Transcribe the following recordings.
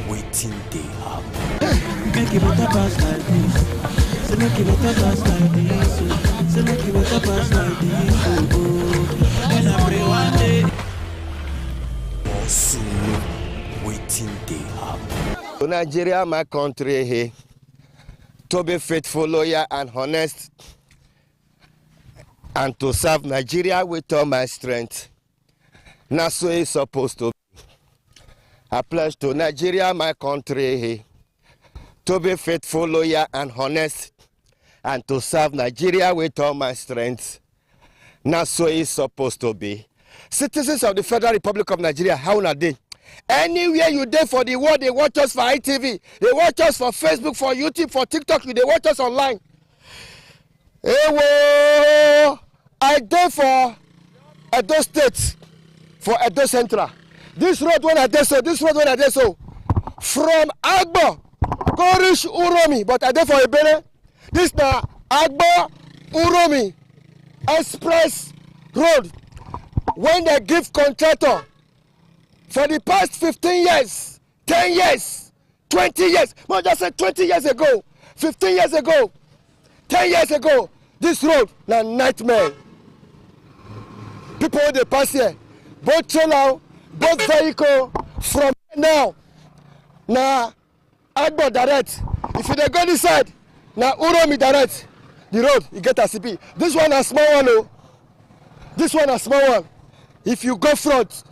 Waiting they happen. Make it better pass like this. So make it better pass like this. So make it better pass like this. And I pray one day. Waiting they happen. To Nigeria, my country, here, to be faithful, loyal, and honest, and to serve Nigeria with all my strength. Now, so it's supposed to be. I pledge to Nigeria, my country, to be faithful, loyal, and honest, and to serve Nigeria with all my strength. Now, so it's supposed to be. Citizens of the Federal Republic of Nigeria, how are they? Anywhere you there for the world, they watch us for ITV, they watch us for Facebook, for YouTube, for TikTok, they watch us online. I there for Edo State, for Edo Central. This road when I did so, from Agbo, go reach Uromi, but I did for Ebene. This now Agbo, Uromi, Express Road. When they give contractor for the past 15 years, 10 years, 20 years, no, just say 20 years ago, 15 years ago, 10 years ago, this road na nightmare. People when they pass here, both trailer, both vehicle from now Agbo direct. If you dey go this side, now Uromi direct. The road you get a CP. This one a small one, oh. This one a small one. If you go front,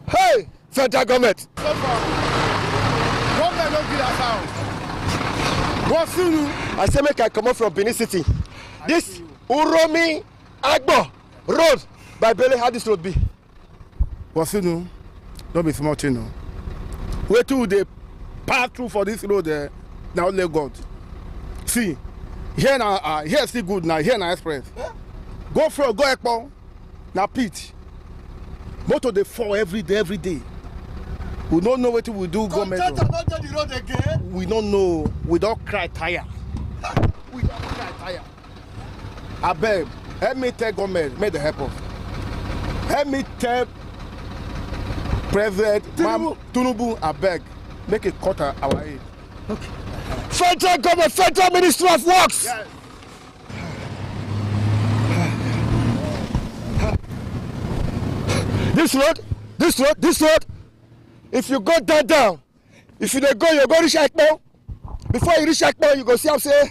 hey, federal government. So far, government don't give us out. What soon? I say make I come up from Benin City. This Uromi Agbo road by Bele, how this road be? What soon? Don't be small thing, no. Where to they pass through for this road there? Now let God. See, here now, here still good now. Here now express. Go for go Ekpo. Now pit. Motor they fall every day. We don't know what we do. Government. The road again. We don't know. We don't cry tire. We don't cry tire. I beg. Help me tell government. Make the help us. Help me tell President Tinubu. I beg. make it cut our aid. Okay. Federal government, Federal Ministry of Works. Yes. This road. If you go down, if you don't go, you go reach Ekpo. Before you reach Ekpo, you go see how say.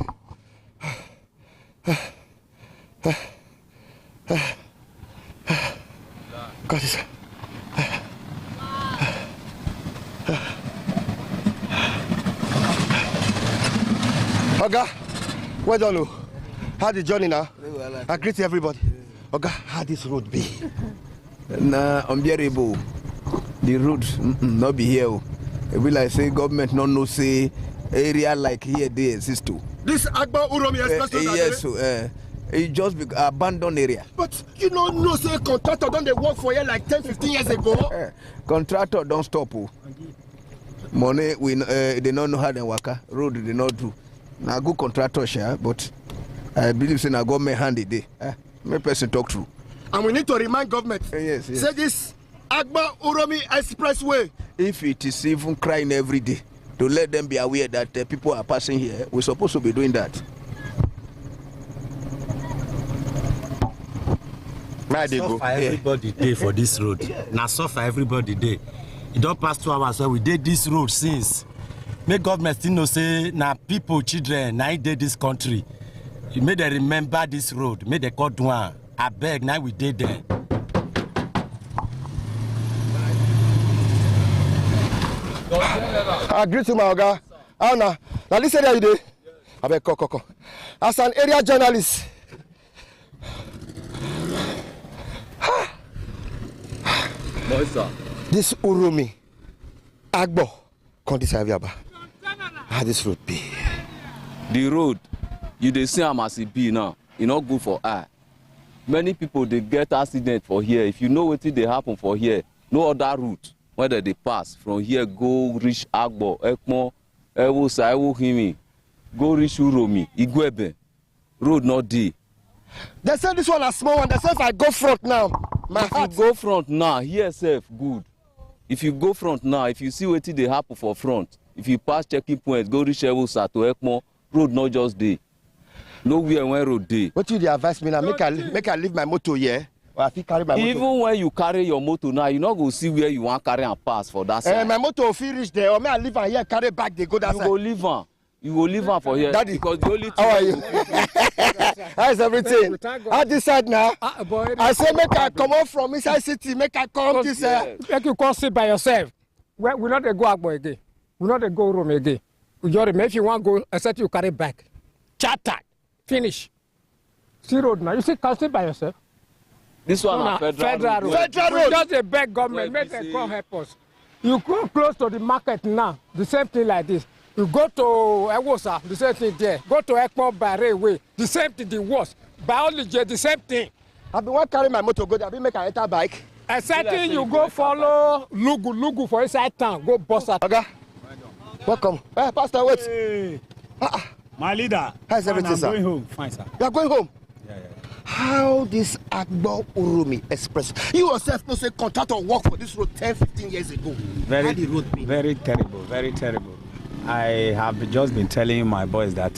God is. Oga, well done. Oh. How the journey now? I greet everybody. Oga, how this road be? Nah, unbearable. The road not be here. It be like say government no know say area like here they exist too. This Agba Uromi Express. Yes, it just be abandoned area. But you don't know say contractor don't they work for here like 10-15 years ago? Contractor don't stop. Oh. Money we they don't know how they work. Road they not do. Now good contractor share, but I believe say na government hand it there. Me person talk through. And we need to remind government. Yes. Say this Agba Uromi Expressway. If it is even crying every day, to let them be aware that people are passing here, we're supposed to be doing that. Suffer everybody day for this road. Now suffer everybody day. It don't pass 2 hours so we did this road since. Make government still know say now people, children, now did this country. You made them remember this road. Made they call one. I beg now we did there. I greet you, my Oga. Now listen there you do. I beg Koko. As an area journalist. This Uromi Agbo Kondisa how this road be? The road, you dey see am as e be now, e not good for eye. Many people they get accident for here. If you know wetin dey happen for here, no other route whether they pass from here go reach Agbo, Ekmo, Ewosa, Ewohimi, go reach Uromi, Igwebe. Road not dey. They say this one a small one. They say if I go front now, my heart. If you go front now, here self good. If you go front now, if you see wetin dey happen for front, if you pass checking point, go reach Ewosa to Ekmo, road not just dey. Nowhere when road dey. What you dey advise me now? Make I leave my motor here, or I fit carry my motor. Even when you carry your motor now, you not go see where you want carry and pass for that side. My motor fit reach there, or may I leave am here, carry back, they go that side. You go leave am. You will leave her for here. Daddy, because the only how are you? How's everything? How this side now? I say make I come out from inside city, make I come this make you come sit by yourself. We not go Agbo again. We not go Uromi again. We just remember if you want to go, except you carry back. Charter. Finish. See road now. You see, can sit by yourself. This one is federal road. Federal road. Just a beg government. Make them come help us. You go close to the market now. The same thing like this. You go to Ewosa, the same thing there. Go to Ekpo by railway, the same thing, the worst. Biology, the same thing. I been want carry my motor go there, I been make I enter bike. Except you go follow Lugu for inside town, go bust at. Okay. Welcome. Hey, Pastor, wait. Hey. My leader. How's everything, sir? I'm going home. Fine, sir. You are going home? Yeah. How this Agbo Uromi Express? You yourself know say contractor work for this road 10-15 years ago. How the road be? Very terrible, very terrible. I have just been telling my boys that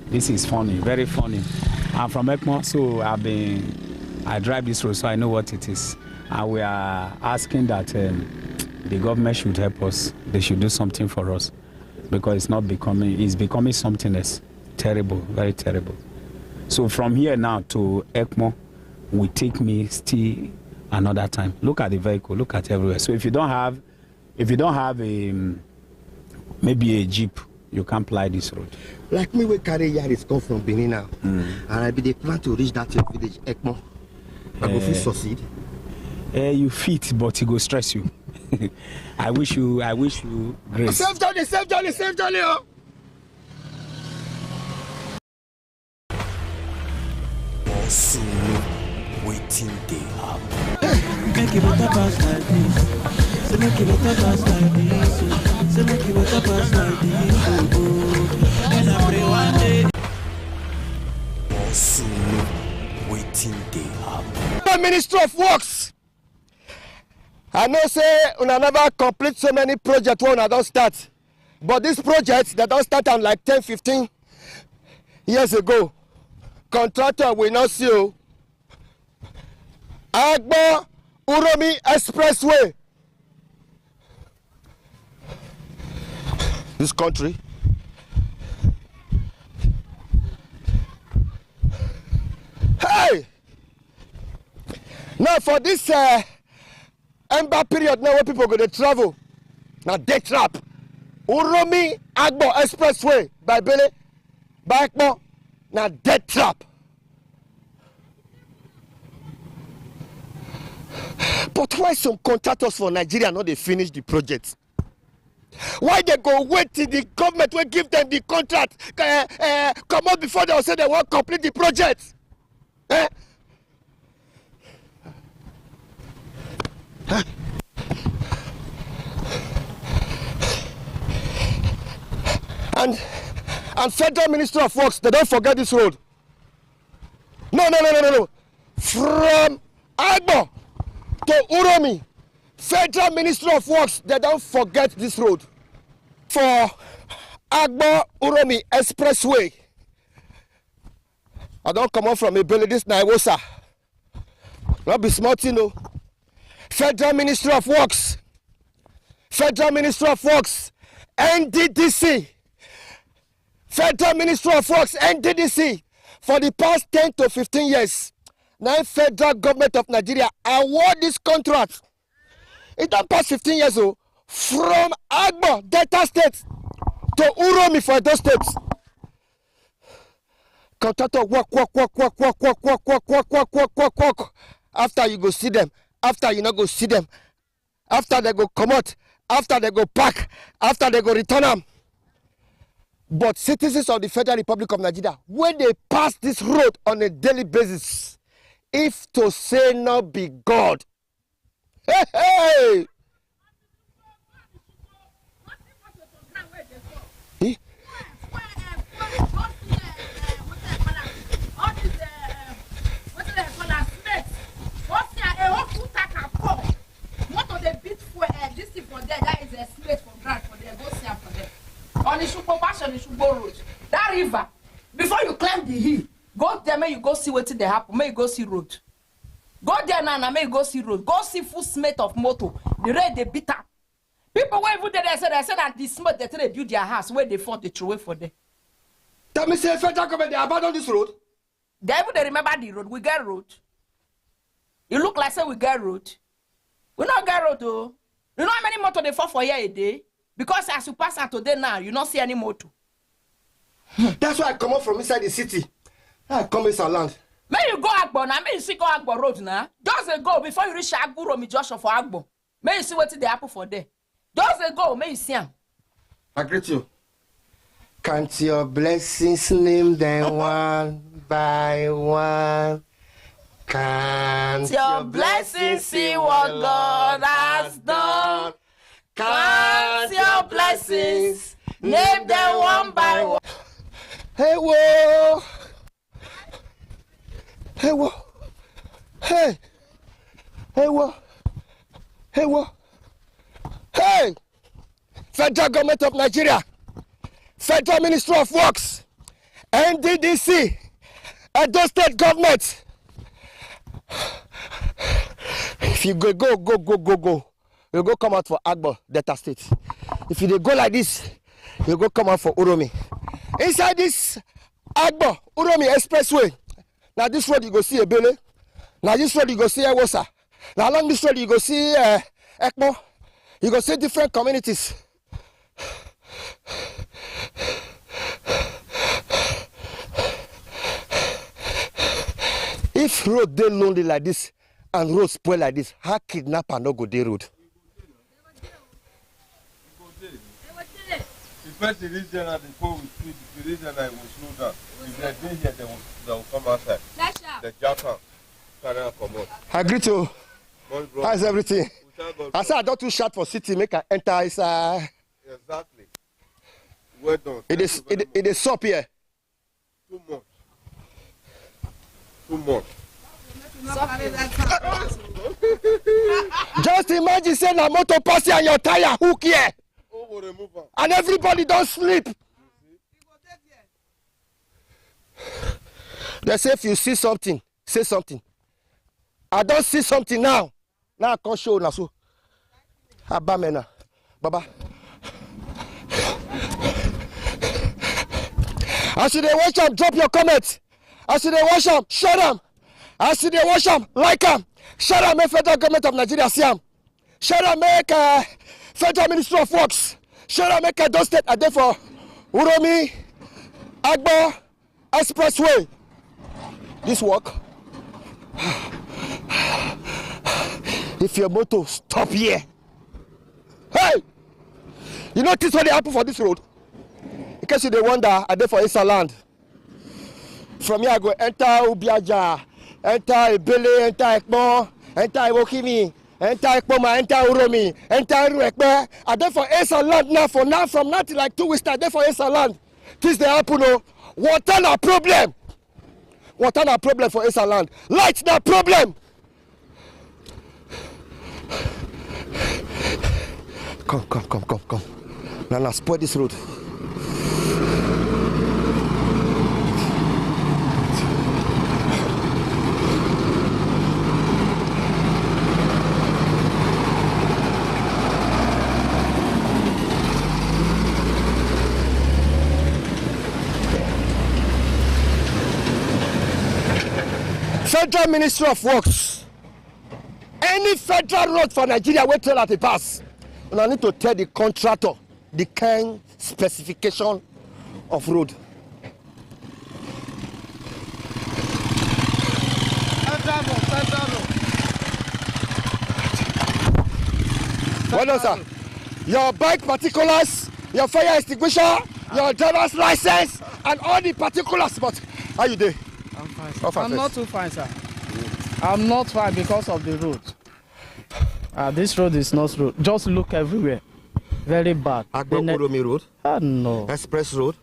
this is funny, very funny. I'm from Ekmo, so I drive this road, so I know what it is. And we are asking that the government should help us. They should do something for us, because it's becoming something else. Terrible, very terrible. So from here now to Ekmo will take me still another time. Look at the vehicle, look at everywhere. So if you don't have maybe a jeep, you can't ply this road. Like me, we carry Yaris come from Benin now, and I be the plan to reach that village Ekmo. I go fit succeed. You fit, but it go stress you. I wish you grace. Safe journey, oh. Waiting they happen. Make it better pass like this. So make it better pass like this. So make it better pass like this. And I pray one day. Waiting they happen. The Ministry of Works. I know say una never complete so many projects when una don't start. But these projects that don't start on like 10, 15 years ago, contractor will not see you. Agbo Uromi Expressway. This country. Hey! Now for this ember period now where people go to travel. Now day trap. Uromi Agbo Expressway by Bele, by Agbo. Now dead trap. But why some contractors for Nigeria not they finish the project? Why they go wait till the government will give them the contract? Come out before they will say they won't complete the project. Eh? And Federal Ministry of Works, they don't forget this road. No. From Agbo to Uromi, Federal Ministry of Works, they don't forget this road. For Agbo Uromi Expressway, I don't come out from Ebele, this Naiwosa. Not be smart, you know. Federal Ministry of Works, NDDC, Federal Ministry of Works, NDDC, for the past 10 to 15 years, now federal government of Nigeria award this contract. It don't pass 15 years old from Agbo, Delta State, to Uromi for those states. Contractor work. After you go see them, after you not go see them, after they go come out, after they go pack, after they go return them. But citizens of the Federal Republic of Nigeria, when they pass this road on a daily basis, if to say not be God, hey! That river, before you climb the hill, go there, may you go see what they happen, may you go see road. Go there now, may you go see road. Go see full smith of motor. The rain they beat up. People where even they said that the smith they build their house where they fought the true way for them. That means the federal government they abandon this road. They remember the road. We get road. You look like say we get road. We not get road though. You know how many motor they fought for here a day? Because as you pass out today now, you don't see any motor. That's why I come up from inside the city. I come inside land. May you go Agbo now, may you see go Agbo road now. Just go before you reach Agbo Romi Joshua for Agbo. May you see what they happen for there. Just go, may you see them. I greet you. Can't your blessings name them one by one? Can't your blessings see what God has done? Count your blessings, name them one by one. Hey, whoa! Hey, whoa! Hey! Hey, whoa! Hey, whoa! Hey! Federal Government of Nigeria, Federal Ministry of Works, NDDC, Edo State Government. If you go. You go come out for Agbo, Delta State. If you go like this, you go come out for Uromi. Inside this Agbo, Uromi Expressway, now this road you go see Ebele. Now this road you go see Ewosa. Now along this road you go see Ekmo. You go see different communities. If road dey lonely like this and road spoil like this, how kidnapper no go dey road? First the region and before we speed, the region I will slow down. If they did here, they will come outside. The jackal carry come out. I greet you. How's everything? I said I don't too short for city, make I enter inside. Exactly. Well done. It is sup here. Too much. Just imagine saying a motor pass and your tire hook here. And everybody don't sleep. They say if you see something, say something. I don't see something now. Now I can't show now. So, Abamena, Baba. I should they watch them, drop your comments. I should they watch them, share them. I should they watch them, like them. Share them, make federal government of Nigeria see them. Share them, make federal Ministry of Works. Share them, make those state are there for Uromi, Agbo, Expressway. This work. If your motor stop here. Hey! You notice what they happen for this road? In case you they wonder, are they for Esa land? From here I go enter Ubiaja, enter Ebele, enter Ekmo, enter Iwokimi, enter Ekpoma, enter Uromi, enter Iruekpe. Are they for Esa land now? From now till like 2 weeks time, they for Esa land. This they happen, no. Water na problem. Water na problem for Esa land. Light na problem. Come. Now spoil this road. Federal Ministry of Works. Any federal road for Nigeria will tell at a pass. And I need to tell the contractor the kind specification of road. Well done, sir. Your bike particulars, your fire extinguisher, your driver's license, and all the particulars. But how you doing? I'm fine, sir. I'm not too fine, sir. I'm not fine because of the road. This road is not road. Just look everywhere. Very bad. Agbo-Uromi Road? No. Express Road?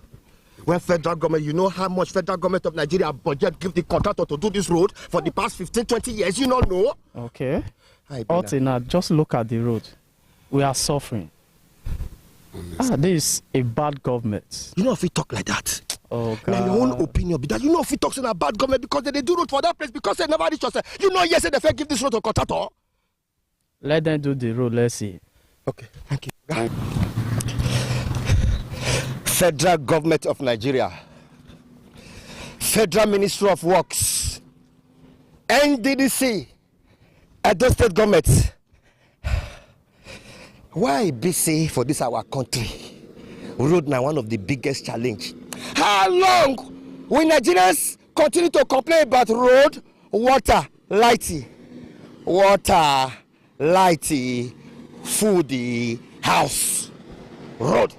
When federal government, you know how much federal government of Nigeria budget give the contractor to do this road for the past 15, 20 years? You don't know? Okay. Now, just look at the road. We are suffering. This is a bad government. You know if we talk like that? Oh, God. Now your own opinion be that you know if we talk in a bad government because they do road for that place because they never reach us. You know yes they fair give this road to contractor. Let them do the road, let's see. Okay, thank you. Federal government of Nigeria, Federal Ministry of Works, NDDC, Edo State government. Why BC for this our country? Road now one of the biggest challenge. How long will Nigerians continue to complain about road, water, lighting, food, house, road?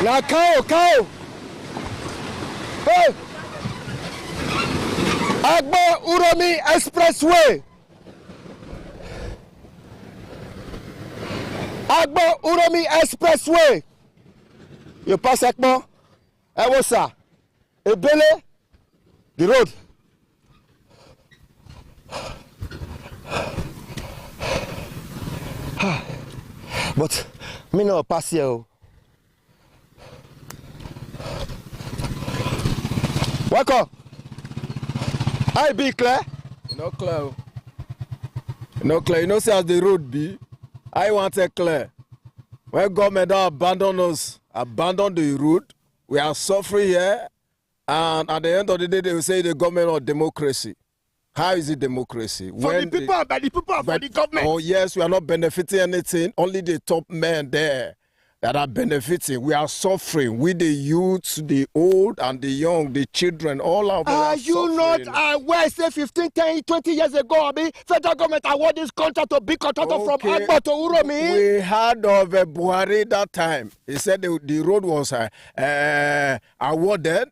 Now cow. Hey! Agbo-Uromi Expressway. Agbo-Uromi Expressway. You pass Ekmo, Ewosa, Ebele, the road. But me no pass here. Welcome. I be clear. No clear. No clear. You know, see as the road be. I want it clear. When government abandon us, abandon the road, we are suffering here. And at the end of the day, they will say the government of democracy. How is it democracy? For the people, by the people, for the government. Oh yes, we are not benefiting anything. Only the top men there that are benefiting. We are suffering. We the youths, the old and the young, the children, all of them are you suffering. Not aware, say 15, 10, 20 years ago, federal government award this contract to big contractor from Agbo to Uromi? We heard of Buhari that time. He said the road was awarded.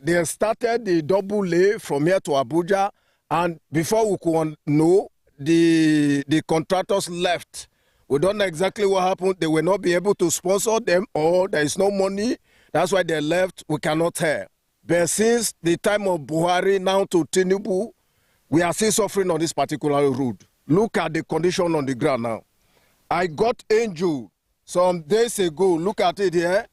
They started the double lay from here to Abuja, and before we could know, the contractors left. We don't know exactly what happened. They will not be able to sponsor them, or there is no money. That's why they left. We cannot tell. But since the time of Buhari now to Tinubu, we are still suffering on this particular road. Look at the condition on the ground now. I got injured some days ago. Look at it here.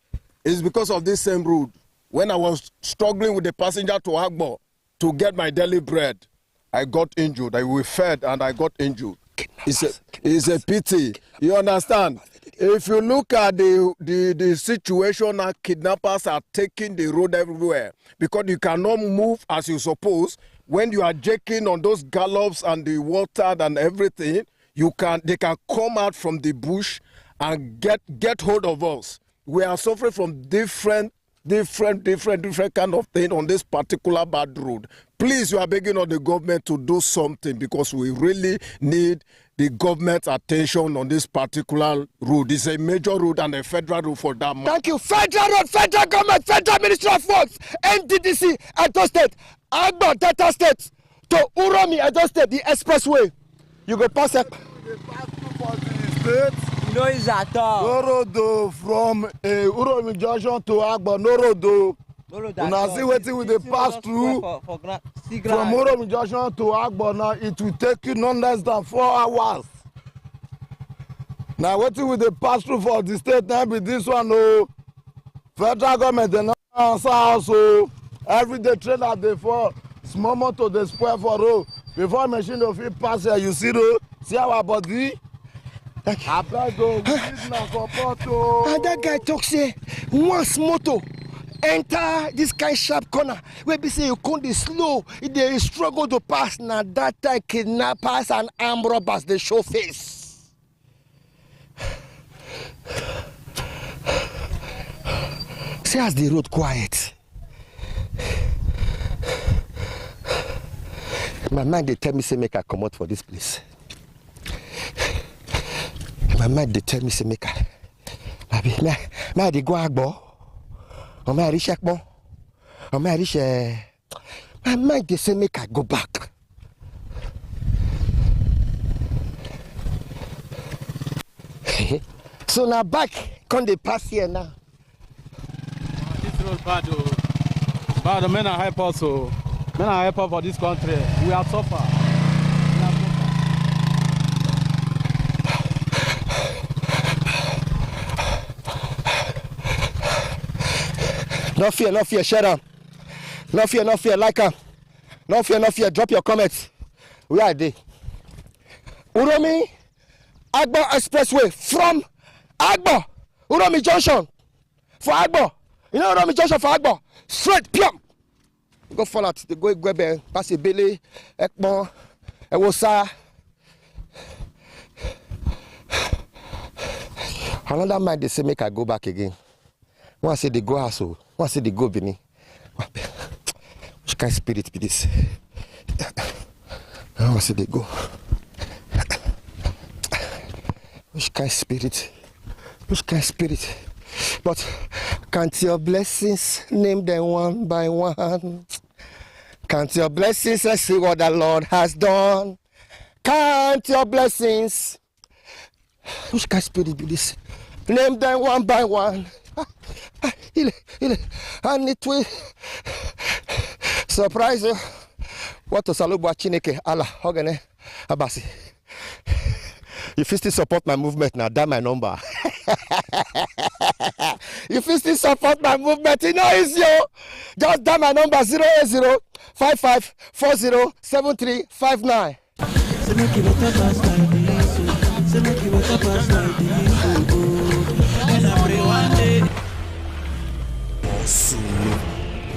It's because of this same road. When I was struggling with the passenger to Agbo to get my daily bread, I got injured. I was fed and I got injured. It's a pity. You understand? If you look at the situation now, kidnappers are taking the road everywhere because you cannot move as you suppose. When you are jerking on those gallops and the water and everything, they can come out from the bush and get hold of us. We are suffering from different kind of thing on this particular bad road. Please, you are begging on the government to do something because we really need the government's attention on this particular road. It's a major road and a federal road for that. Thank you. Federal road, federal government, federal ministry of works, NDDC, Edo State, Agbo, Delta State, to Uromi, Edo State, the expressway. You go pass it. No, is at all. No road from Uromi Junction to Agbo, no road. Una see wetin we dey pass through from Uromi Junction to Agbo now, it will take you no less than 4 hours. Now wetin we dey pass through for the state now be this one o. Federal government dey not answer us o. Everyday trailer dey fall, small motor dey spoil for road. Before machine go fit pass here, you see road, see our body. Abeg o, we need na support o. And that guy talk say once motor enter this kind sharp corner where be say you come dey slow, they struggle to pass. Now that time kidnappers and armed robbers they show face. See as the road quiet. My mind they tell me say make I come out for this place. My mind they tell me say make I they go Agbo. Or may I reach Ekpo? Or may I reach my mind they say make I go back. So now back, can they pass here now? This road bad o. Bad, men are help also. Men are help for this country. We are suffer. No fear, shut up. No fear, like her. No fear, drop your comments. Where are they? Uromi, Agbo Expressway from Agbo, Uromi Junction for Agbo. You know Uromi Junction for Agbo? Straight, pium. Go fall out, they go Gwebe, pass a Billy, Ekmo, Ewosa. Another man, they say make I go back again. One say they go Aso, one say they go Bini. Which kind of spirit be this? One say they go. Which kind of spirit? Which kind of spirit? But count your blessings, name them one by one. Count your blessings and see what the Lord has done. Count your blessings. Which kind of spirit be this? Name them one by one. And it will surprise you. What to Salubu Chineke Allah Hogane Abasi. If you still support my movement now, dial my number. If you still support my movement, you know it's you. Just dial my number 080 55 40 7359. Solo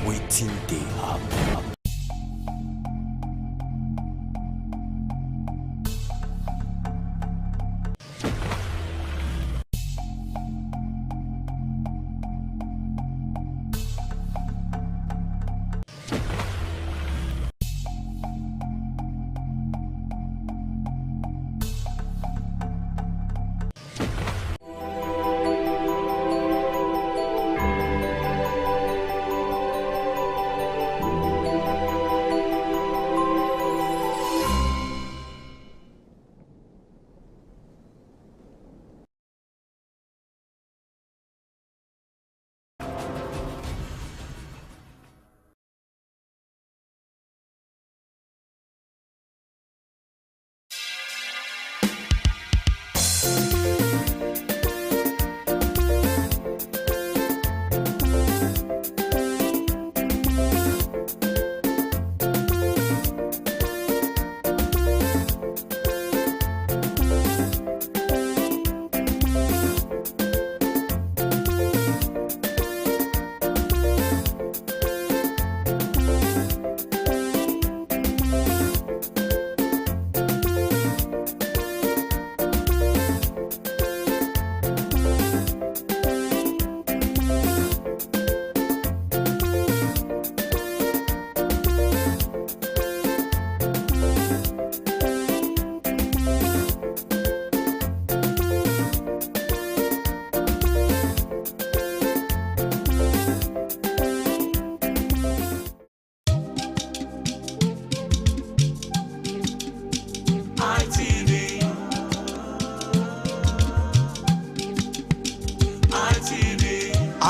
waiting they happen.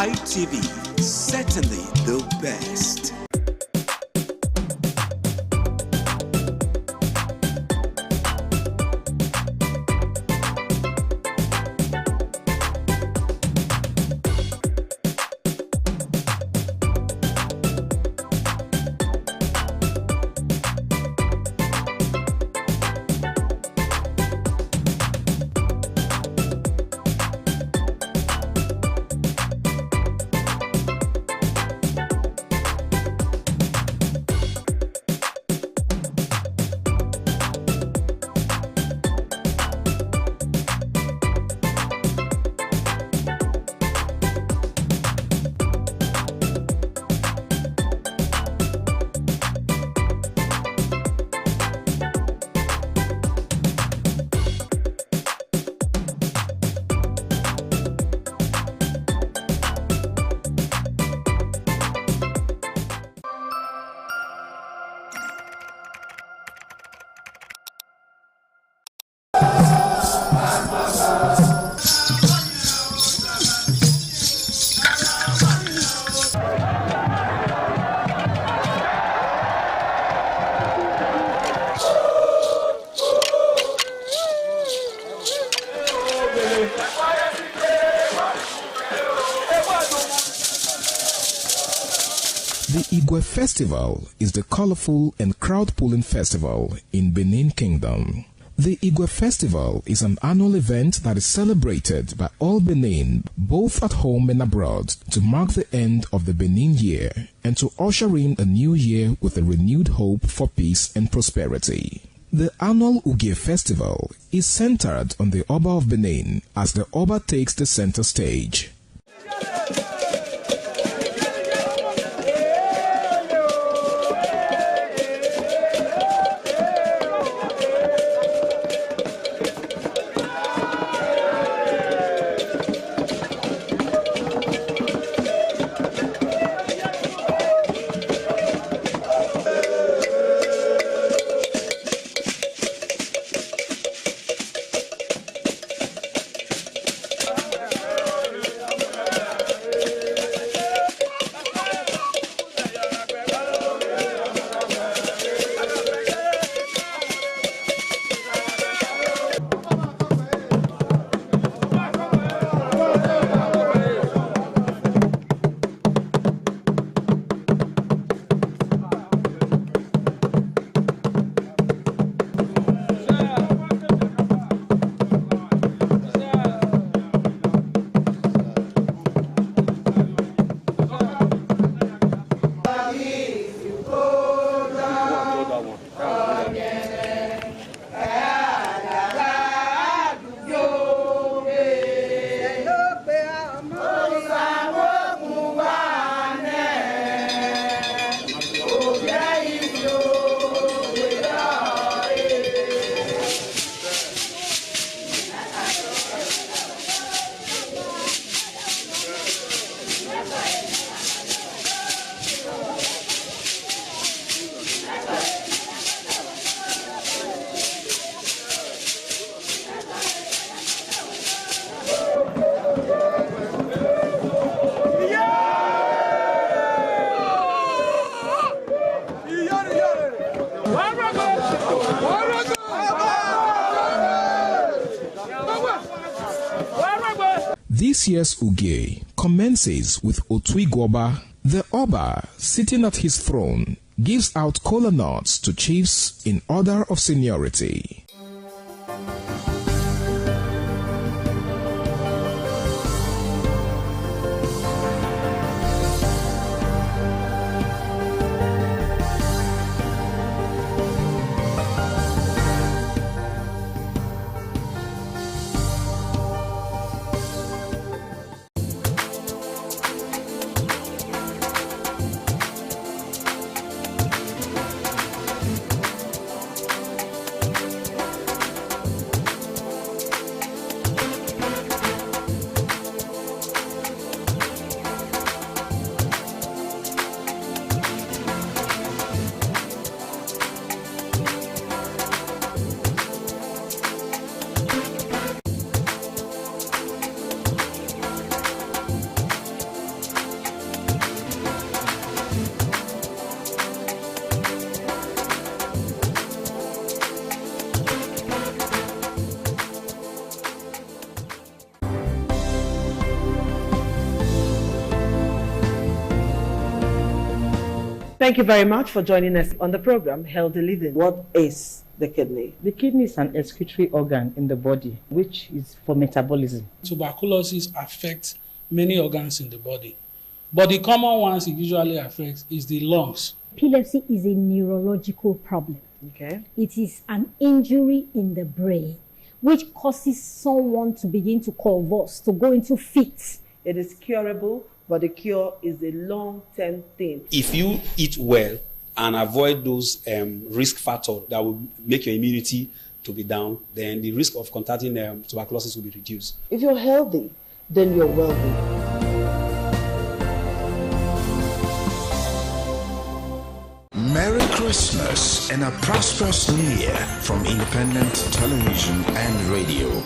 ITV, certainly the best. The Igwe Festival is the colorful and crowd-pulling festival in Benin Kingdom. The Igwe Festival is an annual event that is celebrated by all Benin, both at home and abroad, to mark the end of the Benin year and to usher in a new year with a renewed hope for peace and prosperity. The annual Ugie Festival is centered on the Oba of Benin as the Oba takes the center stage. This year's Ugie commences with Otuigwoba. The Oba, sitting at his throne, gives out kola nuts to chiefs in order of seniority. Thank you very much for joining us on the program, Healthy Living. What is the kidney? The kidney is an excretory organ in the body, which is for metabolism. Tuberculosis affects many organs in the body, but the common ones it usually affects is the lungs. Epilepsy is a neurological problem. Okay. It is an injury in the brain, which causes someone to begin to convulse, to go into fits. It is curable, but the cure is a long-term thing. If you eat well and avoid those risk factors that will make your immunity to be down, then the risk of contracting tuberculosis will be reduced. If you're healthy, then you're wealthy. Merry Christmas and a prosperous New Year from Independent Television and Radio.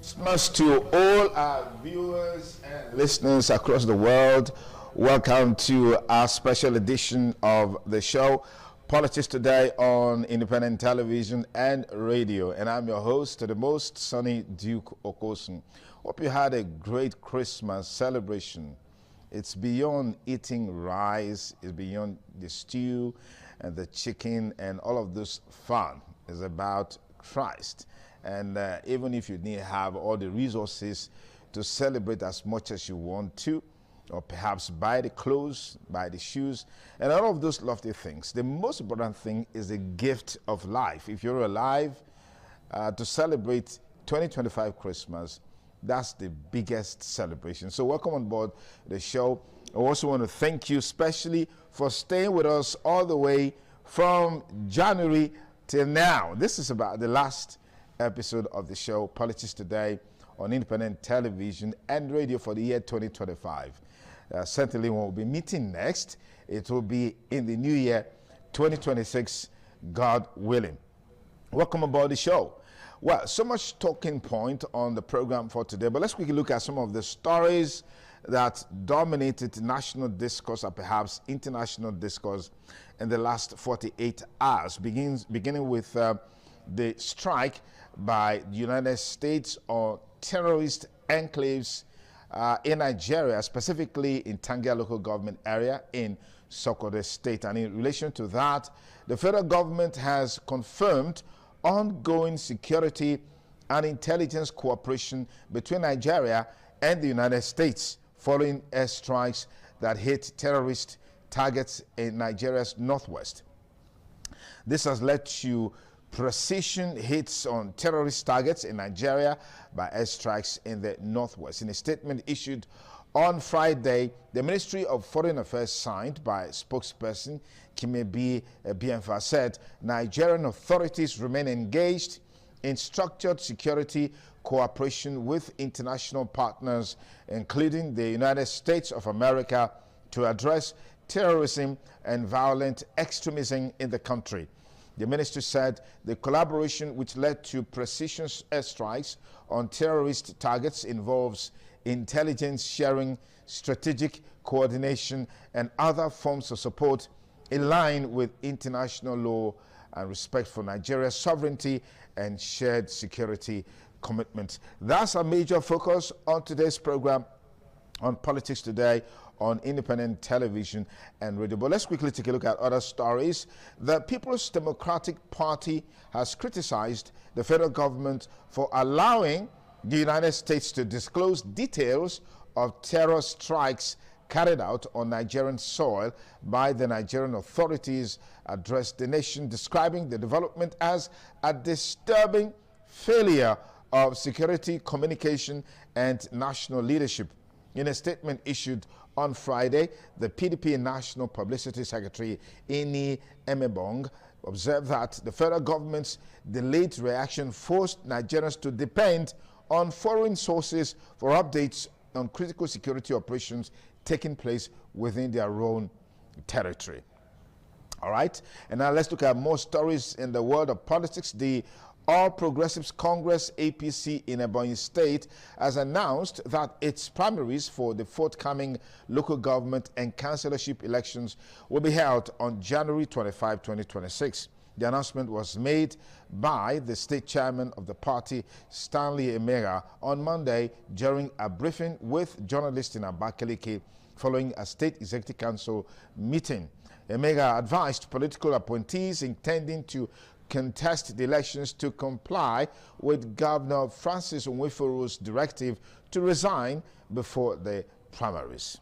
Christmas to all our viewers and listeners across the world. Welcome to our special edition of the show, Politics Today, on Independent Television and Radio. And I'm your host, the most sunny Duke Okosun. Hope you had a great Christmas celebration. It's beyond eating rice, it's beyond the stew and the chicken and all of this fun. It's about Christ. And even if you didn't have all the resources to celebrate as much as you want to, or perhaps buy the clothes, buy the shoes, and all of those lovely things, the most important thing is the gift of life. If you're alive, to celebrate 2025 Christmas, that's the biggest celebration. So welcome on board the show. I also want to thank you especially for staying with us all the way from January till now. This is about the last episode of the show, Politics Today, on Independent Television and Radio for the year 2025. Certainly when we'll be meeting next, it will be in the new year 2026, God willing. Welcome aboard the show. Well, so much talking point on the program for today, but let's quickly look at some of the stories that dominated national discourse or perhaps international discourse in the last 48 hours, beginning with the strike by the United States on terrorist enclaves in Nigeria, specifically in Tangier local government area in Sokoto State. And in relation to that, the federal government has confirmed ongoing security and intelligence cooperation between Nigeria and the United States following airstrikes that hit terrorist targets in Nigeria's northwest. This has led to precision hits on terrorist targets in Nigeria by airstrikes in the northwest. In a statement issued on Friday, the Ministry of Foreign Affairs, signed by spokesperson Kimebi Bienfa, said Nigerian authorities remain engaged in structured security cooperation with international partners, including the United States of America, to address terrorism and violent extremism in the country. The ministry said the collaboration, which led to precision airstrikes on terrorist targets, involves intelligence sharing, strategic coordination, and other forms of support in line with international law and respect for Nigeria's sovereignty and shared security commitments. That's a major focus on today's program on Politics Today on Independent Television and Radio. But let's quickly take a look at other stories. The People's Democratic Party has criticized the federal government for allowing the United States to disclose details of terror strikes carried out on Nigerian soil by the Nigerian authorities, addressed the nation, describing the development as a disturbing failure of security, communication, and national leadership. In a statement issued on Friday, the PDP National Publicity Secretary, Ini Emebong, observed that the federal government's delayed reaction forced Nigerians to depend on foreign sources for updates on critical security operations taking place within their own territory. All right, and now let's look at more stories in the world of politics. The All Progressives Congress APC in Ebonyi State has announced that its primaries for the forthcoming local government and councillorship elections will be held on January 25, 2026. The announcement was made by the state chairman of the party, Stanley Emega, on Monday during a briefing with journalists in Abakaliki following a state executive council meeting. Emega advised political appointees intending to contest the elections to comply with Governor Francis Onweforo's directive to resign before the primaries.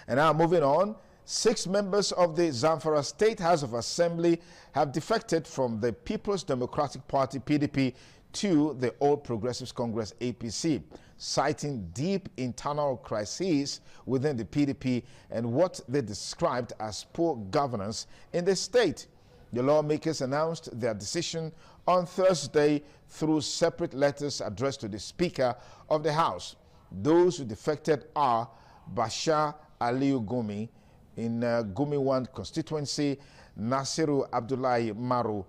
And now moving on, 6 members of the Zamfara State House of Assembly have defected from the People's Democratic Party PDP to the All Progressives Congress APC, citing deep internal crises within the PDP and what they described as poor governance in the state. The lawmakers announced their decision on Thursday through separate letters addressed to the Speaker of the House. Those who defected are Bashar Aliyu Gumi in Gumi 1 constituency, Nasiru Abdullahi Maru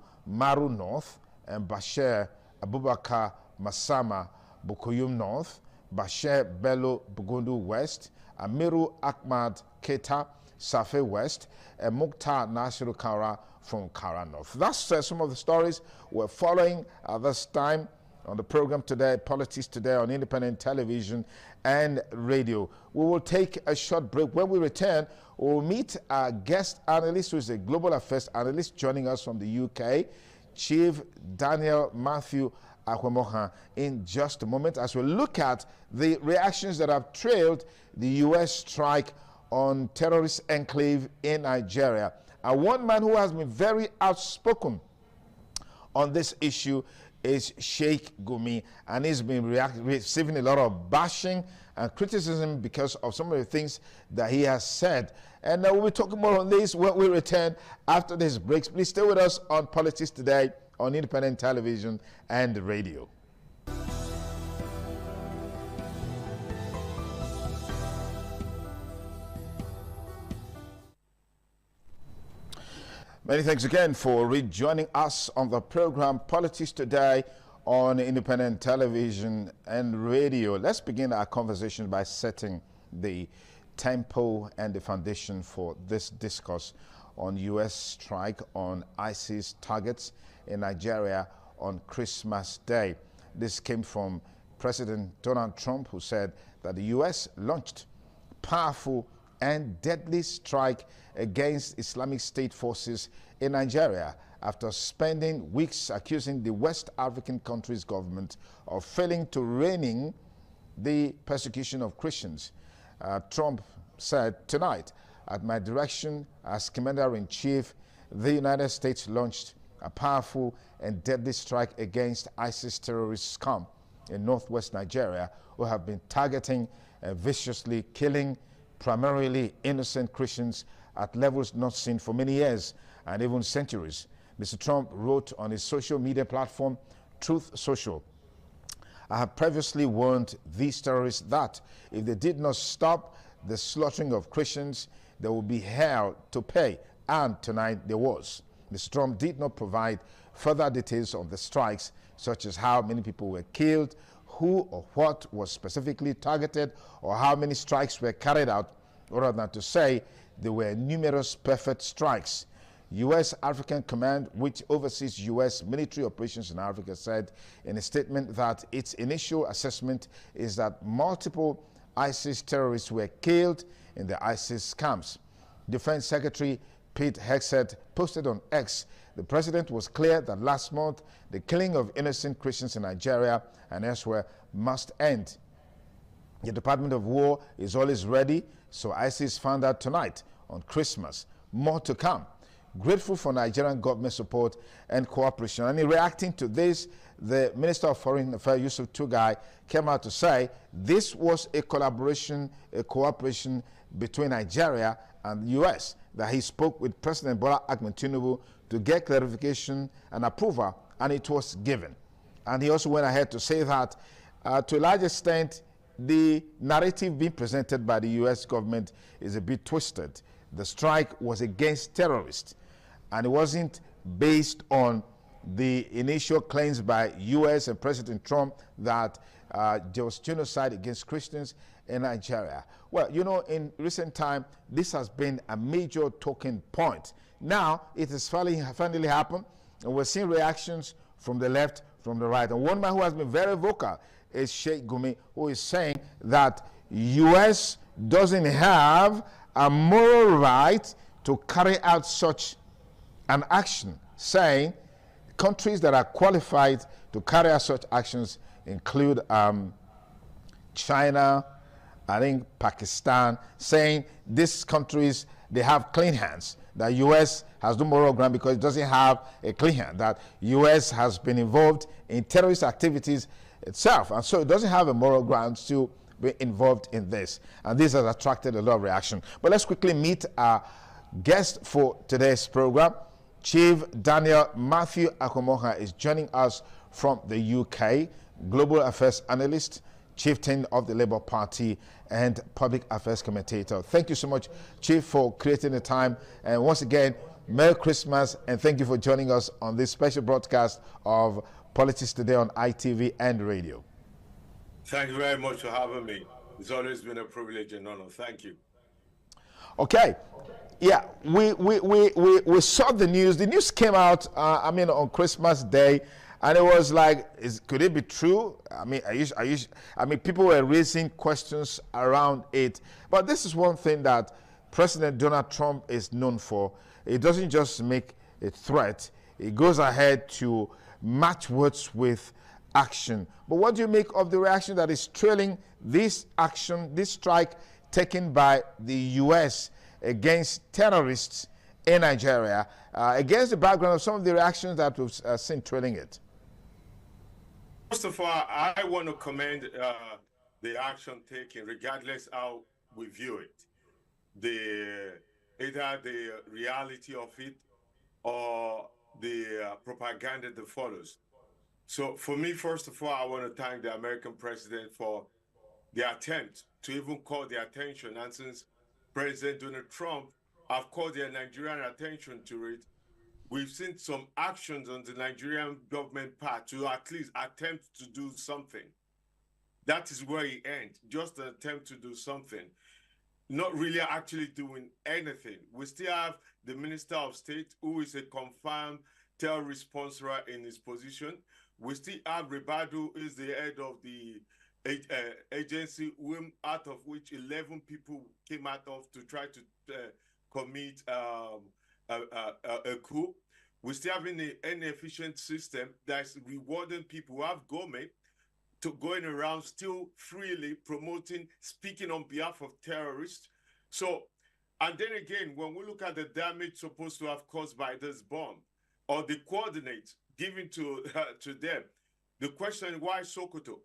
North, and Bashir Abubakar Masama Bukuyum North, Bashir Bello Bugundu West, Amiru Ahmad Keta Safe West, and Mukhtar Nasiru Kara from Kara North. That's some of the stories we're following at this time on the program today, Politics Today on Independent Television and Radio. We will take a short break. When we return, we'll meet our guest analyst, who is a global affairs analyst joining us from the UK, Chief Daniel Matthew Akwemoha, in just a moment as we look at the reactions that have trailed the U.S. strike on terrorist enclave in Nigeria. And one man who has been very outspoken on this issue is Sheikh Gumi, and he's been receiving a lot of bashing and criticism because of some of the things that he has said. And we'll be talking more on this when we return after this break. Please stay with us on Politics Today on Independent Television and Radio. Many thanks again for rejoining us on the program Politics Today on Independent Television and Radio. Let's begin our conversation by setting the tempo and the foundation for this discourse on U.S. strike on ISIS targets in Nigeria on Christmas Day. This came from President Donald Trump, who said that the U.S. launched powerful and deadly strike against Islamic State forces in Nigeria after spending weeks accusing the West African country's government of failing to rein in the persecution of Christians. Trump said, "Tonight, at my direction as Commander-in-Chief, the United States launched a powerful and deadly strike against ISIS terrorist scum in northwest Nigeria who have been targeting and viciously killing primarily innocent Christians at levels not seen for many years and even centuries." Mr. Trump wrote on his social media platform, Truth Social, "I have previously warned these terrorists that if they did not stop the slaughtering of Christians, there will be hell to pay, and tonight there was." Mr. Trump did not provide further details on the strikes, such as how many people were killed, who or what was specifically targeted, or how many strikes were carried out, other than to say there were numerous perfect strikes. U.S. African Command, which oversees U.S. military operations in Africa, said in a statement that its initial assessment is that multiple ISIS terrorists were killed in the ISIS camps. Defense Secretary Pete Hegseth posted on X, "The president was clear that last month the killing of innocent Christians in Nigeria and elsewhere must end. The Department of War is always ready, so ISIS found out tonight on Christmas. More to come. Grateful for Nigerian government support and cooperation." And in reacting to this, the Minister of Foreign Affairs, Yusuf Tugai, came out to say this was a collaboration, a cooperation between Nigeria and the U.S., that he spoke with President Bola Ahmed Tinubu to get clarification and approval, and it was given. And he also went ahead to say that to a large extent, the narrative being presented by the U.S. government is a bit twisted. The strike was against terrorists, and it wasn't based on the initial claims by U.S. and President Trump that there was genocide against Christians in Nigeria. Well, you know, in recent time, this has been a major talking point. Now, it has finally happened, and we're seeing reactions from the left, from the right. And one man who has been very vocal is Sheikh Gumi, who is saying that U.S. doesn't have a moral right to carry out such an action, saying countries that are qualified to carry out such actions include China, I think Pakistan, saying these countries, they have clean hands. The U.S. has no moral ground because it doesn't have a clean hand. That U.S. has been involved in terrorist activities itself, and so it doesn't have a moral ground to be involved in this. And this has attracted a lot of reaction. But let's quickly meet our guest for today's program. Chief Daniel Matthew Akomoha is joining us from the UK, Global Affairs Analyst, Chieftain of the Labour Party, and Public Affairs Commentator. Thank you so much, Chief, for creating the time. And once again, Merry Christmas, and thank you for joining us on this special broadcast of Politics Today on ITV and radio. Thank you very much for having me. It's always been a privilege and honor. Thank you. Okay. Yeah, we saw the news. The news came out, on Christmas Day, and it was like, could it be true? I mean, people were raising questions around it. But this is one thing that President Donald Trump is known for. He doesn't just make a threat. He goes ahead to match words with action. But what do you make of the reaction that is trailing this action, this strike taken by the U.S. against terrorists in Nigeria, against the background of some of the reactions that we've seen trailing it? First of all, I want to commend the action taken, regardless how we view it. Either the reality of it or the propaganda that follows. So for me, first of all, I want to thank the American president for the attempt to even call the attention. And since President Donald Trump have called the Nigerian attention to it, we've seen some actions on the Nigerian government part to at least attempt to do something. That is where he ends, just an attempt to do something. Not really actually doing anything. We still have the Minister of State, who is a confirmed terrorist sponsor in his position. We still have Ribadu, who is the head of the agency, out of which 11 people came out of to try to commit a coup. We still have an inefficient system that's rewarding people who have government to going around still freely promoting, speaking on behalf of terrorists. So, and then again, when we look at the damage supposed to have caused by this bomb, or the coordinates given to them, the question is, why Sokoto?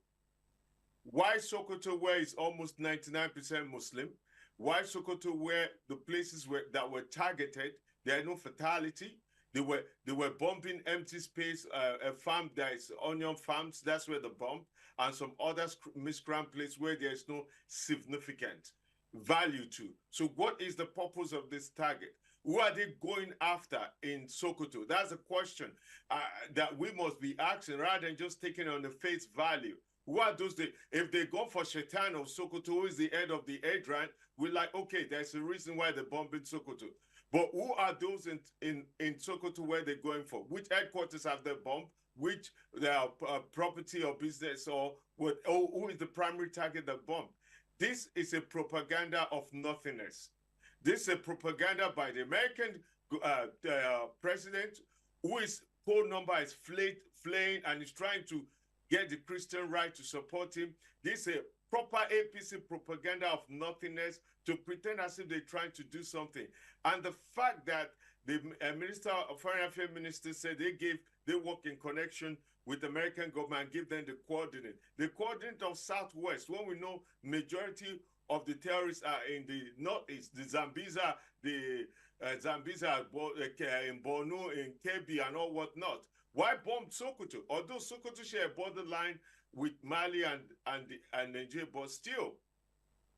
Why Sokoto, where it's almost 99% Muslim? Why Sokoto, where the places that were targeted, there are no fatality? They were bombing empty space, a farm that is onion farms, that's where the bomb, and some other miscreant place where there is no significant value to. So what is the purpose of this target? Who are they going after in Sokoto? That's a question that we must be asking rather than just taking on the face value. Who are those? If they go for Shaitan of Sokoto, who is the head of the Adran, we're like, okay, there's a reason why they're bombing Sokoto. But who are those in Sokoto where they're going for? Which headquarters have they bombed? Which property or business or who is the primary target that bombed? This is a propaganda of nothingness. This is a propaganda by the American president, who is poll number is flaying and is trying to get the Christian right to support him. This is a proper APC propaganda of nothingness to pretend as if they're trying to do something. And the fact that the Foreign Affairs Minister said they work in connection with the American government and give them the coordinate. The coordinate of Southwest, when we know majority of the terrorists are in the northeast, the Zambiza, in Borno, in Kebbi, and all whatnot. Why bomb Sokoto? Although Sokoto share a borderline with Mali and Nigeria, but still,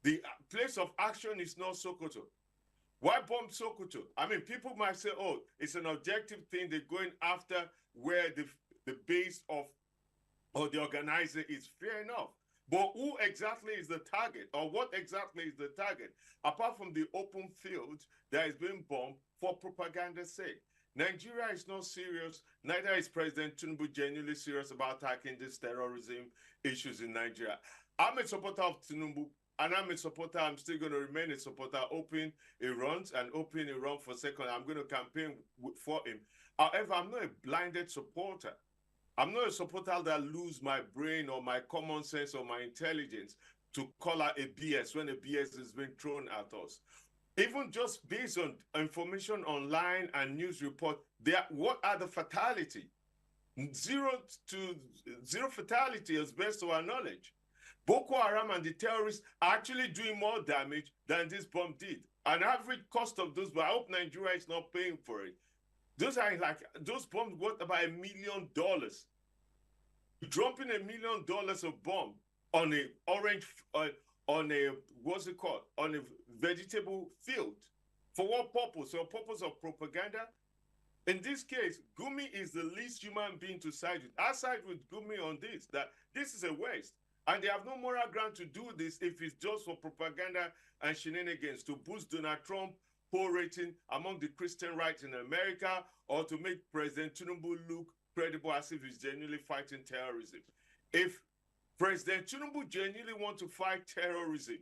the place of action is not Sokoto. Why bomb Sokoto? I mean, people might say, oh, it's an objective thing. They're going after where the base of or the organizer is. Fair enough. But who exactly is the target, or what exactly is the target? Apart from the open field that is being bombed for propaganda's sake. Nigeria is not serious, neither is President Tinubu genuinely serious about tackling these terrorism issues in Nigeria. I'm a supporter of Tinubu, and I'm still going to remain a supporter, hoping he runs and hoping he runs for second. I'm going to campaign for him. However, I'm not a blinded supporter. I'm not a supporter that lose my brain or my common sense or my intelligence to call out a BS when a BS is being thrown at us. Even just based on information online and news report, what are the fatality? Zero fatality as best to our knowledge. Boko Haram and the terrorists are actually doing more damage than this bomb did. An average cost of those, but I hope Nigeria is not paying for it. Those bombs worth about $1 million. Dropping $1 million of bomb on a on a vegetable field. For what purpose? For purpose of propaganda? In this case, Gumi is the least human being to side with. I side with Gumi on this, that this is a waste. And they have no moral ground to do this if it's just for propaganda and shenanigans to boost Donald Trump poll rating among the Christian right in America, or to make President Tinubu look credible as if he's genuinely fighting terrorism. If President Tinubu genuinely want to fight terrorism,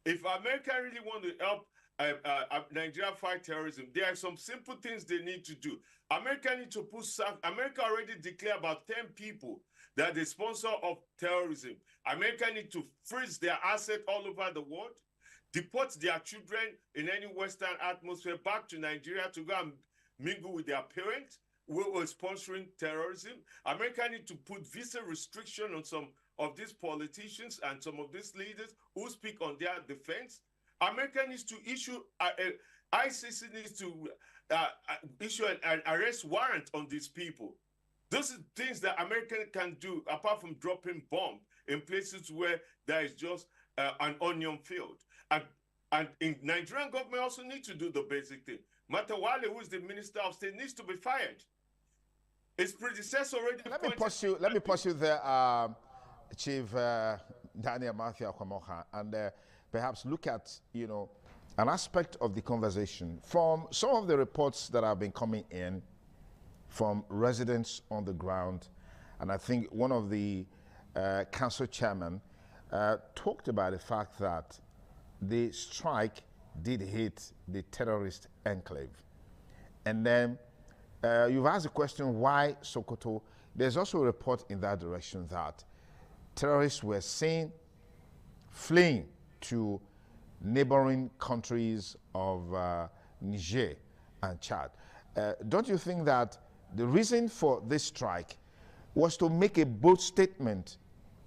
if America really want to help Nigeria fight terrorism, there are some simple things they need to do. America need to America already declared about 10 people that the sponsor of terrorism. America need to freeze their assets all over the world, deport their children in any Western atmosphere back to Nigeria to go and mingle with their parents who are sponsoring terrorism. America need to put visa restriction on some of these politicians and some of these leaders who speak on their defense. America needs to issue, ICC needs to issue an arrest warrant on these people. Those are things that America can do apart from dropping bombs in places where there is just an onion field. And in Nigerian government also need to do the basic thing. Matawale, who is the Minister of State, needs to be fired. His predecessor already. Let me pause you there, Chief Daniel Matthew Akwamoha, and perhaps look at an aspect of the conversation from some of the reports that have been coming in from residents on the ground, and I think one of the council chairmen talked about the fact that the strike did hit the terrorist enclave. And then you've asked the question, why Sokoto? There's also a report in that direction that terrorists were seen fleeing to neighboring countries of Niger and Chad. Don't you think that the reason for this strike was to make a bold statement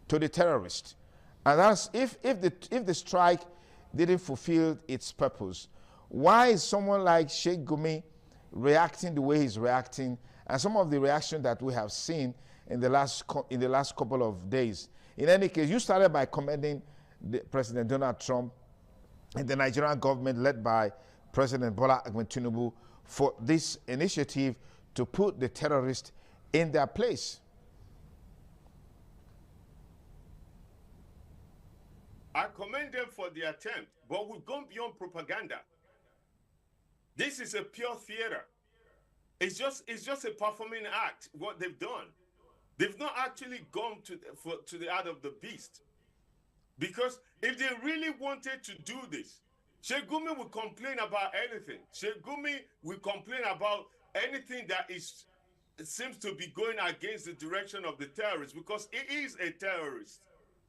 to the terrorists? And that's if the strike didn't fulfill its purpose, why is someone like Sheikh Gumi reacting the way he's reacting, and some of the reaction that we have seen in the last couple of days? In any case, you started by commending President Donald Trump and the Nigerian government led by President Bola Ahmed Tinubu for this initiative to put the terrorists in their place. I commend them for the attempt, but we've gone beyond propaganda. This is a pure theater. It's just a performing act, what they've done. They've not actually gone to the art of the beast. Because if they really wanted to do this, Sheikh Gumi will complain about anything. Sheikh Gumi will complain about anything that seems to be going against the direction of the terrorists, because he is a terrorist.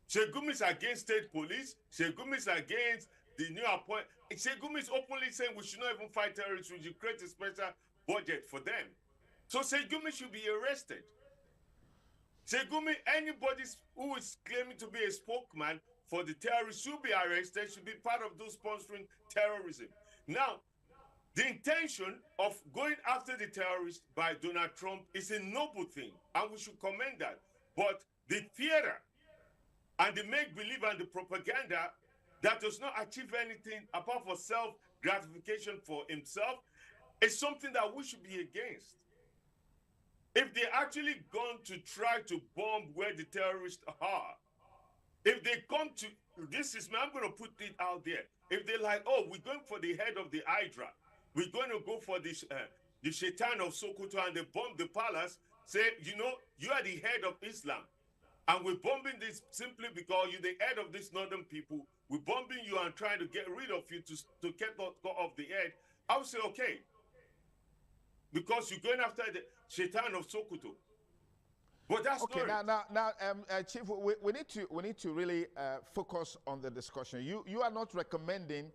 Sheikh Gumi is against state police. Sheikh Gumi is against the new appointment. Sheikh Gumi is openly saying we should not even fight terrorists. We should create a special budget for them. So Sheikh Gumi should be arrested. Sheikh Gumi, anybody who is claiming to be a spokesman for the terrorists should be arrested, should be part of those sponsoring terrorism. Now, the intention of going after the terrorists by Donald Trump is a noble thing, and we should commend that. But the theater and the make-believe and the propaganda that does not achieve anything apart from gratification for himself, is something that we should be against. If they actually gone to try to bomb where the terrorists are, if they come to, this is me, I'm going to put it out there. If they're like, oh, we're going for the head of the Hydra, we're going to go for the Shaitan of Sokoto, and they bomb the palace, say, you know, you are the head of Islam. And we're bombing this simply because you're the head of these northern people. We're bombing you and trying to get rid of you to get off the head. I would say, okay. Because you're going after the Shaitan of Sokoto. But that's okay. not Now, Chief, we need to really focus on the discussion. You are not recommending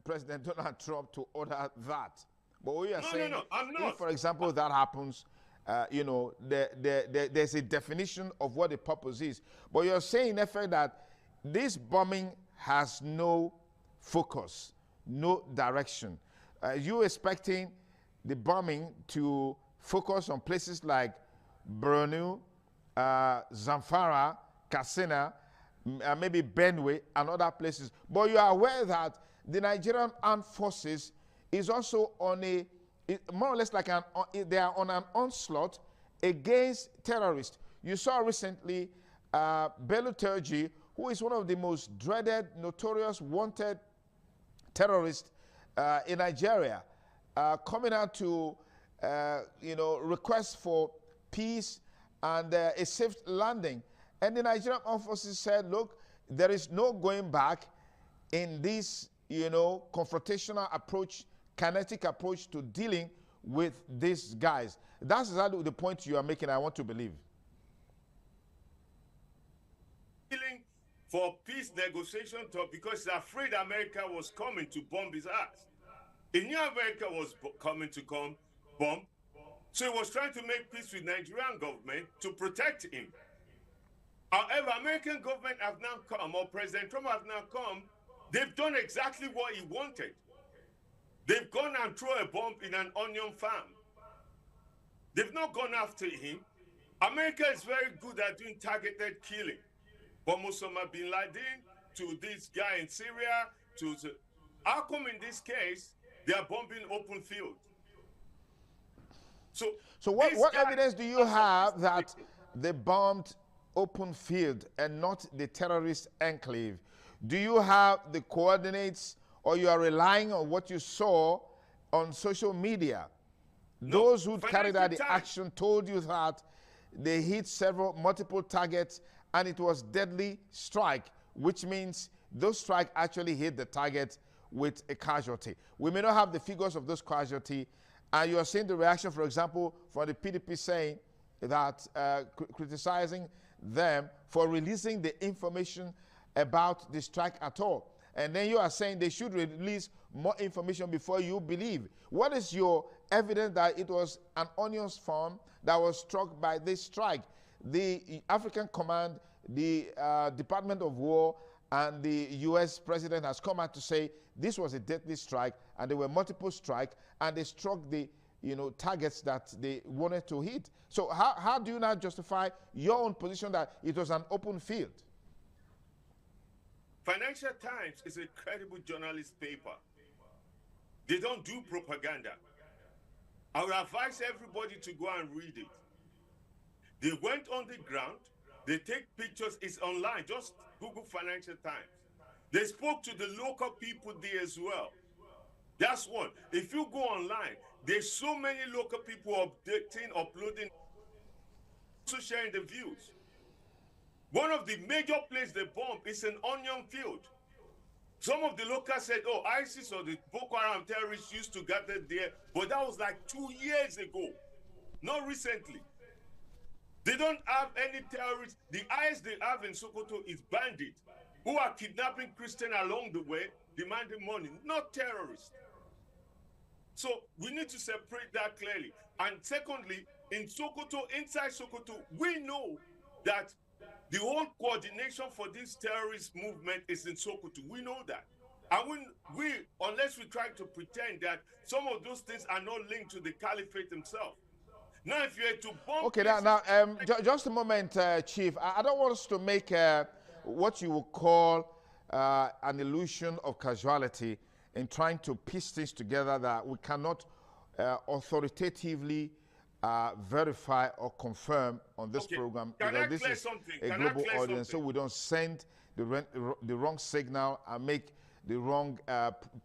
President Donald Trump to order that, but what you are saying, no, I'm not. If, for example, that happens, you know, there's a definition of what the purpose is. But you're saying, in effect, that this bombing has no focus, no direction. You expecting the bombing to focus on places like Borno, Zamfara, Katsina, maybe Benue, and other places. But you are aware that the Nigerian Armed Forces is also on a, more or less like they are on an onslaught against terrorists. You saw recently Bello Turji, who is one of the most dreaded, notorious, wanted terrorists in Nigeria, coming out to, you know, request for peace and a safe landing. And the Nigerian Armed Forces said, look, there is no going back in this, you know, confrontational approach, kinetic approach to dealing with these guys. That's exactly the point you are making, I want to believe. Dealing for peace negotiation talk because he's afraid America was coming to bomb his ass. He knew America was coming to bomb. So he was trying to make peace with Nigerian government to protect him. However, American government have now come, or President Trump have now come, they've done exactly what he wanted. They've gone and thrown a bomb in an onion farm. They've not gone after him. America is very good at doing targeted killing. From Osama bin Laden to this guy in Syria, how come in this case, they are bombing open field? So what evidence do you have that they bombed open field and not the terrorist enclave? Do you have the coordinates, or you are relying on what you saw on social media? No, those who carried out the action told you that they hit multiple targets and it was deadly strike, which means those strikes actually hit the target with a casualty. We may not have the figures of those casualties, and you are seeing the reaction, for example, from the PDP saying that, criticizing them for releasing the information about the strike at all. And then you are saying they should release more information before you believe. What is your evidence that it was an onion farm that was struck by this strike? The African Command, the Department of War, and the U.S. president has come out to say this was a deadly strike, and there were multiple strikes, and they struck the targets that they wanted to hit. So how do you now justify your own position that it was an open field? Financial Times is a credible journalist paper. They don't do propaganda. I would advise everybody to go and read it. They went on the ground. They take pictures. It's online. Just Google Financial Times. They spoke to the local people there as well. That's one. If you go online, there's so many local people updating, uploading, also sharing the views. One of the major places they bomb is an onion field. Some of the locals said, oh, ISIS or the Boko Haram terrorists used to gather there, but that was like 2 years ago, not recently. They don't have any terrorists. The highest they have in Sokoto is bandits who are kidnapping Christians along the way, demanding money, not terrorists. So we need to separate that clearly. And secondly, in Sokoto, inside Sokoto, we know that the whole coordination for this terrorist movement is in Sokoto. We know that. And we unless we try to pretend that some of those things are not linked to the caliphate himself. Now, if you're to bomb... Okay, now just a moment, Chief. I don't want us to make what you would call an illusion of casualty in trying to piece things together that we cannot authoritatively verify or confirm on this program, because this is a global audience, so we don't send the wrong signal and make the wrong,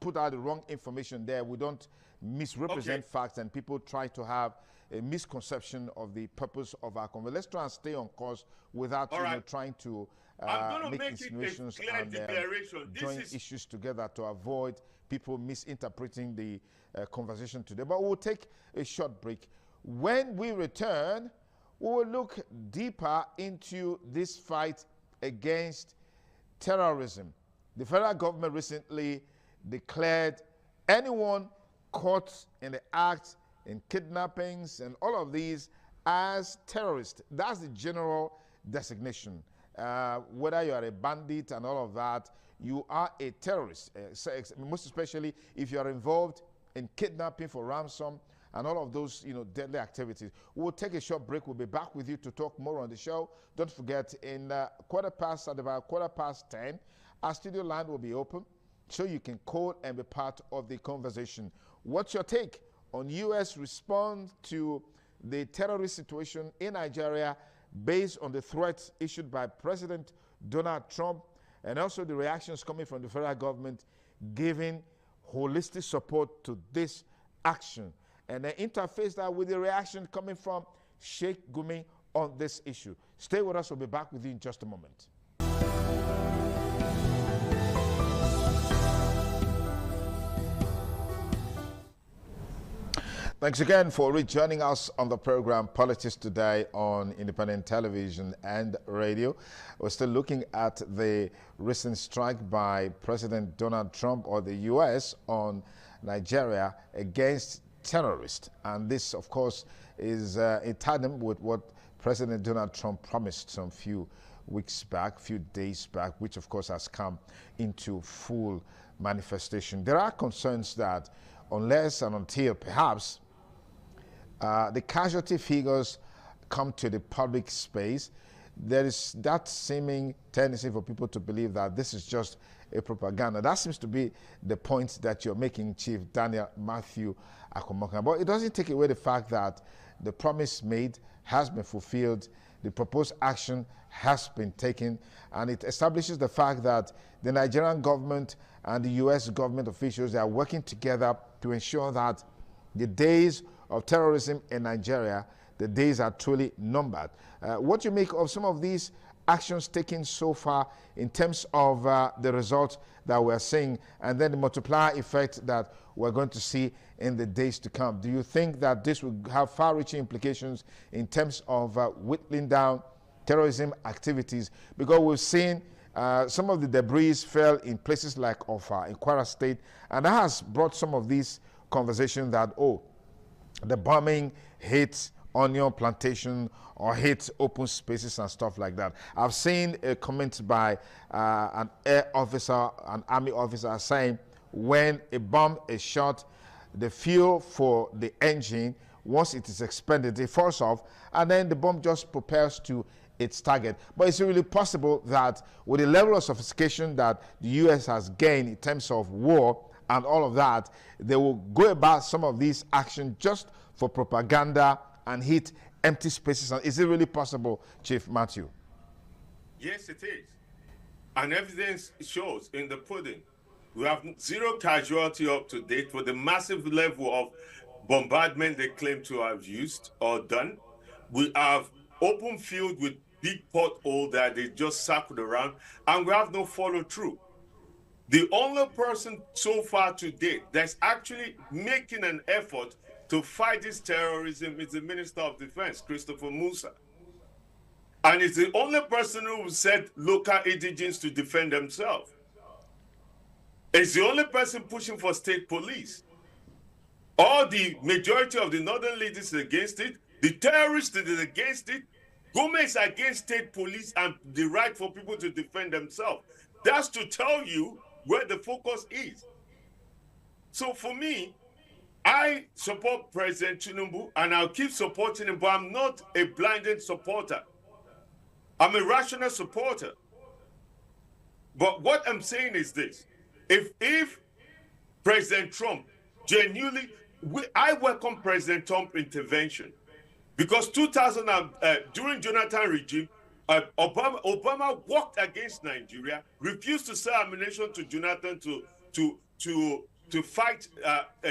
put out the wrong information there. We don't misrepresent facts, and people try to have a misconception of the purpose of our conversation. Let's try and stay on course without trying to make insinuations and join issues together to avoid people misinterpreting the conversation today. But we'll take a short break. When we return, we will look deeper into this fight against terrorism. The federal government recently declared anyone caught in the act in kidnappings and all of these as terrorists. That's the general designation. Whether you are a bandit and all of that, you are a terrorist, most especially if you are involved in kidnapping for ransom and all of those, deadly activities. We'll take a short break. We'll be back with you to talk more on the show. Don't forget, at about 10:15, our studio line will be open, so you can call and be part of the conversation. What's your take on U.S. response to the terrorist situation in Nigeria based on the threats issued by President Donald Trump, and also the reactions coming from the federal government giving holistic support to this action? And then interface that with the reaction coming from Sheikh Gumi on this issue. Stay with us. We'll be back with you in just a moment. Thanks again for rejoining us on the program Politics Today on Independent Television and Radio. We're still looking at the recent strike by President Donald Trump or the U.S. on Nigeria against terrorists. And this, of course, is in tandem with what President Donald Trump promised some few days back, which, of course, has come into full manifestation. There are concerns that unless and until perhaps the casualty figures come to the public space, there is that seeming tendency for people to believe that this is just a propaganda. That seems to be the point that you're making, Chief Daniel Matthew Akomokan. But it doesn't take away the fact that the promise made has been fulfilled, the proposed action has been taken, and it establishes the fact that the Nigerian government and the U.S. government officials are working together to ensure that the days of terrorism in Nigeria, the days are truly numbered. What do you make of some of these actions taken so far in terms of the results that we're seeing, and then the multiplier effect that we're going to see in the days to come? Do you think that this will have far-reaching implications in terms of whittling down terrorism activities? Because we've seen some of the debris fell in places like Offa in Kwara State, and that has brought some of these conversations that, the bombing hit onion plantation or hit open spaces and stuff like that. I've seen a comment by an air officer, an army officer, saying when a bomb is shot, the fuel for the engine, once it is expended, it falls off, and then the bomb just propels to its target. But it's really possible that with the level of sophistication that the U.S. has gained in terms of war and all of that, they will go about some of these actions just for propaganda and hit empty spaces. Is it really possible, Chief Matthew? Yes, it is. And evidence shows in the pudding. We have zero casualty up to date for the massive level of bombardment they claim to have used or done. We have open field with big pothole that they just circled around, and we have no follow through. The only person so far to date that's actually making an effort to fight this terrorism is the Minister of Defense, Christopher Musa. And it's the only person who said local indigents to defend themselves. It's the only person pushing for state police. All the majority of the northern leaders is against it. The terrorists is against it. Gomez is against state police and the right for people to defend themselves. That's to tell you where the focus is. So for me, I support President Tinubu and I'll keep supporting him, but I'm not a blinded supporter. I'm a rational supporter. But what I'm saying is this. If President Trump, genuinely, I welcome President Trump's intervention because during Jonathan regime, Obama walked against Nigeria, refused to sell ammunition to Jonathan to fight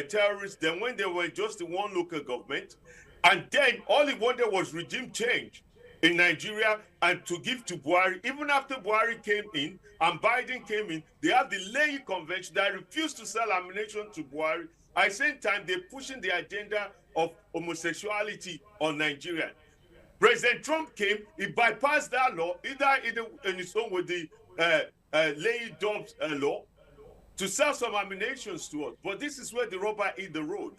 terrorists. Then when they were just in one local government, and then all he wanted was regime change in Nigeria and to give to Buhari. Even after Buhari came in and Biden came in, they have the Lehi Convention that refused to sell ammunition to Buhari. At the same time, they're pushing the agenda of homosexuality on Nigeria. President Trump came, he bypassed that law, either in his own with the Lehi Dobbs law, to sell some ammunition to us. But this is where the rubber hit the road.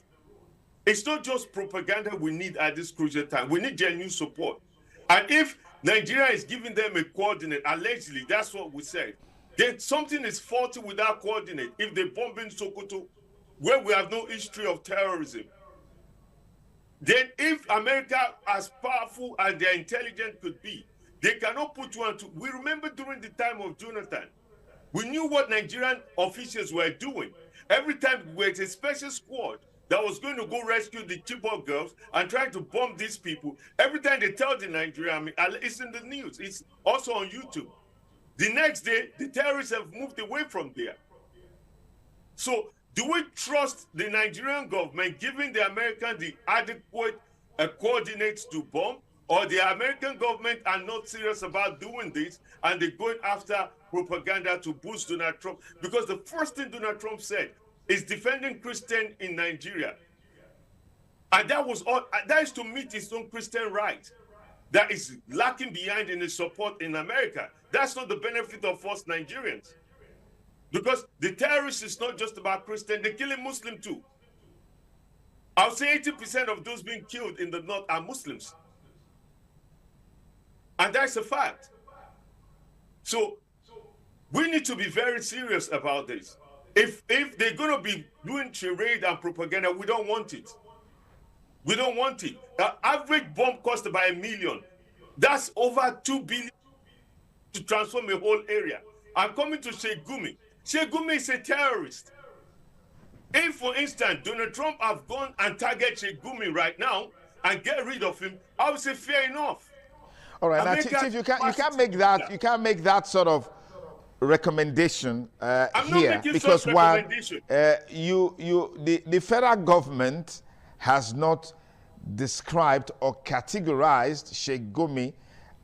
It's not just propaganda we need at this crucial time. We need genuine support. And if Nigeria is giving them a coordinate, allegedly, that's what we said, then something is faulty with that coordinate. If they bomb in Sokoto, where we have no history of terrorism, then if America, as powerful as their intelligence could be, they cannot put two and two. We remember during the time of Jonathan, we knew what Nigerian officials were doing. Every time we had a special squad that was going to go rescue the Chibok girls and try to bomb these people. Every time they tell the Nigerian army, it's in the news, it's also on YouTube. The next day, the terrorists have moved away from there. So do we trust the Nigerian government giving the American the adequate coordinates to bomb, or the American government are not serious about doing this and they're going after propaganda to boost Donald Trump? Because the first thing Donald Trump said is defending Christian in Nigeria. And that was all, that is to meet his own Christian right. That is lacking behind in his support in America. That's not the benefit of us Nigerians. Because the terrorists is not just about Christian, they're killing Muslim too. I'll say 80% of those being killed in the north are Muslims. And that's a fact. So we need to be very serious about this. If they're going to be doing charade and propaganda, we don't want it. We don't want it. The average bomb cost about $1 million. That's over $2 billion to transform a whole area. I'm coming to Sheikh Gumi. Sheikh Gumi is a terrorist. If, for instance, Donald Trump have gone and target Sheikh Gumi right now and get rid of him, I would say fair enough. All right, now, Chief, you can't make that sort of recommendation here, because while the federal government has not described or categorized Sheikh Gumi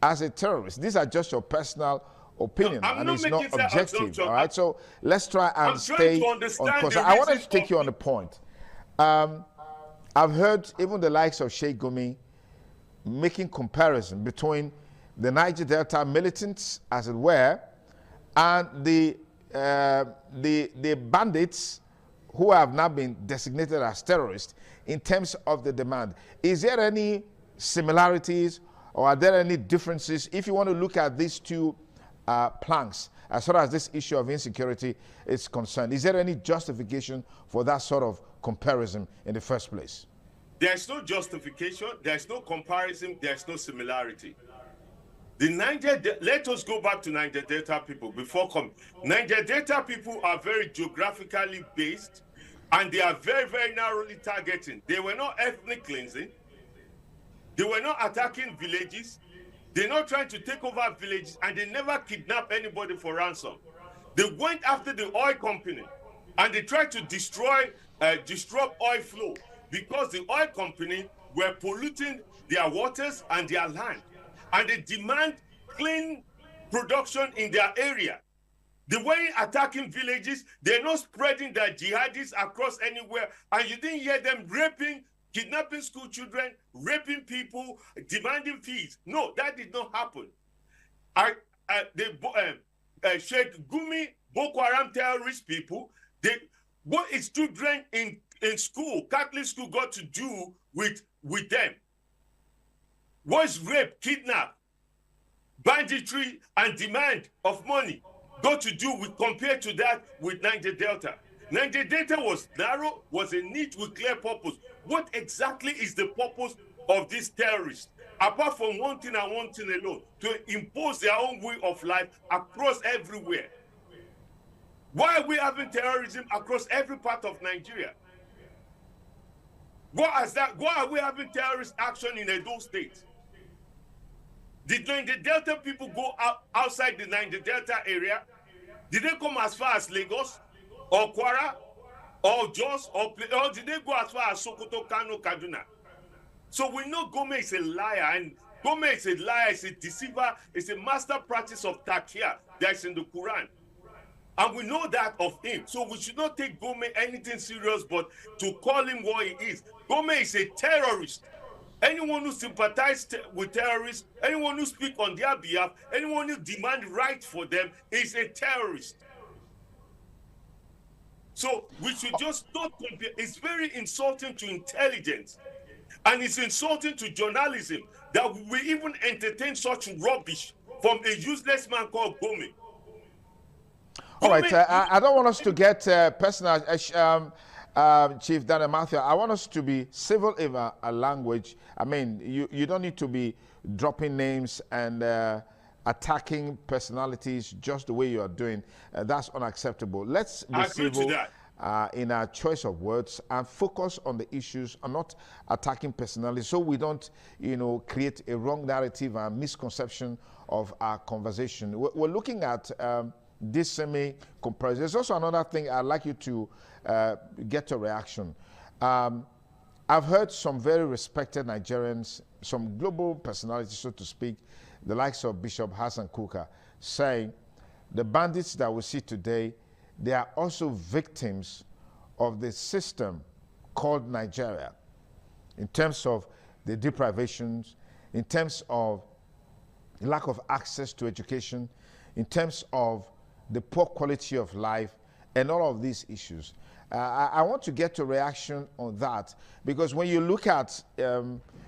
as a terrorist. These are just your personal opinion, and it's not objective. All right, so let's try and stay on course. I wanted to take you on the point. I've heard even the likes of Sheikh Gumi making comparison between the Niger Delta militants, as it were, and the bandits who have now been designated as terrorists in terms of the demand. Is there any similarities or are there any differences if you want to look at these two planks as far as this issue of insecurity is concerned? Is there any justification for that sort of comparison in the first place? There's no justification, there's no comparison, there's no similarity. Let us go back to Niger Delta people before coming. Niger Delta people are very geographically based, and they are very, very narrowly targeting. They were not ethnic cleansing. They were not attacking villages. They're not trying to take over villages, and they never kidnap anybody for ransom. They went after the oil company, and they tried to disrupt oil flow, because the oil company were polluting their waters and their land. And they demand clean production in their area. They weren't attacking villages. They're not spreading their jihadis across anywhere. And you didn't hear them raping, kidnapping school children, raping people, demanding fees. No, that did not happen. Sheikh Gumi, Boko Haram terrorist people, what is children in school, Catholic school, got to do with them? What's rape, kidnap, banditry, and demand of money got to do with, compared to that with Niger Delta? Niger Delta was narrow, was a neat with clear purpose. What exactly is the purpose of these terrorists? Apart from one thing and one thing alone, to impose their own way of life across everywhere. Why are we having terrorism across every part of Nigeria? Why are we having terrorist action in Edo State? Did the Delta people go outside the Niger Delta area? Did they come as far as Lagos or Kwara or Jos or did they go as far as Sokoto, Kano, Kaduna? So we know Gome is a liar, and Gome is a liar, is a deceiver, is a master practice of Takia that's in the Quran. And we know that of him. So we should not take Gome anything serious, but to call him what he is. Gome is a terrorist. Anyone who sympathizes with terrorists, anyone who speaks on their behalf, anyone who demands rights for them is a terrorist. So we should just not compare. It's very insulting to intelligence, and it's insulting to journalism that we even entertain such rubbish from a useless man called Gome. All right, I don't want us to get personal, Chief Daniel Matthew. I want us to be civil in a language. I mean, you don't need to be dropping names and attacking personalities just the way you are doing. That's unacceptable. Let's be civil in our choice of words and focus on the issues and not attacking personalities, so we don't, create a wrong narrative and misconception of our conversation. We're looking at this semi-comparison. There's also another thing I'd like you to get a reaction. I've heard some very respected Nigerians, some global personalities, so to speak, the likes of Bishop Hassan Kuka, saying the bandits that we see today, they are also victims of the system called Nigeria, in terms of the deprivations, in terms of lack of access to education, in terms of the poor quality of life, and all of these issues. I want to get a reaction on that, because when you look at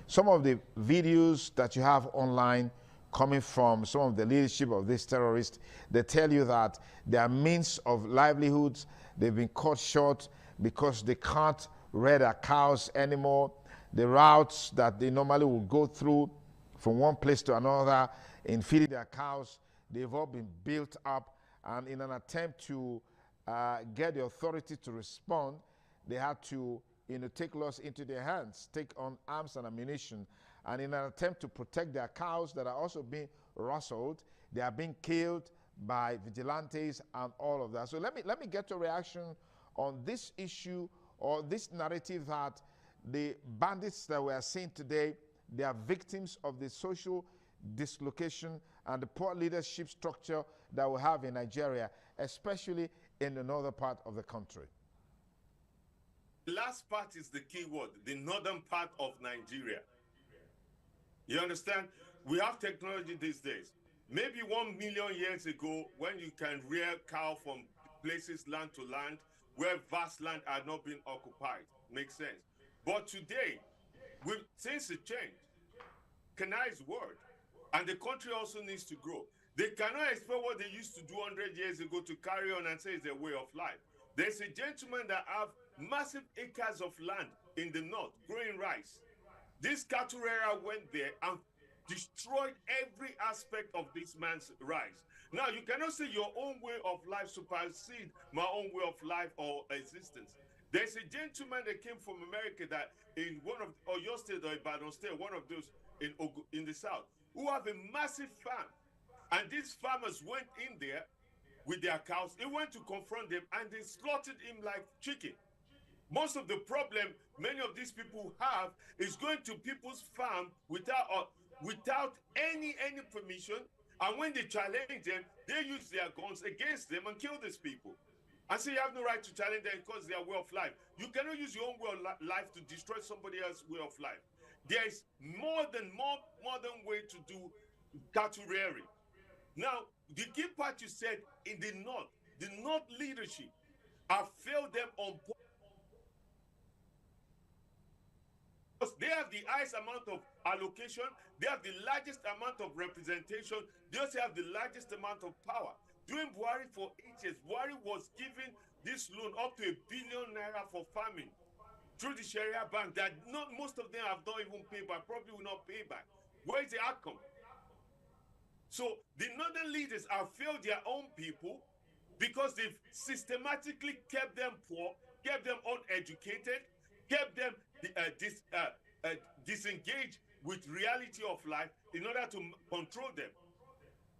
some of the videos that you have online coming from some of the leadership of these terrorists, they tell you that their means of livelihoods, they've been cut short because they can't rear their cows anymore. The routes that they normally would go through from one place to another in feeding their cows, they've all been built up, and in an attempt to get the authority to respond, they had to take laws into their hands, take on arms and ammunition, and in an attempt to protect their cows that are also being rustled, they are being killed by vigilantes and all of that. So let me get a reaction on this issue, or this narrative that the bandits that we are seeing today, they are victims of the social dislocation and the poor leadership structure that we have in Nigeria, especially in the northern part of the country. The last part is the key word, the northern part of Nigeria. You understand? We have technology these days. Maybe 1 million years ago, when you can rear cow from places land to land, where vast land are not being occupied, makes sense. But today, since it changed, Kanai's word, and the country also needs to grow. They cannot expect what they used to do 100 years ago to carry on and say it's their way of life. There's a gentleman that have massive acres of land in the north growing rice. This Katurera went there and destroyed every aspect of this man's rice. Now, you cannot say your own way of life supersede my own way of life or existence. There's a gentleman that came from America that in one of Oyo State or Ibadan State, one of those in the south, who have a massive farm. And these farmers went in there with their cows. They went to confront them and they slaughtered him like chicken. Most of the problem many of these people have is going to people's farm without any permission. And when they challenge them, they use their guns against them and kill these people. And say you have no right to challenge them because their way of life. You cannot use your own way of life to destroy somebody else's way of life. There is more modern way to do cattle rearing. Now, the key part you said in the North leadership have failed them on because they have the highest amount of allocation, they have the largest amount of representation, they also have the largest amount of power. During Buhari for 8 years, Buhari was giving this loan up to ₦1 billion for farming through the Sharia bank that most of them have not even paid back, probably will not pay back. Where is the outcome? So the northern leaders have failed their own people. because they've systematically kept them poor, kept them uneducated, kept them disengaged with reality of life in order to control them.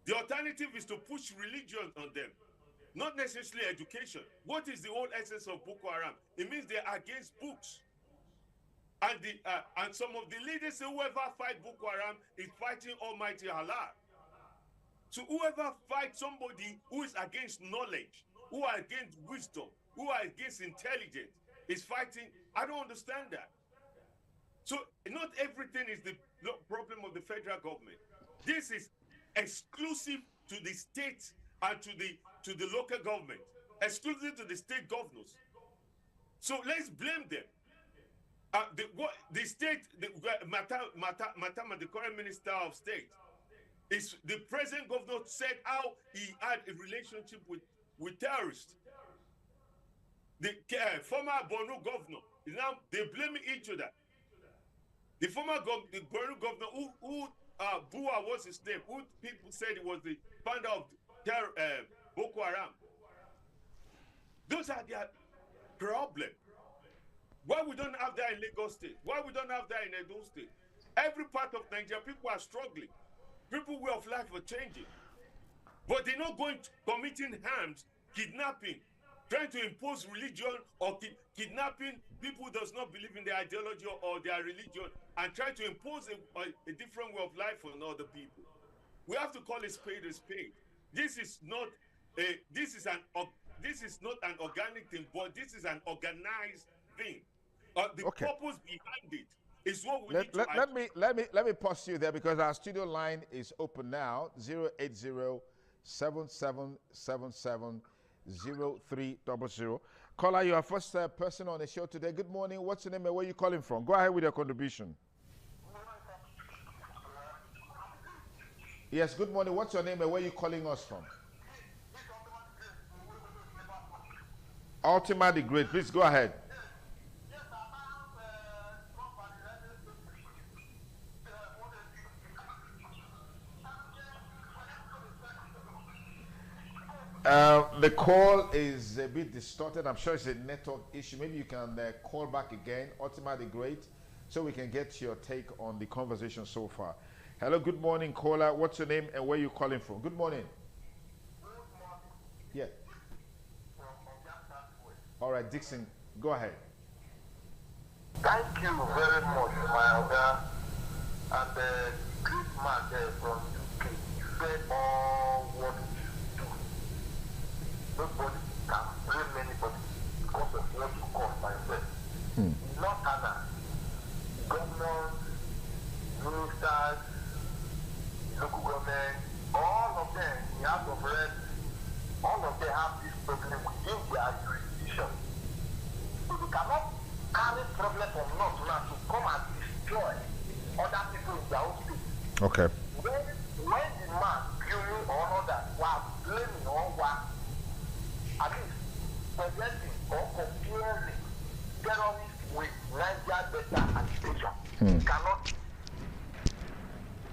The alternative is to push religion on them, not necessarily education. What is the whole essence of Boko Haram? It means they are against books. And some of the leaders say whoever fight Boko Haram is fighting Almighty Allah. So whoever fights somebody who is against knowledge, who are against wisdom, who are against intelligence, is fighting. I don't understand that. So not everything is the problem of the federal government. This is exclusive to the state and to the local government, exclusive to the state governors. So let's blame them. The state, Matama, the current minister of state, is the present governor said how he had a relationship with terrorists. The former Borno governor is now they blaming each other. The former Borno governor, who Bua was his name, who people said he was the founder of Boko Haram. Those are their problem. Why we don't have that in Lagos State? Why we don't have that in Edo State? Every part of Nigeria, people are struggling. People's way of life are changing. But they're not going to committing harms, kidnapping, trying to impose religion or kidnapping people who does not believe in their ideology or their religion and trying to impose a different way of life on other people. We have to call a spade a spade. This is not an organic thing, but this is an organized thing. The purpose behind it is what we need to let me pause you there because our studio line is open now. 080-7777-0300. Caller, you are first person on the show today. Good morning. What's your name and where are you calling from? Go ahead with your contribution. Yes, good morning. What's your name and where are you calling us from? Ultima the Great. Please go ahead. The call is a bit distorted. I'm sure it's a network issue. Maybe you can call back again, Ultima the Great, so we can get your take on the conversation so far. Hello, good morning, caller. What's your name and where are you calling from? Good morning. Yeah. All right, Dixon, go ahead. Thank you very much, my other and the great man there from UK. You said all what you do. Nobody can blame anybody because of what you call myself. Not Anna. Governors, ministers, local government, all of them, in the House of Reps, all of them have this problem within their jurisdiction. So they cannot carry problem from north to now to come and destroy other people in their own state. Okay. When the man, Gumi or others, were blaming or were at least presenting or comparing terrorists with Niger Delta agitation, cannot.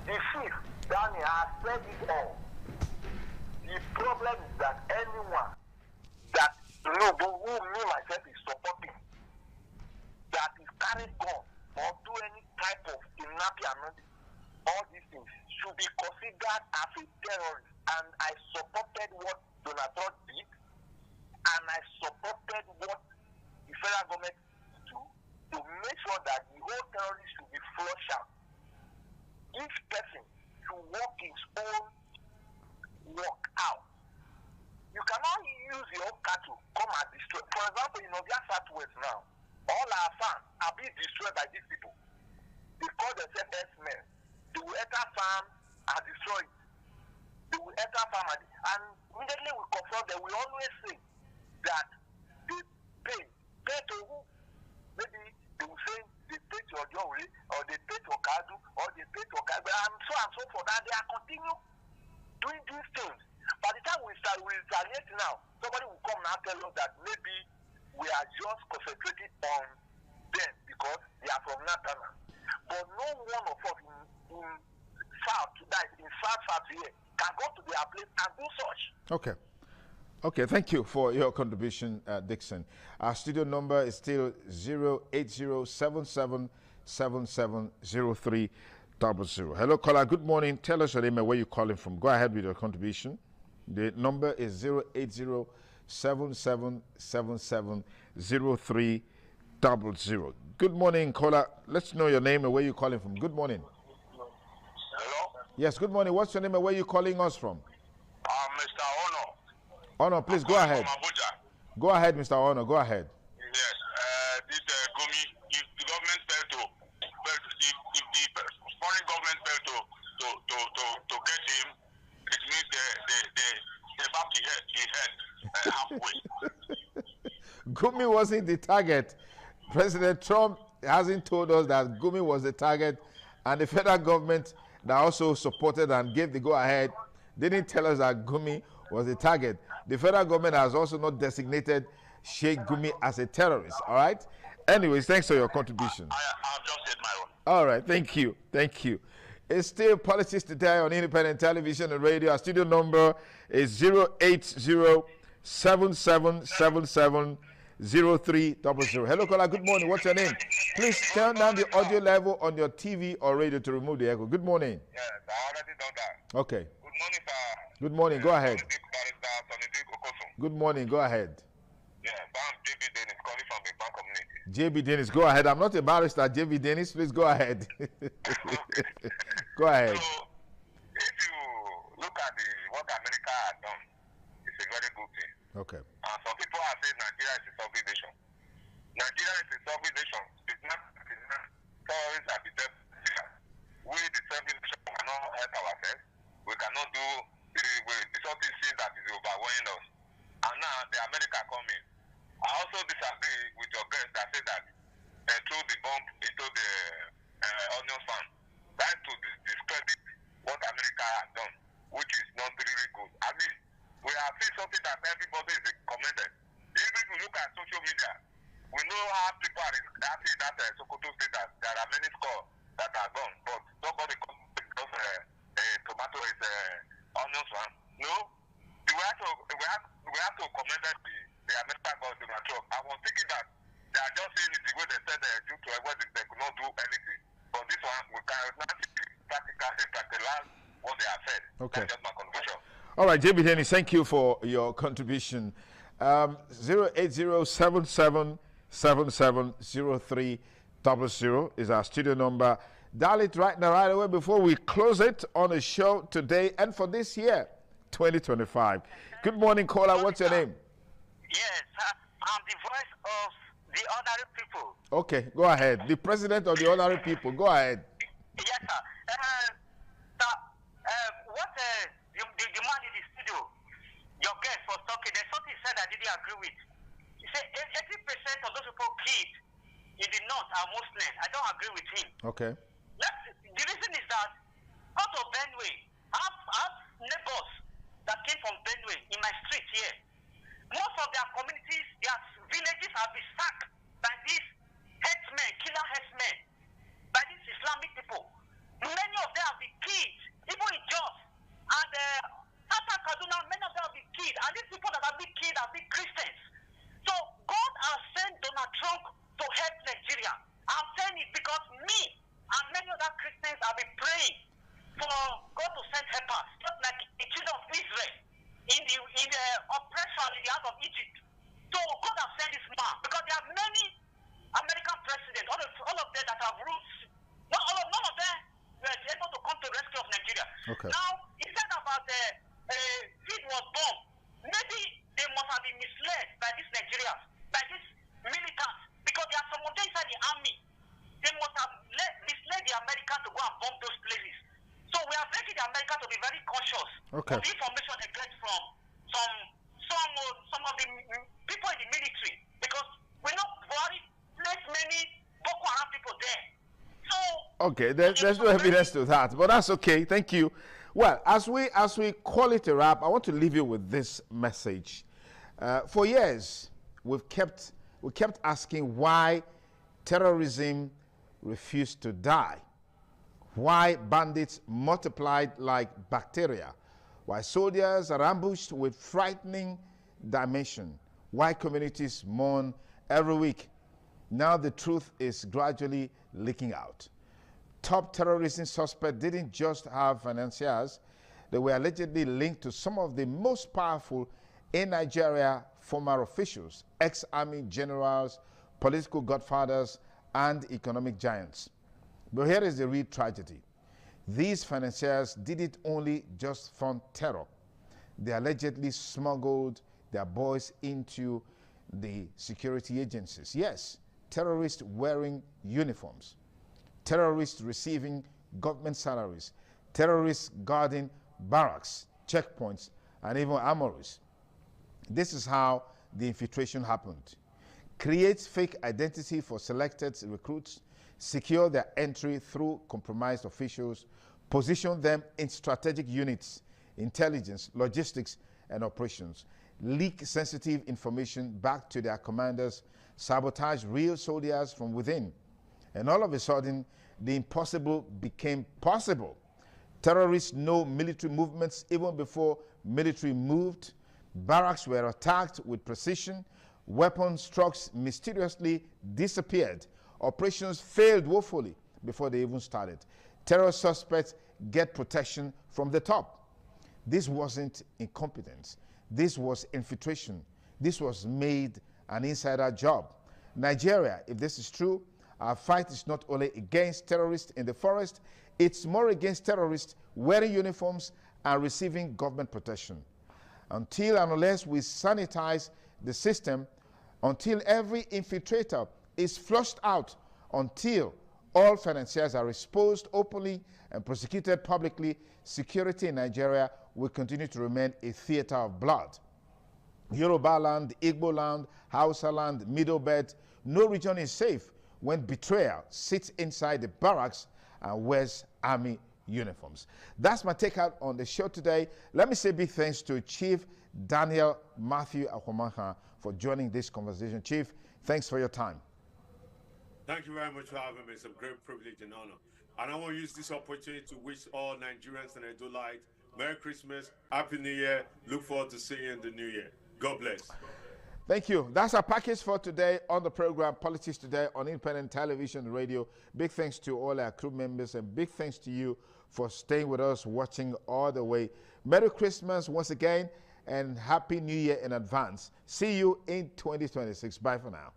The chief, Danny, has said it all. The problem is that anyone that who me myself is supporting that is carrying gun or do any type of kidnapping and all these things should be considered as a terrorist. And I supported what Donald Trump did, and I supported what the federal government do to make sure that the whole terrorist should be flushed out. Each person should work his own work out. You cannot use your own cattle come and destroy. For example, in Ovia Southwest now, all our farms are being destroyed by these people. They call themselves S-men. They will enter farm and destroy it. They will enter farm and immediately we confront them. We always say that they pay to who? Maybe they will say they pay to Ojori or they pay to Okadu or they pay to Okadu and so forth. And they are continue doing these things. By the time we retaliate now, somebody will come and tell us that maybe we are just concentrating on them because they are from Natana. But no one of us in South here can go to their place and do such. Okay. Okay, thank you for your contribution, Dixon. Our studio number is still 08077770300. Hello, caller. Good morning. Tell us your name and where you're calling from. Go ahead with your contribution. The number is 08077770300. Good morning, caller. Let's know your name and where you're calling from. Good morning. Hello? Yes, good morning. What's your name and where you're calling us from? Mr. Ono. Honor, please go ahead. From Abuja. Go ahead, Mr. Honor. Go ahead. Yes, this Gumi, if the government failed to, if the foreign government failed to get him, it means they back the head halfway. Gumi wasn't the target. President Trump hasn't told us that Gumi was the target, and the federal government that also supported and gave the go-ahead didn't tell us that Gumi was the target. The federal government has also not designated Sheikh Gumi as a terrorist, all right? Anyways, thanks for your contribution. I've just said my own. All right, thank you. Thank you. It's still Politics Today on Independent Television and Radio. Our studio number is 08077770300. Hello, caller. Good morning. What's your name? Please turn down the audio level on your TV or radio to remove the echo. Good morning. Yes, I already done that. Okay. Good morning, sir. Good morning. Go ahead. Good morning. Go ahead. Yeah, I'm JB Dennis calling from the bank community. JB Dennis, go ahead. I'm not a barrister. JB Dennis, please go ahead. Go ahead. So, if you look at what America has done, it's a very good thing. Okay. Some people are saying Nigeria is a sovereign nation. Nigeria is a sovereign nation. It's not terrorists are the devil. We, the sovereign nation, cannot help ourselves. We cannot do something that is overwhelming us. And now the America coming. I also disagree with your guest that said that they threw the bomb into the onion farm. That is to discredit what America has done, which is not really good. At least we have seen something that everybody is commented. Even if you look at social media, we know how people are happy that Sokoto state that there are many scores that are gone, but nobody comes because tomato is onion farm. No, we have to commend the American government. I was thinking that they are just saying it the way they said due to what they could not do anything. But this one, we cannot practicalize what they have said. Okay. That's just my conclusion. All right, JB Dennis, thank you for your contribution. 08077770300 is our studio number. Dial it right now, right away, before we close it on the show today and for this year, 2025. Good morning, caller. What's your name? Yes, I'm the voice of the ordinary people. Okay, go ahead. The president of the ordinary people. Go ahead. Yes, sir. What the man in the studio, your guest was talking, there's something he said I didn't agree with. He said 80% of those people killed in the north are Muslims. I don't agree with him. Okay. The reason is that out of Benue, I have neighbors that came from Benue in my street here. Most of their communities, their villages have been sacked by these headsmen, killer headsmen, by these Islamic people. Many of them have been killed, even in Jos. And after Kaduna, many of them have been killed. And these people that have been killed have been Christians. So God has sent Donald Trump to help Nigeria. I'm saying it because me and many other Christians have been praying for God to send helpers, just like the children of Israel in the oppression in the heart of Egypt. So God has sent this man because there are many American presidents, all of them that have ruled. None of them were able to come to the rescue of Nigeria. Okay. Now, he said about seed was bombed. Maybe they must have been misled by these Nigerians, by these militants, because there are some of them inside the army. They must have misled the Americans to go and bomb those places. So we are begging the Americans to be very cautious of the information they get from some of the people in the military, because we know Buhari placed many Boko Haram people there. So okay, there's no evidence to that, but that's okay. Thank you. Well, as we call it a wrap, I want to leave you with this message. For years, we kept asking why terrorism refused to die, why bandits multiplied like bacteria, why soldiers are ambushed with frightening dimension. Why communities mourn every week. Now the truth is gradually leaking out. Top terrorism suspects didn't just have financiers. They were allegedly linked to some of the most powerful in Nigeria former officials, ex-army generals, political godfathers, and economic giants. But here is the real tragedy. These financiers didn't only just fund terror. They allegedly smuggled their boys into the security agencies. Yes, terrorists wearing uniforms, terrorists receiving government salaries, terrorists guarding barracks, checkpoints, and even armories. This is how the infiltration happened. Create fake identity for selected recruits, secure their entry through compromised officials, position them in strategic units, intelligence, logistics, and operations, leak sensitive information back to their commanders, sabotage real soldiers from within. And all of a sudden, the impossible became possible. Terrorists know military movements even before military moved. Barracks were attacked with precision. Weapons trucks mysteriously disappeared. Operations failed woefully before they even started. Terror suspects get protection from the top. This wasn't incompetence. This was infiltration. This was made an insider job. Nigeria, if this is true, our fight is not only against terrorists in the forest, it's more against terrorists wearing uniforms and receiving government protection. Until and unless we sanitize the system, until every infiltrator is flushed out, until all financiers are exposed openly and prosecuted publicly, security in Nigeria will continue to remain a theater of blood. Yoruba land, Igbo land, Hausa land, Middle Belt, no region is safe when betrayal sits inside the barracks and wears army uniforms. That's my takeout on the show today. Let me say big thanks to Chief Daniel Matthew Akwamanha for joining this conversation. Chief, thanks for your time. Thank you very much for having me. It's a great privilege and honor. And I want to use this opportunity to wish all Nigerians and Edo-light Merry Christmas, Happy New Year. Look forward to seeing you in the new year. God bless. Thank you. That's our package for today on the program Politics Today on Independent Television and Radio. Big thanks to all our crew members and big thanks to you for staying with us, watching all the way. Merry Christmas once again and Happy New Year in advance. See you in 2026. Bye for now.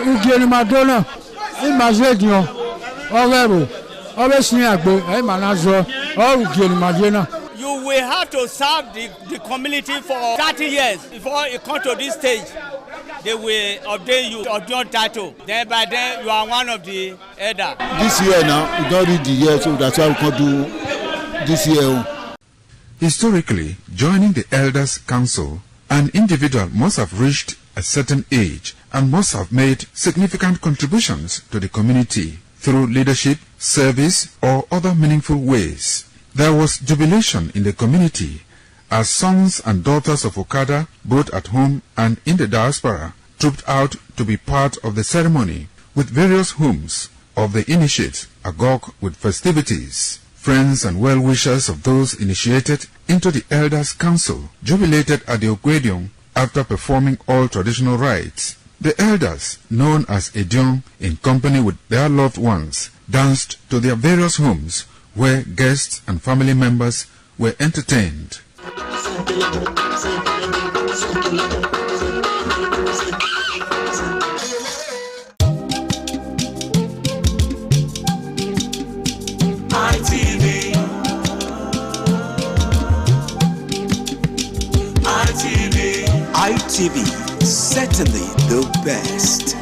Ugieni Madonna, imagine Overo, always Niagbo, Manazo, or Ugieni Madonna. You will have to serve the community for 30 years before you come to this stage. They will ordain you of your title. Then by then you are one of the elder. This year now, we don't read the year, so that's why we can do this year. Historically, joining the Elders Council, an individual must have reached a certain age and must have made significant contributions to the community through leadership, service, or other meaningful ways. There was jubilation in the community as sons and daughters of Okada, both at home and in the diaspora, trooped out to be part of the ceremony with various homes of the initiates agog with festivities. Friends and well-wishers of those initiated into the Elders Council jubilated at the Ogwedion after performing all traditional rites. The elders, known as Edion, in company with their loved ones, danced to their various homes where guests and family members were entertained. ITV, certainly the best.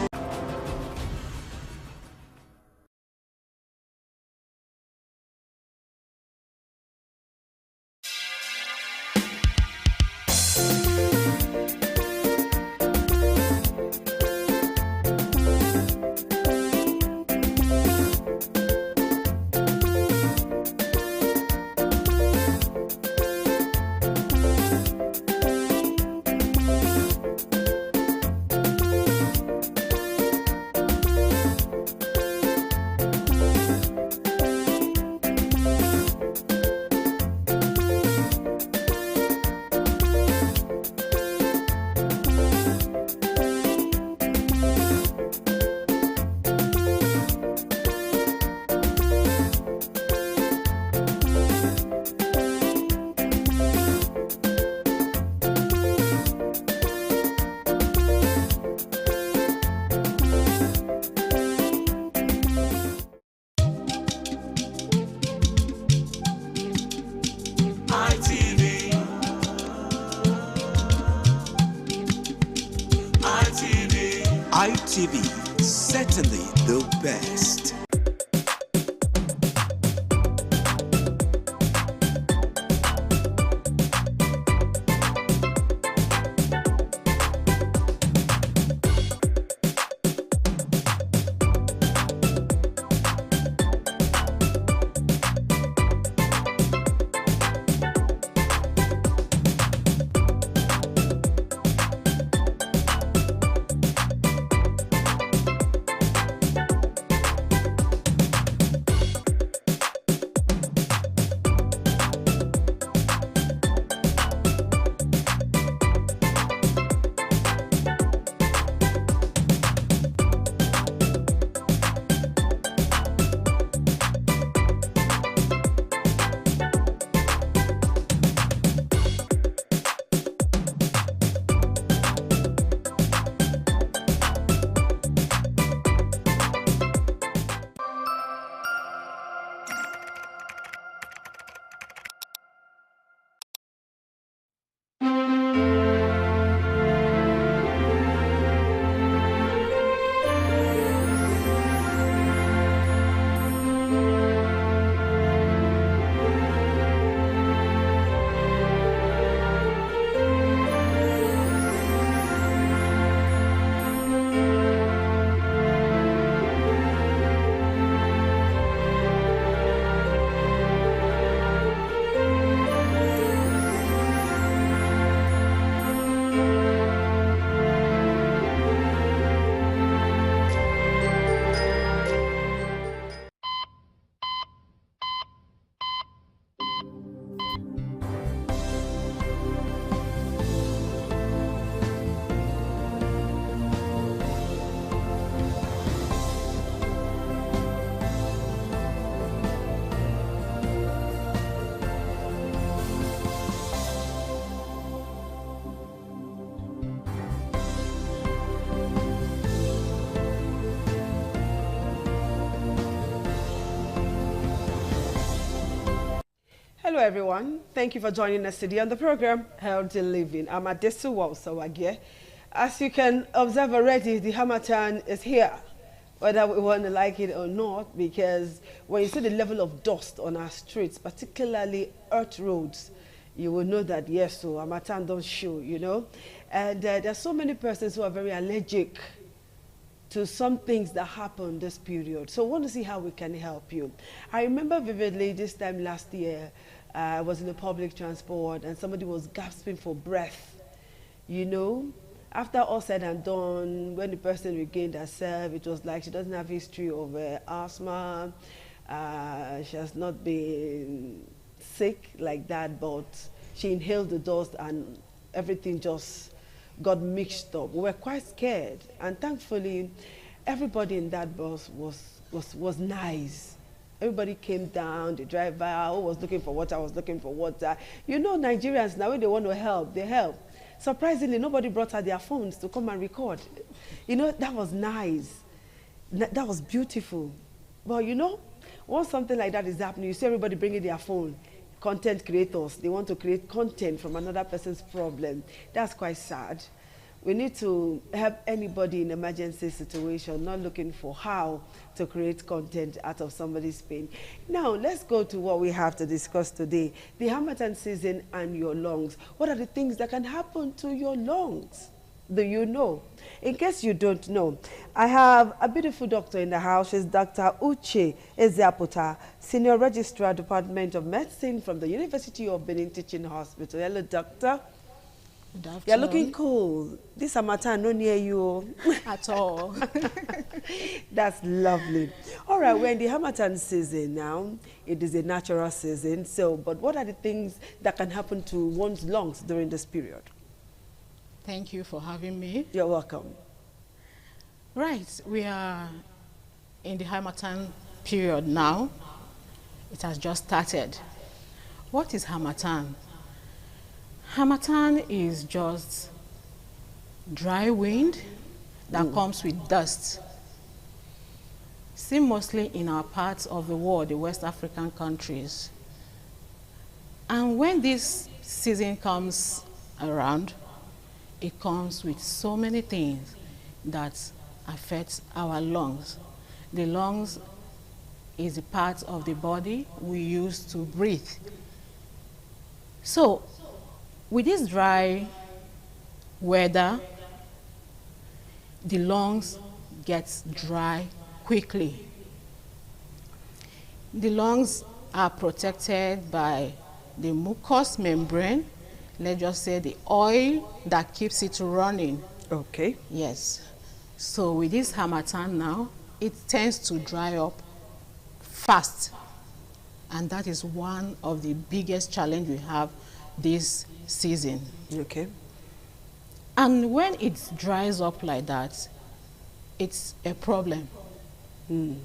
ITV, certainly the best. Hello, everyone. Thank you for joining us today on the program Healthy Living. I'm Adesu Wawsawagie. As you can observe already, the Harmattan is here, whether we want to like it or not, because when you see the level of dust on our streets, particularly earth roads, you will know that, yes, so Harmattan don't show, you know. And there are so many persons who are very allergic to some things that happen this period. So I want to see how we can help you. I remember vividly this time last year, I was in the public transport and somebody was gasping for breath. You know, after all said and done, when the person regained herself, it was like she doesn't have history of asthma. She has not been sick like that, but she inhaled the dust and everything just got mixed up. We were quite scared, and thankfully everybody in that bus was nice. Everybody came down, the driver who was looking for water was looking for water. You know, Nigerians now, when they want to help, they help. Surprisingly, nobody brought out their phones to come and record. You know, that was nice. That was beautiful. But you know, once something like that is happening, you see everybody bringing their phone. Content creators, they want to create content from another person's problem. That's quite sad. We need to help anybody in emergency situation, not looking for how to create content out of somebody's pain. Now, let's go to what we have to discuss today. The Harmattan season and your lungs. What are the things that can happen to your lungs? Do you know? In case you don't know, I have a beautiful doctor in the house. She's Dr. Uche Ezeaputa, Senior Registrar, Department of Medicine from the University of Benin Teaching Hospital. Hello, doctor. Good afternoon. You're looking cool. This Harmattan no near you. At all. That's lovely. All right, we're in the Harmattan season now. It is a natural season. So, but what are the things that can happen to one's lungs during this period? Thank you for having me. You're welcome. Right, we are in the Harmattan period now. It has just started. What is Harmattan? Harmattan is just dry wind that comes with dust. Seen mostly in our parts of the world, the West African countries. And when this season comes around, it comes with so many things that affect our lungs. The lungs is a part of the body we use to breathe. So, with this dry weather, the lungs get dry quickly. The lungs are protected by the mucous membrane, let's just say the oil that keeps it running. Okay. Yes. So with this Harmattan now, it tends to dry up fast. And that is one of the biggest challenge we have this season. Okay. And when it dries up like that, it's a problem. You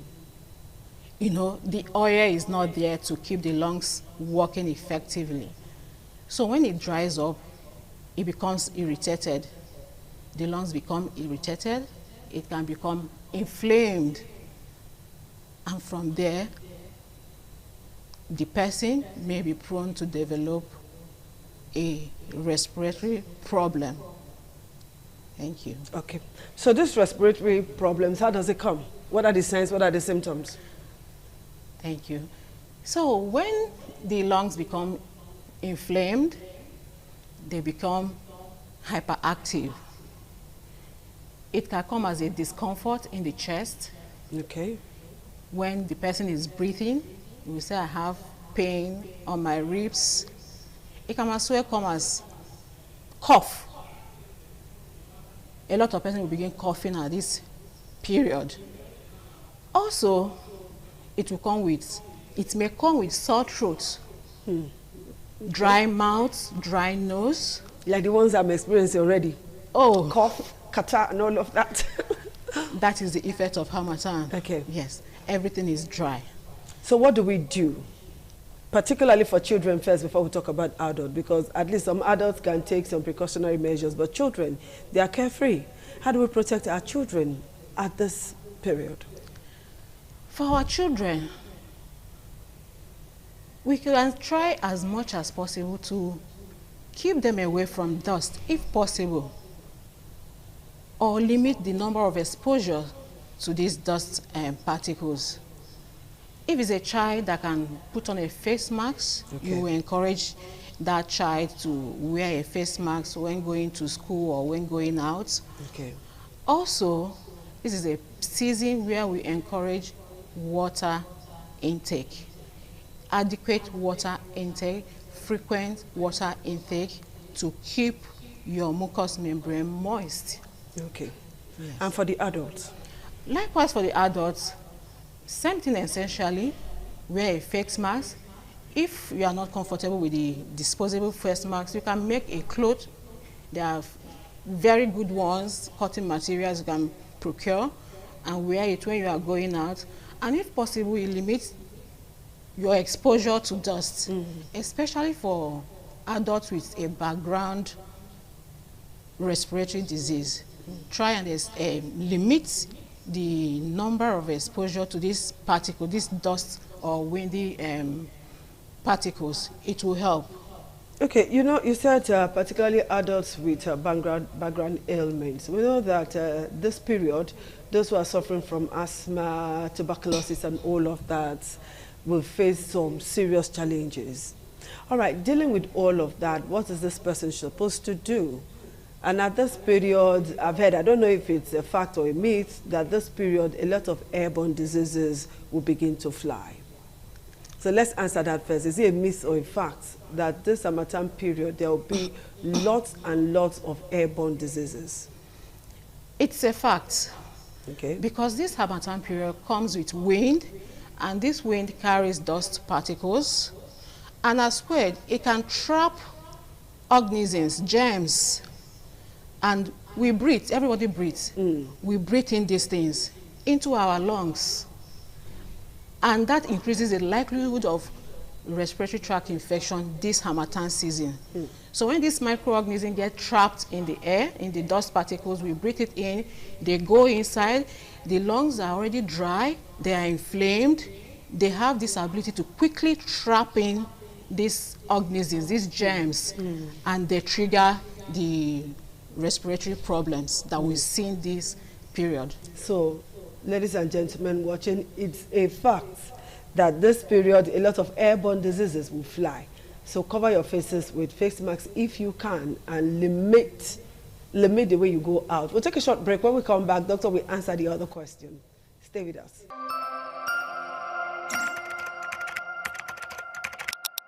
know, the oil is not there to keep the lungs working effectively. So when it dries up, it becomes irritated. The lungs become irritated. It can become inflamed. And from there, the person may be prone to develop a respiratory problem. Thank you. Okay. So these respiratory problems, how does it come? What are the signs? What are the symptoms? Thank you. So when the lungs become inflamed, they become hyperactive. It can come as a discomfort in the chest. Okay. When the person is breathing, you will say, I have pain on my ribs. It can as well come as cough. A lot of persons will begin coughing at this period. Also, it may come with sore throat, dry mouth, dry nose. Like the ones I'm experiencing already. Oh. Cough, catarrh, and all of that. That is the effect of Harmattan. Okay. Yes, everything is dry. So what do we do? Particularly for children first before we talk about adults, because at least some adults can take some precautionary measures, but children, they are carefree. How do we protect our children at this period? For our children, We can try as much as possible to keep them away from dust, if possible, or limit the number of exposure to these dust particles. If it's a child that can put on a face mask, you will encourage that child to wear a face mask when going to school or when going out. Okay. Also, this is a season where we encourage water intake. Adequate water intake, frequent water intake to keep your mucous membrane moist. Okay. Yes. And for the adults? Likewise for the adults, same thing essentially, wear a face mask. If you are not comfortable with the disposable face mask, you can make a cloth. There are very good ones, cotton materials you can procure and wear it when you are going out. And if possible, you limit your exposure to dust, especially for adults with a background respiratory disease. Try and limit the number of exposure to this particle, this dust or windy particles. It will help. Okay, you know, you said particularly adults with background ailments. We know that this period, those who are suffering from asthma, tuberculosis, and all of that will face some serious challenges. All right, dealing with all of that, what is this person supposed to do? And at this period, I've heard, I don't know if it's a fact or a myth, that this period, a lot of airborne diseases will begin to fly. So let's answer that first. Is it a myth or a fact that this Harmattan period, there will be lots and lots of airborne diseases? It's a fact. Okay. Because this Harmattan period comes with wind, and this wind carries dust particles, and as well, it can trap organisms, germs, and we breathe, everybody breathes. We breathe in these things into our lungs, and that increases the likelihood of respiratory tract infection this Harmattan season. So when these microorganisms get trapped in the air, in the dust particles, we breathe it in, they go inside, the lungs are already dry, they are inflamed, they have this ability to quickly trap in these organisms, these germs, and they trigger the respiratory problems that we see in this period. So, ladies and gentlemen watching, it's a fact that this period, a lot of airborne diseases will fly. So cover your faces with face masks if you can, and limit the way you go out. We'll take a short break. When we come back, Doctor will answer the other question. Stay with us.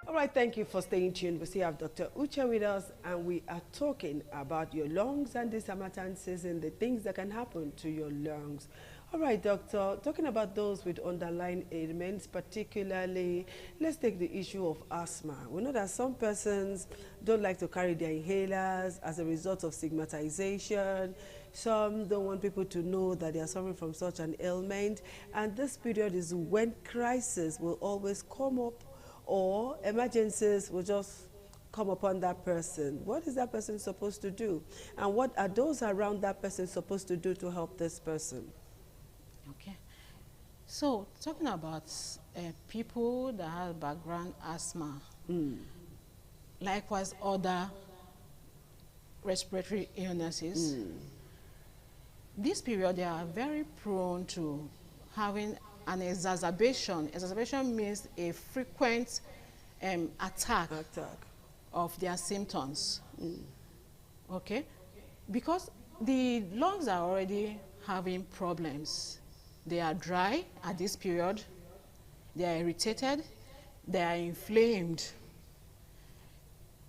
All right, thank you for staying tuned. We still have Dr. Uche with us, and we are talking about your lungs and this Harmattan season, the things that can happen to your lungs. All right, Doctor, talking about those with underlying ailments, particularly, let's take the issue of asthma. We know that some persons don't like to carry their inhalers as a result of stigmatization. Some don't want people to know that they are suffering from such an ailment. And this period is when crisis will always come up, or emergencies will just come upon that person. What is that person supposed to do? And what are those around that person supposed to do to help this person? Okay. So, talking about people that have background asthma, likewise other respiratory illnesses, this period they are very prone to having an exacerbation. Exacerbation means a frequent attack of their symptoms. Okay? Because the lungs are already having problems. They are dry at this period, they are irritated, they are inflamed.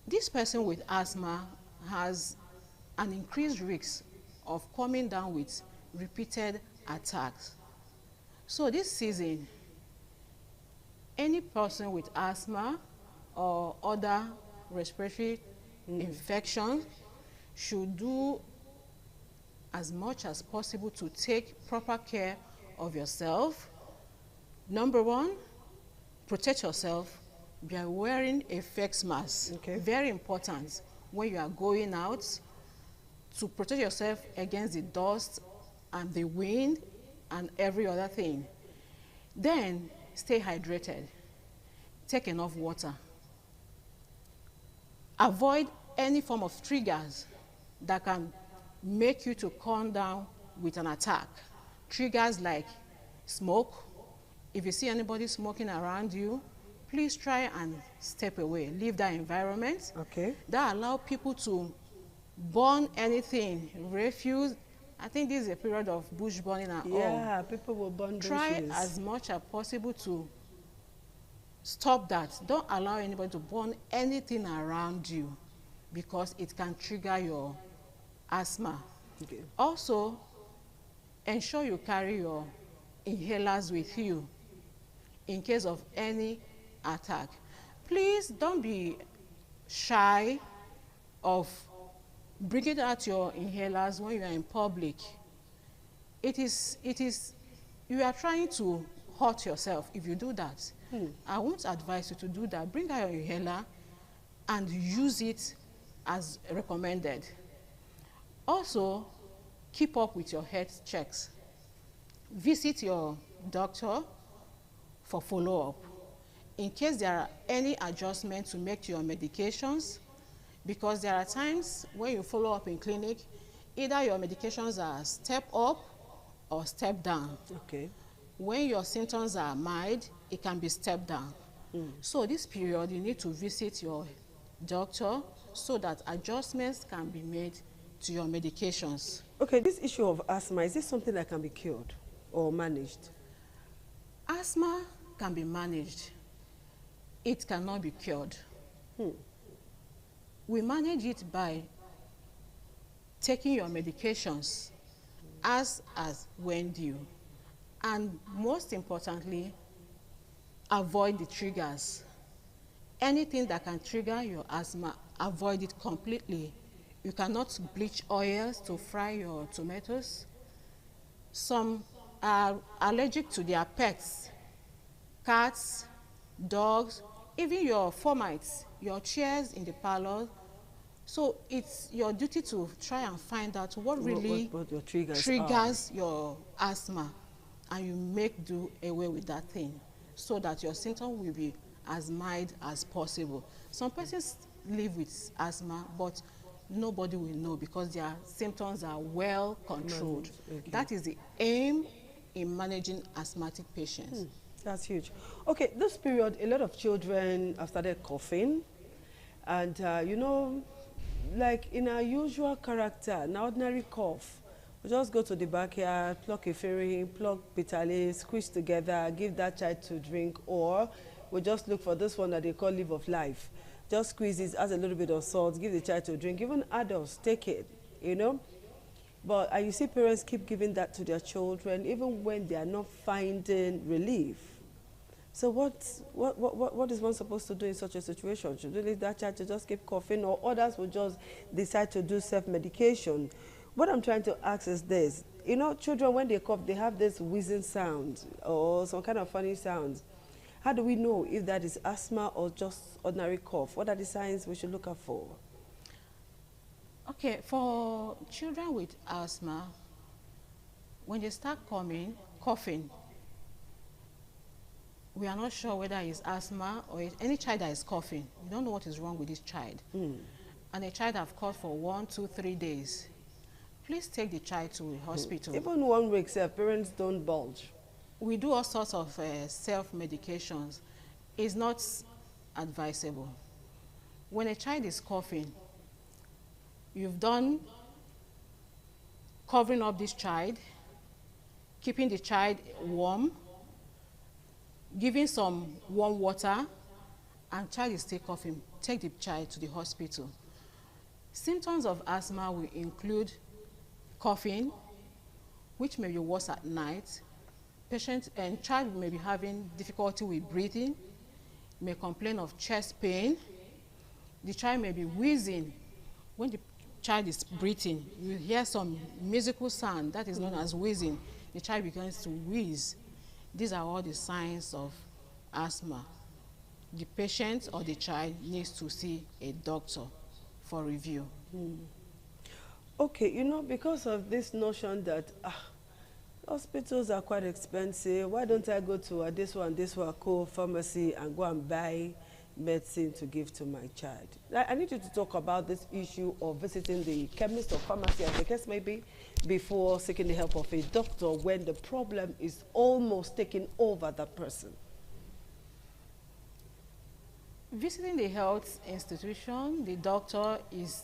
This person with asthma has an increased risk of coming down with repeated attacks. So this season, any person with asthma or other respiratory infection should do as much as possible to take proper care of yourself. Number one, protect yourself by wearing a face mask. Okay. Very important when you are going out, to protect yourself against the dust and the wind and every other thing. Then stay hydrated. take enough water. Avoid any form of triggers that can make you to calm down with an attack. Triggers like smoke. If you see anybody smoking around you, please try and step away. Leave that environment. Okay. That allows people to burn anything, refuse. I think this is a period of bush burning and all. Yeah, people will burn bushes. Try as much as possible to stop that. Don't allow anybody to burn anything around you because it can trigger your asthma. Okay. Also, ensure you carry your inhalers with you in case of any attack. Please don't be shy of bringing out your inhalers when you are in public. You are trying to hurt yourself if you do that. I won't advise you to do that. Bring out your inhaler and use it as recommended. Also, keep up with your health checks. Visit your doctor for follow-up. In case there are any adjustments to make to your medications, because there are times when you follow up in clinic, either your medications are step up or step down. Okay. When your symptoms are mild, it can be step down. So this period, you need to visit your doctor so that adjustments can be made to your medications. Okay, this issue of asthma, is this something that can be cured or managed? Asthma can be managed. It cannot be cured. We manage it by taking your medications as when due. And most importantly, avoid the triggers. Anything that can trigger your asthma, avoid it completely. You cannot bleach oils to fry your tomatoes. Some are allergic to their pets, cats, dogs, even your termites, your chairs in the parlor. So it's your duty to try and find out what really what your triggers your asthma, and you make do away with that thing so that your symptom will be as mild as possible. Some persons live with asthma, but nobody will know because their symptoms are well controlled. Okay. That is the aim in managing asthmatic patients. That's huge. Okay, this period, a lot of children have started coughing. And, you know, like in our usual character, an ordinary cough, we just go to the backyard, pluck a fairy, pluck bitter leaf, squeeze together, give that child to drink, or we just look for this one that they call leaf of life. Just squeeze it, add a little bit of salt, give the child to drink. Even adults take it, you know. But you see parents keep giving that to their children, even when they are not finding relief. So what is one supposed to do in such a situation? Should we leave that child to just keep coughing, or others will just decide to do self-medication? What I'm trying to ask is this. You know, children, when they cough, they have this wheezing sound or some kind of funny sounds. How do we know if that is asthma or just ordinary cough? What are the signs we should look out for? Okay, for children with asthma, when they start coughing, we are not sure whether it's asthma or any child that is coughing. We don't know what is wrong with this child. And a child have coughed for 1, 2, 3 days. Please take the child to a hospital. Even 1 week, parents don't bulge. We do all sorts of self-medications. It's not advisable. When a child is coughing, you've done covering up this child, keeping the child warm, giving some warm water, and child is still coughing, take the child to the hospital. Symptoms of asthma will include coughing, which may be worse at night. Patient and child may be having difficulty with breathing, may complain of chest pain. The child may be wheezing. When the child is breathing, you hear some musical sound that is known as wheezing. The child begins to wheeze. These are all the signs of asthma. The patient or the child needs to see a doctor for review. Okay, you know, because of this notion that Hospitals are quite expensive. Why don't I go to this one pharmacy and go and buy medicine to give to my child? I need you to talk about this issue of visiting the chemist or pharmacy, as the case may be, before seeking the help of a doctor when the problem is almost taking over that person. Visiting the health institution, the doctor is,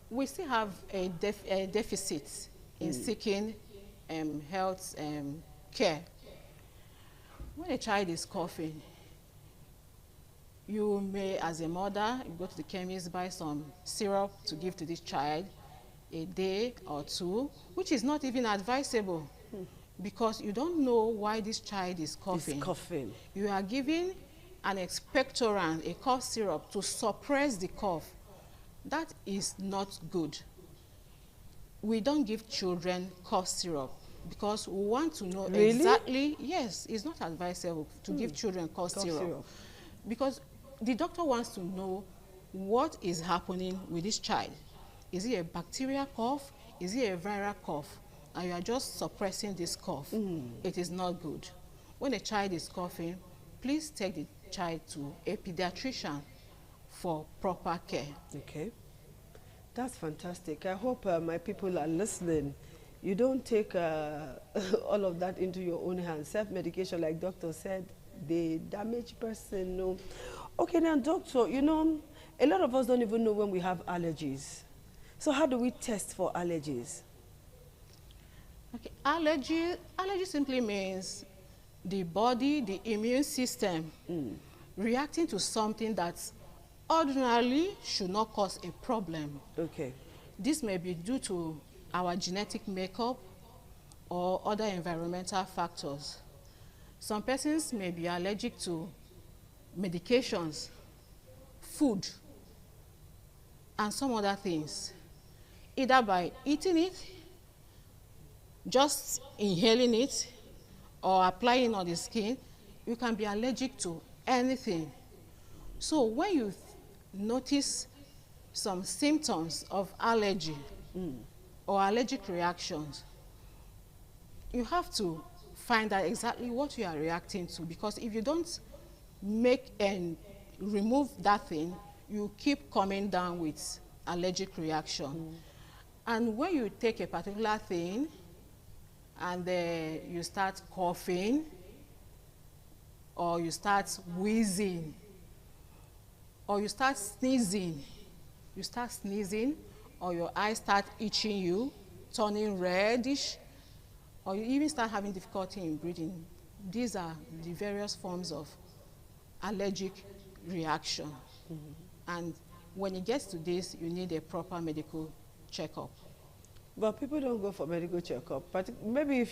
we still have a deficit in seeking health care. When a child is coughing, you may, as a mother, you go to the chemist, buy some syrup to give to this child a day or two, which is not even advisable because you don't know why this child is coughing. You are giving an expectorant, a cough syrup, to suppress the cough. That is not good. We don't give children cough syrup because we want to know exactly. Yes, it's not advisable to give children cough syrup because the doctor wants to know what is happening with this child. Is it a bacterial cough? Is it a viral cough? And you are just suppressing this cough. It is not good. When a child is coughing, please take the child to a pediatrician for proper care. Okay. That's fantastic. I hope my people are listening. You don't take all of that into your own hands. Self-medication, like doctor said, the damaged person. No. Okay, now, doctor, you know, a lot of us don't even know when we have allergies. So how do we test for allergies? Okay, allergy simply means the body, the immune system, reacting to something that ordinarily should not cause a problem. Okay. This may be due to our genetic makeup or other environmental factors. Some persons may be allergic to medications, food, and some other things, either by eating it, just inhaling it, or applying on the skin. You can be allergic to anything. So when you notice some symptoms of allergy or allergic reactions, you have to find out exactly what you are reacting to, because if you don't make and remove that thing, you keep coming down with allergic reaction. And when you take a particular thing and you start coughing, or you start wheezing, or you start sneezing, or your eyes start itching you, turning reddish, or you even start having difficulty in breathing, these are the various forms of allergic reaction. And when it gets to this, you need a proper medical checkup. But people don't go for medical checkup. But maybe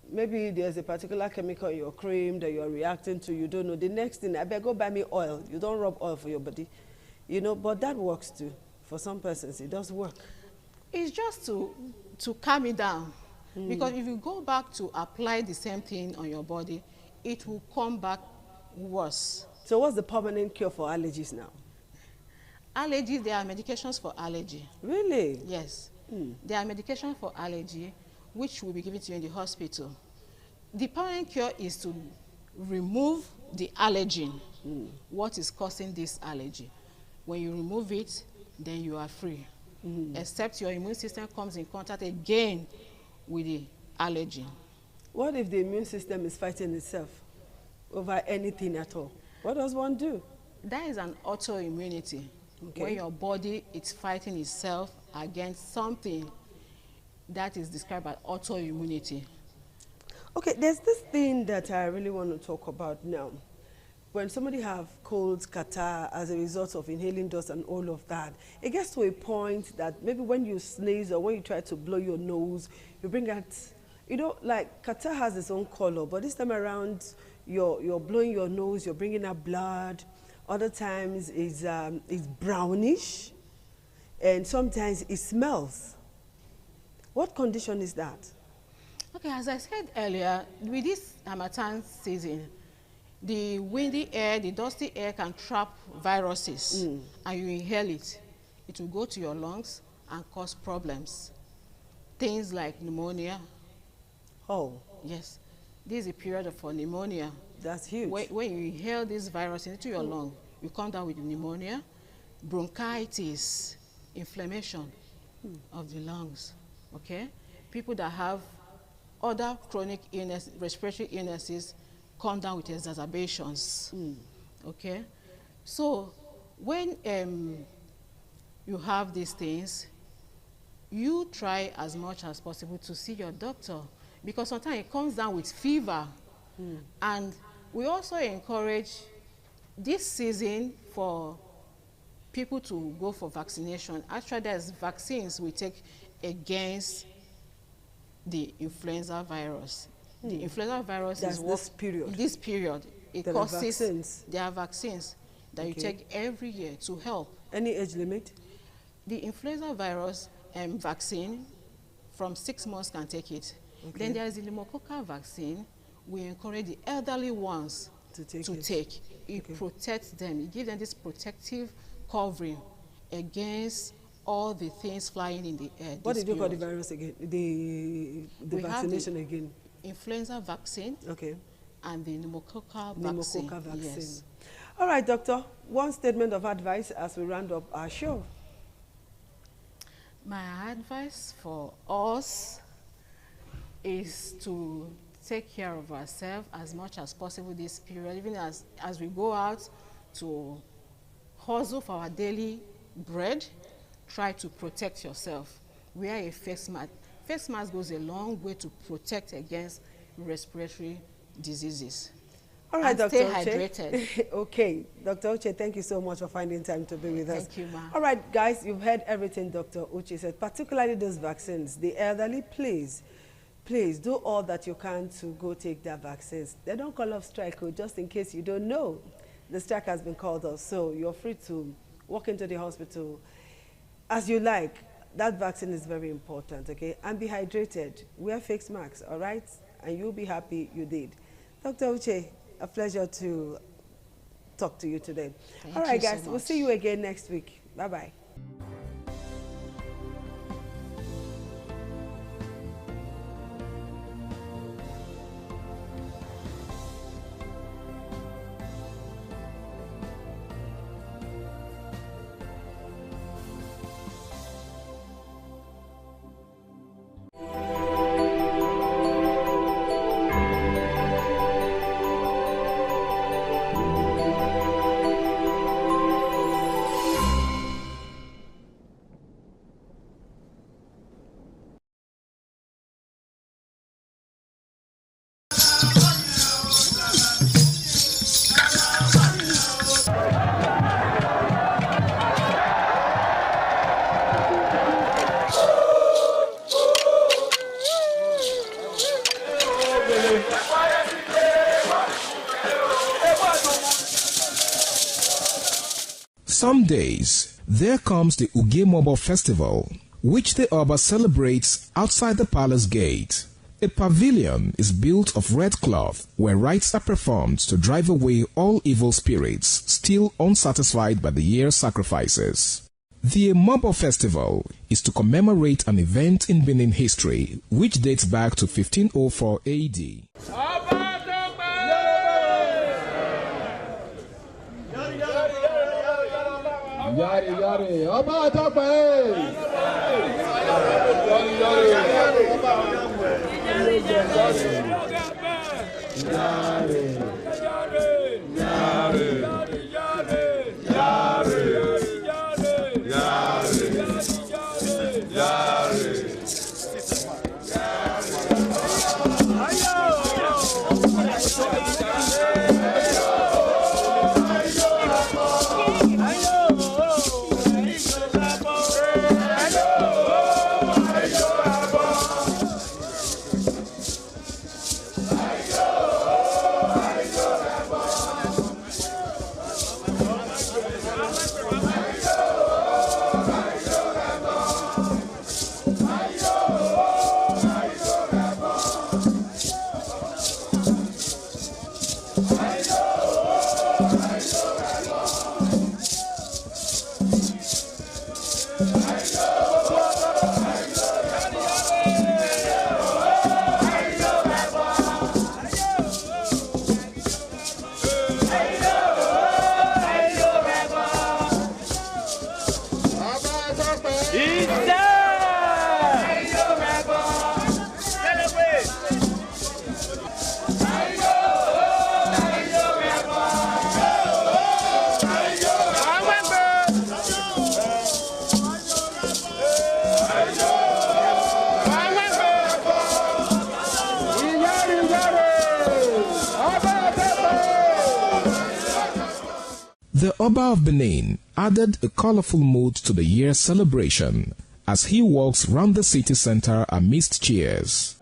maybe there's a particular chemical in your cream that you're reacting to, you don't know. The next thing, I better go buy me oil. You don't rub oil for your body. You know, but that works too. For some persons, it does work. It's just to calm it down. Because if you go back to apply the same thing on your body, it will come back worse. So what's the permanent cure for allergies now? Allergy, there are medications for allergy. Really? Yes. There are medications for allergy, which will be given to you in the hospital. The permanent cure is to remove the allergen. What is causing this allergy? When you remove it, then you are free. Except your immune system comes in contact again with the allergen. What if the immune system is fighting itself over anything at all? What does one do? That is an autoimmunity. Okay. When your body is fighting itself against something, that is described as autoimmunity. Okay, there's this thing that I really want to talk about now. When somebody have colds, catarrh as a result of inhaling dust and all of that, it gets to a point that maybe when you sneeze or when you try to blow your nose, you bring out, you know, like catarrh has its own color, but this time around, you're blowing your nose, you're bringing out blood. Other times it's brownish, and sometimes it smells. What condition is that? Okay, as I said earlier, with this Harmattan season, the windy air, the dusty air can trap viruses, and you inhale it. It will go to your lungs and cause problems. Things like pneumonia, Oh. Yes. This is a period for pneumonia. That's huge. When you inhale this virus into your lung, you come down with pneumonia, bronchitis, inflammation of the lungs. Okay? People that have other chronic illness, respiratory illnesses, come down with exacerbations. Okay? So when you have these things, you try as much as possible to see your doctor, because sometimes it comes down with fever. And we also encourage this season for people to go for vaccination. Actually, there's vaccines we take against the influenza virus. The influenza virus That's is what this period. It There are causes vaccines. there are vaccines that you take every year to help. Any age limit? The influenza virus vaccine, from 6 months can take it. Okay. Then there is the pneumococcal vaccine. We encourage the elderly ones to take. It protects them. It gives them this protective covering against all the things flying in the air. What did you call the virus again? The vaccination again? Influenza vaccine. Okay. And the pneumococcal vaccine. Pneumococcal vaccine. Yes. All right, doctor. One statement of advice as we round up our show. My advice for us is to take care of ourselves as much as possible this period, even as we go out to hustle for our daily bread. Try to protect yourself. Wear a face mask. Face mask goes a long way to protect against respiratory diseases. All right, and Dr. stay Uche. hydrated. Okay, Dr. Uche, thank you so much for finding time to be with us. Thank you, ma'am. All right, guys, you've heard everything Dr. Uche said, particularly those vaccines. The elderly, please do all that you can to go take their vaccines. They don't call off strike, just in case you don't know. The strike has been called off, so you're free to walk into the hospital as you like. That vaccine is very important, okay? And be hydrated. Wear face masks, all right? And you'll be happy you did. Dr. Uche, a pleasure to talk to you today. All right, guys, we'll see you again next week. Bye-bye. Some days, there comes the Ugemobo Festival, which the Oba celebrates outside the palace gate. A pavilion is built of red cloth where rites are performed to drive away all evil spirits still unsatisfied by the year's sacrifices. The Ugemobo Festival is to commemorate an event in Benin history which dates back to 1504 AD. Yari yari, ọba àtọ́pẹ́. Yari yari, ọba àtọ́pẹ́. Yari yari, yari. The Oba of Benin added a colorful mood to the year's celebration as he walks round the city center amidst cheers.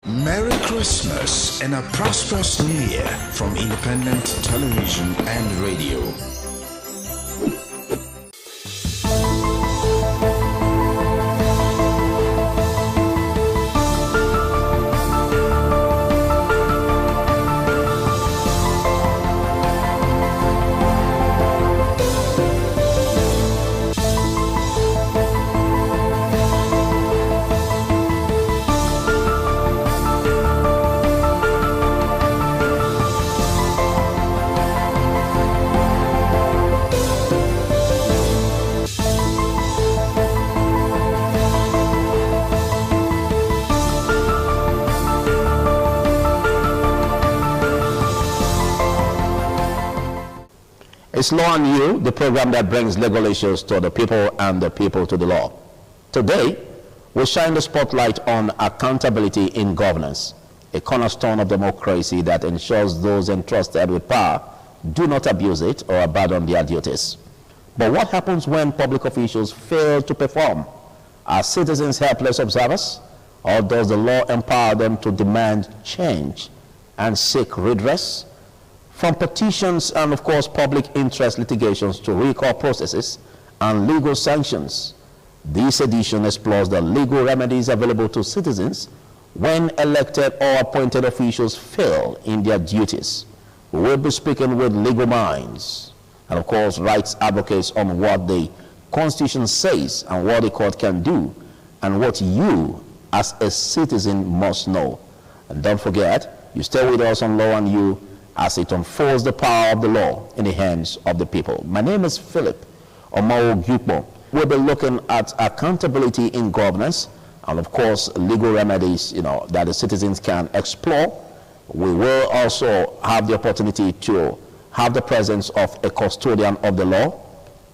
Merry Christmas and a prosperous New Year from Independent Television and Radio. It's Law and You, the program that brings legal issues to the people and the people to the law. Today, we shine the spotlight on accountability in governance, a cornerstone of democracy that ensures those entrusted with power do not abuse it or abandon their duties. But what happens when public officials fail to perform? Are citizens helpless observers? Or does the law empower them to demand change and seek redress? From petitions and, of course, public interest litigations to recall processes and legal sanctions, this edition explores the legal remedies available to citizens when elected or appointed officials fail in their duties. We will be speaking with legal minds and, of course, rights advocates on what the Constitution says and what the court can do and what you as a citizen must know. And don't forget, you stay with us on Law and You as it unfolds the power of the law in the hands of the people. My name is Philip Omao-Gyukbo. We'll be looking at accountability in governance and, of course, legal remedies, that the citizens can explore. We will also have the opportunity to have the presence of a custodian of the law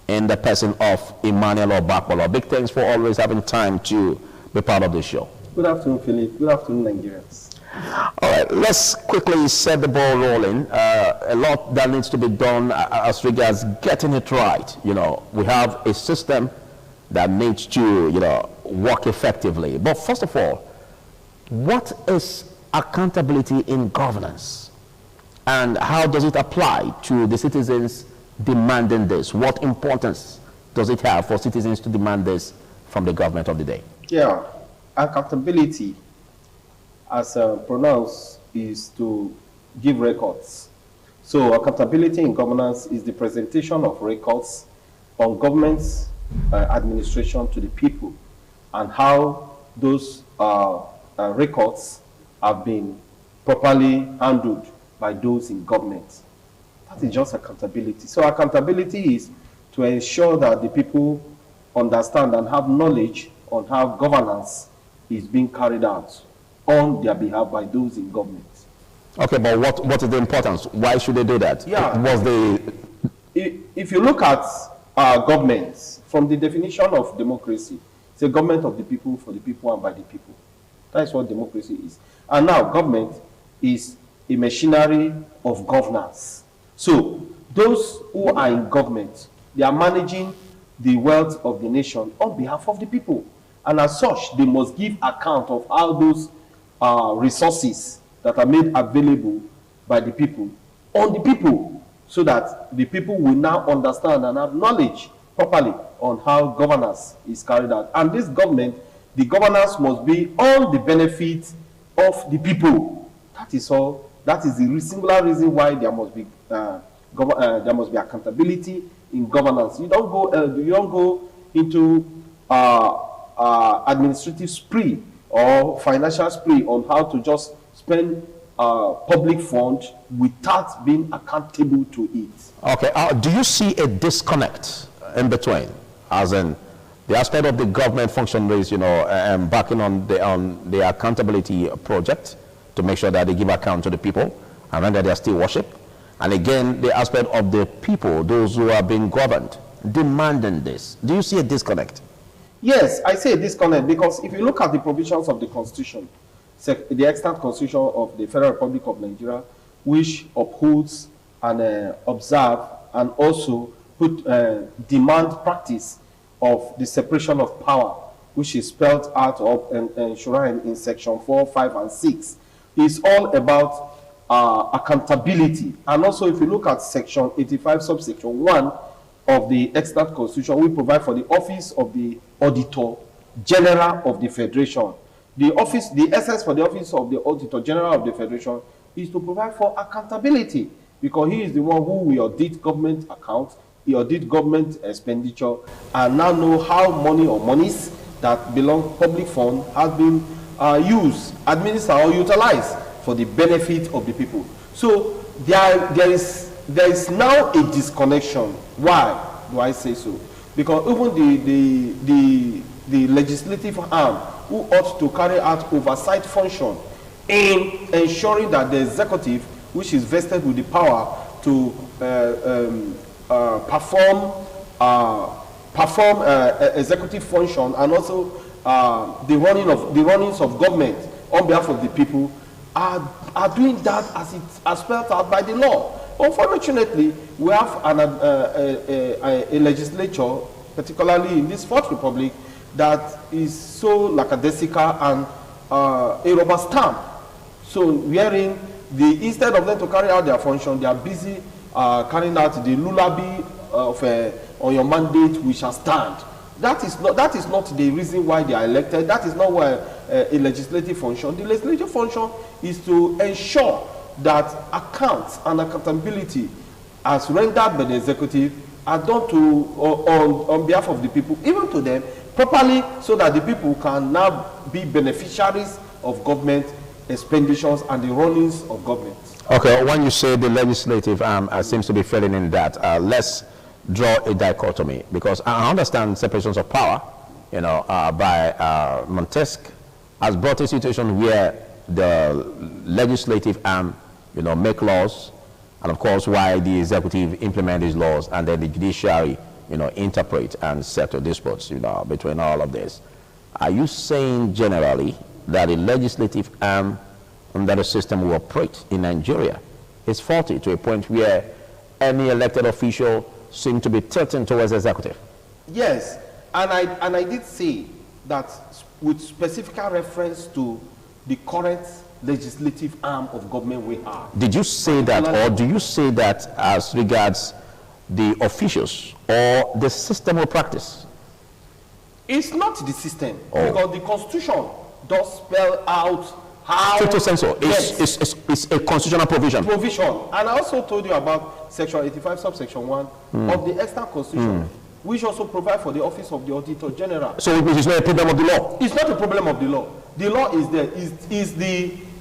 in the person of Emmanuel Obakpolo. Big thanks for always having time to be part of the show. Good afternoon, Philip. Good afternoon, Nigerians. All right, let's quickly set the ball rolling. A lot that needs to be done as regards getting it right. We have a system that needs to, work effectively. But first of all, what is accountability in governance? And how does it apply to the citizens demanding this? What importance does it have for citizens to demand this from the government of the day? Yeah, accountability, as pronounced, is to give records. So accountability in governance is the presentation of records on government's administration to the people and how those records have been properly handled by those in government. That is just accountability. So accountability is to ensure that the people understand and have knowledge on how governance is being carried out on their behalf by those in government. Okay, but what is the importance? Why should they do that? Yeah. If you look at governments, from the definition of democracy, it's a government of the people, for the people, and by the people. That is what democracy is. And now government is a machinery of governance. So those who are in government, they are managing the wealth of the nation on behalf of the people. And as such, they must give account of how those resources that are made available by the people on the people, so that the people will now understand and have knowledge properly on how governance is carried out. And this government, the governance must be on the benefit of the people. That is all. That is the singular reason why there must be accountability in governance. You don't go into administrative spree or financial spree on how to just spend public funds without being accountable to it. Okay, do you see a disconnect in between, as in the aspect of the government functionaries, backing on the accountability project to make sure that they give account to the people and render their still worship, and again the aspect of the people, those who are being governed, demanding this? Do you see a disconnect? Yes, I see a disconnect, because if you look at the provisions of the Constitution, the extant Constitution of the Federal Republic of Nigeria, which upholds and observe and also demand practice of the separation of power, which is spelled out of and enshrined in section 4, 5, and 6, is all about accountability. And also, if you look at section 85, subsection 1 of the extant Constitution, we provide for the office of the Auditor General of the Federation. The essence for the office of the Auditor General of the Federation is to provide for accountability, because he is the one who will audit government accounts, he audit government expenditure, and now know how money or monies that belong public fund has been used, administered, or utilized for the benefit of the people. So there is now a disconnection. Why do I say so? Because even the legislative arm, who ought to carry out oversight function in ensuring that the executive, which is vested with the power to perform executive function, and also the runnings of government on behalf of the people, are doing that as it as spelled out by the law. Unfortunately, we have a legislature, particularly in this Fourth Republic, that is so lackadaisical and a rubber stamp. So wherein instead of them to carry out their function, they are busy carrying out the lullaby of on your mandate we shall stand. That is not the reason why they are elected. That is not why a legislative function. The legislative function is to ensure that accounts and accountability as rendered by the executive are done on behalf of the people, even to them, properly, so that the people can now be beneficiaries of government expenditures and the runnings of government. Okay, when you say the legislative arm seems to be failing in that, let's draw a dichotomy, because I understand separations of power, by Montesquieu has brought a situation where the legislative arm, make laws, and of course why the executive implement these laws, and then the judiciary, interpret and settle disputes, between all of this. Are you saying generally that the legislative arm under the system we operate in Nigeria is faulty to a point where any elected official seems to be tilting towards the executive? Yes, and I did say that with specific reference to the current legislative arm of government we have. Did you say that, or do you say that as regards the officials or the system of practice? It's not the system, because the Constitution does spell out how... It's a constitutional provision. And I also told you about Section 85, subsection 1 of the extant Constitution, which also provide for the office of the Auditor General. So it is not a problem of the law? It's not a problem of the law. The law is there.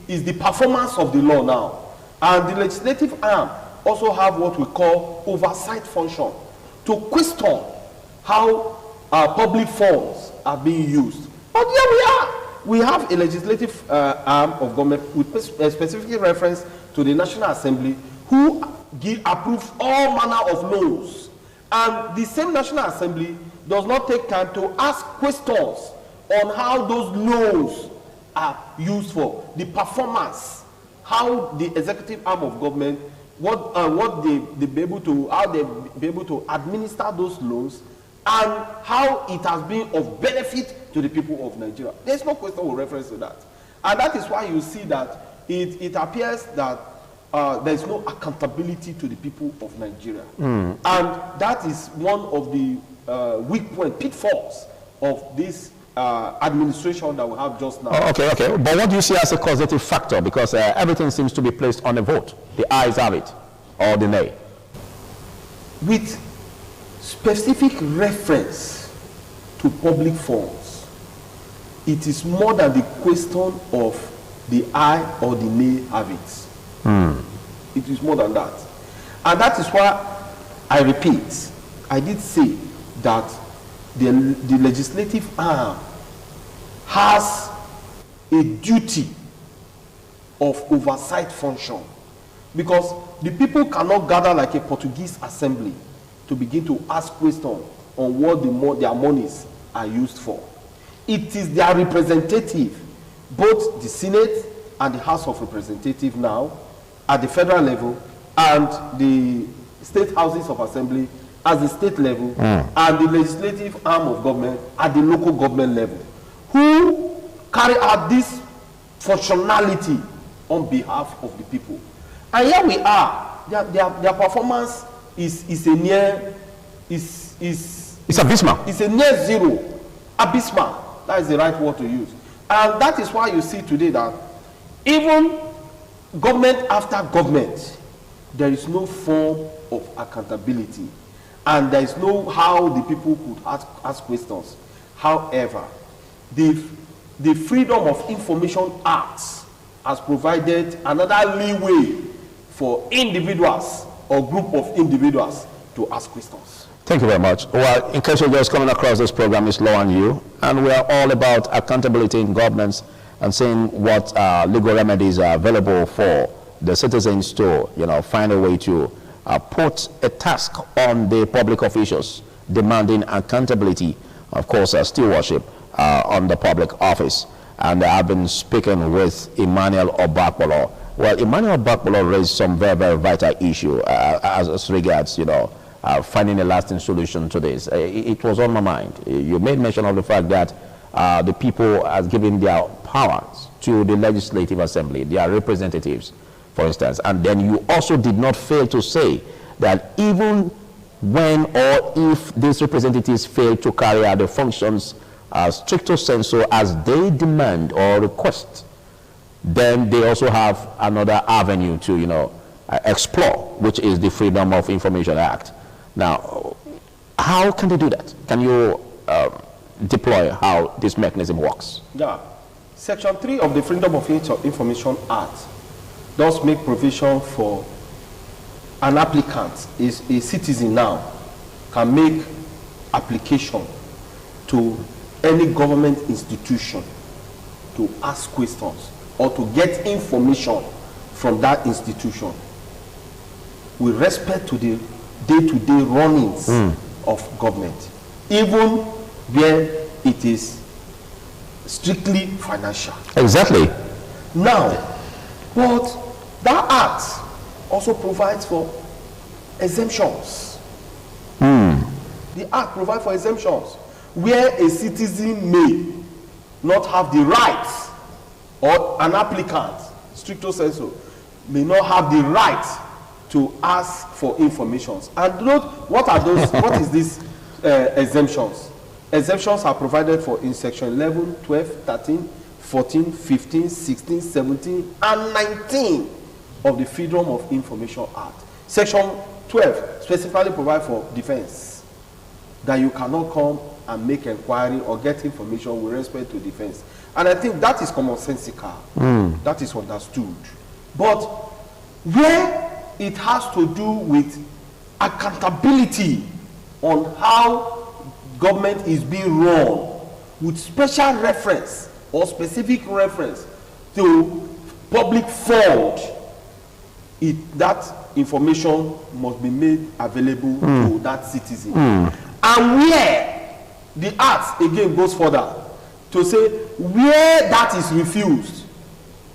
Is the performance of the law now. And the legislative arm also have what we call oversight function to question how public funds are being used. But here we are. We have a legislative arm of government with a specific reference to the National Assembly, who approve all manner of laws. And the same National Assembly does not take time to ask questions on how those laws are used for, the performance, how the executive arm of government, what they be able to, how they be able to administer those laws, and how it has been of benefit to the people of Nigeria. There's no question with reference to that. And that is why you see that it appears that there is no accountability to the people of Nigeria. And that is one of the weak point, pitfalls of this administration that we have just now. Okay. But what do you see as a causative factor? Because everything seems to be placed on a vote. The ayes have it, or the nay. With specific reference to public funds, it is more than the question of the aye or the nay have it. It is more than that. And that is why, I repeat, I did say that the legislative arm has a duty of oversight function, because the people cannot gather like a Portuguese assembly to begin to ask questions on what their monies are used for. It is their representative, both the Senate and the House of Representatives now, at the federal level, and the state houses of assembly at the state level, and the legislative arm of government at the local government level, who carry out this functionality on behalf of the people. And here we are. Their performance is abysmal. It's a near zero. Abysmal. That is the right word to use. And that is why you see today that even government after government, there is no form of accountability, and there is no how the people could ask questions. However, the Freedom of Information Act has provided another leeway for individuals or group of individuals to ask questions. Thank you very much. Well, in case you're just coming across this program, it's Law and You, and we are all about accountability in governance and seeing what legal remedies are available for the citizens to, find a way to put a task on the public officials, demanding accountability, of course, stewardship on the public office. And I've been speaking with Emmanuel Ogbakpolo. Well, Emmanuel Ogbakpolo raised some very, very vital issue as regards, finding a lasting solution to this. It was on my mind. You made mention of the fact that the people are giving their powers to the Legislative Assembly, their representatives, for instance. And then you also did not fail to say that even when or if these representatives fail to carry out the functions stricto sensu as they demand or request, then they also have another avenue to, explore, which is the Freedom of Information Act. Now, how can they do that? Can you deploy how this mechanism works? Yeah. Section 3 of the Freedom of Information Act does make provision for an applicant, is a citizen now, can make application to any government institution to ask questions or to get information from that institution with respect to the day-to-day runnings of government, even where it is strictly financial. Exactly. Now, but that act also provides for exemptions. The act provides for exemptions where a citizen may not have the rights, or an applicant, stricto sensu, may not have the right to ask for informations. And those, what are those? What is these exemptions? Exemptions are provided for in section 11, 12, 13, 14, 15, 16, 17, and 19 of the Freedom of Information Act. Section 12 specifically provides for defense, that you cannot come and make inquiry or get information with respect to defense. And I think that is commonsensical. That is understood. But where it has to do with accountability on how government is being run, with special reference or specific reference to public fund, that information must be made available to that citizen. And where the act again goes further to say where that is refused,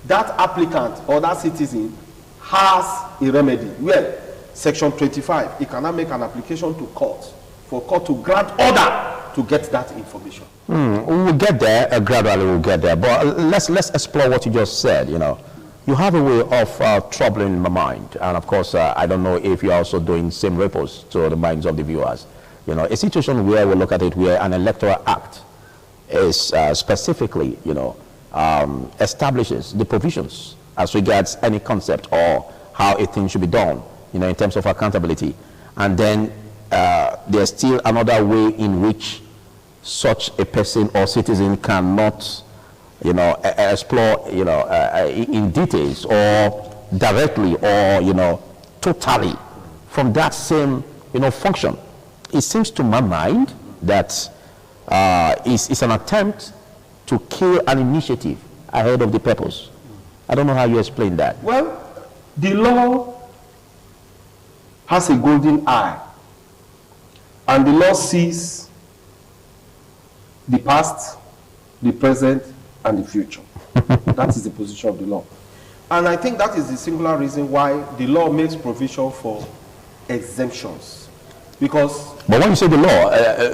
that applicant or that citizen has a remedy. Well, section 25, he cannot make an application to court for court to grant order to get that information. We'll get there, gradually we'll get there. But let's explore what you just said. You have a way of troubling my mind. And of course, I don't know if you're also doing same ripples to the minds of the viewers. A situation where we look at it where an electoral act is specifically, establishes the provisions as regards any concept or how a thing should be done, in terms of accountability. And then there's still another way in which such a person or citizen cannot, explore, in details or directly or, totally from that same, function. It seems to my mind that it's an attempt to kill an initiative ahead of the purpose. I don't know how you explain that. Well, the law has a golden eye, and the law sees the past, the present, and the future. That is the position of the law. And I think that is the singular reason why the law makes provision for exemptions. But when you say the law,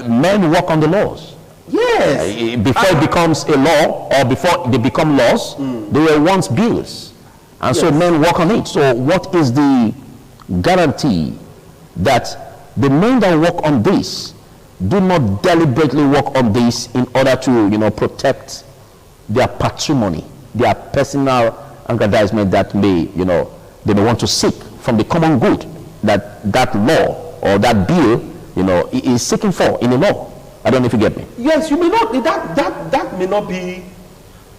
men work on the laws. Yes. Before it becomes a law or before they become laws, they were once bills. And so men work on it. So what is the guarantee that the men that work on this do not deliberately work on this in order to, protect their patrimony, their personal aggrandizement that may, they may want to seek from the common good that law or that bill, is seeking for in the law. I don't know if you get me. Yes, you may not. That may not be.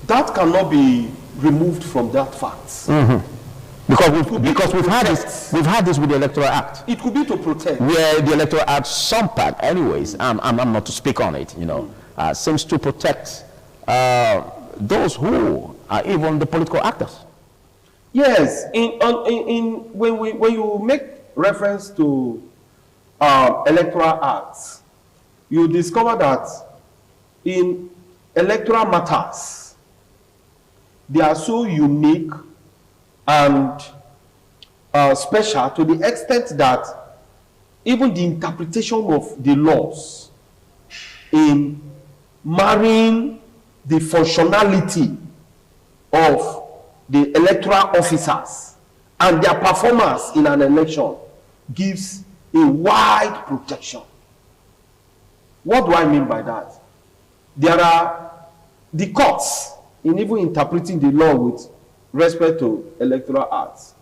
That cannot be removed from that fact. Because we've had this with the Electoral Act. It could be to protect. Where the Electoral Act, some part, anyways. I'm not to speak on it. Seems to protect those who are even the political actors. Yes, when you make reference to electoral acts, you discover that in electoral matters, they are so unique and special to the extent that even the interpretation of the laws in marrying the functionality of the electoral officers and their performance in an election gives a wide protection. What do I mean by that? There are the courts in even interpreting the law with respect to electoral acts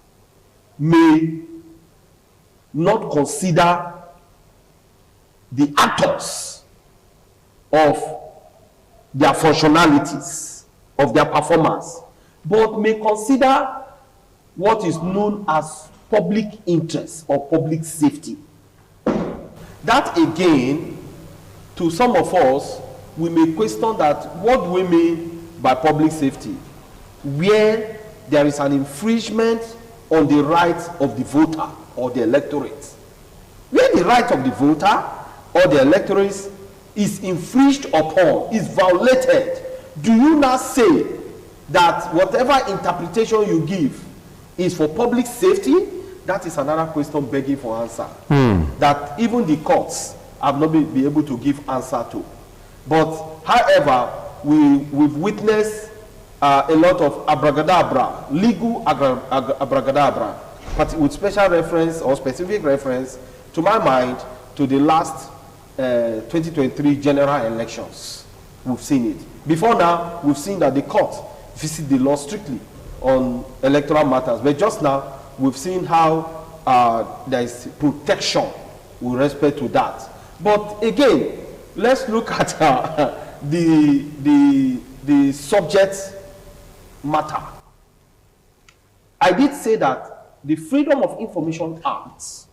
may not consider the actors of their functionalities, of their performance, but may consider what is known as public interest or public safety. That again, to some of us, we may question that what do we mean by public safety, where there is an infringement on the rights of the voter or the electorate. Where the right of the voter or the electorate is infringed upon, is violated, do you now say that whatever interpretation you give is for public safety? That is another question begging for answer. That even the courts have not been able to give answer to. But however, we've witnessed a lot of abracadabra, legal abracadabra, but with special reference or specific reference, to my mind, to the last 2023 general elections. We've seen it. Before now, we've seen that the court visit the law strictly on electoral matters. But just now, we've seen how there is protection with respect to that. But again, let's look at the subject matter. I did say that the Freedom of Information Acts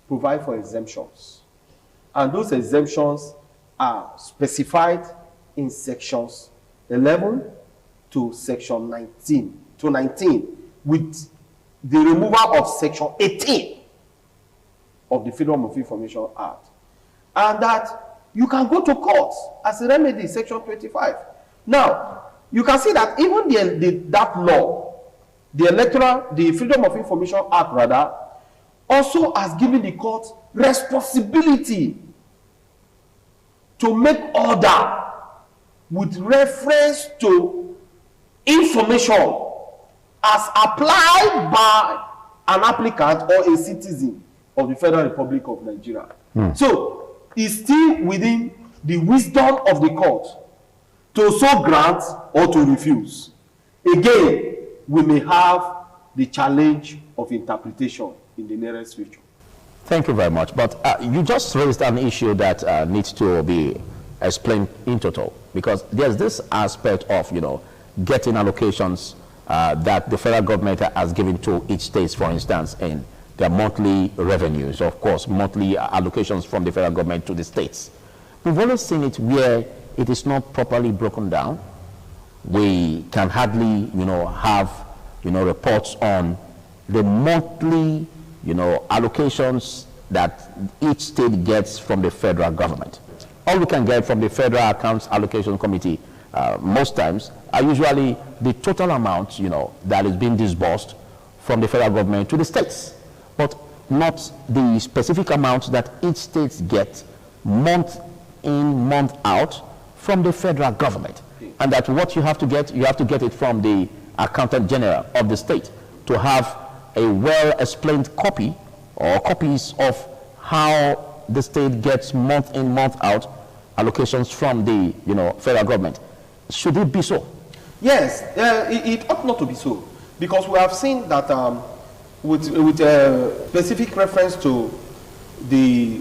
provide for exemptions. And those exemptions are specified in sections 11 to section 19, with the removal of section 18 of the Freedom of Information Act. And that you can go to court as a remedy, section 25. Now, you can see that even that law, the Freedom of Information Act rather, also has given the court responsibility to make order with reference to information as applied by an applicant or a citizen of the Federal Republic of Nigeria. So, it's still within the wisdom of the court to so grant or to refuse. Again, we may have the challenge of interpretation in the nearest future. Thank you very much. But you just raised an issue that needs to be explained in total, because there's this aspect of, getting allocations that the federal government has given to each state, for instance, in their monthly revenues, of course, monthly allocations from the federal government to the states. We've always seen it where it is not properly broken down. We can hardly, have, reports on the monthly, allocations that each state gets from the federal government. All we can get from the Federal Accounts Allocation Committee most times are usually the total amount, that is being disbursed from the federal government to the states, but not the specific amount that each state gets month in, month out from the federal government. And that what you have to get it from the Accountant General of the state to have a well-explained copy or copies of how the state gets month in, month out allocations from the federal government. Should it be so? Yes, it ought not to be so, because we have seen that with specific reference to the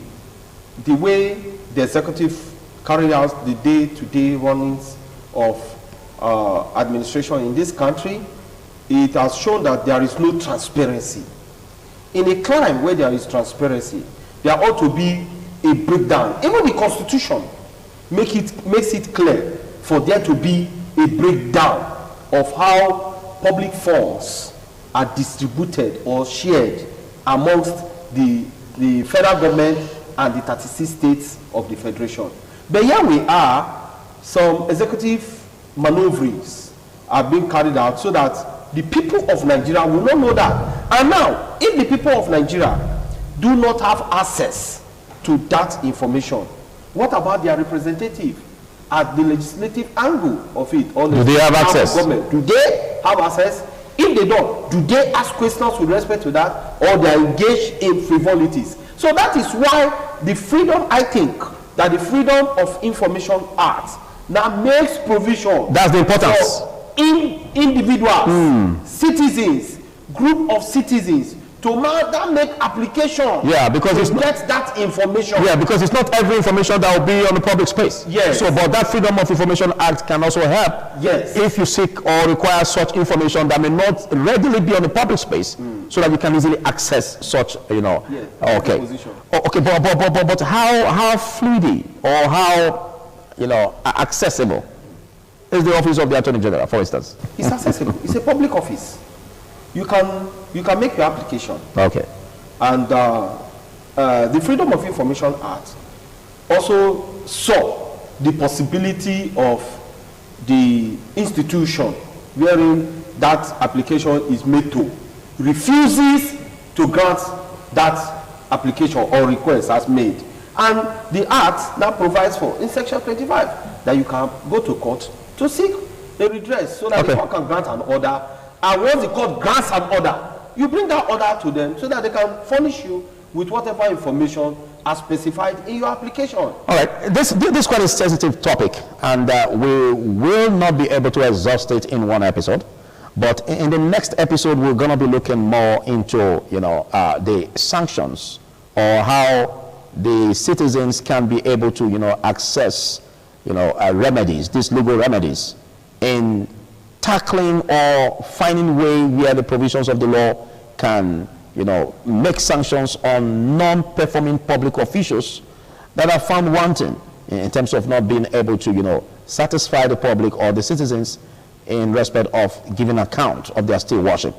way the executive carry out the day-to-day runnings of administration in this country, it has shown that there is no transparency. In a climate where there is transparency, there ought to be a breakdown. Even the Constitution makes it clear for there to be a breakdown of how public funds are distributed or shared amongst the federal government and the 36 states of the federation. But here we are, some executive maneuverings are being carried out so that the people of Nigeria will not know that. And now, if the people of Nigeria do not have access to that information, what about their representative? at the legislative angle of it. Do they have access? Do they have access? If they don't, do they ask questions with respect to that, or they are engaged in frivolities? So that is why the freedom, I think, that the Freedom of Information Act now makes provision. That's the importance. For individuals, citizens, group of citizens, to now make application. Yeah, because to get that information. Yeah, because it's not every information that will be on the public space. Yes. So, but that Freedom of Information Act can also help. Yes. If you seek or require such information that may not readily be on the public space, so that you can easily access such, Okay. Okay, but how fluid or how, accessible is the office of the Attorney General, for instance? It's accessible. It's a public office. You can make your application. Okay. And the Freedom of Information Act also saw the possibility of the institution wherein that application is made to refuses to grant that application or request as made. And the Act now provides for, in Section 25, that you can go to court to seek a redress so that the court can grant an order. And once the court grants an order, you bring that order to them so that they can furnish you with whatever information as specified in your application. All right, this is quite a sensitive topic, and we will not be able to exhaust it in one episode. But in the next episode, we're going to be looking more into, the sanctions, or how the citizens can be able to, access, remedies, these legal remedies, in tackling or finding way where the provisions of the law can, make sanctions on non-performing public officials that are found wanting in terms of not being able to, satisfy the public or the citizens in respect of giving account of their still worship.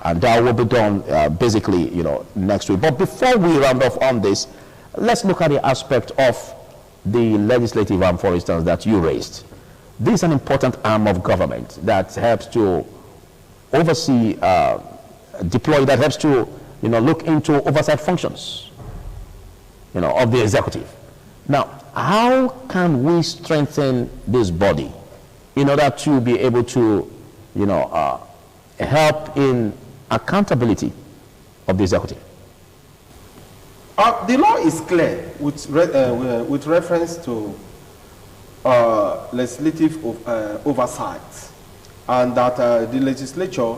And that will be done basically, next week. But before we round off on this, let's look at the aspect of the legislative arm, for instance, that you raised. This is an important arm of government that helps to oversee, deploy, that helps to, look into oversight functions, of the executive. Now, how can we strengthen this body in order to be able to, help in accountability of the executive? The law is clear with reference to legislative oversight, and that the legislature,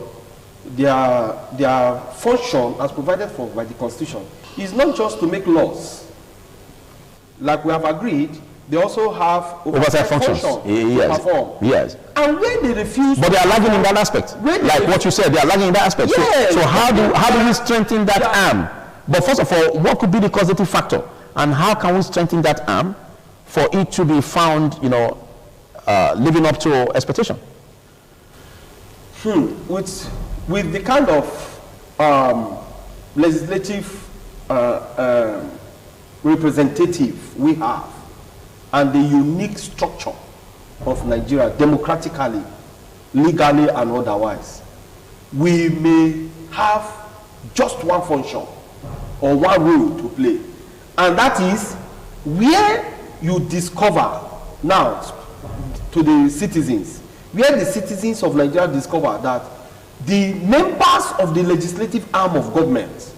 their function as provided for by the Constitution is not just to make laws. Like we have agreed, they also have oversight functions to perform. Yes. And when they refuse, but they are lagging in that aspect. Like what you said, they are lagging in that aspect. Yes. So how do we strengthen that arm? But first of all, what could be the causative factor, and how can we strengthen that arm for it to be found, living up to expectation? With the kind of legislative representative we have, and the unique structure of Nigeria, democratically, legally, and otherwise, we may have just one function or one role to play, and that is where you discover now to the citizens, where the citizens of Nigeria discover that the members of the legislative arm of government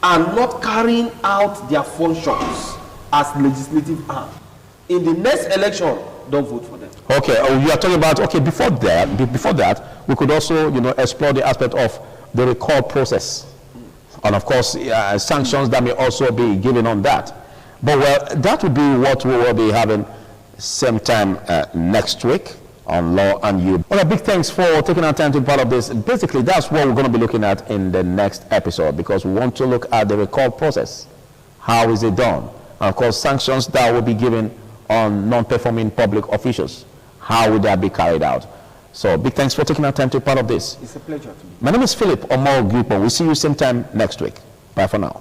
are not carrying out their functions as legislative arm. In the next election, don't vote for them. Okay, you are talking about, before that, we could also, explore the aspect of the recall process. And of course, sanctions that may also be given on that. But well, that would be what we will be having same time next week on Law and You. Well, a big thanks for taking our time to be part of this. Basically, that's what we're going to be looking at in the next episode, because we want to look at the recall process. How is it done? And of course, sanctions that will be given on non-performing public officials. How would that be carried out? So, big thanks for taking our time to be part of this. It's a pleasure to be. My name is Philip Omogripo. We'll see you same time next week. Bye for now.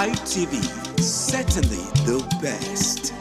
ITV, certainly the best.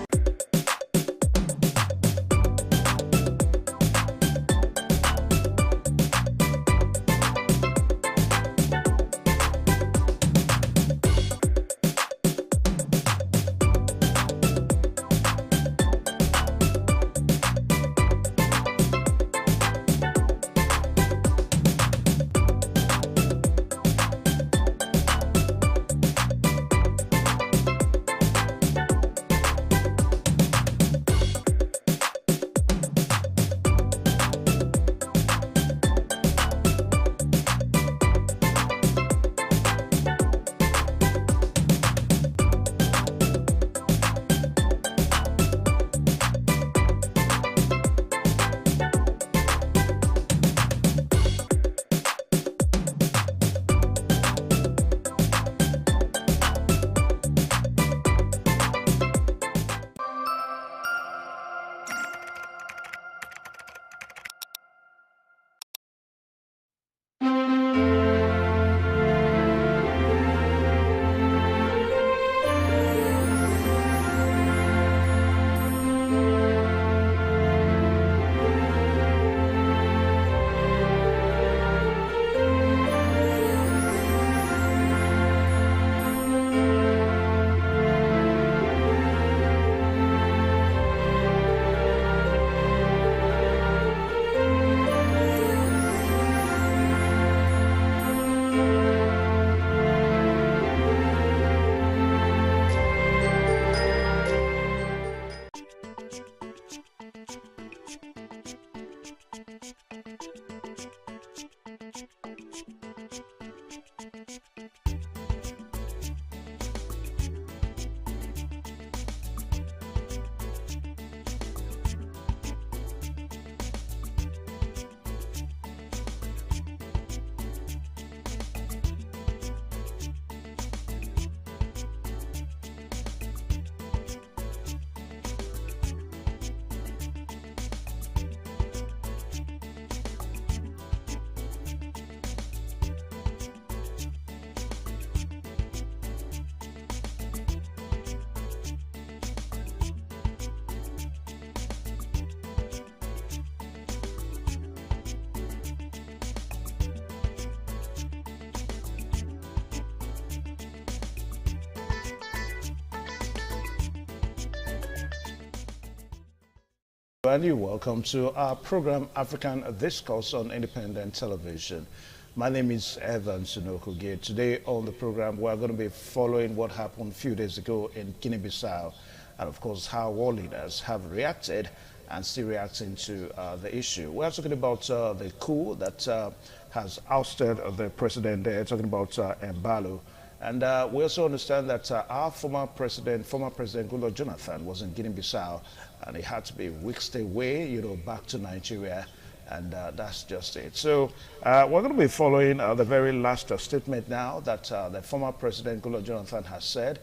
And you're welcome to our program African Discourse on Independent Television. My name is Evan Sunokuge. Today on the program we're going to be following what happened a few days ago in Guinea-Bissau, and of course how world leaders have reacted and still reacting to the issue. We're talking about the coup that has ousted the president there, talking about Embalo. And we also understand that our former president Goodluck Jonathan was in Guinea-Bissau, and he had to be whisked away, back to Nigeria, and that's just it. So we're going to be following the very last statement now that the former president Goodluck Jonathan has said,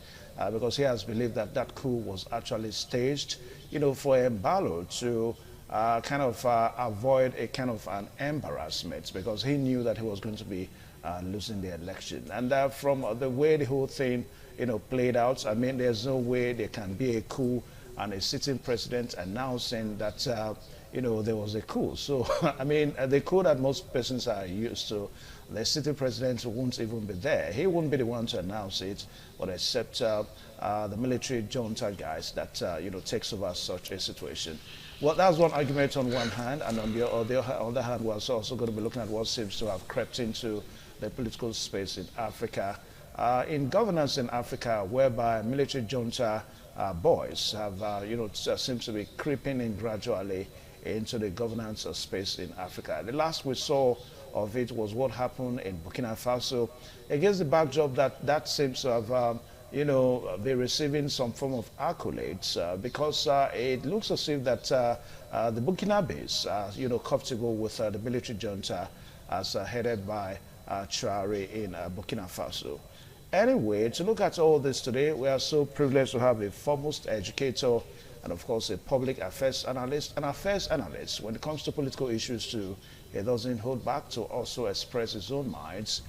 because he has believed that that coup was actually staged, for Embalo to avoid a kind of an embarrassment, because he knew that he was going to be losing the election. And from the way the whole thing, played out, I mean, there's no way there can be a coup and a sitting president announcing that, there was a coup. So, I mean, the coup that most persons are used to, the sitting president won't even be there. He won't be the one to announce it, but except the military junta guys that, takes over such a situation. Well, that's one argument on one hand, and on the other hand, we're also going to be looking at what seems to have crept into the political space in Africa, in governance in Africa, whereby military junta boys have, seems to be creeping in gradually into the governance space in Africa. The last we saw of it was what happened in Burkina Faso, against the backdrop that seems to have be receiving some form of accolades because it looks as if that the Burkinabes are, comfortable with the military junta as headed by Traoré in Burkina Faso. Anyway, to look at all this today, we are so privileged to have a foremost educator and, of course, a public affairs analyst and affairs analyst. When it comes to political issues too, he doesn't hold back to also express his own minds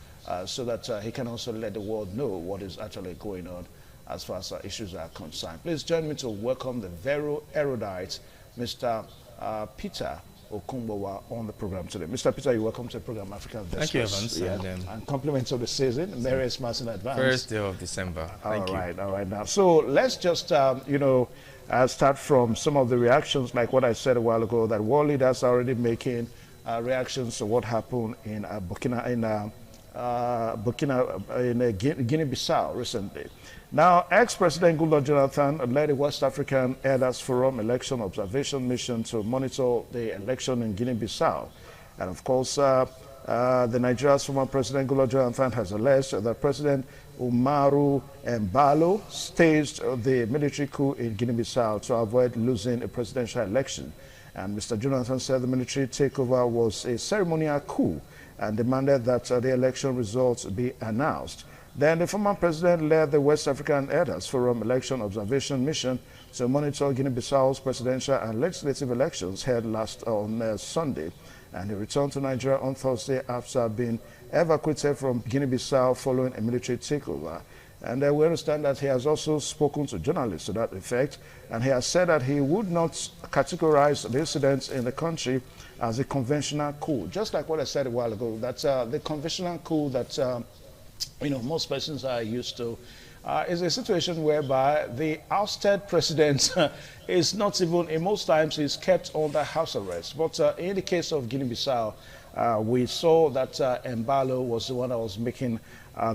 so that he can also let the world know what is actually going on as far as issues are concerned. Please join me to welcome the very erudite Mr. Peter Okungbowa on the program today. Mr. Peter, you're welcome to the program African Discourse. Thank you, Evans. Yeah. And compliments of the season. Merry Christmas in advance. First day of December. Thank you. All right. Now, so let's just, start from some of the reactions, like what I said a while ago, that world leaders are already making reactions to what happened in Guinea-Bissau recently. Now, ex-President Goodluck Jonathan led the West African Elders Forum election observation mission to monitor the election in Guinea-Bissau. And of course, the Nigeria's former President Goodluck Jonathan has alleged that President Umaru Embalo staged the military coup in Guinea-Bissau to avoid losing a presidential election. And Mr. Jonathan said the military takeover was a ceremonial coup and demanded that the election results be announced. Then the former president led the West African Elders Forum election observation mission to monitor Guinea-Bissau's presidential and legislative elections held last on Sunday. And he returned to Nigeria on Thursday after being evacuated from Guinea-Bissau following a military takeover. And we understand that he has also spoken to journalists to that effect, and he has said that he would not categorize the incidents in the country as a conventional coup. Just like what I said a while ago, that the conventional coup that most persons are used to is a situation whereby the ousted president is not even, in most times, is kept under house arrest. But in the case of Guinea-Bissau, we saw that Embalo was the one that was making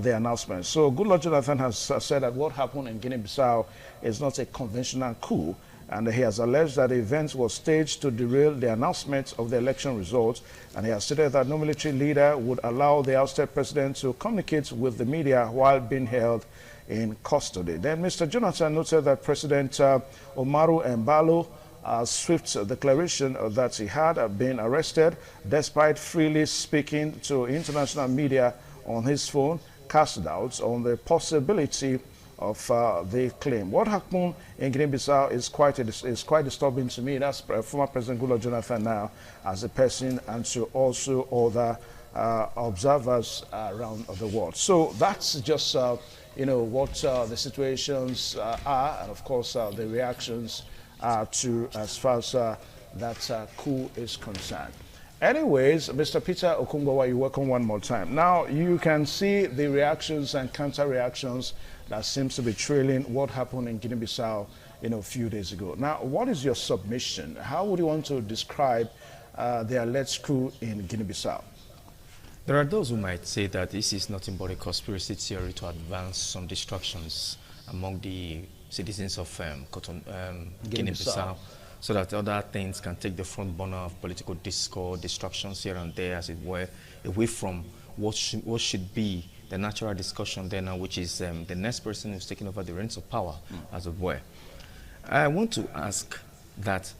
the announcement. So Goodluck Jonathan has said that what happened in Guinea-Bissau is not a conventional coup, and he has alleged that the event was staged to derail the announcement of the election results, and he has stated that no military leader would allow the ousted president to communicate with the media while being held in custody. Then Mr. Jonathan noted that President Umaru Embalo swift declaration that he had been arrested despite freely speaking to international media on his phone cast doubts on the possibility of the claim. What happened in Guinea-Bissau is quite disturbing to me. That's former President Goodluck Jonathan now as a person, and to also other observers around the world. So that's just what the situations are, and of course the reactions to as far as that coup is concerned. Anyways, Mr. Peter Okungbowa, you're welcome one more time. Now, you can see the reactions and counter-reactions that seems to be trailing what happened in Guinea-Bissau, a few days ago. Now, what is your submission? How would you want to describe the alleged coup in Guinea-Bissau? There are those who might say that this is nothing but a conspiracy theory to advance some distractions among the citizens of Guinea-Bissau, so that other things can take the front burner of political discord, distractions here and there, as it were, away from what should be the natural discussion there now, which is the next person who's taking over the reins of power, as it were. I want to ask that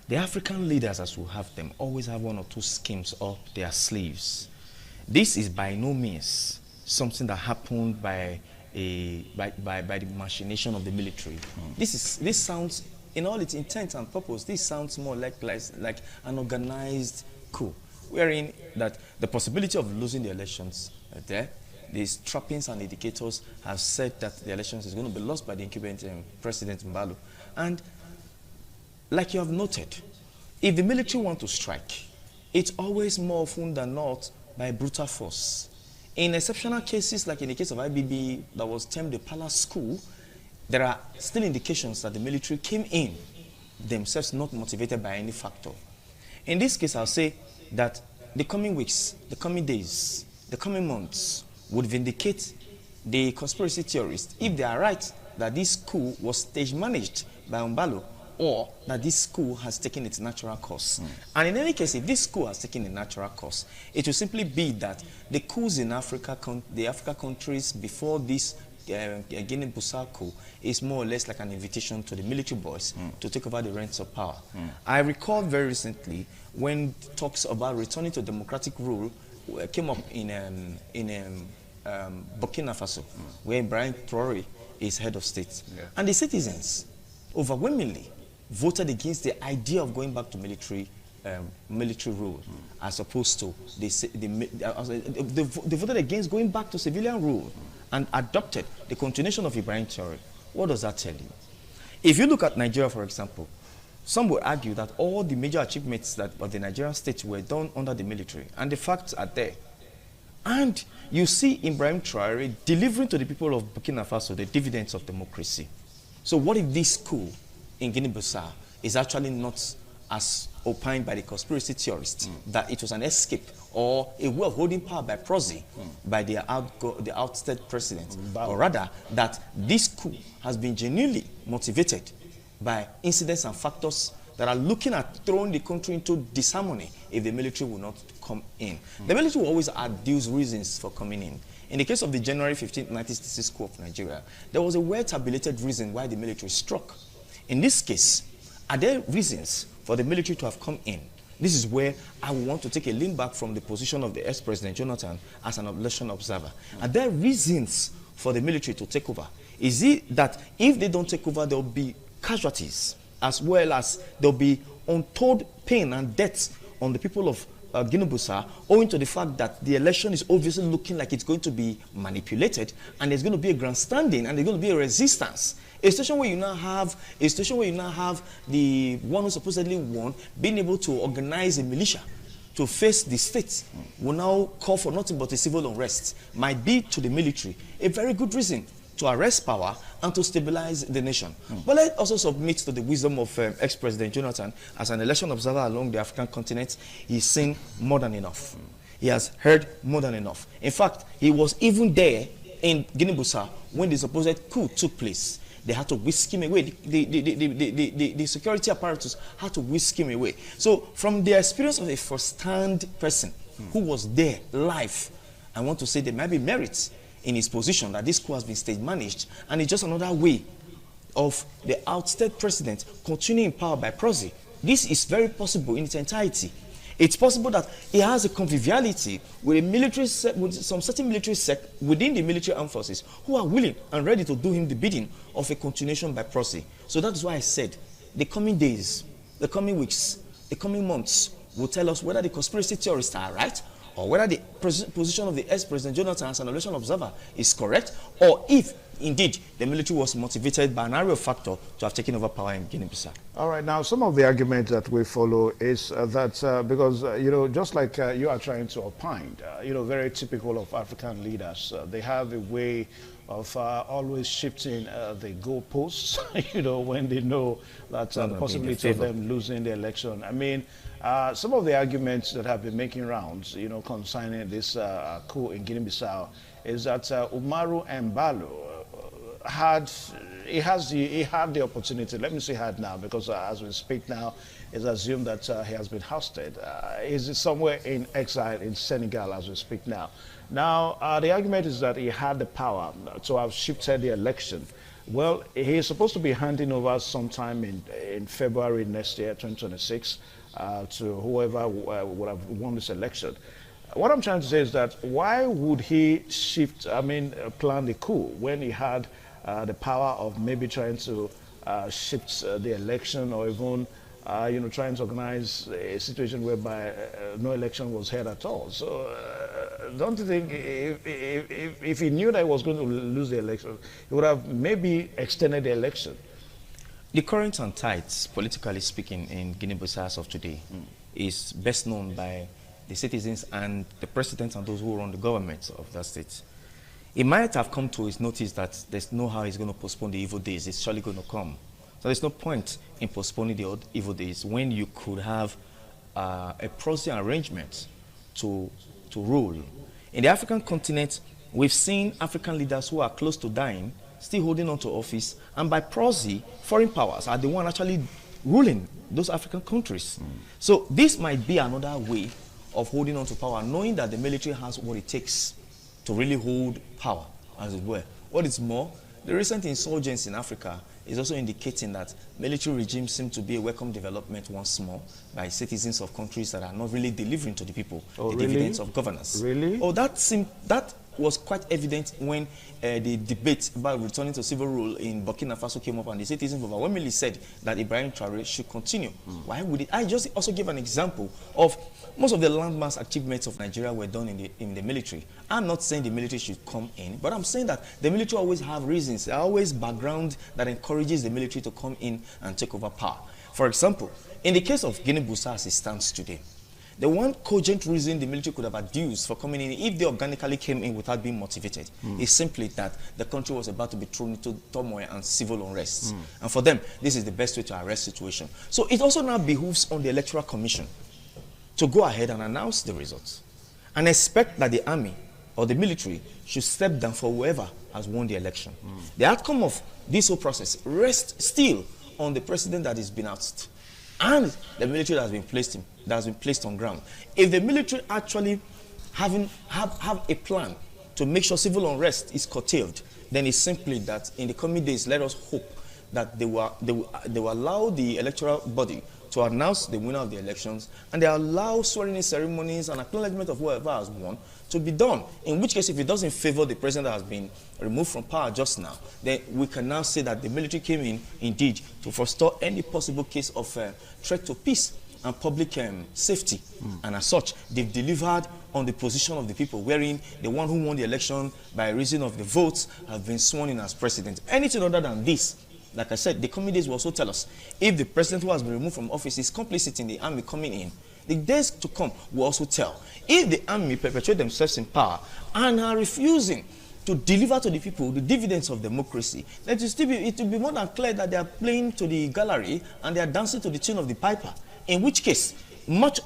the African leaders, as we have them, always have one or two schemes up their sleeves. This is by no means something that happened by the machination of the military. This sounds, in all its intent and purpose, this sounds more like an organized coup, wherein that the possibility of losing the elections there, these trappings and indicators have said that the elections is going to be lost by the incumbent President Mbalo. And like you have noted, if the military want to strike, it's always more often than not by brutal force. In exceptional cases, like in the case of IBB that was termed the palace coup, there are still indications that the military came in themselves not motivated by any factor. In this case, I'll say that the coming weeks, the coming days, the coming months would vindicate the conspiracy theorists if they are right that this coup was stage managed by Mbalo, or that this coup has taken its natural course. And in any case, if this coup has taken a natural course, it will simply be that the coups in Africa, the African countries before this Guinea-Bissau coup is more or less like an invitation to the military boys to take over the reins of power. I recall very recently when talks about returning to democratic rule came up in Burkina Faso, where Ibrahim Traoré is head of state. And the citizens overwhelmingly voted against the idea of going back to military military rule, as opposed to they voted against going back to civilian rule and adopted the continuation of Ibrahim Traore. What does that tell you? If you look at Nigeria, for example, some would argue that all the major achievements of the Nigerian state were done under the military, and the facts are there. And you see Ibrahim Traore delivering to the people of Burkina Faso the dividends of democracy. So what if this coup in Guinea-Bissau is actually not as opined by the conspiracy theorists, that it was an escape or a way of holding power by proxy by the ousted president, or rather that this coup has been genuinely motivated by incidents and factors that are looking at throwing the country into disharmony if the military will not come in. The military will always adduce reasons for coming in. In the case of the January 15, 1966 coup of Nigeria, there was a well-tabulated reason why the military struck. In this case, are there reasons for the military to have come in? This is where I want to take a lean back from the position of the ex-president Jonathan as an election observer. Are there reasons for the military to take over? Is it that if they don't take over, there will be casualties, as well as there will be untold pain and deaths on the people of Guinea-Bissau, owing to the fact that the election is obviously looking like it's going to be manipulated, and there's going to be a grandstanding, and there's going to be a resistance. A situation where you now have the one who supposedly won being able to organize a militia to face the state will now call for nothing but a civil unrest. Might be to the military a very good reason to arrest power and to stabilize the nation. But let's also submit to the wisdom of ex-president Jonathan. As an election observer along the African continent, he's seen more than enough. He has heard more than enough. In fact, he was even there in Guinea-Bissau when the supposed coup took place. They had to whisk him away. The security apparatus had to whisk him away. So from the experience of a first-hand person who was there live, I want to say there might be merits in his position that this coup has been stage managed, and it's just another way of the ousted president continuing in power by proxy. This is very possible in its entirety. It's possible that he has a conviviality with a military with some certain military sect within the military armed forces who are willing and ready to do him the bidding of a continuation by proxy. So that is why I said the coming days, the coming weeks, the coming months will tell us whether the conspiracy theorists are right, or whether the position of the ex-president Jonathan as an election observer is correct, or if indeed the military was motivated by an array of factors to have taken over power in Guinea-Bissau. All right, now some of the arguments that we follow is that because, you know, just like you are trying to opine, you know, very typical of African leaders, they have a way of always shifting the goalposts, you know, when they know that the possibility of them losing the election. I mean, some of the arguments that have been making rounds, you know, concerning this coup in Guinea-Bissau is that Umaru Embalo had the opportunity. Let me say had now, because as we speak now, it's assumed that he has been ousted. He's somewhere in exile in Senegal as we speak now. Now, the argument is that he had the power to have shifted the election. Well, he is supposed to be handing over sometime in February next year, 2026, to whoever would have won this election. What I'm trying to say is that why would he plan the coup when he had the power of maybe trying to shift the election, or even you know, trying to organize a situation whereby no election was held at all? So don't you think if he knew that he was going to lose the election, he would have maybe extended the election? The current and tides, politically speaking, in Guinea-Bissau as of today is best known by the citizens and the president and those who run the government of that state. He might have come to his notice that there's no how he's going to postpone the evil days. It's surely going to come. So there's no point in postponing the evil days when you could have a proxy arrangement to rule. In the African continent, we've seen African leaders who are close to dying still holding on to office, and by proxy, foreign powers are the one actually ruling those African countries. So this might be another way of holding on to power, knowing that the military has what it takes to really hold power, as it were. What is more, the recent insurgents in Africa is also indicating that military regimes seem to be a welcome development once more by citizens of countries that are not really delivering to the people dividends of governance. Really? Oh, that was quite evident when the debate about returning to civil rule in Burkina Faso came up, and the citizens overwhelmingly said that Ibrahim Traore should continue. Why would it? I just also give an example of most of the landmass achievements of Nigeria were done in the military. I'm not saying the military should come in, but I'm saying that the military always have reasons. There are always background that encourages the military to come in and take over power. For example, in the case of Guinea-Bissau as it stands today, the one cogent reason the military could have adduced for coming in, if they organically came in without being motivated, is simply that the country was about to be thrown into turmoil and civil unrest. And for them, this is the best way to arrest the situation. So it also now behooves on the Electoral Commission to go ahead and announce the results and expect that the army or the military should step down for whoever has won the election. The outcome of this whole process rests still on the president that has been ousted and the military that has been placed on ground. If the military actually have a plan to make sure civil unrest is curtailed, then it's simply that in the coming days, let us hope that they will allow the electoral body to announce the winner of the elections, and they allow swearing-in ceremonies and acknowledgement of whoever has won to be done. In which case, if it doesn't favor the president that has been removed from power just now, then we can now say that the military came in, indeed, to forestall any possible case of threat to peace and public safety. And as such, they've delivered on the position of the people, wherein the one who won the election by reason of the votes have been sworn in as president. Anything other than this, like I said, the coming days will also tell us if the president who has been removed from office is complicit in the army coming in. The days to come will also tell if the army perpetuate themselves in power and are refusing to deliver to the people the dividends of democracy, then it will be more than clear that they are playing to the gallery and they are dancing to the tune of the piper. In which case, much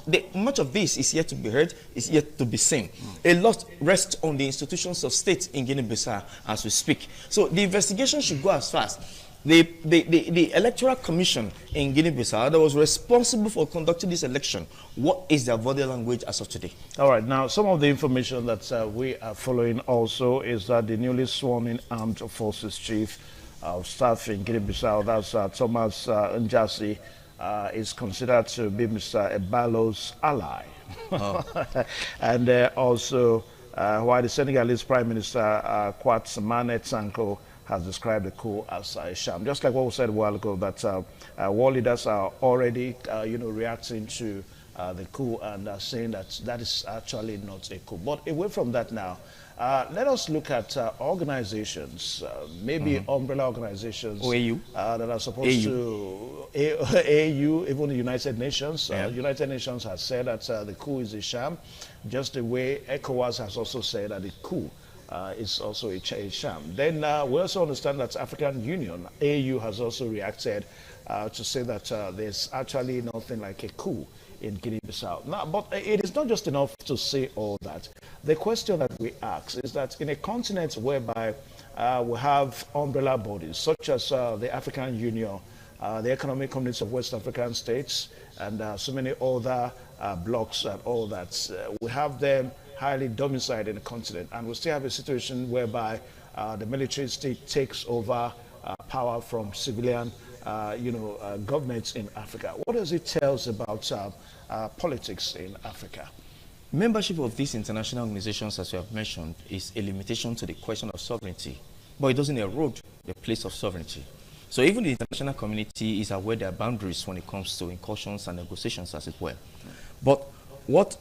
of this is yet to be heard, is yet to be seen. A lot rests on the institutions of state in Guinea-Bissau as we speak. So the investigation should go as fast. The Electoral Commission in Guinea-Bissau that was responsible for conducting this election, what is their body language as of today? All right, now some of the information that we are following also is that the newly sworn in Armed Forces Chief of Staff in Guinea-Bissau, that's Thomas Njasi, is considered to be Mr. Ebalo's ally. Oh. And also, while the Senegalese Prime Minister Kwat Mane Sanko has described the coup as a sham. Just like what we said a while ago, that world leaders are already, reacting to the coup and saying that that is actually not a coup. But away from that now, let us look at organizations, maybe umbrella organizations that are supposed to, AU, even the United Nations. United Nations has said that the coup is a sham, just the way ECOWAS has also said that the coup is also a sham. Then we also understand that African Union, AU, has also reacted to say that there's actually nothing like a coup in Guinea-Bissau. Now, but it is not just enough to say all that. The question that we ask is that in a continent whereby we have umbrella bodies such as the African Union, the Economic Community of West African States, and so many other blocs and all that, we have them highly domiciled in the continent, and we still have a situation whereby the military state takes over power from civilian governments in Africa. What does it tell us about politics in Africa? Membership of these international organizations, as you have mentioned, is a limitation to the question of sovereignty, but it doesn't erode the place of sovereignty. So even the international community is aware there are boundaries when it comes to incursions and negotiations, as it were. But what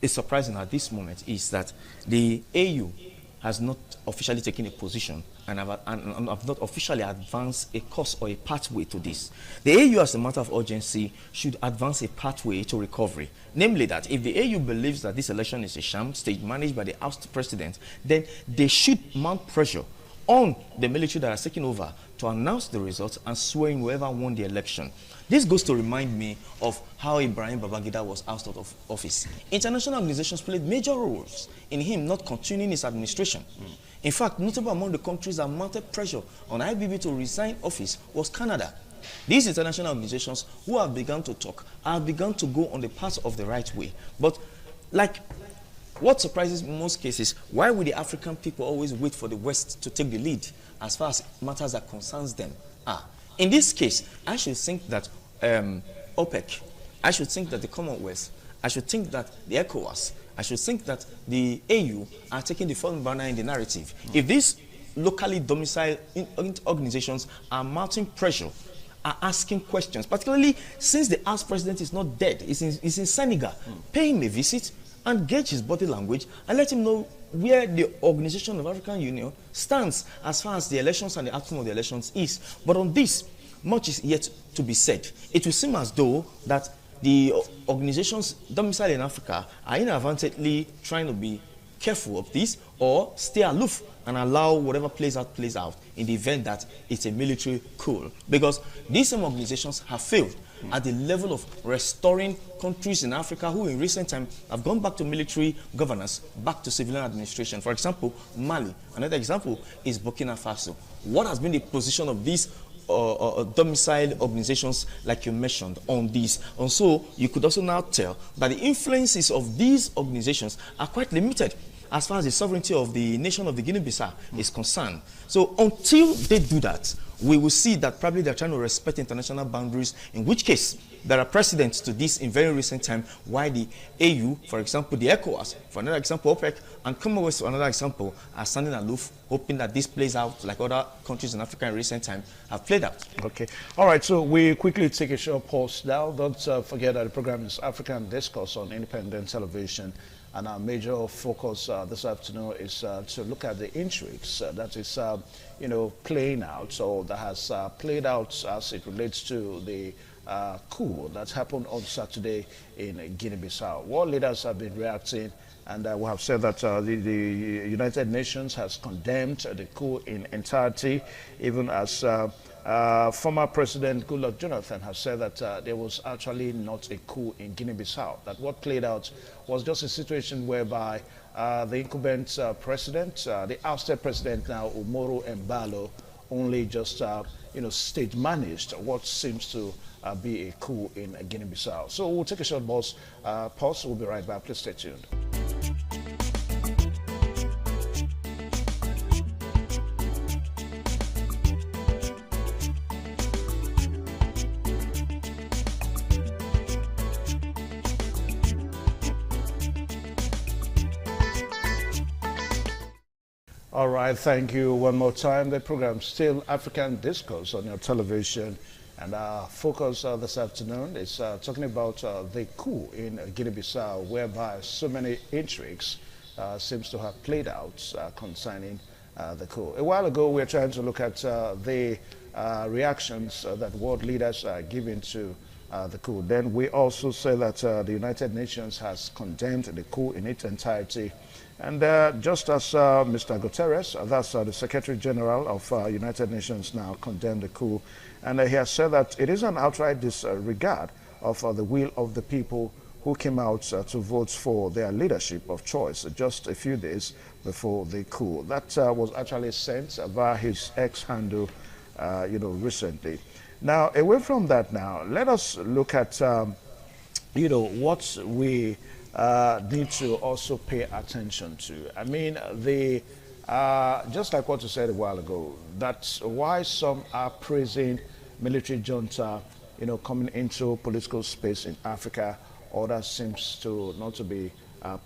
is surprising at this moment is that the AU has not officially taken a position and have not officially advanced a course or a pathway to this. The AU, as a matter of urgency, should advance a pathway to recovery. Namely that if the AU believes that this election is a sham state managed by the ousted president, then they should mount pressure on the military that has taken over to announce the results and swear in whoever won the election. This goes to remind me of how Ibrahim Babangida was ousted of office. International organizations played major roles in him not continuing his administration. In fact, notable among the countries that mounted pressure on IBB to resign office was Canada. These international organizations who have begun to talk have begun to go on the path of the right way. But like what surprises me in most cases, why would the African people always wait for the West to take the lead as far as matters that concerns them? In this case, I should think that OPEC, I should think that the Commonwealth, I should think that the ECOWAS I should think that the AU are taking the front burner in the narrative. If these locally domiciled organizations are mounting pressure, are asking questions, particularly since the House President is not dead, he's in Senegal, pay him a visit and gauge his body language and let him know where the Organization of African Union stands as far as the elections and the outcome of the elections is. But on this, much is yet to be said. It will seem as though that the organizations domiciled in Africa are inadvertently trying to be careful of this or stay aloof and allow whatever plays out in the event that it's a military coup. Because these same organizations have failed at the level of restoring countries in Africa who in recent time have gone back to military governance, back to civilian administration. For example, Mali. Another example is Burkina Faso. What has been the position of these domiciled organizations like you mentioned on this? And so you could also now tell that the influences of these organizations are quite limited as far as the sovereignty of the nation of the Guinea-Bissau is concerned. So until they do that, we will see that probably they're trying to respect international boundaries, in which case there are precedents to this in very recent time, why the AU, for example, the ECOWAS, for another example, OPEC, and Commonwealth, for another example, are standing aloof, hoping that this plays out like other countries in Africa in recent time have played out. Okay. All right, so we quickly take a short pause now. Don't forget that the program is African Discourse on Independent Television. And our major focus this afternoon is to look at the intrigues that is, playing out, or that has played out as it relates to the coup that happened on Saturday in Guinea-Bissau. World leaders have been reacting, and we have said that the United Nations has condemned the coup in entirety, even as former President Goodluck Jonathan has said that there was actually not a coup in Guinea-Bissau, that what played out was just a situation whereby the incumbent president, the ousted president now, Umaru Embalo, only just, state managed what seems to be a coup in Guinea-Bissau. So we'll take a short pause. We'll be right back. Please stay tuned. All right, thank you one more time. The program still African Discourse on your television, and our focus this afternoon is talking about the coup in Guinea-Bissau, whereby so many intrigues seems to have played out concerning the coup. A while ago, we were trying to look at the reactions that world leaders are giving to the coup. Then we also say that the United Nations has condemned the coup in its entirety. And just as Mr. Guterres, that's the Secretary General of United Nations, now condemned the coup, and he has said that it is an outright disregard of the will of the people who came out to vote for their leadership of choice just a few days before the coup. That was actually sent via his X handle, recently. Now, away from that, now let us look at what we need to also pay attention to. I mean, just like what you said a while ago, that's why some are praising military junta, coming into political space in Africa. Others seems to not to be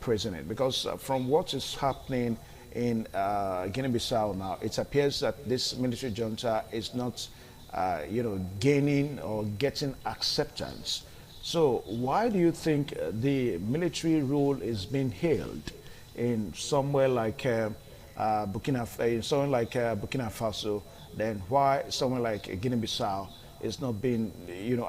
praising it, because from what is happening in Guinea-Bissau now, it appears that this military junta is not, gaining or getting acceptance. So why do you think the military rule is being hailed in somewhere like Burkina Faso, then why somewhere like Guinea-Bissau is not being,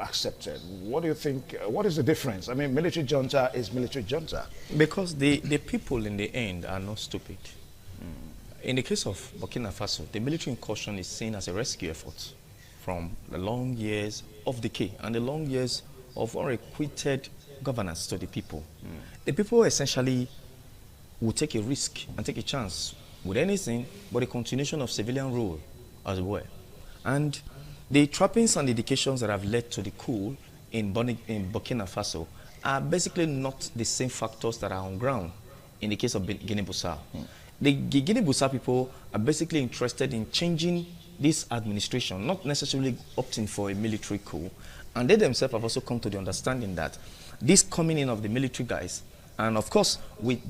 accepted? What do you think? What is the difference? I mean, military junta is military junta. Because the people in the end are not stupid. In the case of Burkina Faso, the military incursion is seen as a rescue effort from the long years of decay and the long years of unrequited governance to the people. The people essentially will take a risk and take a chance with anything but a continuation of civilian rule as well. And the trappings and indications that have led to the coup in Burkina Faso are basically not the same factors that are on ground in the case of Guinea-Bissau. The Guinea-Bissau people are basically interested in changing this administration, not necessarily opting for a military coup. And they themselves have also come to the understanding that this coming in of the military guys And of course, with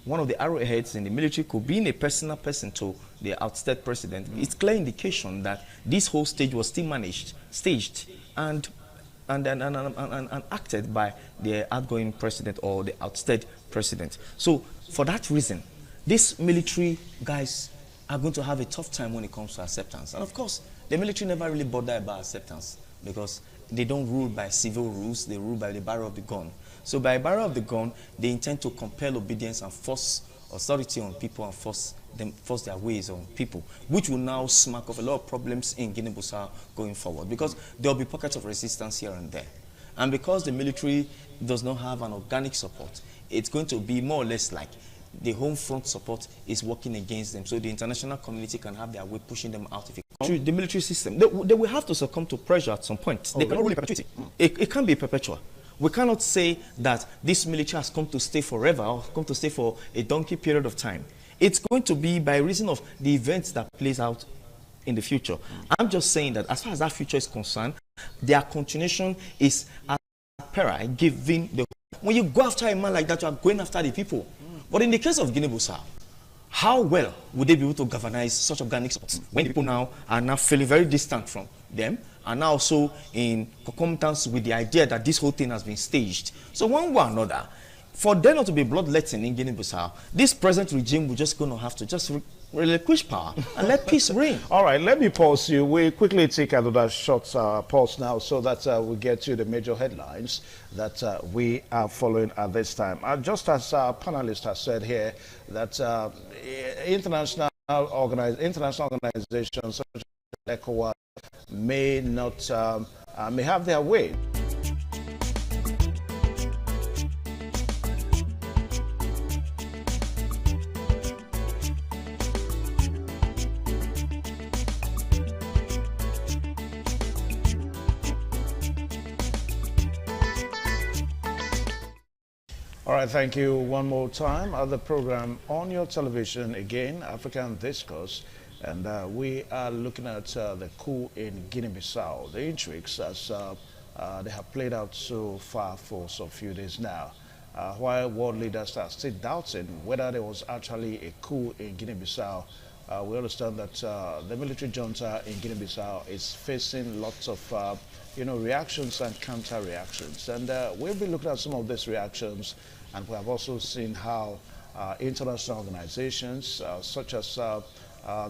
one of the arrowheads in the military could be a personal person to the ousted president, it's clear indication that this whole stage was still staged, and acted by the outgoing president or the ousted president. So for that reason, these military guys are going to have a tough time when it comes to acceptance. And of course, the military never really bother about acceptance because they don't rule by civil rules, they rule by the barrel of the gun. So by barrel of the gun, they intend to compel obedience and force authority on people and force their ways on people, which will now smack off a lot of problems in Guinea-Bissau going forward, because there will be pockets of resistance here and there. And because the military does not have an organic support, it's going to be more or less like the home front support is working against them, so the international community can have their way pushing them out. If it comes to the military system, they will have to succumb to pressure at some point. They cannot really perpetuate it. It can't be perpetual. We cannot say that this military has come to stay forever or come to stay for a donkey period of time. It's going to be by reason of the events that plays out in the future. I'm just saying that as far as that future is concerned, their continuation is as peril giving the... When you go after a man like that, you are going after the people. But in the case of Guinea-Bissau, how well would they be able to galvanize such organic support when the people now are now feeling very distant from them, and now also in concomitance with the idea that this whole thing has been staged? So one way or another, for there not to be bloodletting in Guinea-Bissau, this present regime will just going to have to just relinquish power and let peace reign. All right, let me pause you. We quickly take another short pause now so that we get to the major headlines that we are following at this time. Just as our panelist has said here, that international organizations such as ECOWAS may not may have their way. All right, thank you one more time. The program on your television again, African Discourse, and we are looking at the coup in Guinea-Bissau, the intrigues as they have played out so far for a few days now. While world leaders are still doubting whether there was actually a coup in Guinea-Bissau, we understand that the military junta in Guinea-Bissau is facing lots of reactions and counter-reactions. And we'll be looking at some of these reactions, and we have also seen how international organizations such as the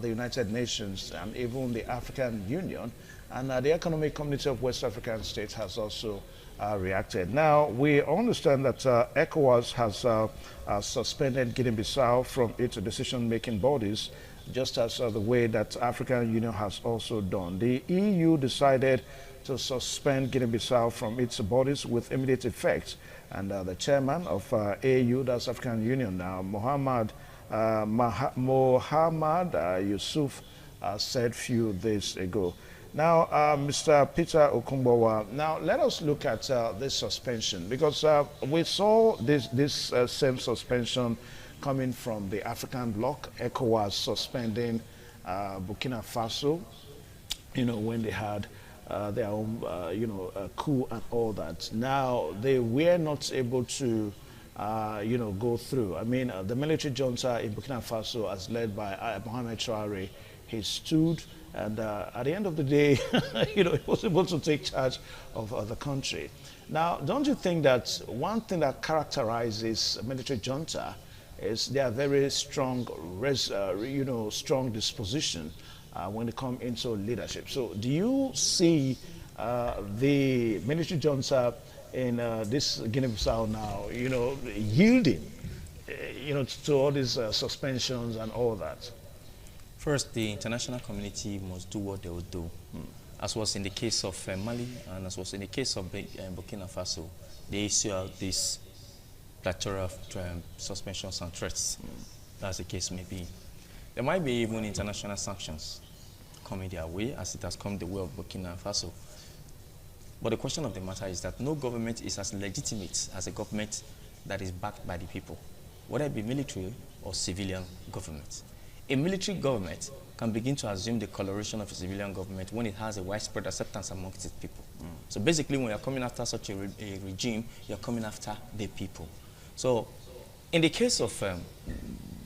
United Nations and even the African Union and the Economic Community of West African States has also reacted. Now, we understand that ECOWAS has suspended Guinea-Bissau from its decision-making bodies, just as the way that African Union has also done. The EU decided to suspend Guinea-Bissau from its bodies with immediate effect. And the chairman of AU, that's African Union now, Mohamed Yusuf, said few days ago. Now, Mr. Peter Okumbawa, now let us look at this suspension, because we saw this same suspension coming from the African bloc, ECOWAS suspending Burkina Faso, when they had their own, coup and all that. Now, they were not able to, go through. I mean, the military junta in Burkina Faso, as led by Mohamed Traore, he stood, and at the end of the day, he was able to take charge of the country. Now, don't you think that one thing that characterizes military junta is their very strong, strong disposition when they come into leadership? So do you see the military junta in this Guinea-Bissau now, yielding, to all these suspensions and all that? First, the international community must do what they will do. As was in the case of Mali and as was in the case of Burkina Faso, they issue out this plethora of suspensions and threats, as the case may be. There might be even international sanctions coming their way, as it has come the way of Burkina Faso. But the question of the matter is that no government is as legitimate as a government that is backed by the people, whether it be military or civilian government. A military government can begin to assume the coloration of a civilian government when it has a widespread acceptance amongst its people. So basically, when you're coming after such a regime, you're coming after the people. So, in the case of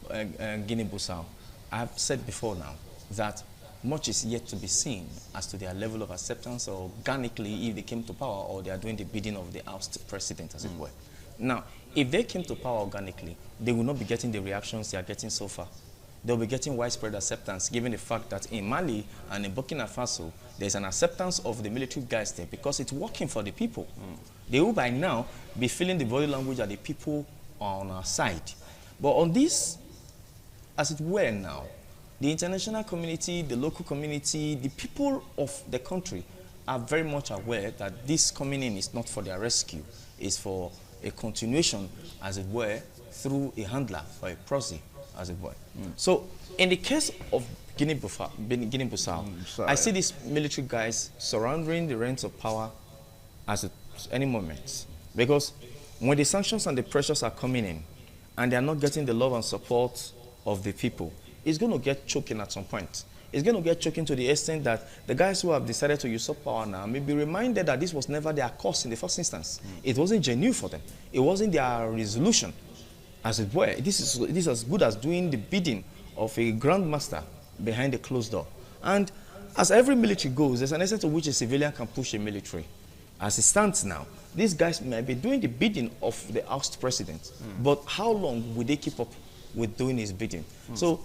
Guinea-Bissau, I have said before now that much is yet to be seen as to their level of acceptance or organically if they came to power or they are doing the bidding of the ousted president, as it were. Now, if they came to power organically, they will not be getting the reactions they are getting so far. They'll be getting widespread acceptance, given the fact that in Mali and in Burkina Faso, there's an acceptance of the military guys there because it's working for the people. They will by now be feeling the body language of the people on our side. But on this, as it were now, the international community, the local community, the people of the country are very much aware that this coming in is not for their rescue. It's for a continuation, as it were, through a handler or a proxy, as it were. So, in the case of Guinea-Bissau, I see these military guys surrendering the reins of power at any moment. Because when the sanctions and the pressures are coming in, and they are not getting the love and support of the people, it's going to get choking at some point. It's going to get choking to the extent that the guys who have decided to usurp power now may be reminded that this was never their cause in the first instance. It wasn't genuine for them. It wasn't their resolution, as it were. This is as good as doing the bidding of a grandmaster behind a closed door. And as every military goes, there's an extent to which a civilian can push a military. As it stands now, these guys may be doing the bidding of the ousted president, but how long will they keep up with doing his bidding? So,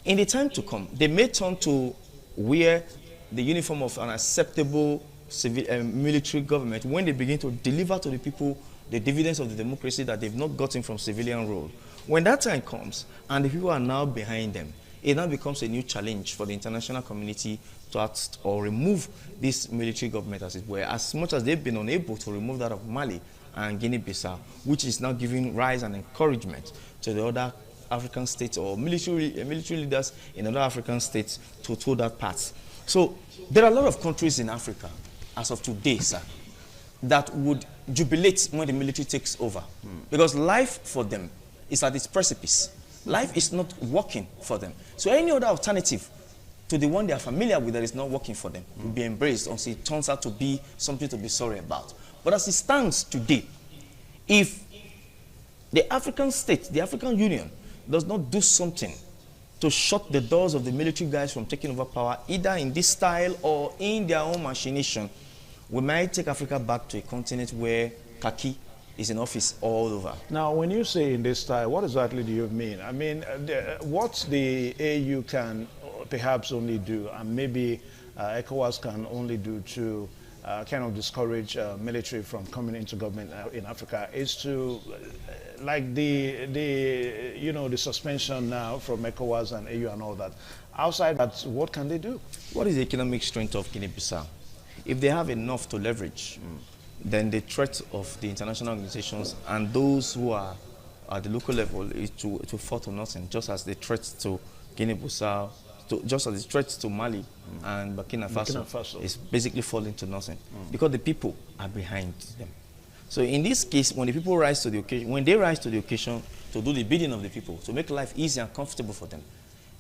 in the time to come, they may turn to wear the uniform of an acceptable civil, military government when they begin to deliver to the people the dividends of the democracy that they've not gotten from civilian rule. When that time comes, and the people are now behind them, it now becomes a new challenge for the international community to act or remove this military government, as it were, as much as they've been unable to remove that of Mali and Guinea-Bissau, which is now giving rise and encouragement to the other African states or military leaders in other African states to toe that path. So there are a lot of countries in Africa, as of today, sir, that would jubilate when the military takes over. Because life for them is at its precipice. Life is not working for them. So any other alternative to the one they are familiar with that is not working for them will be embraced until it turns out to be something to be sorry about. But as it stands today, if the African state, the African Union, does not do something to shut the doors of the military guys from taking over power, either in this style or in their own machination, we might take Africa back to a continent where khaki is in office all over. Now, when you say in this style, what exactly do you mean? I mean, what the AU can perhaps only do, and maybe ECOWAS can only do to kind of discourage military from coming into government in Africa, is to like the suspension now from ECOWAS and AU and all that. Outside that, what can they do? What is the economic strength of Guinea-Bissau? If they have enough to leverage, then the threat of the international organizations and those who are at the local level is to fall to nothing, just as the threat to Guinea-Bissau, just as the threat to Mali and Burkina Faso is basically falling to nothing, because the people are behind them. So in this case, when the people rise to the occasion, when they rise to the occasion to do the bidding of the people, to make life easy and comfortable for them,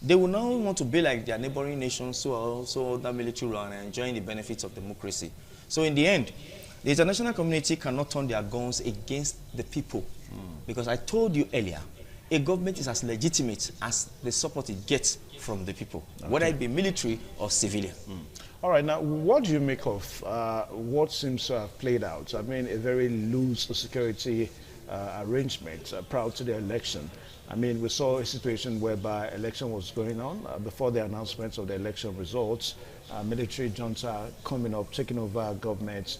they will now want to be like their neighboring nations who are also under military rule and enjoying the benefits of democracy. So in the end, the international community cannot turn their guns against the people. Because I told you earlier, a government is as legitimate as the support it gets from the people, whether it be military or civilian. All right, now what do you make of what seems to have played out? I mean, a very loose security arrangement prior to the election. I mean, we saw a situation whereby election was going on before the announcement of the election results. Military junta coming up, taking over government,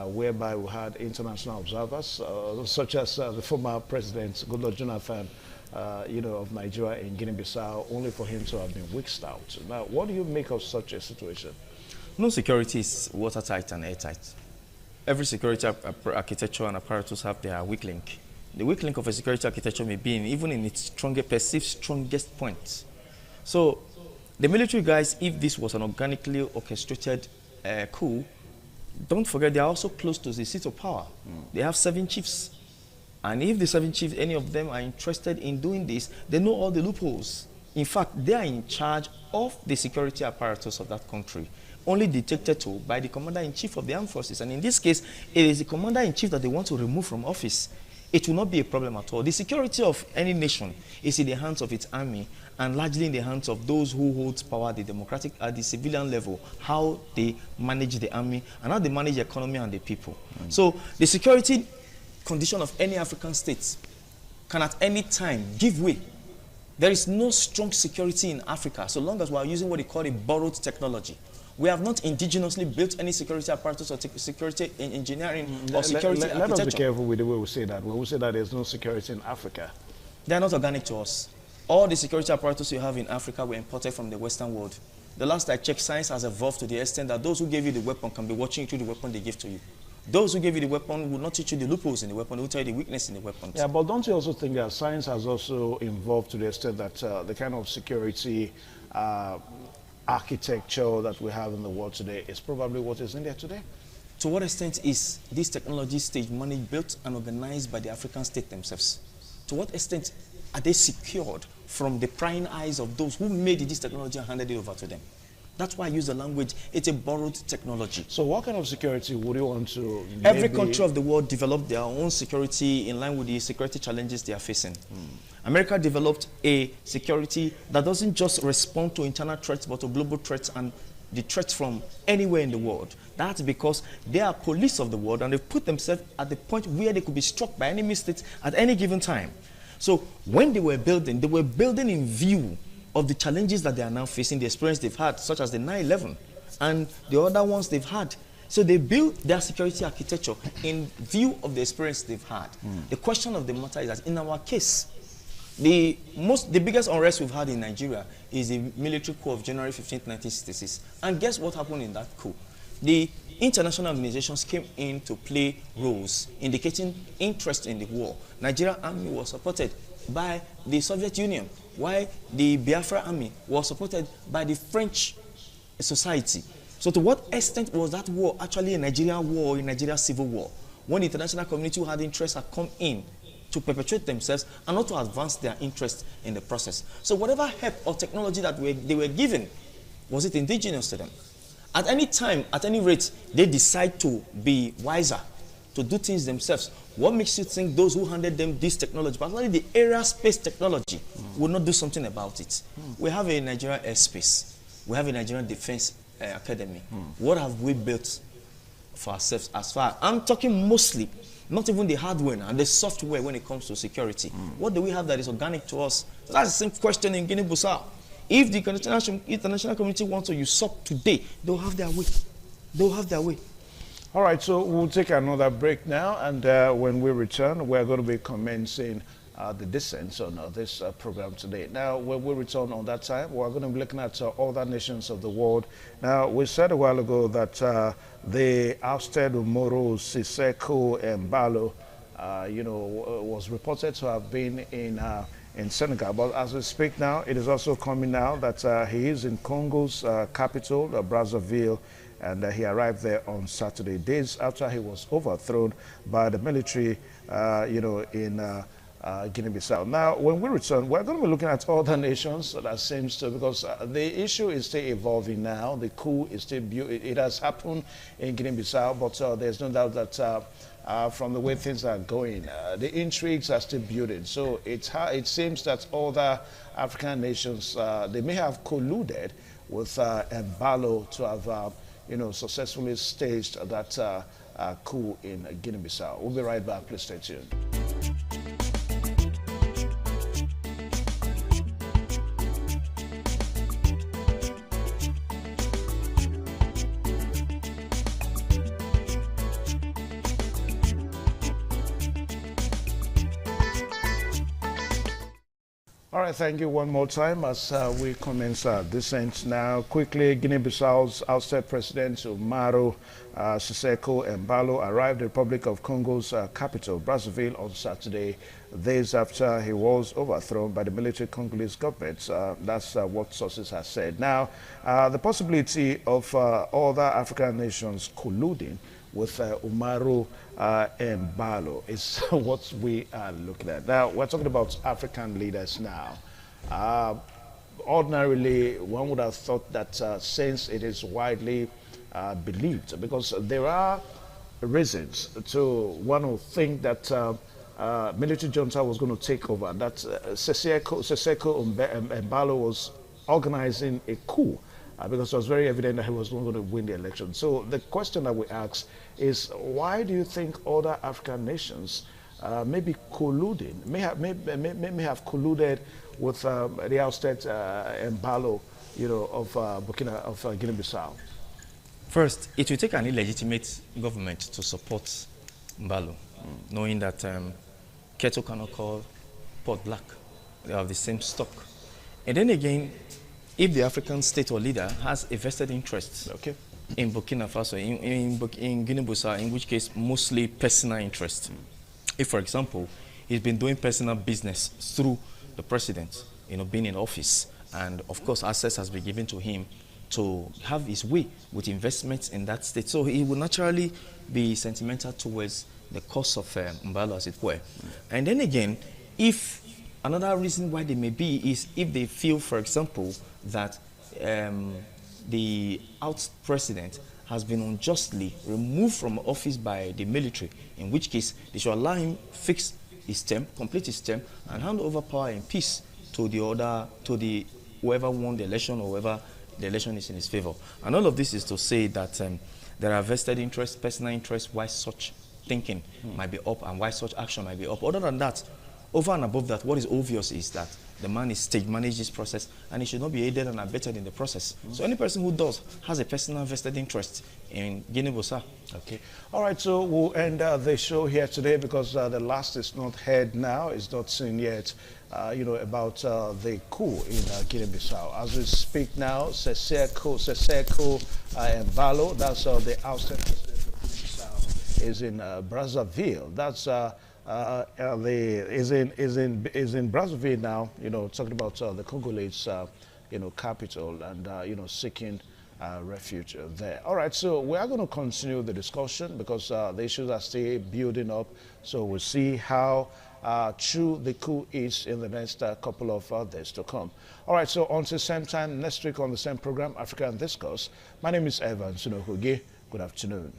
whereby we had international observers, such as the former president, Goodluck Jonathan, of Nigeria in Guinea-Bissau, only for him to have been whisked out. Now, what do you make of such a situation? No security is watertight and airtight. Every security architecture and apparatus have their weak link. The weak link of a security architecture may be even in its perceived strongest point. So, the military guys, if this was an organically orchestrated coup, don't forget they are also close to the seat of power. They have 7 chiefs. And if the 7 chiefs, any of them are interested in doing this, they know all the loopholes. In fact, they are in charge of the security apparatus of that country, only dictated to by the commander-in-chief of the armed forces. And in this case, it is the commander-in-chief that they want to remove from office. it will not be a problem at all. The security of any nation is in the hands of its army and largely in the hands of those who hold power at the civilian level, how they manage the army and how they manage the economy and the people. So the security condition of any African state can at any time give way. There is no strong security in Africa so long as we are using what they call a borrowed technology. We have not indigenously built any security apparatus or security engineering or security architecture. Let us be careful with the way we say that. When we say that there's no security in Africa, they are not organic to us. All the security apparatus you have in Africa were imported from the Western world. The last I checked, science has evolved to the extent that those who gave you the weapon can be watching you through the weapon they give to you. Those who gave you the weapon will not teach you the loopholes in the weapon, they will tell you the weakness in the weapon. Yeah, but don't you also think that science has also evolved to the extent that the kind of security architecture that we have in the world today is probably what is in there today? To what extent is this technology stage managed, built and organized by the African state themselves? To what extent are they secured from the prying eyes of those who made this technology and handed it over to them? That's why I use the language, it's a borrowed technology. So what kind of security would you want to... Every country of the world developed their own security in line with the security challenges they are facing. America developed a security that doesn't just respond to internal threats, but to global threats and the threats from anywhere in the world. That's because they are police of the world and they've put themselves at the point where they could be struck by enemy states at any given time. So when they were building in view of the challenges that they are now facing, the experience they've had, such as the 9/11 and the other ones they've had. So they built their security architecture in view of the experience they've had. The question of the matter is that in our case, the biggest unrest we've had in Nigeria is the military coup of January 15th, 1966. And guess what happened in that coup? The international organizations came in to play roles, indicating interest in the war. Nigerian army was supported by the Soviet Union, while the Biafra army was supported by the French society. So to what extent was that war actually a Nigerian war, a Nigerian civil war, when the international community who had interest had come in to perpetuate themselves and not to advance their interest in the process? So whatever help or technology that they were given, was it indigenous to them? At any time, at any rate, they decide to be wiser, to do things themselves. What makes you think those who handed them this technology, particularly the aerospace technology, would not do something about it? We have a Nigerian airspace. We have a Nigerian Defense Academy. What have we built for ourselves as far? I'm talking mostly, not even the hardware and the software when it comes to security. What do we have that is organic to us? So that's the same question in Guinea-Bissau. If the international community wants to usurp today, they'll have their way. They'll have their way. All right, so we'll take another break now, and when we return, we're going to be commencing the descent on this program today. Now, when we return on that time, we're going to be looking at other nations of the world. Now, we said a while ago that they ousted Umaru Sissoco Embalo, was reported to have been in Senegal. But as we speak now, it is also coming out that he is in Congo's capital, Brazzaville, and he arrived there on Saturday, days after he was overthrown by the military, in Guinea-Bissau. Now, when we return, we're going to be looking at other nations that seems to, because the issue is still evolving now. The coup is still, it has happened in Guinea-Bissau, but there's no doubt that from the way things are going, the intrigues are still building. So it seems that other African nations, they may have colluded with Embalo to have successfully staged that coup in Guinea-Bissau. We'll be right back. Please stay tuned. All right, thank you one more time as we commence our descent. Now, quickly, Guinea-Bissau's ousted President Umaru Sissoco Embalo arrived in the Republic of Congo's capital, Brazzaville, on Saturday, days after he was overthrown by the military Congolese government. That's what sources have said. Now, the possibility of other African nations colluding with Umaru Embalo is what we are looking at. Now, we're talking about African leaders now. Ordinarily, one would have thought that since it is widely believed, because there are reasons to one who think that military junta was going to take over, that Seseko Embalo was organizing a coup because it was very evident that he was not going to win the election. So the question that we ask is, why do you think other African nations may be colluding, may have colluded with the ousted Embalo, of Guinea-Bissau? First, it will take an illegitimate government to support Mbalo, knowing that Keto cannot call pot black. They have the same stock. And then again, if the African state or leader has a vested interest in Burkina Faso, in Guinea-Bissau, in which case mostly personal interest. If, for example, he's been doing personal business through the president, being in office, and of course access has been given to him to have his way with investments in that state. So he will naturally be sentimental towards the cause of Mbalo, as it were. And then again, if another reason why they may be is if they feel, for example, that the out president has been unjustly removed from office by the military, in which case they should allow him fix his term, complete his term, and hand over power in peace to whoever won the election or whoever the election is in his favor. And all of this is to say that there are vested interests, personal interests, why such thinking might be up and why such action might be up. Other than that, over and above that, what is obvious is that the man is stage managed this process and he should not be aided and abetted in the process. So any person who does has a personal vested interest in Guinea-Bissau. Okay. All right, so we'll end the show here today because the last is not heard now, it's not seen yet, about the coup in Guinea-Bissau. As we speak now, Seseko Embalo, that's the ousted president of Guinea-Bissau, is in Brazzaville. That's is in Brazzaville now, talking about the Congolese, capital and, seeking refuge there. All right, so we are going to continue the discussion because the issues are still building up. So we'll see how true the coup is in the next couple of days to come. All right, so until same time next week on the same program, African Discourse, my name is Evan Sunohugi. Good afternoon.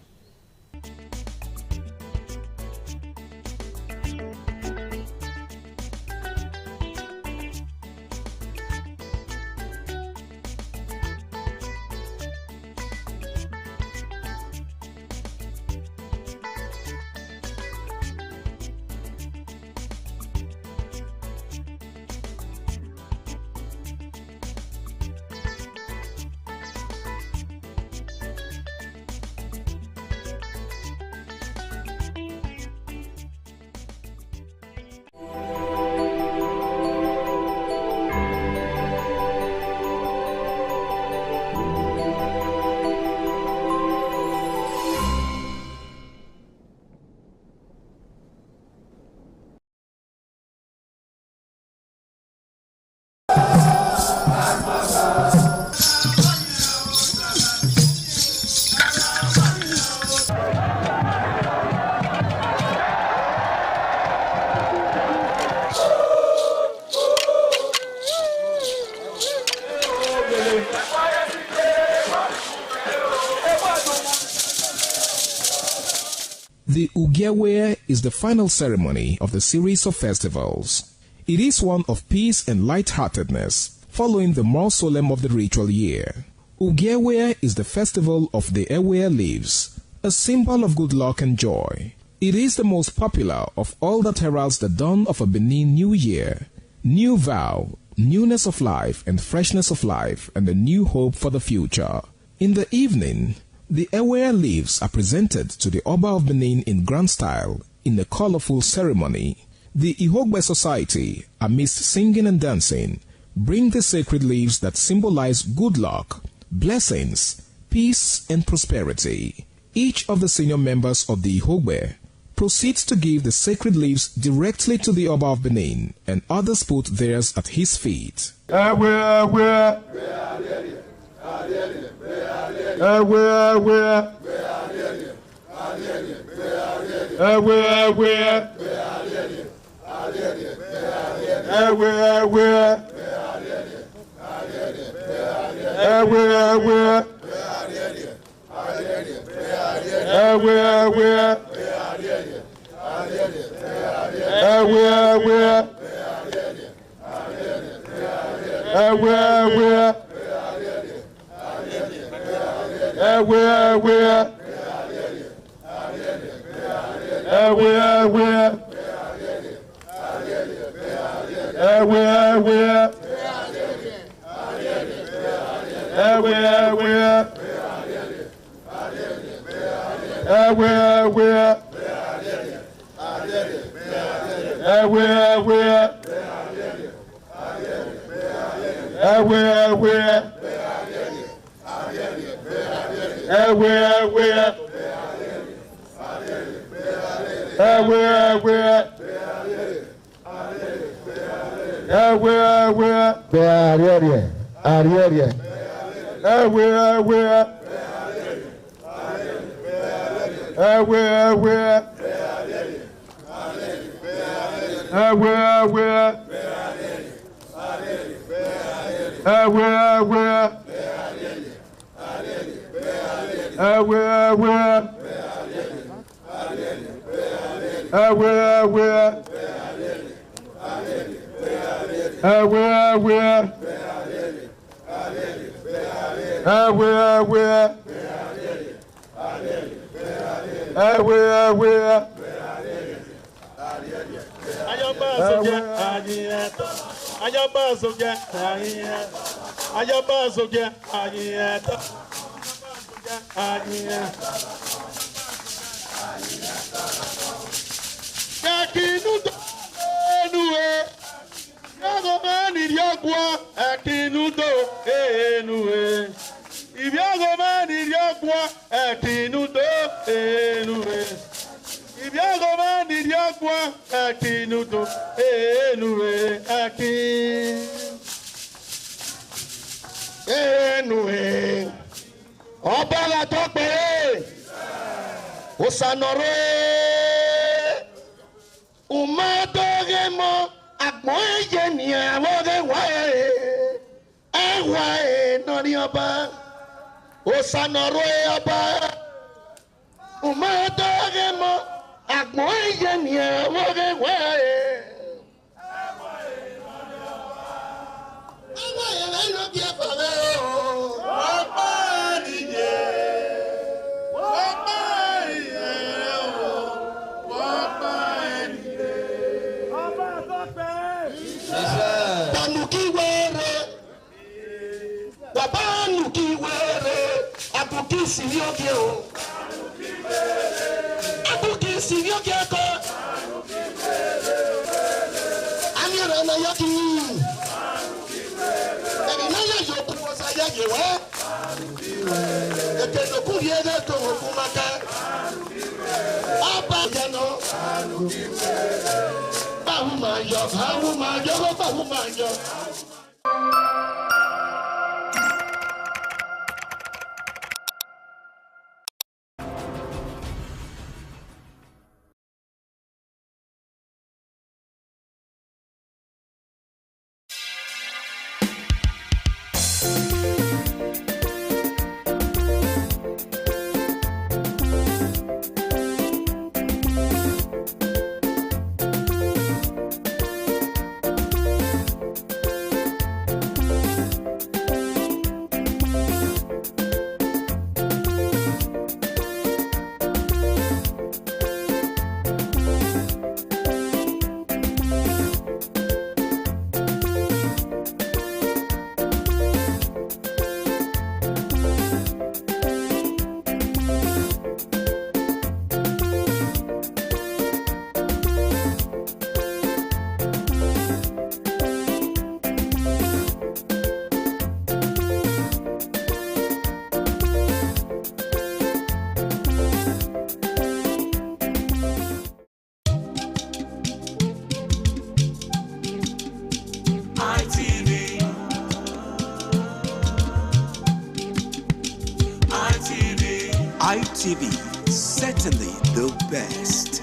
The Ugewe is the final ceremony of the series of festivals. It is one of peace and lightheartedness, following the more solemn of the ritual year. Ugewe is the festival of the Ewe leaves, a symbol of good luck and joy. It is the most popular of all that heralds the dawn of a Benin New Year, new vow, newness of life and freshness of life, and a new hope for the future. In the evening, the Ewe leaves are presented to the Oba of Benin in grand style in a colorful ceremony. The Ihogbe society, amidst singing and dancing, bring the sacred leaves that symbolize good luck, blessings, peace, and prosperity. Each of the senior members of the Ihogbe proceeds to give the sacred leaves directly to the Oba of Benin, and others put theirs at his feet. ITV, certainly the best.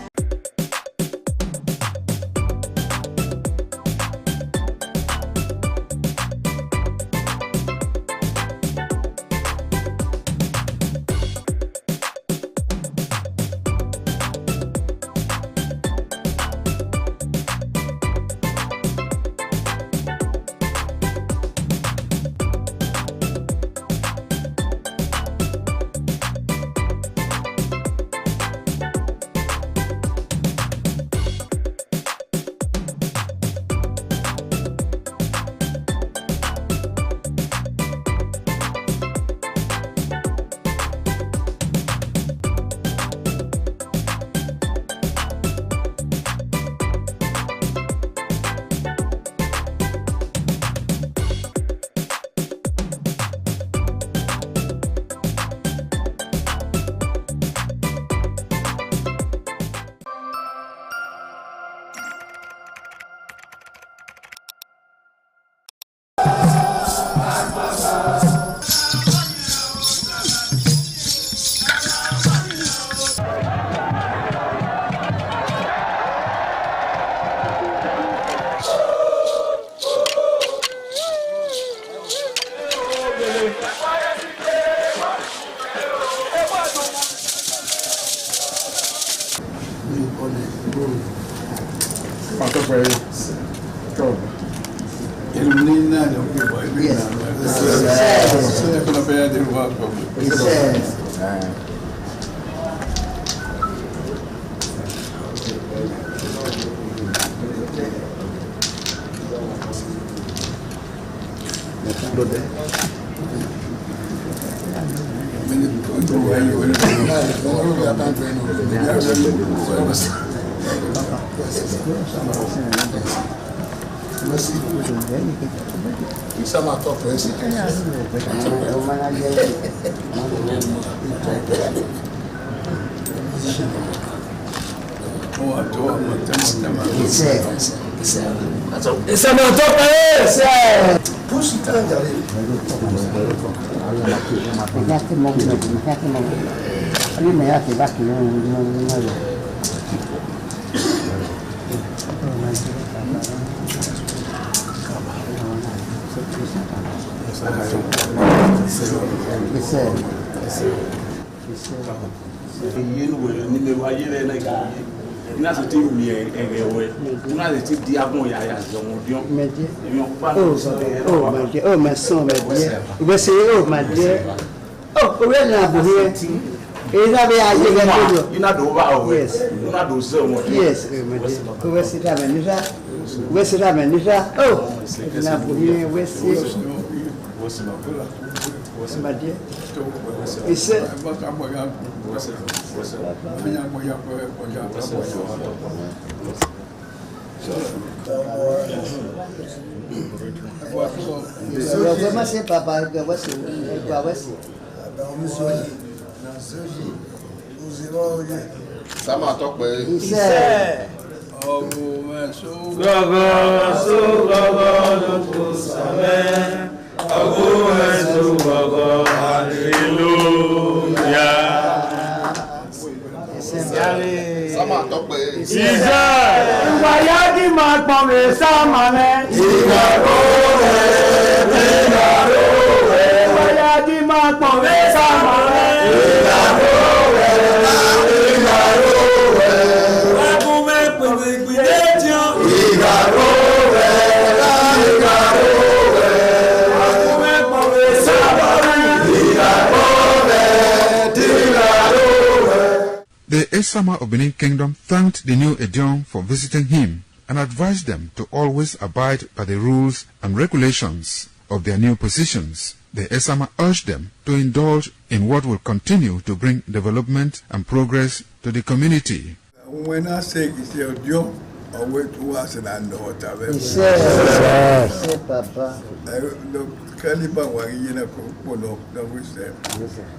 The Esama of Benin Kingdom thanked the new Edion for visiting him and advised them to always abide by the rules and regulations of their new positions. The Esama urged them to indulge in what will continue to bring development and progress to the community. When I say it's your job, I wait to us and I know what I've ever said. Papa. The caliber was in a cocoa, that we said.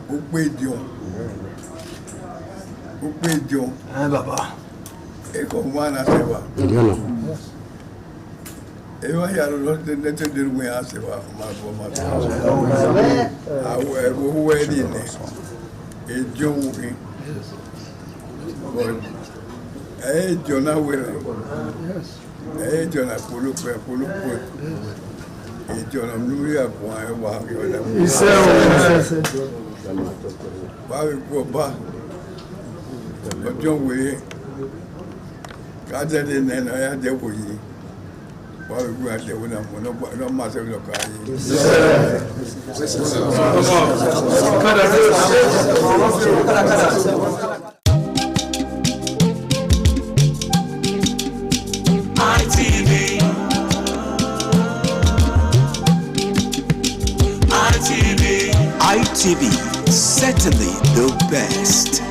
Who paid you? Who paid you? Baba. Eko mwana sewa. Ewa ya lote nete dirwe asewa mabo. Awe huwe dine. Ejo wuki. Jona wele. Jona pulu. Jona mluya kwa ewa yoda. Ise. Bawe kwa ba. Ojo wele. Kaja de nena ya de wuyi. Bawe kwa de wuna no mase lo kai. ITV, certainly the best.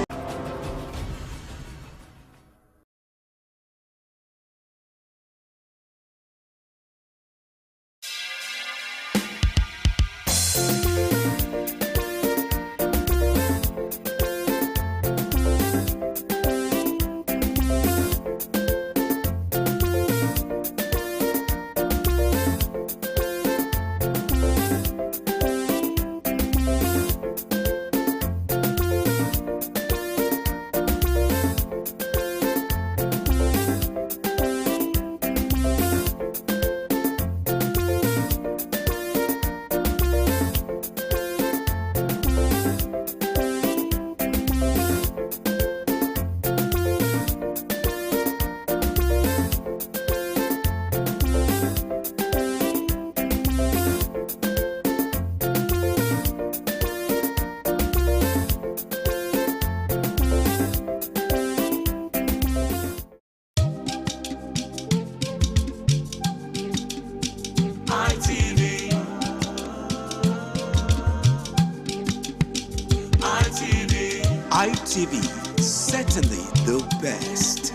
TV, certainly the best.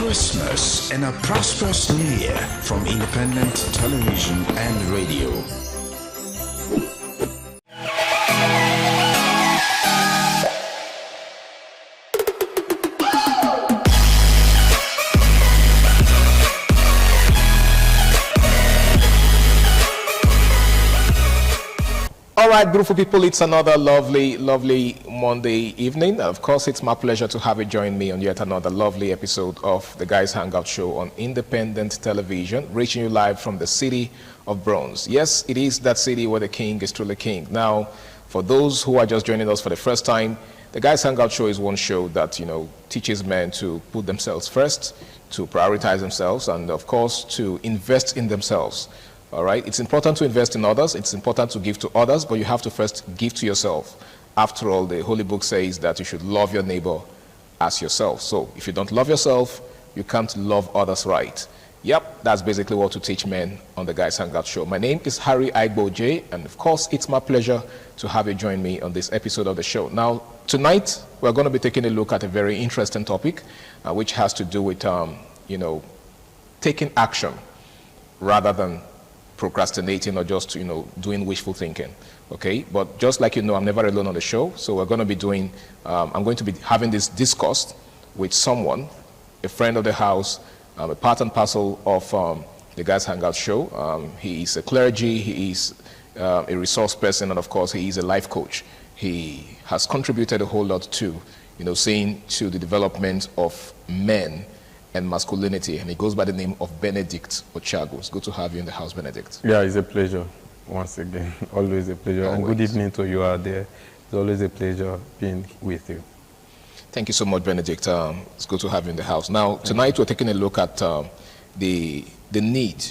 Christmas and a prosperous New Year from Independent Television and Radio. All right, beautiful people, it's another lovely, lovely Monday evening. Of course, it's my pleasure to have you join me on yet another lovely episode of the Guys Hangout Show on Independent Television, reaching you live from the city of Bronze. Yes, it is that city where the king is truly king. Now, for those who are just joining us for the first time, the Guys Hangout Show is one show that, teaches men to put themselves first, to prioritize themselves, and of course, to invest in themselves. All right, it's important to invest in others, it's important to give to others, but you have to first give to yourself. After all, the Holy Book says that you should love your neighbor as yourself. So if you don't love yourself, you can't love others right. Yep, that's basically what to teach men on the Guys Hangout Show. My name is Harry Aigbo J, and of course, it's my pleasure to have you join me on this episode of the show. Now, tonight, we're going to be taking a look at a very interesting topic, which has to do with, taking action rather than procrastinating or just, doing wishful thinking. Okay, but just like I'm never alone on the show, so we're going to be doing, I'm going to be having this discussed with someone, a friend of the house, a part and parcel of the Guys Hangout Show. He is a clergy, he is a resource person, and of course he is a life coach. He has contributed a whole lot to, seeing to the development of men and masculinity, and he goes by the name of Benedict Ochago. It's good to have you in the house, Benedict. Yeah, it's a pleasure once again. Always a pleasure. Always. And good evening to you out there. It's always a pleasure being with you. Thank you so much, Benedict. It's good to have you in the house. Now, tonight we're taking a look at the need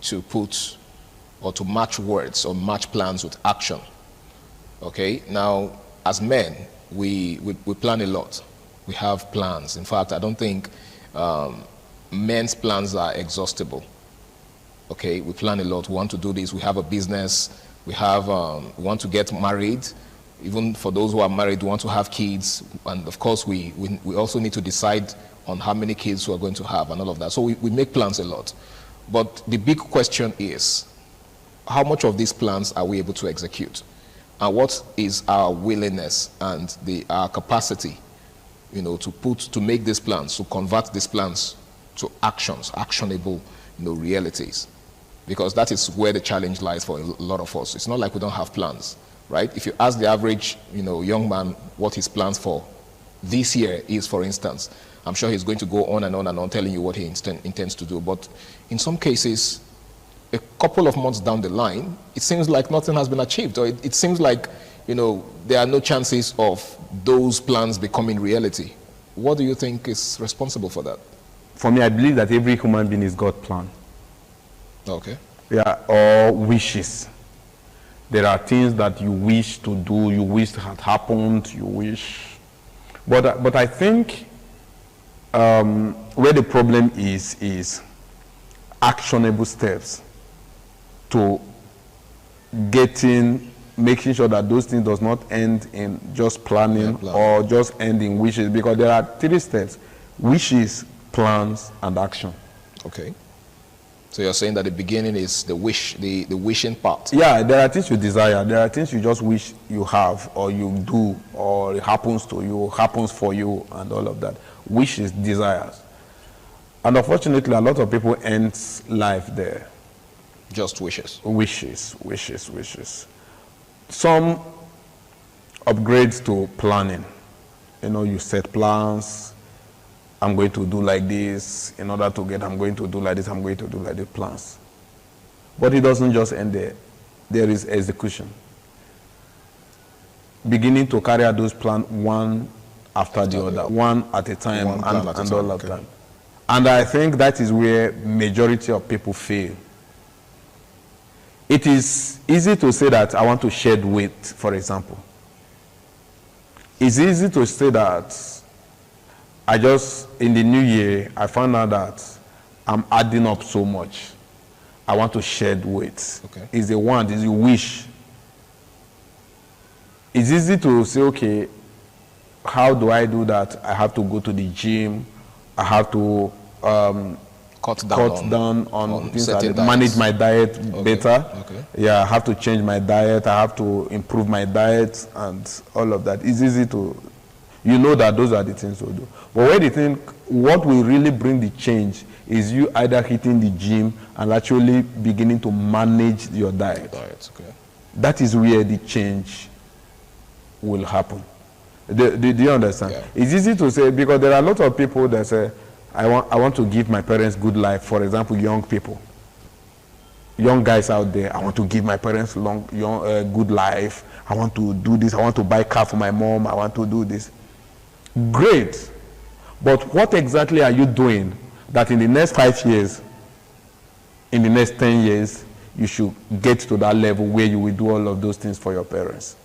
to put or to match words or match plans with action. Okay, now as men, we plan a lot. We have plans. In fact, I don't think men's plans are exhaustible. Okay, we plan a lot. We want to do this. We have a business. We want to get married. Even for those who are married, we want to have kids. And of course, we also need to decide on how many kids we are going to have and all of that. So we make plans a lot. But the big question is, how much of these plans are we able to execute? And what is our willingness and our capacity, to make these plans, to convert these plans to actionable, realities? Because that is where the challenge lies for a lot of us. It's not like we don't have plans, right? If you ask the average, young man what his plans for this year is, for instance, I'm sure he's going to go on and on and on telling you what he intends to do. But in some cases, a couple of months down the line, it seems like nothing has been achieved, or it seems like, there are no chances of those plans becoming reality. What do you think is responsible for that? For me, I believe that every human being is God's plan. Okay. Yeah, or wishes. There are things that you wish to do, you wish had happened, you wish. But I think where the problem is actionable steps to making sure that those things does not end in just planning or just end in wishes, because there are 3 steps: wishes, plans, and action. Okay. So you're saying that the beginning is the wishing part. Yeah, there are things you desire. There are things you just wish you have, or you do, or it happens to you, happens for you, and all of that. Wishes, desires. And unfortunately, a lot of people end life there. Just wishes. Wishes. Some upgrades to planning. You set plans. I'm going to do like this. In order to get, I'm going to do like this. I'm going to do like this, plans. But it doesn't just end there. There is execution. Beginning to carry out those plans one after the other, one at a time, and all of that. And I think that is where majority of people fail. It is easy to say that I want to shed weight, for example. It's easy to say that in the new year, I found out that I'm adding up so much. I want to shed weight. Okay. It's a want, it's a wish. It's easy to say, okay, how do I do that? I have to go to the gym. I have to cut down on things like that, manage my diet better. Okay. Yeah, I have to change my diet. I have to improve my diet and all of that. It's easy to, that those are the things to do. But where do you think what will really bring the change is you either hitting the gym and actually beginning to manage your diet. Okay. that is where the change will happen. Do you understand? Yeah. It's easy to say, because there are a lot of people that say, I want to give my parents good life. For example, young people. Young guys out there, I want to give my parents good life. I want to do this. I want to buy a car for my mom. I want to do this. Great. But what exactly are you doing that in the next 5 years, in the next 10 years, you should get to that level where you will do all of those things for your parents?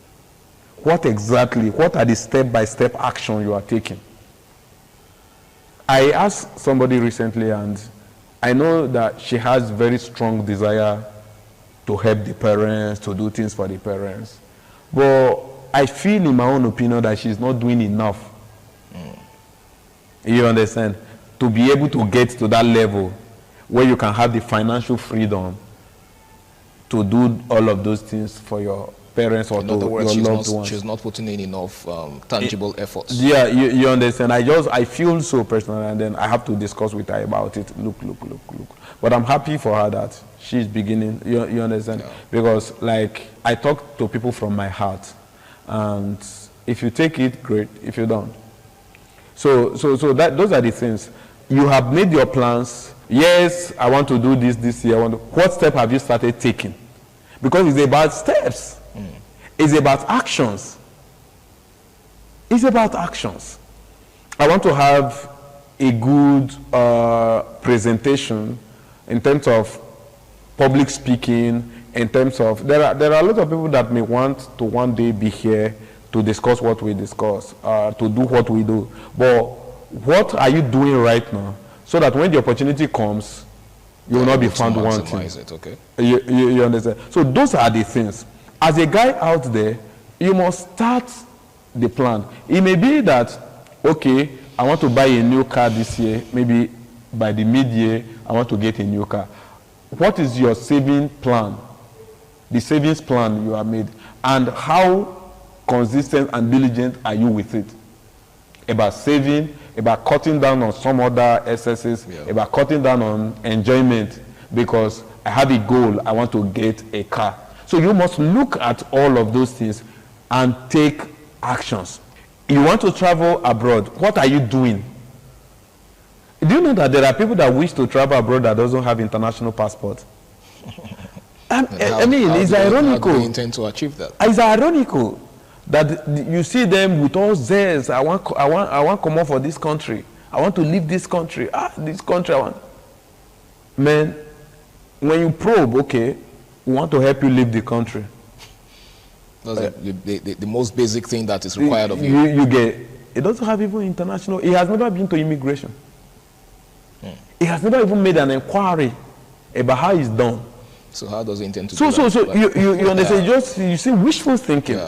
What exactly, what are the step-by-step action you are taking? I asked somebody recently, and I know that she has very strong desire to help the parents, to do things for the parents. But I feel, in my own opinion, that she's not doing enough. You understand? To be able to get to that level where you can have the financial freedom to do all of those things for your parents or to your loved ones. She's not putting in enough tangible efforts. Yeah, you understand. I feel so personal, and then I have to discuss with her about it. Look. But I'm happy for her that she's beginning. You understand? Yeah. Because, like, I talk to people from my heart, and if you take it, great. If you don't, so those are the things. You have made your plans. Yes, I want to do this year. What step have you started taking? Because it's about steps. It's about actions. It's about actions. I want to have a good presentation in terms of public speaking, in terms of, there are a lot of people that may want to one day be here to discuss what we discuss, to do what we do. But what are you doing right now so that when the opportunity comes, you will not be found wanting? Okay. You understand? So those are the things. As a guy out there, you must start the plan. It may be that, okay, I want to buy a new car this year. Maybe by the mid-year, I want to get a new car. What is your saving plan? The savings plan you have made. And how consistent and diligent are you with it? About saving, about cutting down on some other excesses, about cutting down on enjoyment, because I have a goal, I want to get a car. So you must look at all of those things and take actions. You want to travel abroad, what are you doing? Do you know that there are people that wish to travel abroad that doesn't have international passport? I mean, it's ironical. How do you intend to achieve that? It's ironical that you see them with all zest. I want to come out for this country. I want to leave this country. This country I want. Man, when you probe, okay, we want to help you leave the country. That's the most basic thing that is required of you. You get, it doesn't have even international, it has never been to immigration. It has never even made an inquiry about how it's done. So how does it intend to do that? So you understand, you see wishful thinking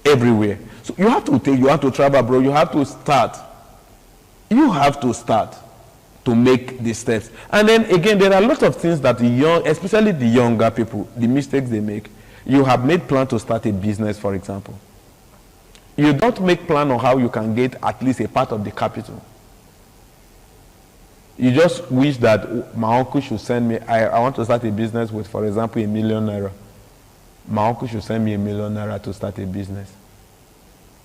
everywhere. So you have to travel, bro. You have to start. You have to start to make the steps. And then again, there are a lot of things that especially the younger people, the mistakes they make. You have made plan to start a business, for example. You don't make plan on how you can get at least a part of the capital. You just wish that my uncle should send me, I want to start a business with, for example, ₦1 million. My uncle should send me ₦1 million to start a business.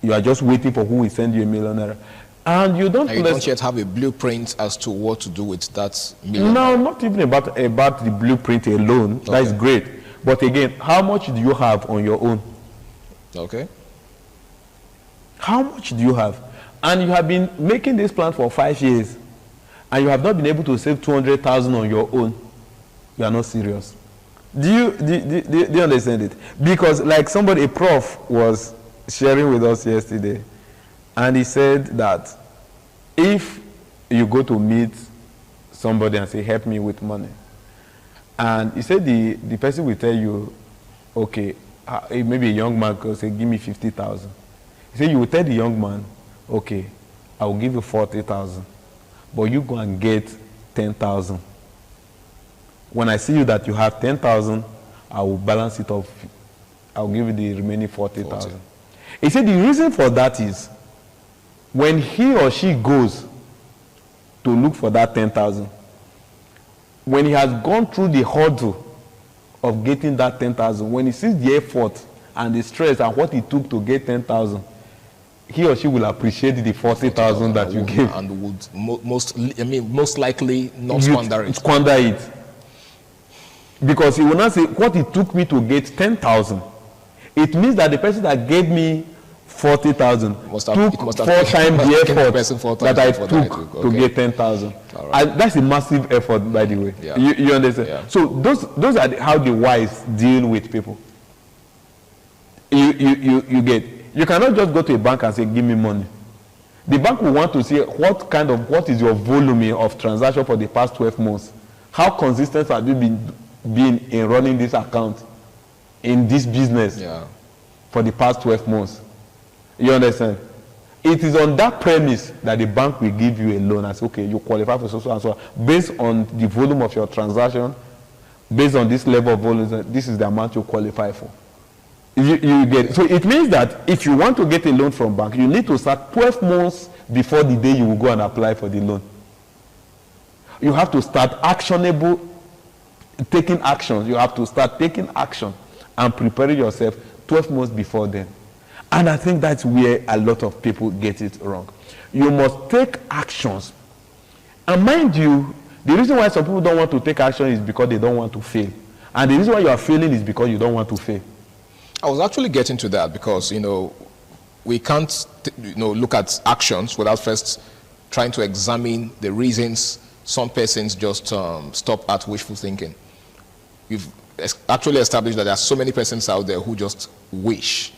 You are just waiting for who will send you ₦1 million. And you don't yet have a blueprint as to what to do with that ₦1 million. No, not even about the blueprint alone. Okay. That is great. But again, how much do you have on your own? Okay. How much do you have? And you have been making this plan for 5 years, and you have not been able to save 200,000 on your own. You are not serious. Do you understand it? Because like a prof was sharing with us yesterday, and he said that if you go to meet somebody and say, help me with money, and he said the person will tell you, okay, maybe a young man could say, give me 50,000. He said, you will tell the young man, okay, I will give you 40,000, but you go and get 10,000. When I see you that you have 10,000, I will balance it off. I will give you the remaining 40,000. He said the reason for that is when he or she goes to look for that 10,000, when he has gone through the hurdle of getting that 10,000, when he sees the effort and the stress and what it took to get 10,000, he or she will appreciate the 40,000 that you gave, and would most likely not squander it. Squander it, because he will not say what it took me to get 10,000. It means that the person that gave me 40,000 took 4 times the effort that I took to get 10,000. Right. That's a massive effort, by the way. Yeah. You understand? Yeah. So those are how the wise deal with people. You get. You cannot just go to a bank and say, give me money. The bank will want to see what is your volume of transaction for the past 12 months. How consistent have you been in running this account, in this business for the past 12 months? You understand? It is on that premise that the bank will give you a loan and say, okay, you qualify for so and so. Based on the volume of your transaction, based on this level of volume, this is the amount you qualify for. You get it. So it means that if you want to get a loan from bank, you need to start 12 months before the day you will go and apply for the loan. You have to start taking actions. You have to start taking action and preparing yourself 12 months before then. And I think that's where a lot of people get it wrong. You must take actions. And mind you, the reason why some people don't want to take action is because they don't want to fail. And the reason why you are failing is because you don't want to fail. I was actually getting to that because, we can't, look at actions without first trying to examine the reasons some persons just stop at wishful thinking. We've actually established that there are so many persons out there who just wish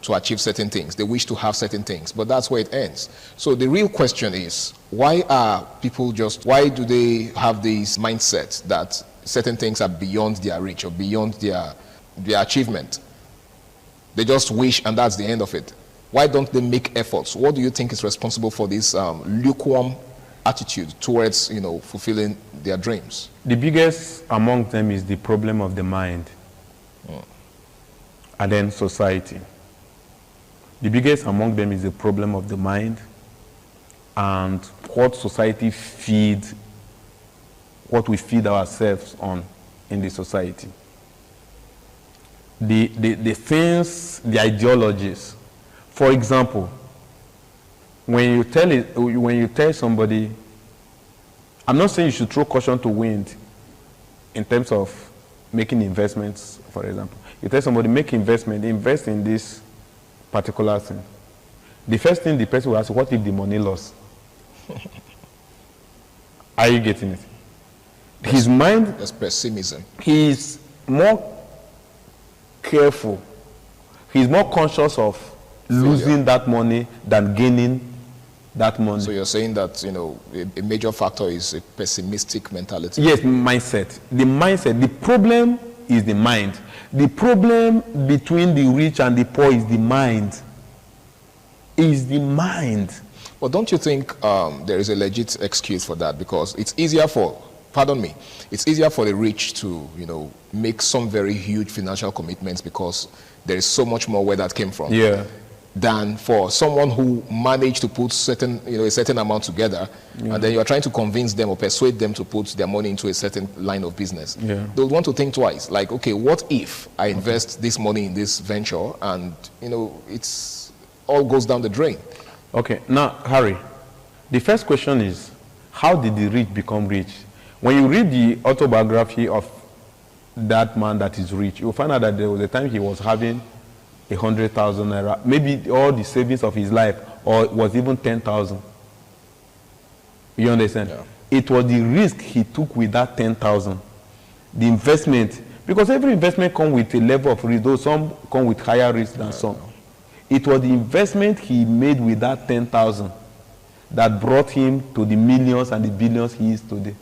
to achieve certain things. They wish to have certain things, but that's where it ends. So the real question is, why do they have this mindset that certain things are beyond their reach or beyond their achievement? They just wish and that's the end of it. Why don't they make efforts? What do you think is responsible for this lukewarm attitude towards, fulfilling their dreams? The biggest among them is the problem of the mind. And then society. The biggest among them is the problem of the mind and what society feeds, what we feed ourselves on in the society. The things, the ideologies. For example, when you tell somebody, I'm not saying you should throw caution to wind in terms of making investments, for example. You tell somebody, make investment, invest in this particular thing. The first thing the person will ask, what if the money loss? Are you getting it? His mind, that's pessimism. He's more careful. He's more conscious of losing that money than gaining that money. So you're saying that, a major factor is a pessimistic mentality. Yes, mindset. The mindset. The problem is the mind. The problem between the rich and the poor is the mind. Is the mind. Well, don't you think there is a legit excuse for that? Because it's easier for the rich to, make some very huge financial commitments because there is so much more where that came from. Yeah. Than for someone who managed to put a certain amount together, and then you are trying to convince them or persuade them to put their money into a certain line of business. Yeah. They'll want to think twice. Like, okay, what if I invest this money in this venture and, it's all goes down the drain? Okay, now, Harry, the first question is, how did the rich become rich? When you read the autobiography of that man that is rich, you'll find out that there was a time he was having 100,000 naira, maybe all the savings of his life, or it was even 10,000. You understand? Yeah. It was the risk he took with that 10,000. The investment, because every investment comes with a level of risk, though some come with higher risk than some. It was the investment he made with that 10,000 that brought him to the millions and the billions he is today.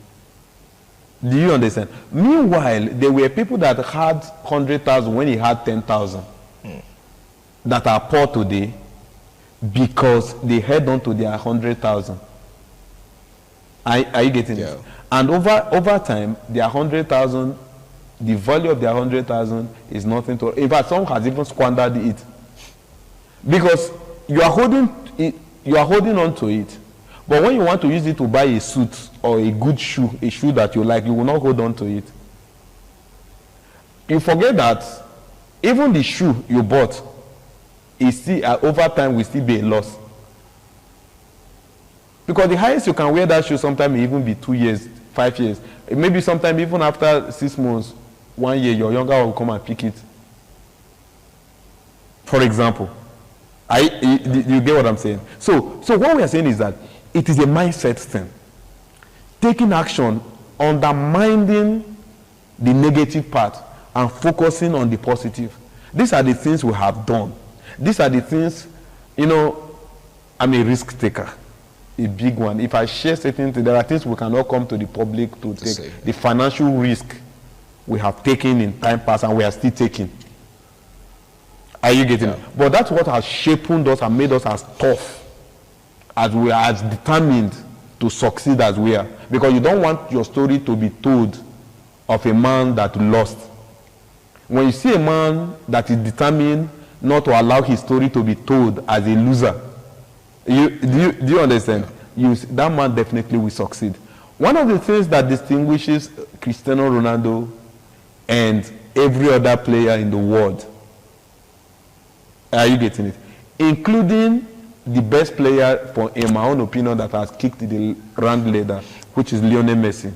Do you understand? Meanwhile, there were people that had 100,000 when he had 10,000. That are poor today because they held on to their 100,000. Are you getting it? And over time, their 100,000, the value of their 100,000 is nothing to. In fact, some has even squandered it because you are holding on to it. But when you want to use it to buy a suit or a good shoe, a shoe that you like, you will not hold on to it. you forget that even the shoe you bought is still, over time, will still be a loss. Because the highest you can wear that shoe sometimes may even be 2 years, 5 years. Maybe sometime even after 6 months, 1 year, your younger will come and pick it. For example, you get what I'm saying? So what we are saying is that it is a mindset thing. Taking action, undermining the negative part, and focusing on the positive. These are the things we have done. These are the things, you know, I'm a risk taker, a big one. If I share certain things, there are things we cannot come to the public to take. Say. The financial risk we have taken in time past and we are still taking. Are you getting it? But that's what has shaped us and made us as tough, as we are, as determined to succeed as we are. Because you don't want your story to be told of a man that lost. When you see a man that is determined not to allow his story to be told as a loser, do you understand? That man definitely will succeed. One of the things that distinguishes Cristiano Ronaldo and every other player in the world, are you getting it? Including the best player, in my own opinion, that has kicked the rank ladder, which is Lionel Messi.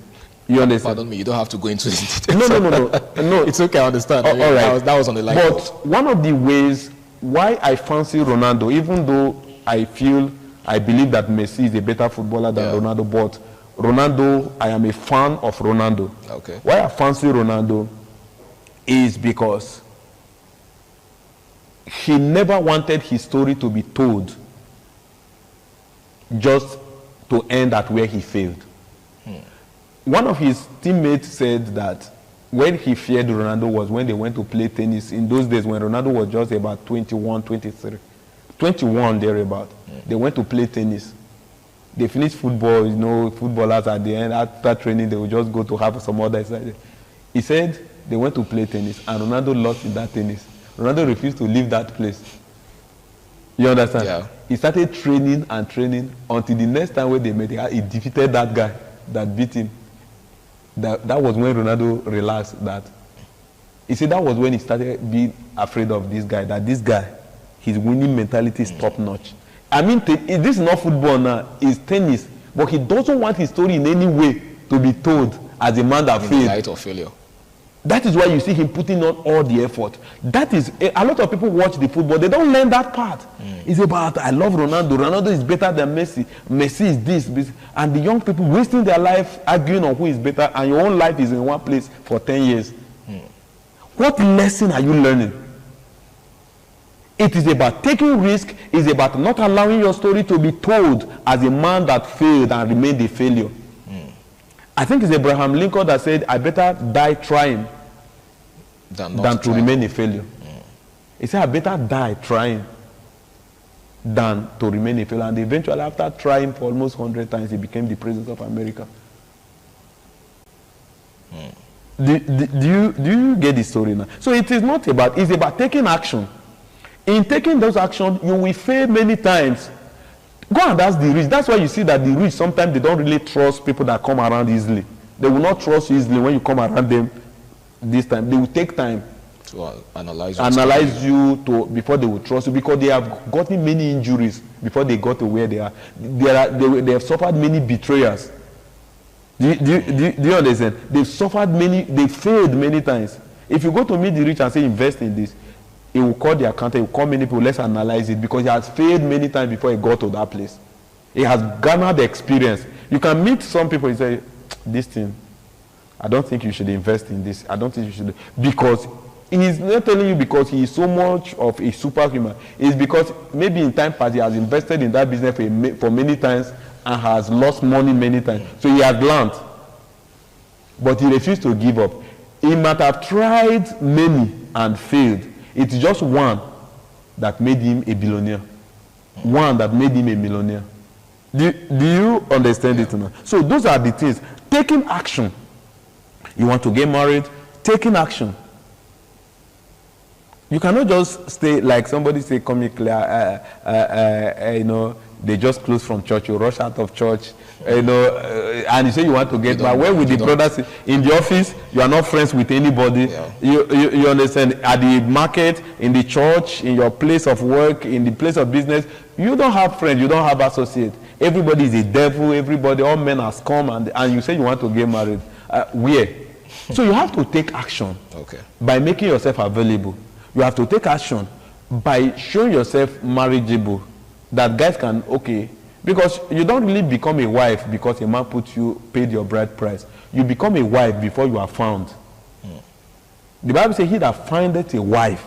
You understand? Pardon me, you don't have to go into the details. No. It's okay, I understand. All right. That was on the line. But one of the ways why I fancy Ronaldo, even though I believe that Messi is a better footballer than Ronaldo, but Ronaldo, I am a fan of Ronaldo. Okay. Why I fancy Ronaldo is because he never wanted his story to be told just to end at where he failed. One of his teammates said that when he feared Ronaldo was when they went to play tennis. In those days when Ronaldo was just about 21, 23. 21 thereabout. They went to play tennis. They finished football, you know, footballers at the end, after training, they would just go to have some other exercise. He said they went to play tennis and Ronaldo lost in that tennis. Ronaldo refused to leave that place. You understand? Yeah. He started training and training until the next time when they met, he defeated that guy that beat him. That was when Ronaldo realized that. He said that was when he started being afraid of this guy, that this guy, his winning mentality is top notch. I mean, this is not football now, it's tennis. But he doesn't want his story in any way to be told as a man that failed. Light or failure. That is why you see him putting on all the effort. That is, a lot of people watch the football, they don't learn that part. It's about, I love Ronaldo. Ronaldo is better than Messi. Messi is this. And the young people wasting their life arguing on who is better, and your own life is in one place for 10 years. What lesson are you learning? It is about taking risk. It's about not allowing your story to be told as a man that failed and remained a failure. I think it's Abraham Lincoln that said, I better die trying than to remain a failure. He said, I better die trying than to remain a failure. And eventually, after trying for almost 100 times, he became the president of America. Do you get the story now? So it is not about, it's about taking action. In taking those actions, you will fail many times. Go and ask the rich. That's why you see that the rich, sometimes they don't really trust people that come around easily. They will not trust you easily when you come around them this time. They will take time to analyze you before they will trust you, because they have gotten many injuries before they got to where they are. They have suffered many betrayals. Do you understand? They've suffered many, they failed many times. If you go to meet the rich and say invest in this, he will call the accountant, he will call many people, let's analyze it, because he has failed many times before he got to that place. He has garnered the experience. You can meet some people and say, this thing, I don't think you should invest in this. I don't think you should. Because he's not telling you because he is so much of a superhuman. It's because maybe in time past he has invested in that business for many times and has lost money many times. So he has learned. But he refused to give up. He might have tried many and failed. It's just one that made him a billionaire. One that made him a millionaire. Do you understand it now? So those are the things. Taking action. You want to get married? Taking action. You cannot just stay like somebody say comically, they just close from church, you rush out of church, you know, and you say you want to get married. Where with the brothers in the office, you are not friends with anybody. Yeah. You understand? At the market, in the church, in your place of work, in the place of business, you don't have friends, you don't have associates. Everybody is a devil, everybody, all men are scum, and you say you want to get married. Where? So you have to take action by making yourself available. You have to take action by showing yourself marriageable, that guys can, because you don't really become a wife because a man paid your bride price. You become a wife before you are found. The Bible says he that findeth a wife.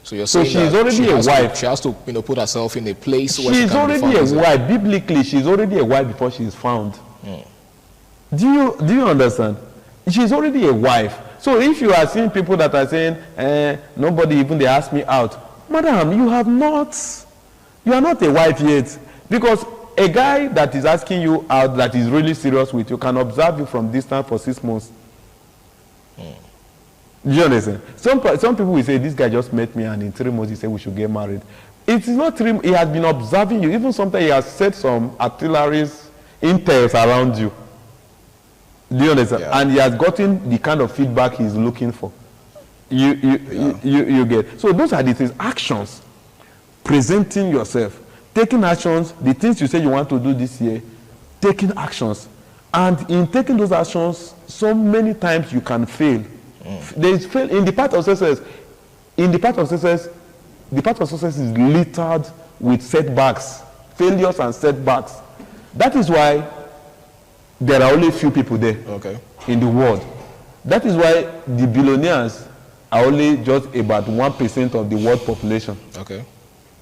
So you're saying she's already a wife. She has to, put herself in a place where she's already a wife. Biblically, she's already a wife before she is found. Do you understand? She's already a wife. So if you are seeing people that are saying, nobody even they ask me out, madam, you are not a wife yet. Because a guy that is asking you out that is really serious with you can observe you from distance for 6 months. Do you understand? Some people will say, this guy just met me and in 3 months he said we should get married. It is not 3 months. He has been observing you. Even sometimes he has set some artilleries, intels around you. Do you understand? Yeah. And he has gotten the kind of feedback he's looking for. You get. So those are the things. Actions. Presenting yourself. Taking actions. The things you say you want to do this year. Taking actions. And in taking those actions, so many times you can fail. There is fail in the path of success. In the path of success, the path of success is littered with setbacks, failures and setbacks. That is why there are only few people there in the world. That is why the billionaires are only just about 1% of the world population.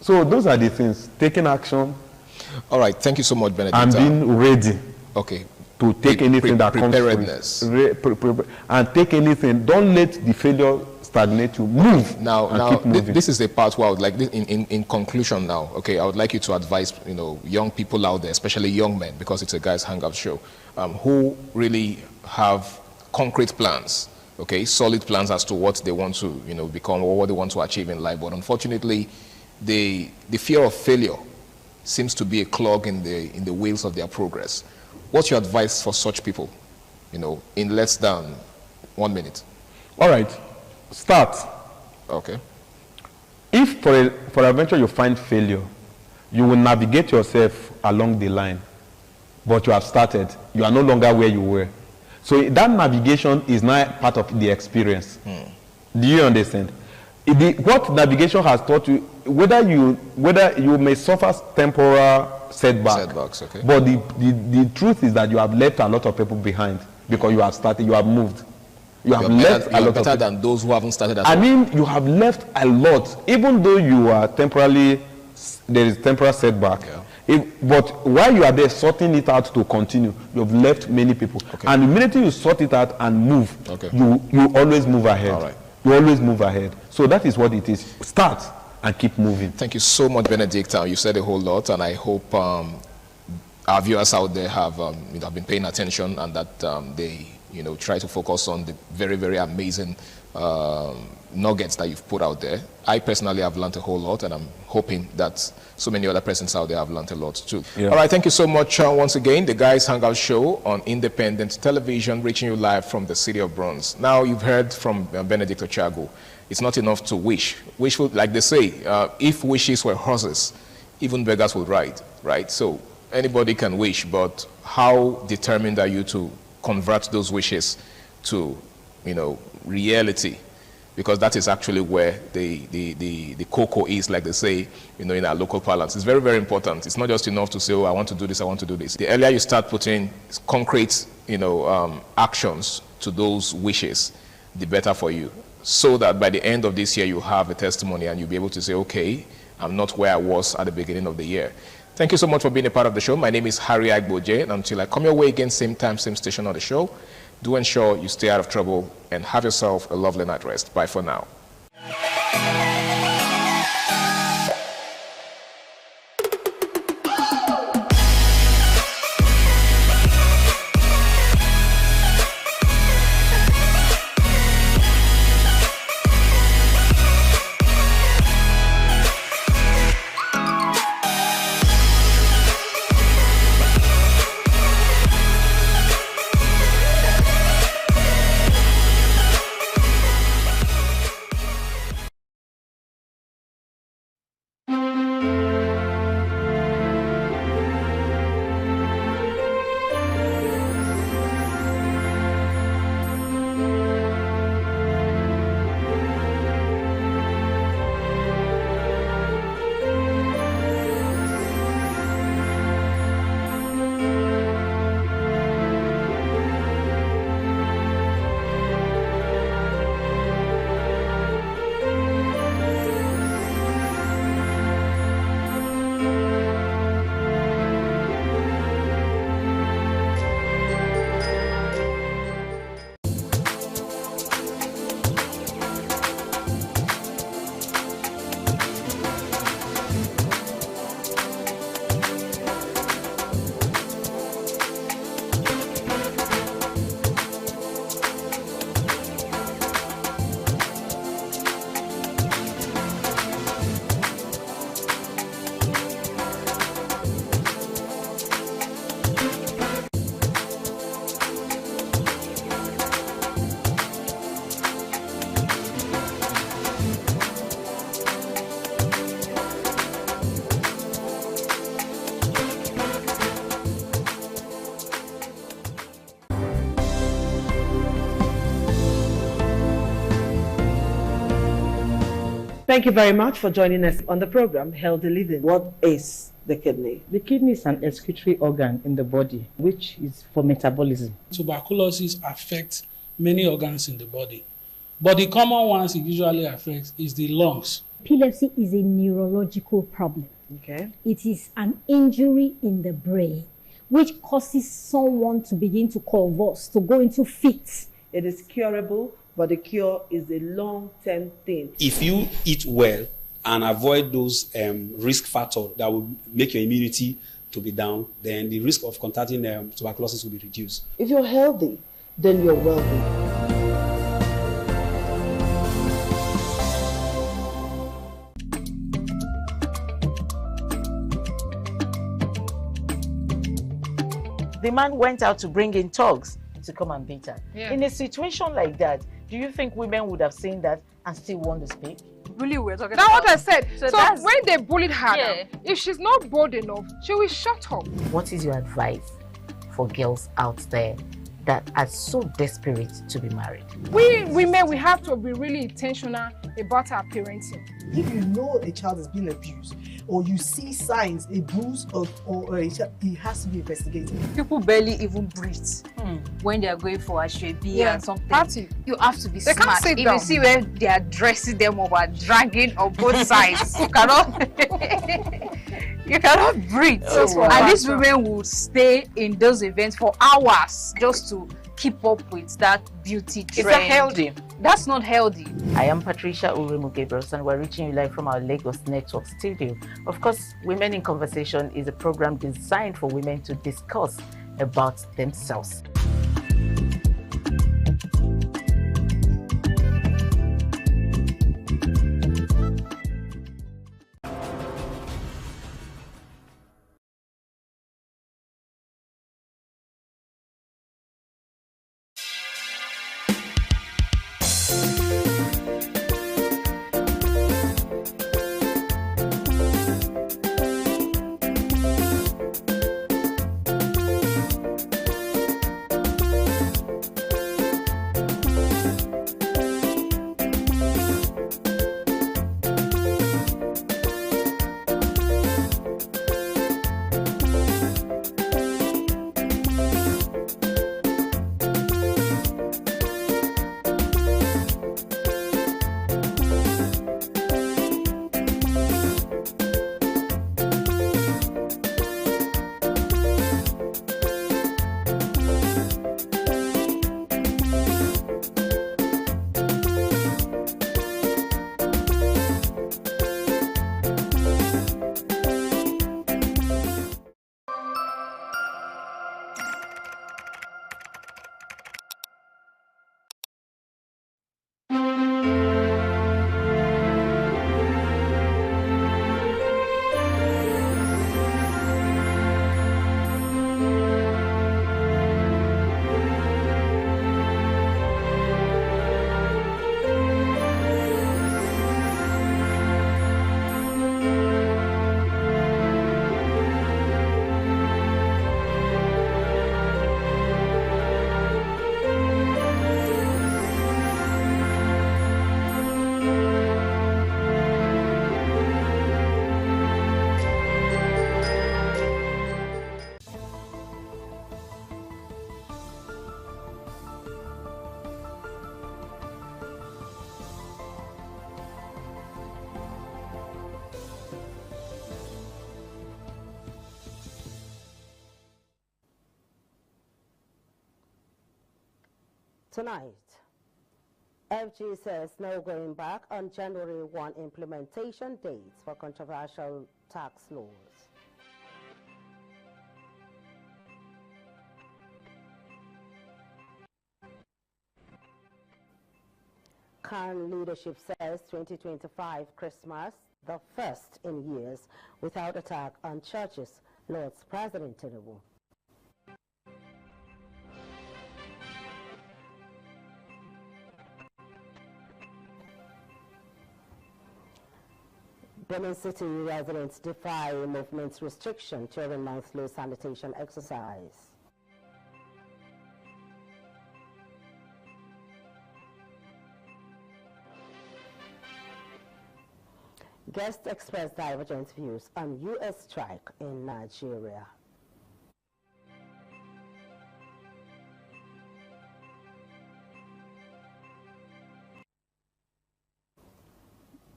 So those are the things. Taking action. All right. Thank you so much, Benedict. And being ready. To take anything that comes through. And take anything. Don't let the failure stagnate you. Move. Now this is the part where I would like, in conclusion now, I would like you to advise, young people out there, especially young men, because it's a guys hangout show, who really have concrete plans, solid plans as to what they want to, become or what they want to achieve in life. But unfortunately, the fear of failure seems to be a clog in the wheels of their progress. What's your advice for such people, in less than 1 minute? All right, start. If for a venture you find failure, you will navigate yourself along the line, but you have started. You are no longer where you were. So that navigation is now part of the experience. Do you understand? What navigation has taught you, whether you may suffer temporal setbacks, but the truth is that you have left a lot of people behind because you have started, you have moved. You have left a lot better than those who haven't started as well. I mean, you have left a lot, even though you are there is temporal setback. But while you are there sorting it out to continue, you have left many people. And immediately you sort it out and move, you always move ahead. You always move ahead. So that is what it is. Start and keep moving. Thank you so much, Benedict. You said a whole lot, and I hope our viewers out there have been paying attention, and that they try to focus on the very, very amazing nuggets that you've put out there. I personally have learned a whole lot, and I'm hoping that so many other persons out there have learned a lot too. All right, thank you so much once again. The Guys Hangout Show on Independent Television, reaching you live from the city of Bronx. Now, you've heard from Benedict Ochago. It's not enough to wish. Wishful, like they say, if wishes were horses, even beggars would ride, right? So anybody can wish, but how determined are you to convert those wishes to, reality? Because that is actually where the cocoa is, like they say, in our local parlance. It's very, very important. It's not just enough to say, I want to do this, I want to do this. The earlier you start putting concrete, actions to those wishes, the better for you. So that by the end of this year, you have a testimony and you'll be able to say, okay, I'm not where I was at the beginning of the year. Thank you so much for being a part of the show. My name is Harry Agboje, and until I come your way again, same time, same station on the show, do ensure you stay out of trouble and have yourself a lovely night rest. Bye for now. Thank you very much for joining us on the program, Healthy Living. What is the kidney? The kidney is an excretory organ in the body, which is for metabolism. Tuberculosis affects many organs in the body, but the common ones it usually affects is the lungs. Epilepsy is a neurological problem. Okay. It is an injury in the brain, which causes someone to begin to convulse, to go into fits. It is curable, but the cure is a long-term thing. If you eat well and avoid those risk factors that will make your immunity to be down, then the risk of contracting tuberculosis will be reduced. If you're healthy, then you're wealthy. The man went out to bring in thugs to come and beat her. Yeah. In a situation like that, do you think women would have seen that and still want to speak? Really, we're talking about. That's what I said. So when they bullied her, Yeah. if she's not bold enough, she will shut up. What is your advice for girls out there that are so desperate to be married? We women, we have to be really intentional about our parenting. If you know a child is being abused, or you see signs, a bruise or a child, it has to be investigated. People barely even breathe when they are going for a shrebi and something. Party. You have to be They can't smart. sit If down. you see where they are dressing them or are dragging on both sides, you cannot breathe. That's what And these matters. women will stay in those events for hours just to keep up with that beauty trend. Is that healthy? That's not healthy. I am Patricia Uremu Gabriels, and we're reaching you live from our Lagos Network studio. Of course, Women in Conversation is a program designed for women to discuss about themselves. Tonight, FG says no going back on January 1 implementation dates for controversial tax laws. Khan leadership says 2025 Christmas, the first in years without attack on churches, Lord's President Tinubu. Benin City residents defy movement restriction during monthly sanitation exercise. Guests expressed divergent views on U.S. strike in Nigeria.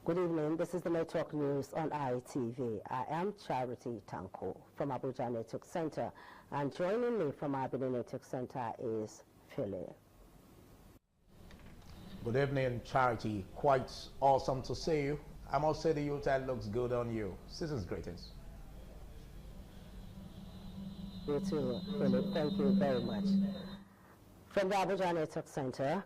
Good evening, this is the Network News on ITV. I am Charity Tanko from Abuja Network Center, and joining me from Abuja Network Center is Philip. Good evening, Charity. Quite awesome to see you. I must say the U-turn looks good on you. Season's greetings. You too, Philip. Thank you very much. From the Abuja Network Center,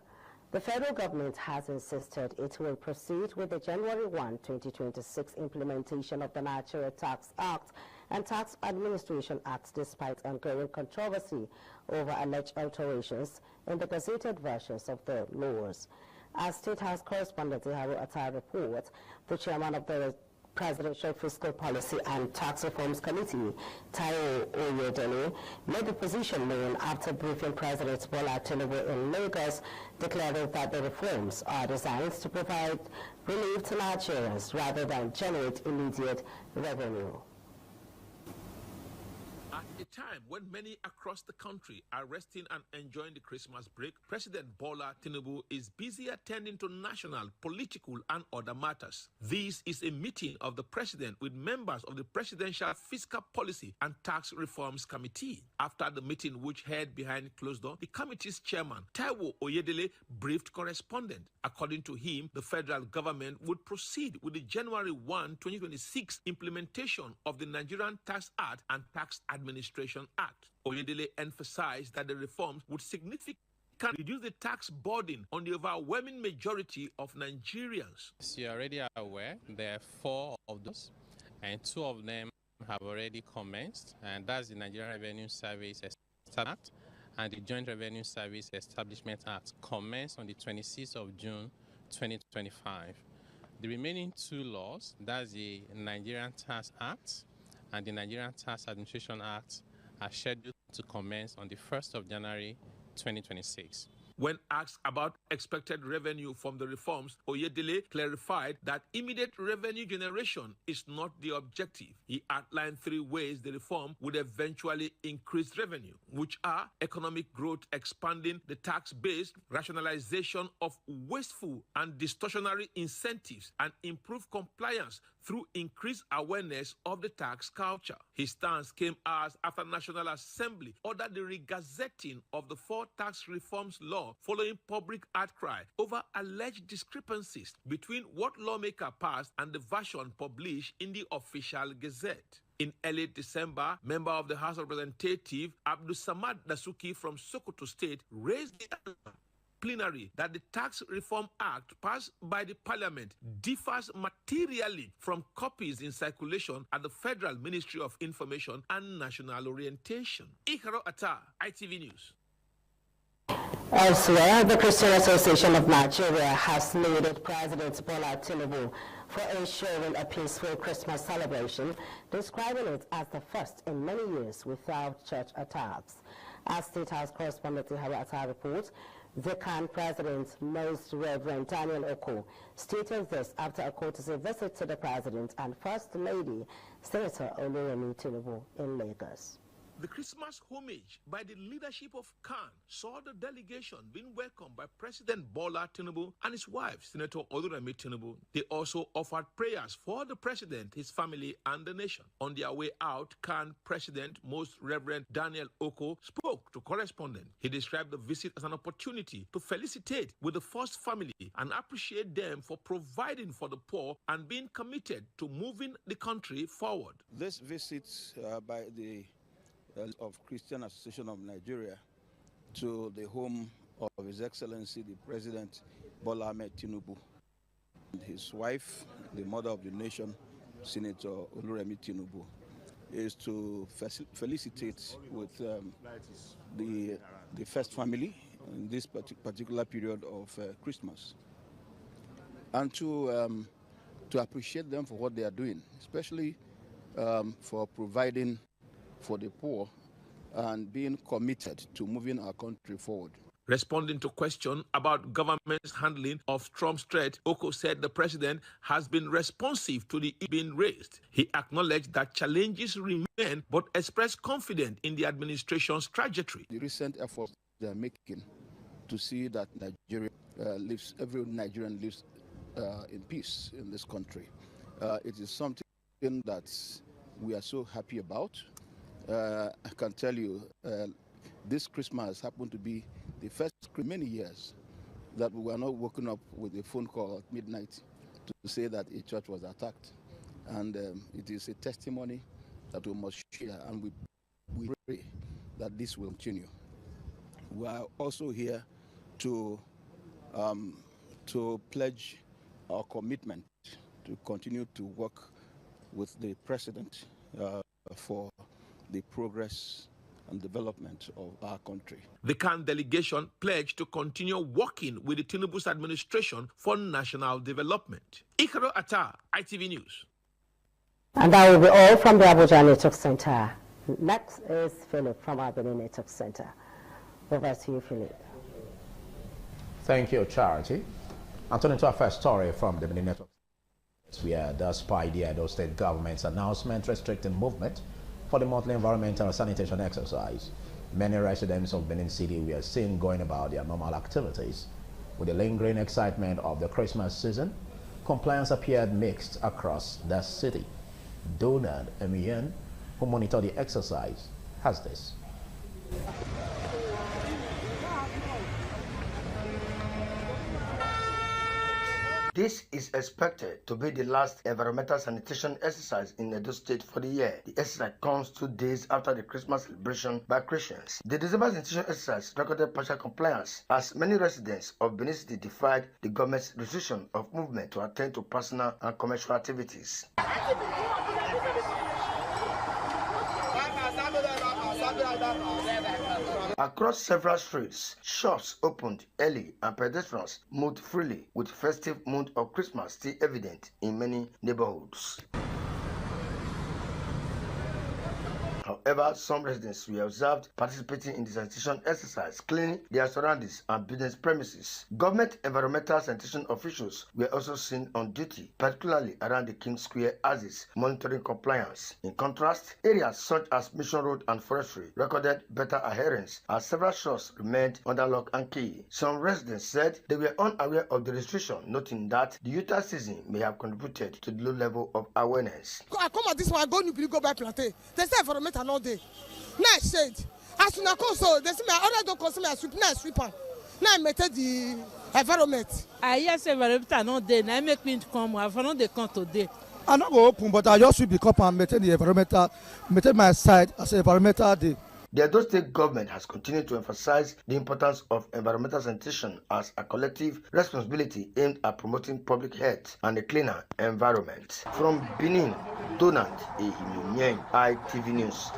the federal government has insisted it will proceed with the January 1, 2026 implementation of the Nigeria Tax Act and Tax Administration Act despite ongoing controversy over alleged alterations in the gazetted versions of the laws. As State House correspondent Iharu Atta reports, the chairman of the Presidential Fiscal Policy and Tax Reforms Committee, Taiwo Oyedele, made the position known after briefing President Bola Tinubu in Lagos, declaring that the reforms are designed to provide relief to Nigerians rather than generate immediate revenue. At a time when many across the country are resting and enjoying the Christmas break, President Bola Tinubu is busy attending to national, political, and other matters. This is a meeting of the president with members of the Presidential Fiscal Policy and Tax Reforms Committee. After the meeting, which held behind closed doors, the committee's chairman, Taiwo Oyedele, briefed correspondent. According to him, the federal government would proceed with the January 1, 2026 implementation of the Nigerian Tax Act and Tax Administration Act. Oyedele emphasized that the reforms would significantly reduce the tax burden on the overwhelming majority of Nigerians. As you are already aware, there are 4 of those, and 2 of them have already commenced, and that's the Nigerian Revenue Service Act and the Joint Revenue Service Establishment Act, commenced on the 26th of June 2025. The remaining 2 laws, that's the Nigerian Tax Act and the Nigerian Tax Administration Act, are scheduled to commence on the 1st of January 2026. When asked about expected revenue from the reforms, Oyedele clarified that immediate revenue generation is not the objective. He outlined 3 ways the reform would eventually increase revenue, which are economic growth, expanding the tax base, rationalization of wasteful and distortionary incentives, and improved compliance through increased awareness of the tax culture. His stance came hours after National Assembly ordered the regazetting of the 4 tax reforms law following public outcry over alleged discrepancies between what lawmaker passed and the version published in the official gazette. In early December, member of the House of Representatives, Abdul Samad Dasuki from Sokoto State, raised the plenary that the Tax Reform Act passed by the Parliament differs materially from copies in circulation at the Federal Ministry of Information and National Orientation. Iharu Atta, ITV News. Elsewhere, the Christian Association of Nigeria has lauded President Bola Tinubu for ensuring a peaceful Christmas celebration, describing it as the first in many years without church attacks. As State House correspondent Iharu Atta reports, the CAN President, Most Reverend Daniel Oko, stated this after a courtesy visit to the President and First Lady, Senator Oluremi Tinubu, in Lagos. The Christmas homage by the leadership of CAN saw the delegation being welcomed by President Bola Tinubu and his wife, Senator Oluremi Tinubu. They also offered prayers for the president, his family, and the nation. On their way out, CAN President, Most Reverend Daniel Oko, spoke to correspondents. He described the visit as an opportunity to felicitate with the first family and appreciate them for providing for the poor and being committed to moving the country forward. This visit by the of Christian Association of Nigeria to the home of His Excellency the President Bola Ahmed Tinubu and his wife, the mother of the nation, Senator Oluremi Tinubu, is to felicitate with the first family in this particular period of Christmas, and to appreciate them for what they are doing, especially for providing for the poor and being committed to moving our country forward. Responding to question about government's handling of Trump's threat, Oko said the president has been responsive to the issue being raised. He acknowledged that challenges remain, but expressed confidence in the administration's trajectory. The recent efforts they are making to see that Nigeria every Nigerian lives in peace in this country. It is something that we are so happy about. I can tell you, this Christmas happened to be the first many years that we were not woken up with a phone call at midnight to say that a church was attacked. And it is a testimony that we must share, and we pray that this will continue. We are also here to pledge our commitment to continue to work with the president for the progress and development of our country. The CAN delegation pledged to continue working with the Tinubu's administration for national development. Ikaro Atta, ITV News. And that will be all from the Abuja Network Center. Next is Philip from our Benin Network Center. Over to you, Philip. Thank you, Charity. And turning to our first story from the Benin Network, where despite the Edo State government's announcement restricting movement for the monthly environmental sanitation exercise, many residents of Benin City were seen going about their normal activities. With the lingering excitement of the Christmas season, compliance appeared mixed across the city. Donald Emien, who monitored the exercise, has this. This is expected to be the last environmental sanitation exercise in Edo State for the year. The exercise comes 2 days after the Christmas celebration by Christians. The December sanitation exercise recorded partial compliance as many residents of Benin City defied the government's restriction of movement to attend to personal and commercial activities. Across several streets, shops opened early and pedestrians moved freely, with festive mood of Christmas still evident in many neighborhoods. However, some residents were observed participating in the sanitation exercise, cleaning their surroundings and business premises. Government environmental sanitation officials were also seen on duty, particularly around the King Square axis, monitoring compliance. In contrast, areas such as Mission Road and Forestry recorded better adherence as several shops remained under lock and key. Some residents said they were unaware of the restriction, noting that the Utah season may have contributed to the low level of awareness. I come at this one, go by plantain. They say environmental all day. Nice shade. As soon as I come, so they say my other don't consume my sweep, nice sweeper. Now I met the environment. I yes environmental all day. Now I make me come. I found the count today. I'm not going to open, but I just sweep the cup and maintain the environmental, maintain my side as an environmental day. The Edo State government has continued to emphasize the importance of environmental sanitation as a collective responsibility aimed at promoting public health and a cleaner environment. From Benin, Donald Ehimien, ITV News.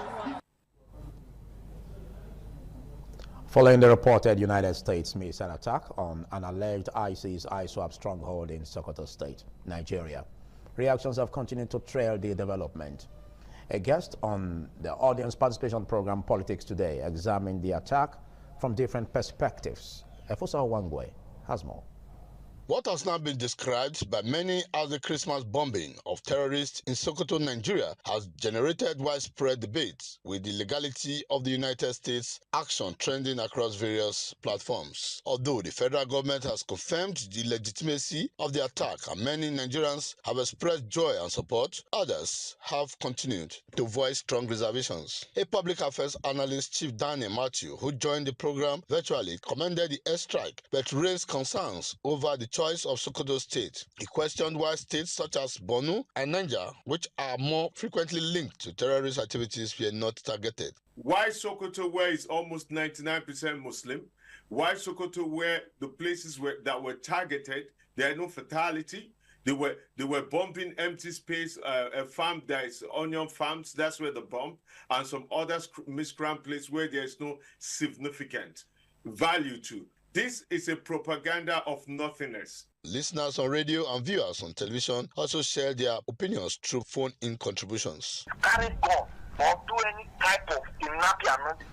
Following the reported United States missile attack on an alleged ISIS ISWAP stronghold in Sokoto State, Nigeria, reactions have continued to trail the development. A guest on the audience participation program Politics Today examined the attack from different perspectives. Efosa Wangwe has more. What has now been described by many as the Christmas bombing of terrorists in Sokoto, Nigeria, has generated widespread debates, with the legality of the United States action trending across various platforms. Although the federal government has confirmed the legitimacy of the attack and many Nigerians have expressed joy and support, others have continued to voice strong reservations. A public affairs analyst, Chief Daniel Matthew, who joined the program virtually, commended the airstrike but raised concerns over the choice of Sokoto State. He questioned why states such as Borno and Niger, which are more frequently linked to terrorist activities, were not targeted. Why Sokoto, where it's almost 99% Muslim? Why Sokoto, where the places that were targeted, there are no fatality? They were bombing empty space, a farm that is onion farms, that's where the bomb, and some other miscrammed place where there is no significant value to. This is a propaganda of nothingness. Listeners on radio and viewers on television also share their opinions through phone-in contributions. Carry gun or do any type of kidnapping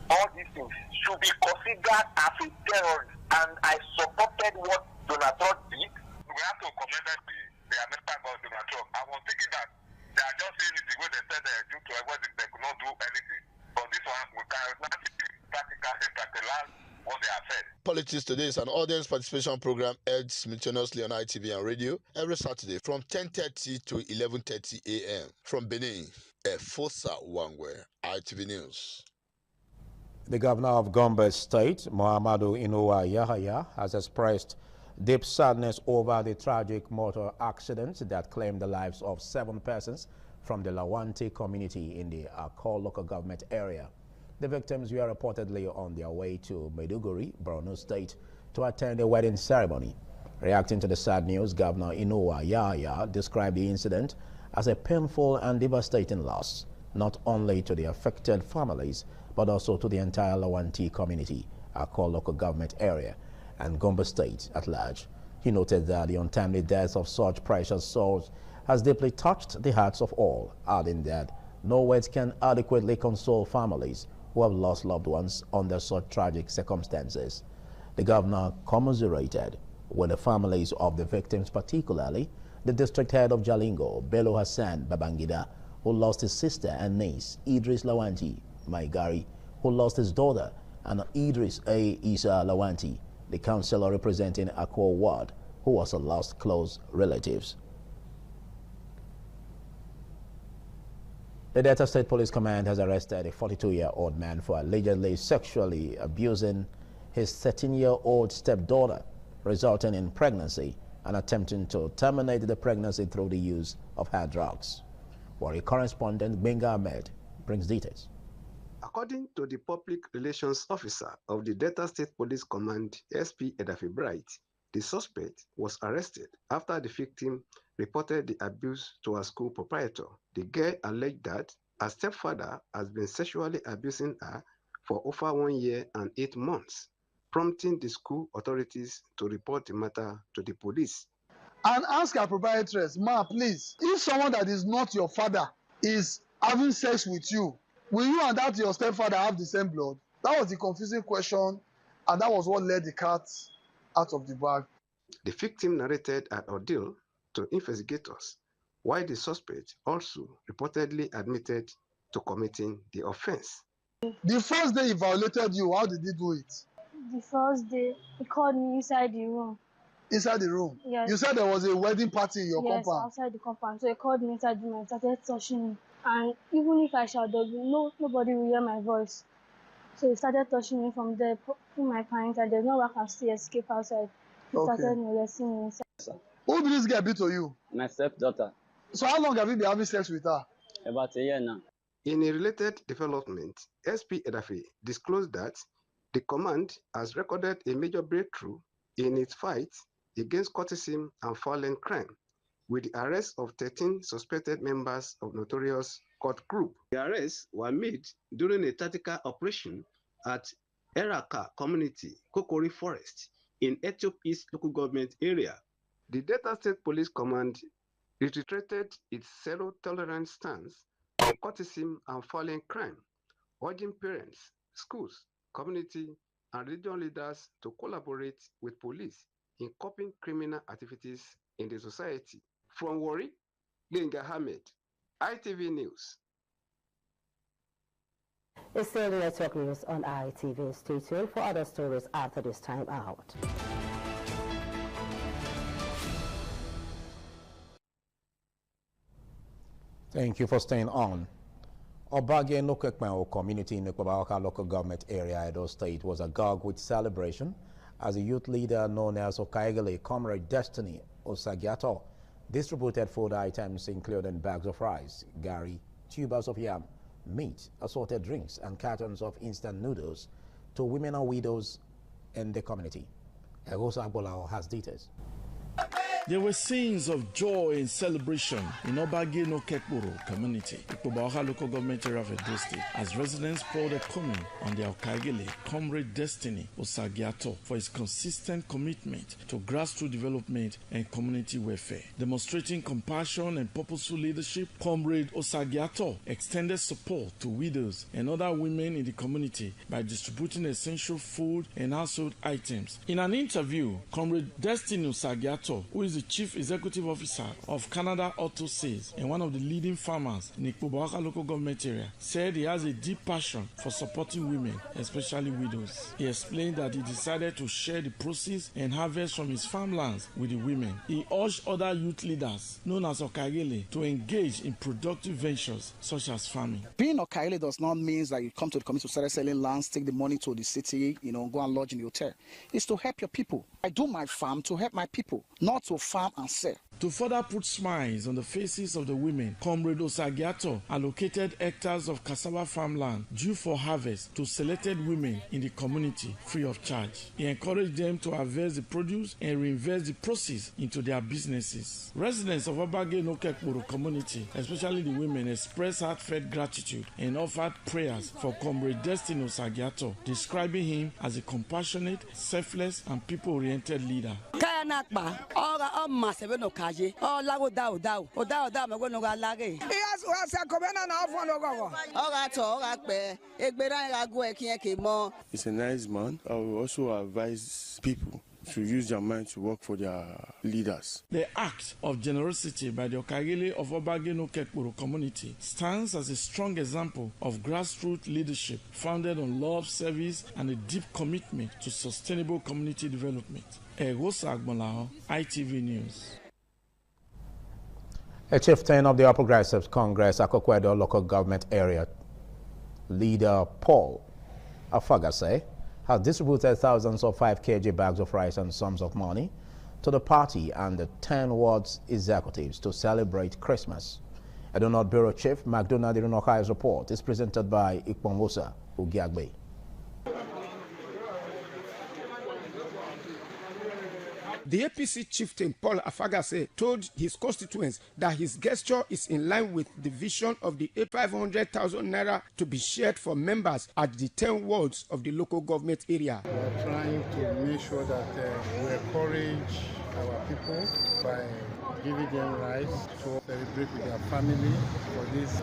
all these things should be considered as a terrorist. And I supported what Donald Trump did. We have to commend the American government, Donald Trump. I was thinking that they are just saying it the way they said due to avoid they could not do anything. But this one, we cannot practical and what they have said. Politics Today is an audience participation program aired simultaneously on ITV and radio every Saturday from 10:30 to 11:30 a.m. From Benin, Efosa Wangwe, ITV News. The governor of Gombe State, Muhammadu Inuwa Yahaya, has expressed deep sadness over the tragic motor accident that claimed the lives of 7 persons from the Lawanti community in the Akol local government area. The victims were reportedly on their way to Maiduguri, Borno State, to attend a wedding ceremony. Reacting to the sad news, Governor Inuwa Yahaya described the incident as a painful and devastating loss, not only to the affected families, but also to the entire Lawanti community, Akol local government area, and Gombe State at large. He noted that the untimely death of such precious souls has deeply touched the hearts of all, adding that no words can adequately console families who have lost loved ones under such tragic circumstances. The governor commiserated with the families of the victims, particularly the district head of Jalingo, Bello Hassan Babangida, who lost his sister and niece, Idris Lawanti Maigari, who lost his daughter, and Idris A. Isa Lawanti, the councillor representing Akwa Ward, who also lost close relatives. The Delta State Police Command has arrested a 42-year-old man for allegedly sexually abusing his 13-year-old stepdaughter, resulting in pregnancy and attempting to terminate the pregnancy through the use of hard drugs. Warri correspondent Benga Ahmed brings details. According to the public relations officer of the Delta State Police Command, SP Edafi Bright, the suspect was arrested after the victim reported the abuse to her school proprietor. The girl alleged that her stepfather has been sexually abusing her for over 1 year and 8 months, prompting the school authorities to report the matter to the police. And ask our proprietress, ma, please, if someone that is not your father is having sex with you, will you and that your stepfather have the same blood? That was the confusing question, and that was what led the cat out of the bag. The victim narrated an ordeal to investigators, while the suspect also reportedly admitted to committing the offense. The first day he violated you, how did he do it? The first day, he called me inside the room. Inside the room? Yes. You said there was a wedding party in your compound? Yes, outside the compound. So he called me inside the room and started touching me. And even if I shouted, nobody will hear my voice. So he started touching me from there, putting my pants, and there's no way I can still escape outside. He started molesting me inside. Who did this girl be to you? My stepdaughter. So how long have you been having sex with her? About a year now. In a related development, SP Edafi disclosed that the command has recorded a major breakthrough in its fight against courtesan and violent crime, with the arrest of 13 suspected members of notorious court group. The arrests were made during a tactical operation at Eraka Community, Kokori Forest, in Etiop East local government area. The Delta State Police Command reiterated its zero-tolerance stance on courtesan and violent crime, urging parents, schools, community, and regional leaders to collaborate with police in coping criminal activities in the society. From Warri, Benga Ahmed, ITV News. It's still the network news on ITV. Stay tuned for other stories after this time out. Thank you for staying on. Obage Nokekmao community in the Kwabawaka local government area, Edo State, was agog with celebration as a youth leader known as Okaigale, Comrade Destiny Osagiato, distributed food items including bags of rice, gari, tubers of yam, meat, assorted drinks, and cartons of instant noodles to women and widows in the community. Egosa Agbolao has details. There were scenes of joy and celebration in Obage no Kekboro community, Ikpobaoka local government area of Edo State, as residents poured a comment on the Okagele comrade Destiny Osagiato for his consistent commitment to grassroots development and community welfare. Demonstrating compassion and purposeful leadership, Comrade Osagiato extended support to widows and other women in the community by distributing essential food and household items. In an interview, Comrade Destiny Osagiato, who is the Chief Executive Officer of Canada Auto Sales and one of the leading farmers in the Ikpobaoka local government area, said he has a deep passion for supporting women, especially widows. He explained that he decided to share the proceeds and harvest from his farmlands with the women. He urged other youth leaders, known as Okagele, to engage in productive ventures such as farming. Being Okagele does not mean that you come to the community to start selling lands, take the money to the city, go and lodge in the hotel. It's to help your people. I do my farm to help my people, not to farm and sell. To further put smiles on the faces of the women, Comrade Osagiato allocated hectares of cassava farmland due for harvest to selected women in the community free of charge. He encouraged them to harvest the produce and reinvest the proceeds into their businesses. Residents of Obage no Kekboro community, especially the women, expressed heartfelt gratitude and offered prayers for Comrade Destiny Osagiato, describing him as a compassionate, selfless, and people-oriented leader. He's a nice man. I will also advise people to use their mind to work for their leaders. The act of generosity by the Okagele of Obage no Kekboro community stands as a strong example of grassroots leadership founded on love, service, and a deep commitment to sustainable community development. Egosa Agbolao, ITV News. A chieftain of the All Progressives Congress, Akokwedo local government area leader Paul Afagase, has distributed thousands of 5 kg bags of rice and sums of money to the party and the 10 wards executives to celebrate Christmas. Edo North Bureau Chief McDonald Irunokai's report is presented by Ikponwosa Ugiagbe. The APC chieftain Paul Afagase told his constituents that his gesture is in line with the vision of the 500,000 naira to be shared for members at the 10 wards of the local government area. We are trying to make sure that we encourage our people by giving them rice to celebrate with their family for this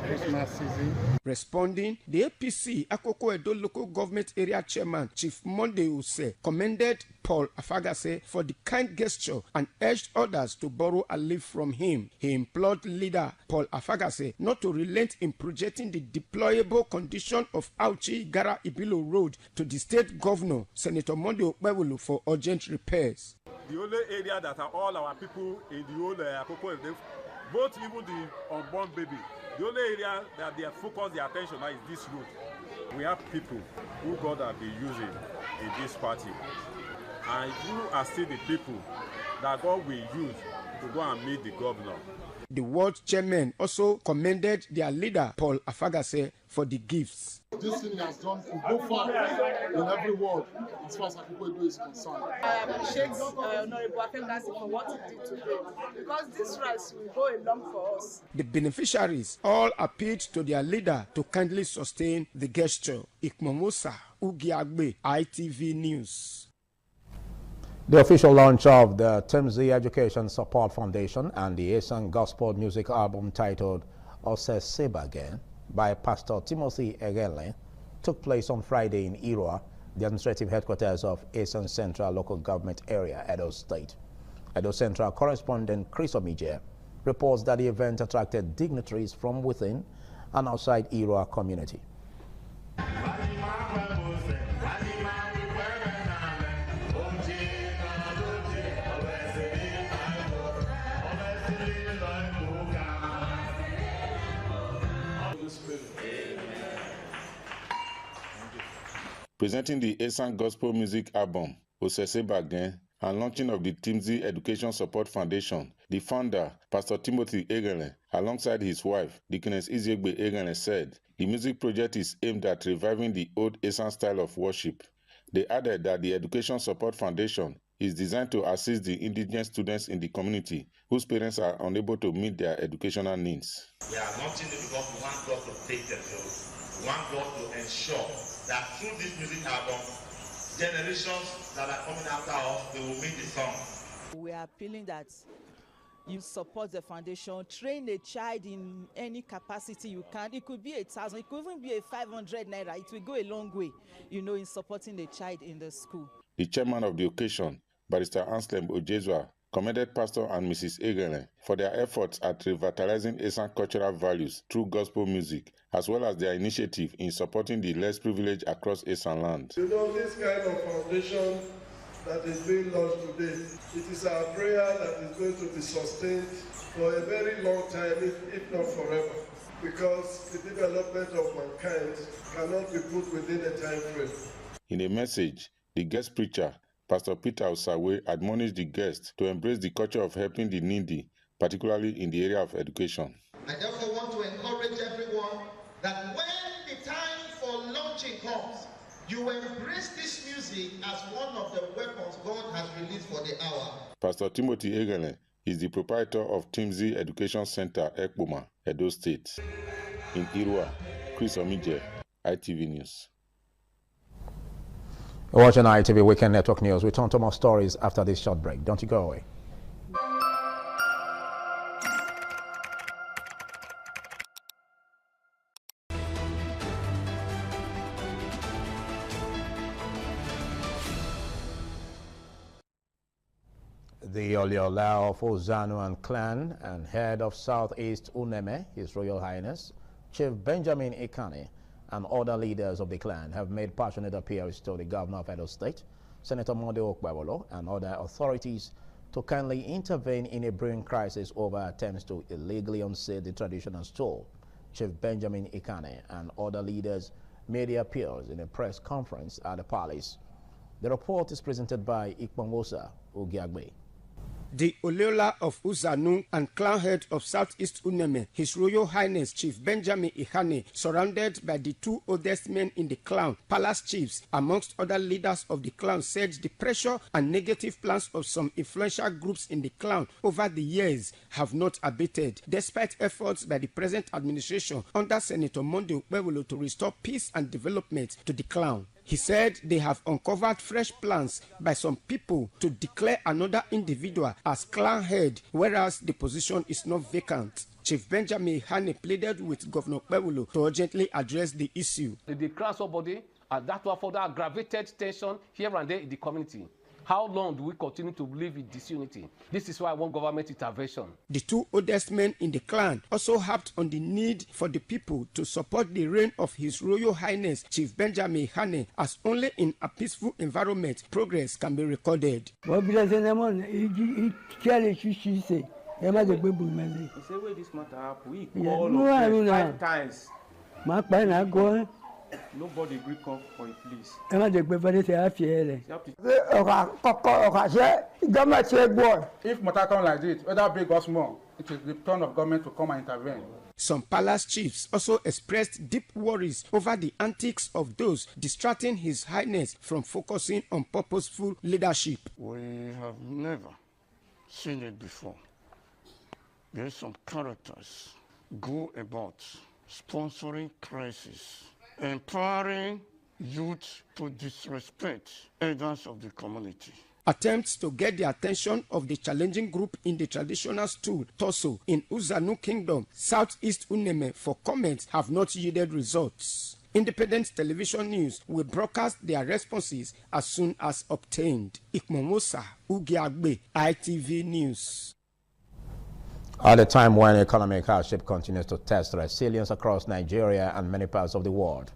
Christmas season. Responding, the APC Akoko Edo local government area chairman Chief Monday Use commended Paul Afagase for the kind gesture and urged others to borrow a leaf from him. He implored leader Paul Afagase not to relent in projecting the deployable condition of Auchi Gara Ibilo Road to the state governor, Senator Monday Okpewulu, for urgent repairs. The only area that are all our people in the whole Akoko, both even the unborn baby, the only area that they focus their attention on is this road. We have people who God have been using in this party, and you are still the people that God will use to go and meet the governor. The ward chairman also commended their leader Paul Afagase for the gifts. This thing has done to go far in every ward as far as Akoko Edo is concerned. I appreciate Honorable Afagase for what he did today, because this rice will go a long for us. The beneficiaries all appealed to their leader to kindly sustain the gesture. Ikmonwosa Ugiagbe, ITV News. The official launch of the Timzi Education Support Foundation and the Esan Gospel Music album titled Ose Seba Again by Pastor Timothy Egele took place on Friday in Irua, the administrative headquarters of Esan Central Local Government Area, Edo State. Edo Central correspondent Chris Omije reports that the event attracted dignitaries from within and outside Irua community. Presenting the Esan Gospel Music album, Osese Bagden, and launching of the Timzi Education Support Foundation, the founder, Pastor Timothy Egele, alongside his wife, Deaconess Iziegbe Egele, said the music project is aimed at reviving the old Esan style of worship. They added that the Education Support Foundation is designed to assist the indigent students in the community whose parents are unable to meet their educational needs. We are launching it because we want God to take them. So we want God to ensure that through this music album, generations that are coming after us, they will meet the song. We are appealing that you support the foundation, train a child in any capacity you can. It could be 1,000, it could even be a 500 naira. It will go a long way, in supporting the child in the school. The chairman of the occasion, Barrister Anselm Ojezwa, commended Pastor and Mrs. Egele for their efforts at revitalizing Esan cultural values through gospel music, as well as their initiative in supporting the less privileged across Esan land. This kind of foundation that is being launched today, it is our prayer that is going to be sustained for a very long time, if not forever, because the development of mankind cannot be put within a time frame. In a message, the guest preacher, Pastor Peter Osawe, admonished the guests to embrace the culture of helping the needy, particularly in the area of education. I therefore want to encourage everyone that when the time for launching comes, you embrace this music as one of the weapons God has released for the hour. Pastor Timothy Egele is the proprietor of Timzi Education Center, Ekpoma, Edo State. In Irua, Chris Omije, ITV News. You're watching ITV Weekend Network News. We turn to more stories after this short break. Don't you go away. The Oliola of Ozanuan clan and head of Southeast Uneme, His Royal Highness, Chief Benjamin Ikane, and other leaders of the clan have made passionate appeals to the Governor of Edo State, Senator Monday Okpebholo, and other authorities to kindly intervene in a brewing crisis over attempts to illegally unseat the traditional stool. Chief Benjamin Ikane and other leaders made the appeals in a press conference at the palace. The report is presented by Ikpongwosa Ugiagbe. The Oliola of Uzanu and clan head of Southeast Uneme, His Royal Highness Chief Benjamin Ihane, surrounded by the two oldest men in the clan, palace chiefs, amongst other leaders of the clan, said the pressure and negative plans of some influential groups in the clan over the years have not abated, despite efforts by the present administration under Senator Monday Okpebholo to restore peace and development to the clan. He said they have uncovered fresh plans by some people to declare another individual as clan head, whereas the position is not vacant. Chief Benjamin Ihane pleaded with Governor Okpebholo to urgently address the issue. They declare somebody, and that will further aggravated tension here and there in the community. How long do we continue to live in disunity? This is why I want government intervention. The two oldest men in the clan also harped on the need for the people to support the reign of His Royal Highness Chief Benjamin Ihane, as only in a peaceful environment progress can be recorded. He say where this matter happen, we call 5 times. Nobody agree come for a place. If matter come like this, whether big or small, it is the turn of government to come and intervene. Some palace chiefs also expressed deep worries over the antics of those distracting His Highness from focusing on purposeful leadership. We have never seen it before. There are some characters go about sponsoring crisis, empowering youth to disrespect elders of the community. Attempts to get the attention of the challenging group in the traditional stool, Toso, in Uzanu Kingdom, Southeast Uneme, for comments have not yielded results. Independent Television News will broadcast their responses as soon as obtained. Ikmomosa Ugiagbe, ITV News. At a time when economic hardship continues to test resilience across Nigeria and many parts of the world,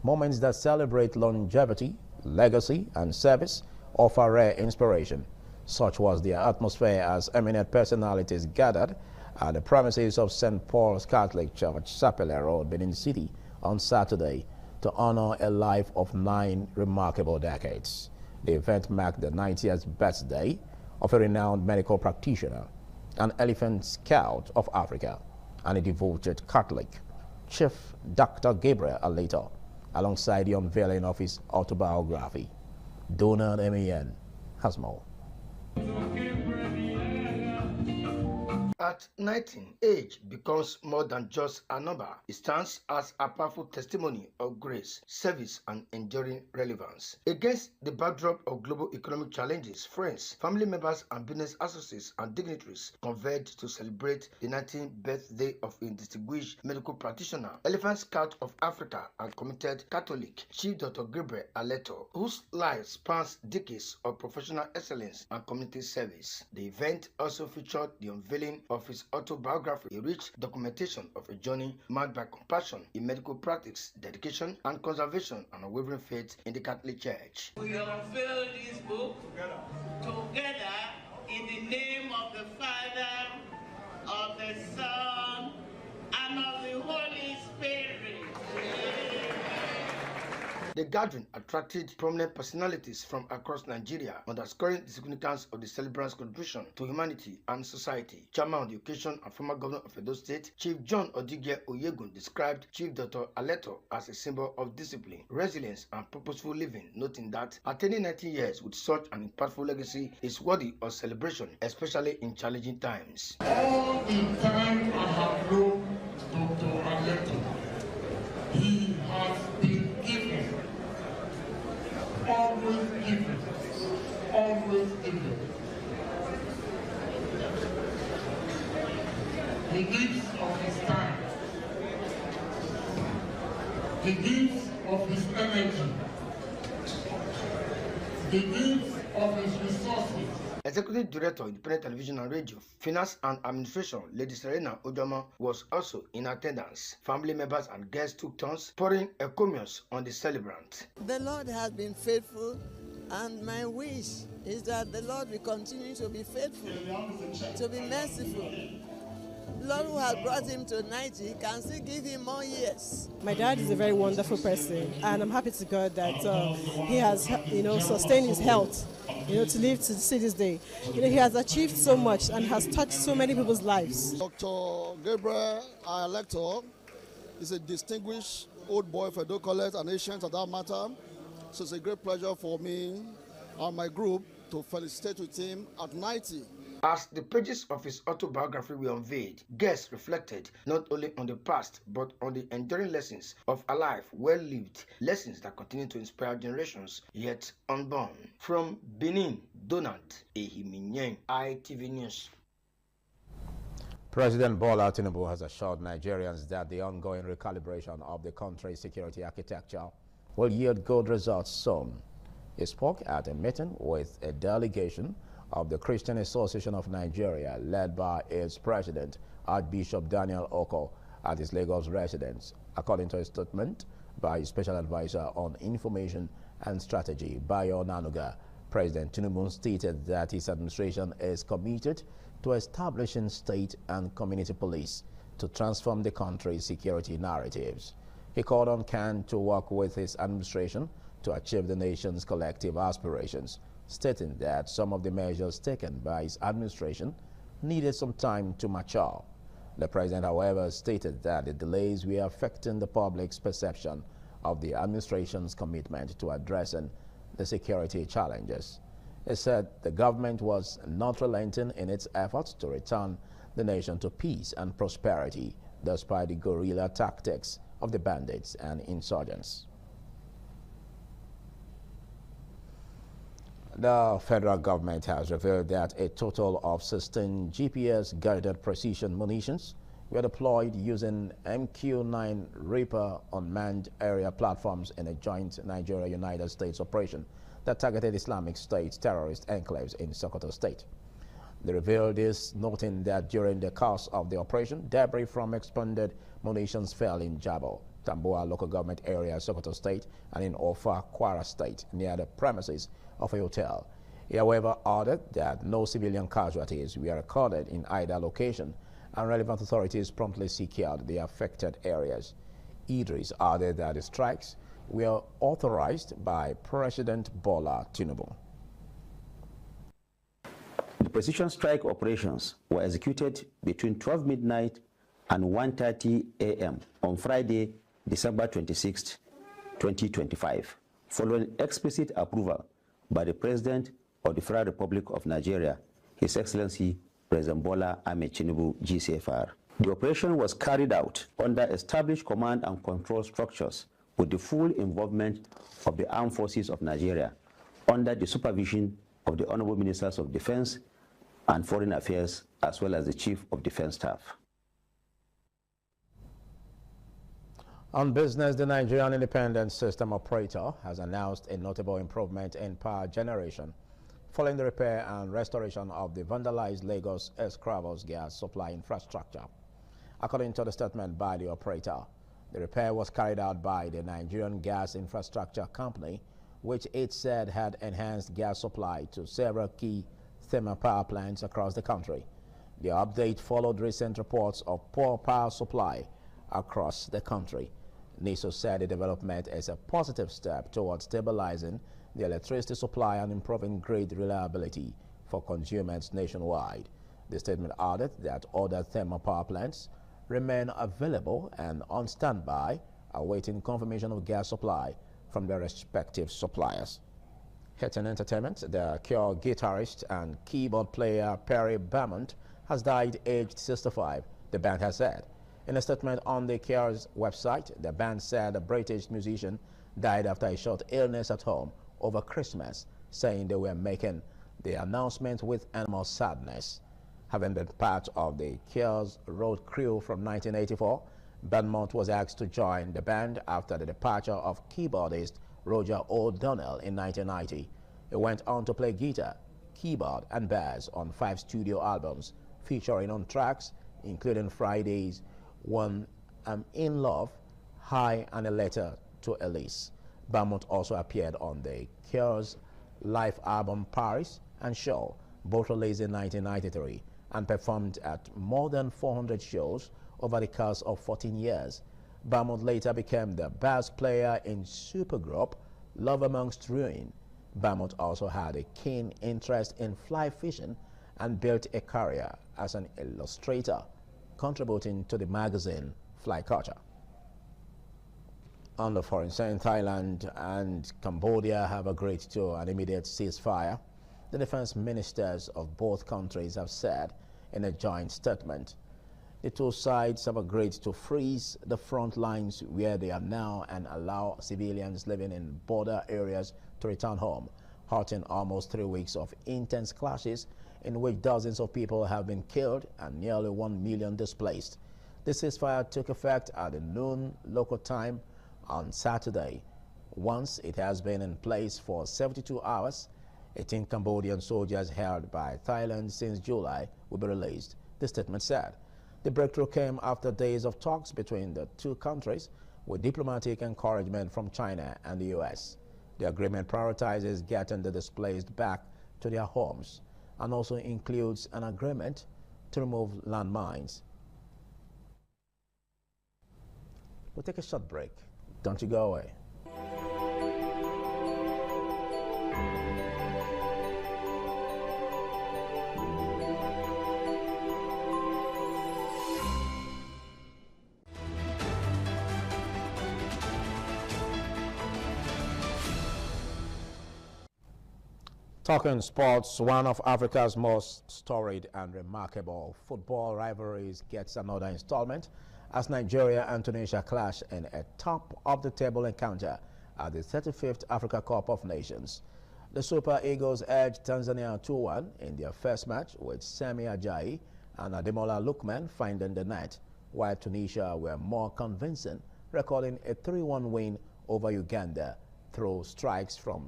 moments that celebrate longevity, legacy, and service offer rare inspiration. Such was the atmosphere as eminent personalities gathered at the premises of St. Paul's Catholic Church, Sapele Road, Benin City, on Saturday to honor a life of 9 remarkable decades. The event marked the 90th birthday of a renowned medical practitioner, an elephant scout of Africa, and a devoted Catholic, Chief Dr. Gabriel Aleto, alongside the unveiling of his autobiography. Donald M.E.N. has more. At 19, age becomes more than just a number. It stands as a powerful testimony of grace, service, and enduring relevance. Against the backdrop of global economic challenges, friends, family members, and business associates and dignitaries converged to celebrate the 19th birthday of a distinguished medical practitioner, Elephant Scout of Africa, and committed Catholic, Chief Dr. Gabriel Aleto, whose life spans decades of professional excellence and community service. The event also featured the unveiling of his autobiography, a rich documentation of a journey marked by compassion in medical practice, dedication and conservation, and unwavering faith in the Catholic Church. We unveil this book together in the name of the Father, of the Son, and of the Holy Spirit. The gathering attracted prominent personalities from across Nigeria, underscoring the significance of the celebrant's contribution to humanity and society. Chairman of the occasion and former governor of Edo State, Chief John Odige Oyegun, described Chief Dr. Aleto as a symbol of discipline, resilience, and purposeful living, noting that attaining 19 years with such an impactful legacy is worthy of celebration, especially in challenging times. All the time I have known Dr. Aleto, he has been giving. Always giving. Always giving. He gives of his time. He gives of his energy. He gives of his resources. Executive Director, Independent Television and Radio, Finance and Administration, Lady Serena Ojoma, was also in attendance. Family members and guests took turns pouring encomiums on the celebrant. The Lord has been faithful, and my wish is that the Lord will continue to be faithful, to be merciful. The Lord who has brought him to 90 can still give him more years. My dad is a very wonderful person, and I'm happy to God that he has, sustained his health, to live to see this day. He has achieved so much and has touched so many people's lives. Dr. Gabriel Aleto is a distinguished old boy for Edo College and Asians for that matter. So it's a great pleasure for me and my group to felicitate with him at 90. As the pages of his autobiography were unveiled, guests reflected not only on the past, but on the enduring lessons of a life well lived, lessons that continue to inspire generations yet unborn. From Benin, Donald Ehiminyeng, ITV News. President Bola Tinubu has assured Nigerians that the ongoing recalibration of the country's security architecture will yield good results soon. He spoke at a meeting with a delegation of the Christian Association of Nigeria, led by its president, Archbishop Daniel Oko, at his Lagos residence. According to a statement by his special advisor on information and strategy, Bayo Nanuga, President Tinubu stated that his administration is committed to establishing state and community police to transform the country's security narratives. He called on CAN to work with his administration to achieve the nation's collective aspirations, stating that some of the measures taken by his administration needed some time to mature. The president, however, stated that the delays were affecting the public's perception of the administration's commitment to addressing the security challenges. He said the government was not relenting in its efforts to return the nation to peace and prosperity, despite the guerrilla tactics of the bandits and insurgents. The federal government has revealed that a total of 16 GPS-guided precision munitions were deployed using MQ-9 Reaper unmanned area platforms in a joint Nigeria-United States operation that targeted Islamic State terrorist enclaves in Sokoto State. They revealed this, noting that during the course of the operation, debris from expended munitions fell in Jabo, Tamboa local government area, Sokoto State, and in Ofa, Kwara State, near the premises of a hotel. He, however, added that no civilian casualties were recorded in either location, and relevant authorities promptly secured the affected areas. Idris added that the strikes were authorized by President Bola Tinubu. The precision strike operations were executed between 12 midnight and 1:30 a.m. on Friday, December 26, 2025, following explicit approval by the President of the Federal Republic of Nigeria, His Excellency President Bola Ahmed Tinubu, GCFR. The operation was carried out under established command and control structures with the full involvement of the Armed Forces of Nigeria under the supervision of the Honorable Ministers of Defense and Foreign Affairs, as well as the Chief of Defense Staff. On business, the Nigerian Independent System Operator has announced a notable improvement in power generation following the repair and restoration of the vandalized Lagos Escravos gas supply infrastructure. According to the statement by the operator, the repair was carried out by the Nigerian Gas Infrastructure Company, which it said had enhanced gas supply to several key thermal power plants across the country. The update followed recent reports of poor power supply across the country. NISO said the development is a positive step towards stabilizing the electricity supply and improving grid reliability for consumers nationwide. The statement added that other thermal power plants remain available and on standby, awaiting confirmation of gas supply from their respective suppliers. Hit and entertainment, the Cure guitarist and keyboard player Perry Beaumont has died aged 65, the band has said. In a statement on the Cure's website, the band said the British musician died after a short illness at home over Christmas, saying they were making the announcement with animal sadness. Having been part of the Cure's road crew from 1984, Beaumont was asked to join the band after the departure of keyboardist Roger O'Donnell in 1990. He went on to play guitar, keyboard, and bass on 5 studio albums, featuring on tracks including Friday's One I'm in Love, High, and A Letter to Elise. Beaumont also appeared on the Cure's live album Paris and Show, both released in 1993, and performed at more than 400 shows over the course of 14 years. Beaumont later became the bass player in supergroup Love Amongst Ruin. Beaumont also had a keen interest in fly fishing and built a career as an illustrator, contributing to the magazine Fly Culture. On the foreign scene, Thailand and Cambodia have agreed to an immediate ceasefire, the defense ministers of both countries have said in a joint statement. The two sides have agreed to freeze the front lines where they are now and allow civilians living in border areas to return home, halting almost 3 weeks of intense clashes in which dozens of people have been killed and nearly 1 million displaced. The ceasefire took effect at noon local time on Saturday. Once it has been in place for 72 hours, 18 Cambodian soldiers held by Thailand since July will be released, the statement said. The breakthrough came after days of talks between the two countries with diplomatic encouragement from China and the U.S. The agreement prioritizes getting the displaced back to their homes and also includes an agreement to remove landmines. We'll take a short break. Don't you go away. Talking sports, one of Africa's most storied and remarkable football rivalries gets another installment as Nigeria and Tunisia clash in a top-of-the-table encounter at the 35th Africa Cup of Nations. The Super Eagles edged Tanzania 2-1 in their first match, with Semi Ajayi and Ademola Lookman finding the net, while Tunisia were more convincing, recording a 3-1 win over Uganda through strikes from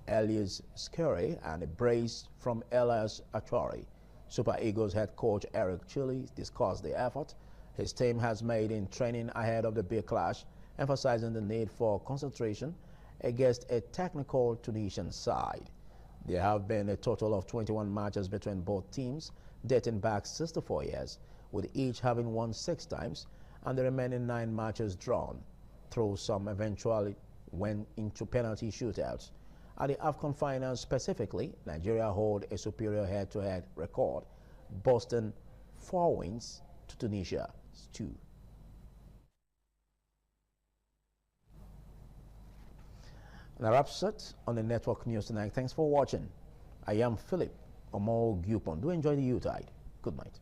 Elias Skiri and a brace from Elias Achori. Super Eagles head coach Eric Chili discussed the effort his team has made in training ahead of the big clash, emphasizing the need for concentration against a technical Tunisian side. There have been a total of 21 matches between both teams, dating back 64 years, with each having won 6 times and the remaining 9 matches drawn, though some eventually went into penalty shootouts. At the AFCON finals specifically, Nigeria hold a superior head-to-head record, boasting 4 wins to Tunisia's 2. That wraps it on the network news tonight. Thanks for watching. I am Philip Omo Gupon. Do enjoy the Yuletide. Good night.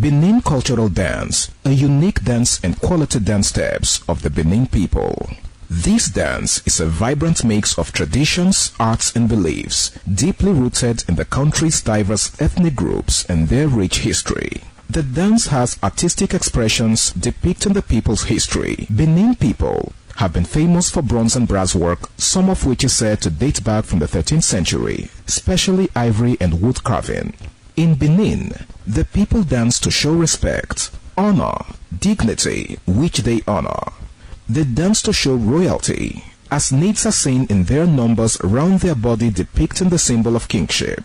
Benin Cultural Dance, a unique dance and quality dance steps of the Benin people. This dance is a vibrant mix of traditions, arts and beliefs, deeply rooted in the country's diverse ethnic groups and their rich history. The dance has artistic expressions depicting the people's history. Benin people have been famous for bronze and brass work, some of which is said to date back from the 13th century, especially ivory and wood carving. In Benin, the people dance to show respect, honor, dignity, which they honor. They dance to show royalty, as naids are seen in their numbers around their body depicting the symbol of kingship.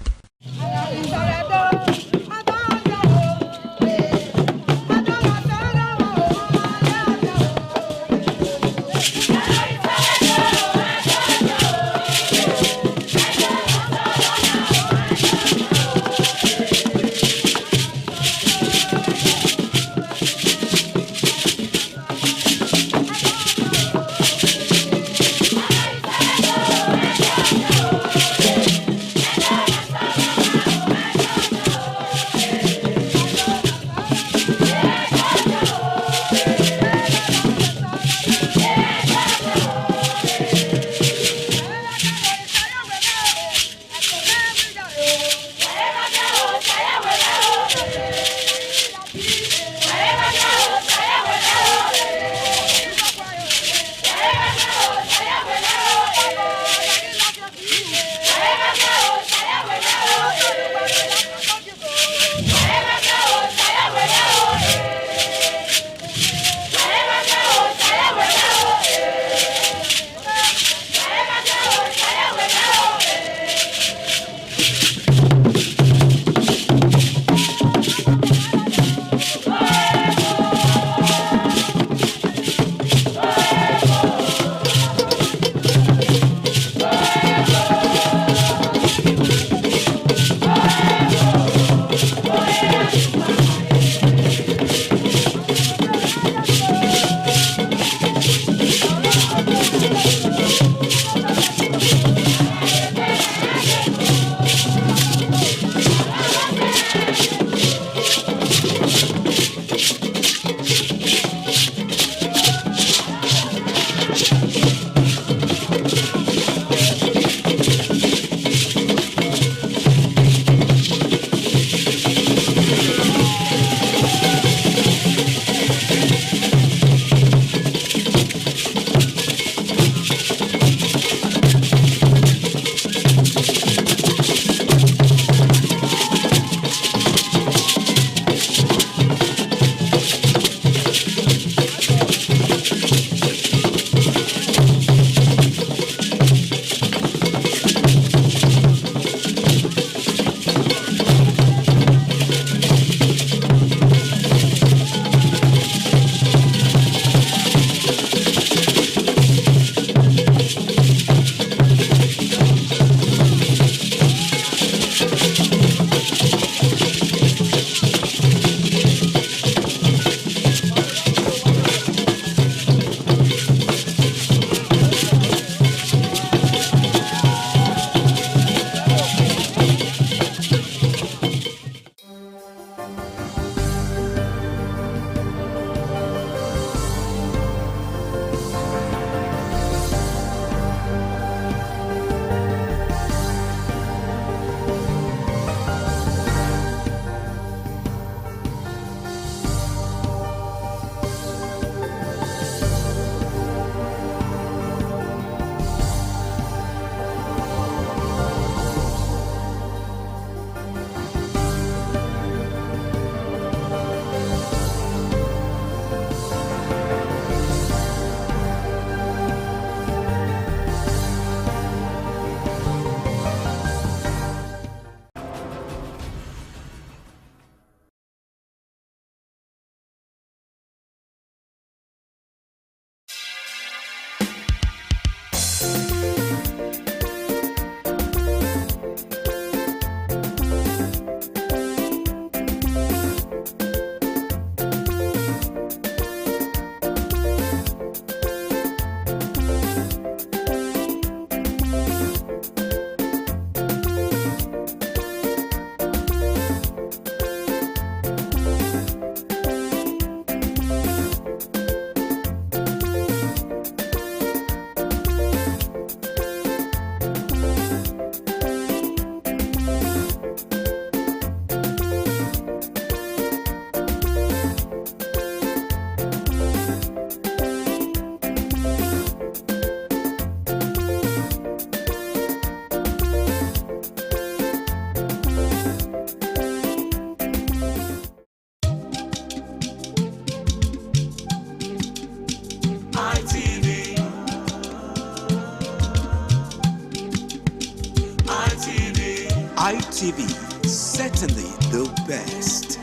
ITV, certainly the best.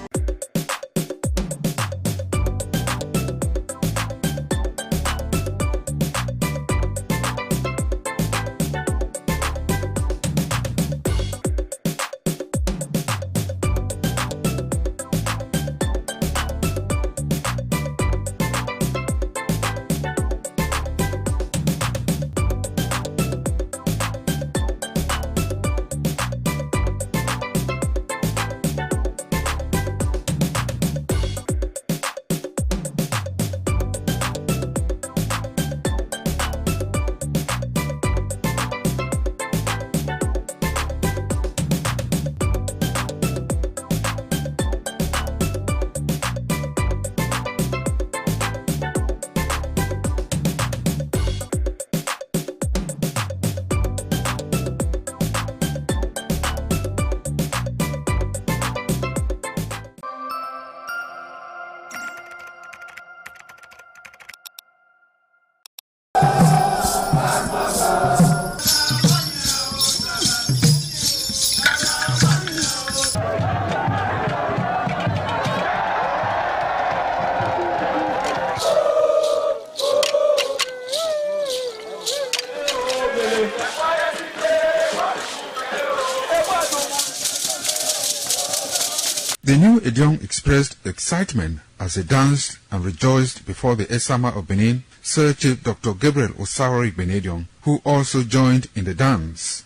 The new Edion expressed excitement as they danced and rejoiced before the Esama of Benin, Sir Chief Dr. Gabriel Osawori Benedion, who also joined in the dance.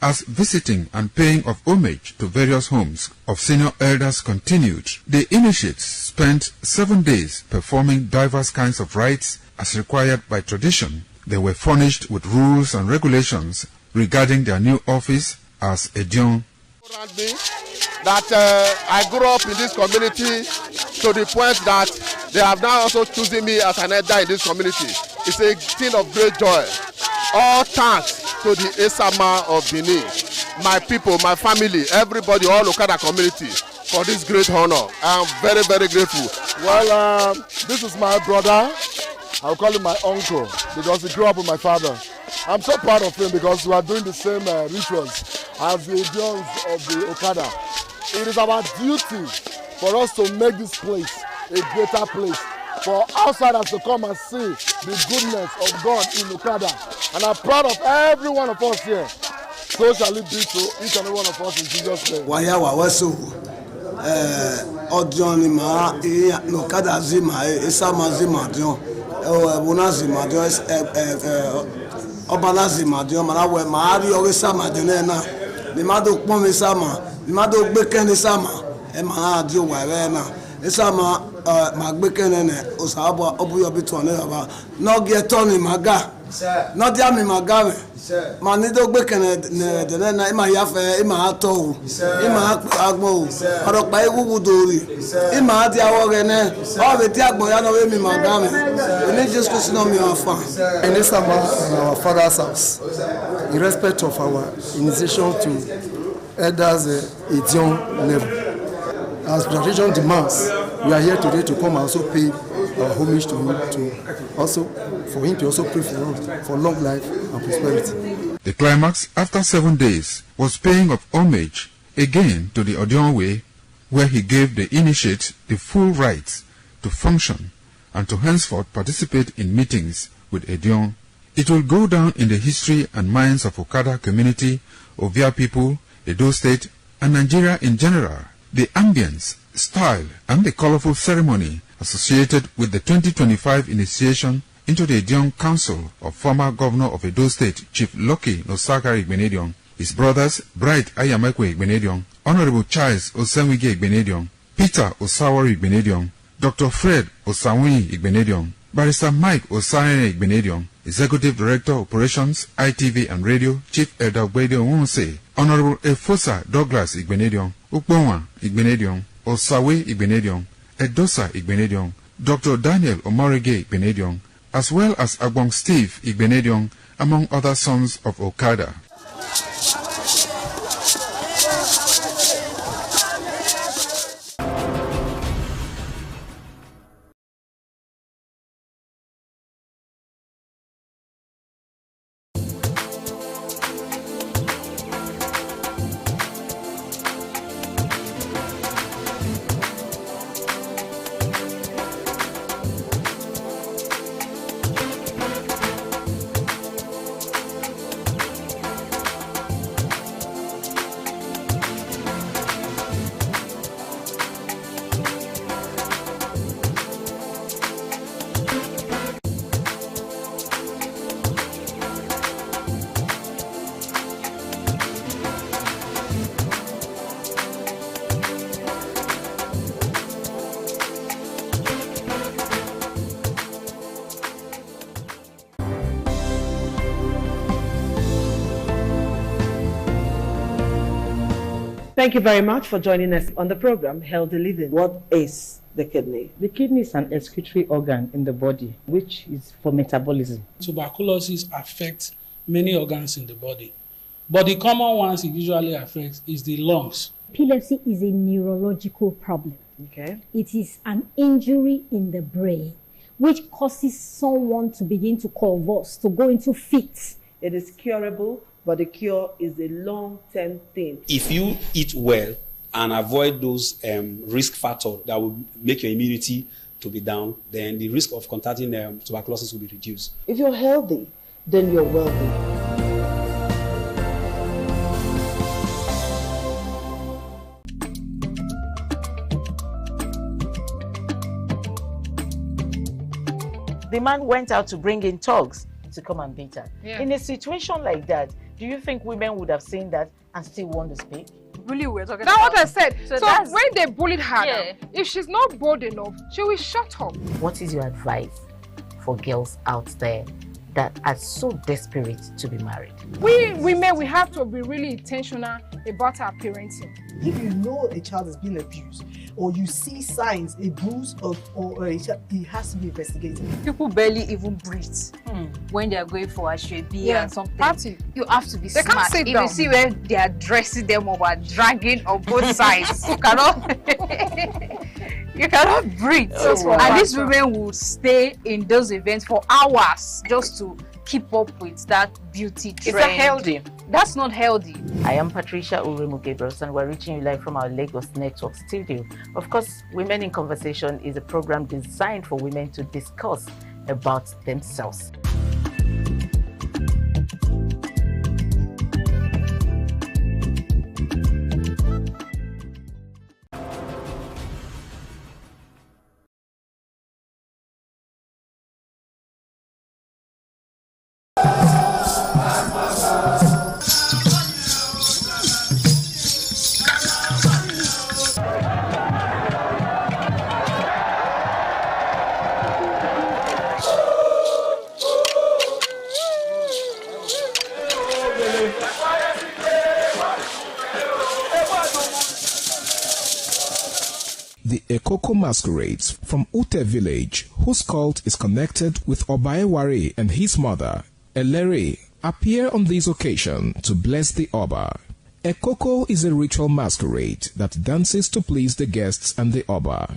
As visiting and paying of homage to various homes of senior elders continued, the initiates spent 7 days performing diverse kinds of rites as required by tradition. They were furnished with rules and regulations regarding their new office as Edion. That I grew up in this community to the point that they have now also chosen me as an elder in this community. It's a thing of great joy. All thanks to the Esama of Benin, my people, my family, everybody, all Okada community for this great honor. I am very, very grateful. Well, this is my brother. I'll call him my uncle because he grew up with my father. I'm so proud of him because we are doing the same rituals as the Edions of the Okada. It is our duty for us to make this place a greater place, for outsiders to come and see the goodness of God in Okada. And I'm proud of every one of us here. So shall it be to each and every one of us in Jesus' name. Okada zima Esama zima dio Ebuna zima dio Obala zima dio Marawe Maari Esama dio na Nimado Pom Esama Nimado Beken Esama Emana dio Wena Esama Magbekene Osaba Obuyo Bitone Aba no get Tony Maga no diami Magame Manido Bekene na Ima Yafe Ima Ato Ima Agmo Arokpa Ewudori Ima Adi Awogene all the Tiagbo Yano Emi Magame we need just to know me afar in Esama in our father's house in respect of our initiation to elders Edion level. As tradition demands, we are here today to come and also pay our homage to him, for him to also pray for us for long life and prosperity. The climax after 7 days was paying of homage again to the Edion way, where he gave the initiate the full rights to function and to henceforth participate in meetings with Edion. It will go down in the history and minds of Okada community, Ovia people, Edo State, and Nigeria in general. The ambience, style, and the colorful ceremony associated with the 2025 initiation into the Edion Council of former Governor of Edo State, Chief Lucky Nosagari Benedion, his brothers Bright Ayamekwe Benedion, Honorable Charles Osenwige Benedion, Peter Osawori Benedion, Dr. Fred Osawuni Benedion, Barrister Mike Osane Benedion, Executive Director Operations, ITV and Radio, Chief Elder Gbede Wonse, Honorable Efosa Douglas Igbenedion, Ukponwa Igbenedion, Osawe Igbenedion, Edosa Igbenedion, Dr. Daniel Omorige Igbenedion, as well as Agbong Steve Igbenedion, among other sons of Okada. Thank you very much for joining us on the program, Healthy Living. What is the kidney? The kidney is an excretory organ in the body, which is for metabolism. Tuberculosis affects many organs in the body, but the common ones it usually affects is the lungs. Epilepsy is a neurological problem. Okay. It is an injury in the brain, which causes someone to begin to convulse, to go into fits. It is curable, but the cure is a long-term thing. If you eat well and avoid those risk factors that will make your immunity to be down, then the risk of contracting tuberculosis will be reduced. If you're healthy, then you're wealthy. The man went out to bring in thugs to come and beat her. Yeah. In a situation like that, do you think women would have seen that and still want to speak? Really, we're talking about. That's what I said. So that's- when they bullied her, now, if she's not bold enough, she will shut up. What is your advice for girls out there that are so desperate to be married? We women, we have to be really intentional about our parenting. If you know a child is being abused, or you see signs, a bruise or a child, it has to be investigated. People barely even breathe when they are going for a shwebi and something. Party. You have to be They can't smart. sit If down. you see where they are dressing them up or dragging on both sides, you cannot breathe. That's what And these matters. women will stay in those events for hours just to keep up with that beauty trend. Is that healthy? That's not healthy. I am Patricia Uremu Gabriels, and we're reaching you live from our Lagos Network studio. Of course, Women in Conversation is a program designed for women to discuss about themselves. The Ekoko masquerades from Ute village, whose cult is connected with Obaeware and his mother, Elere, appear on this occasion to bless the Oba. Ekoko is a ritual masquerade that dances to please the guests and the Oba.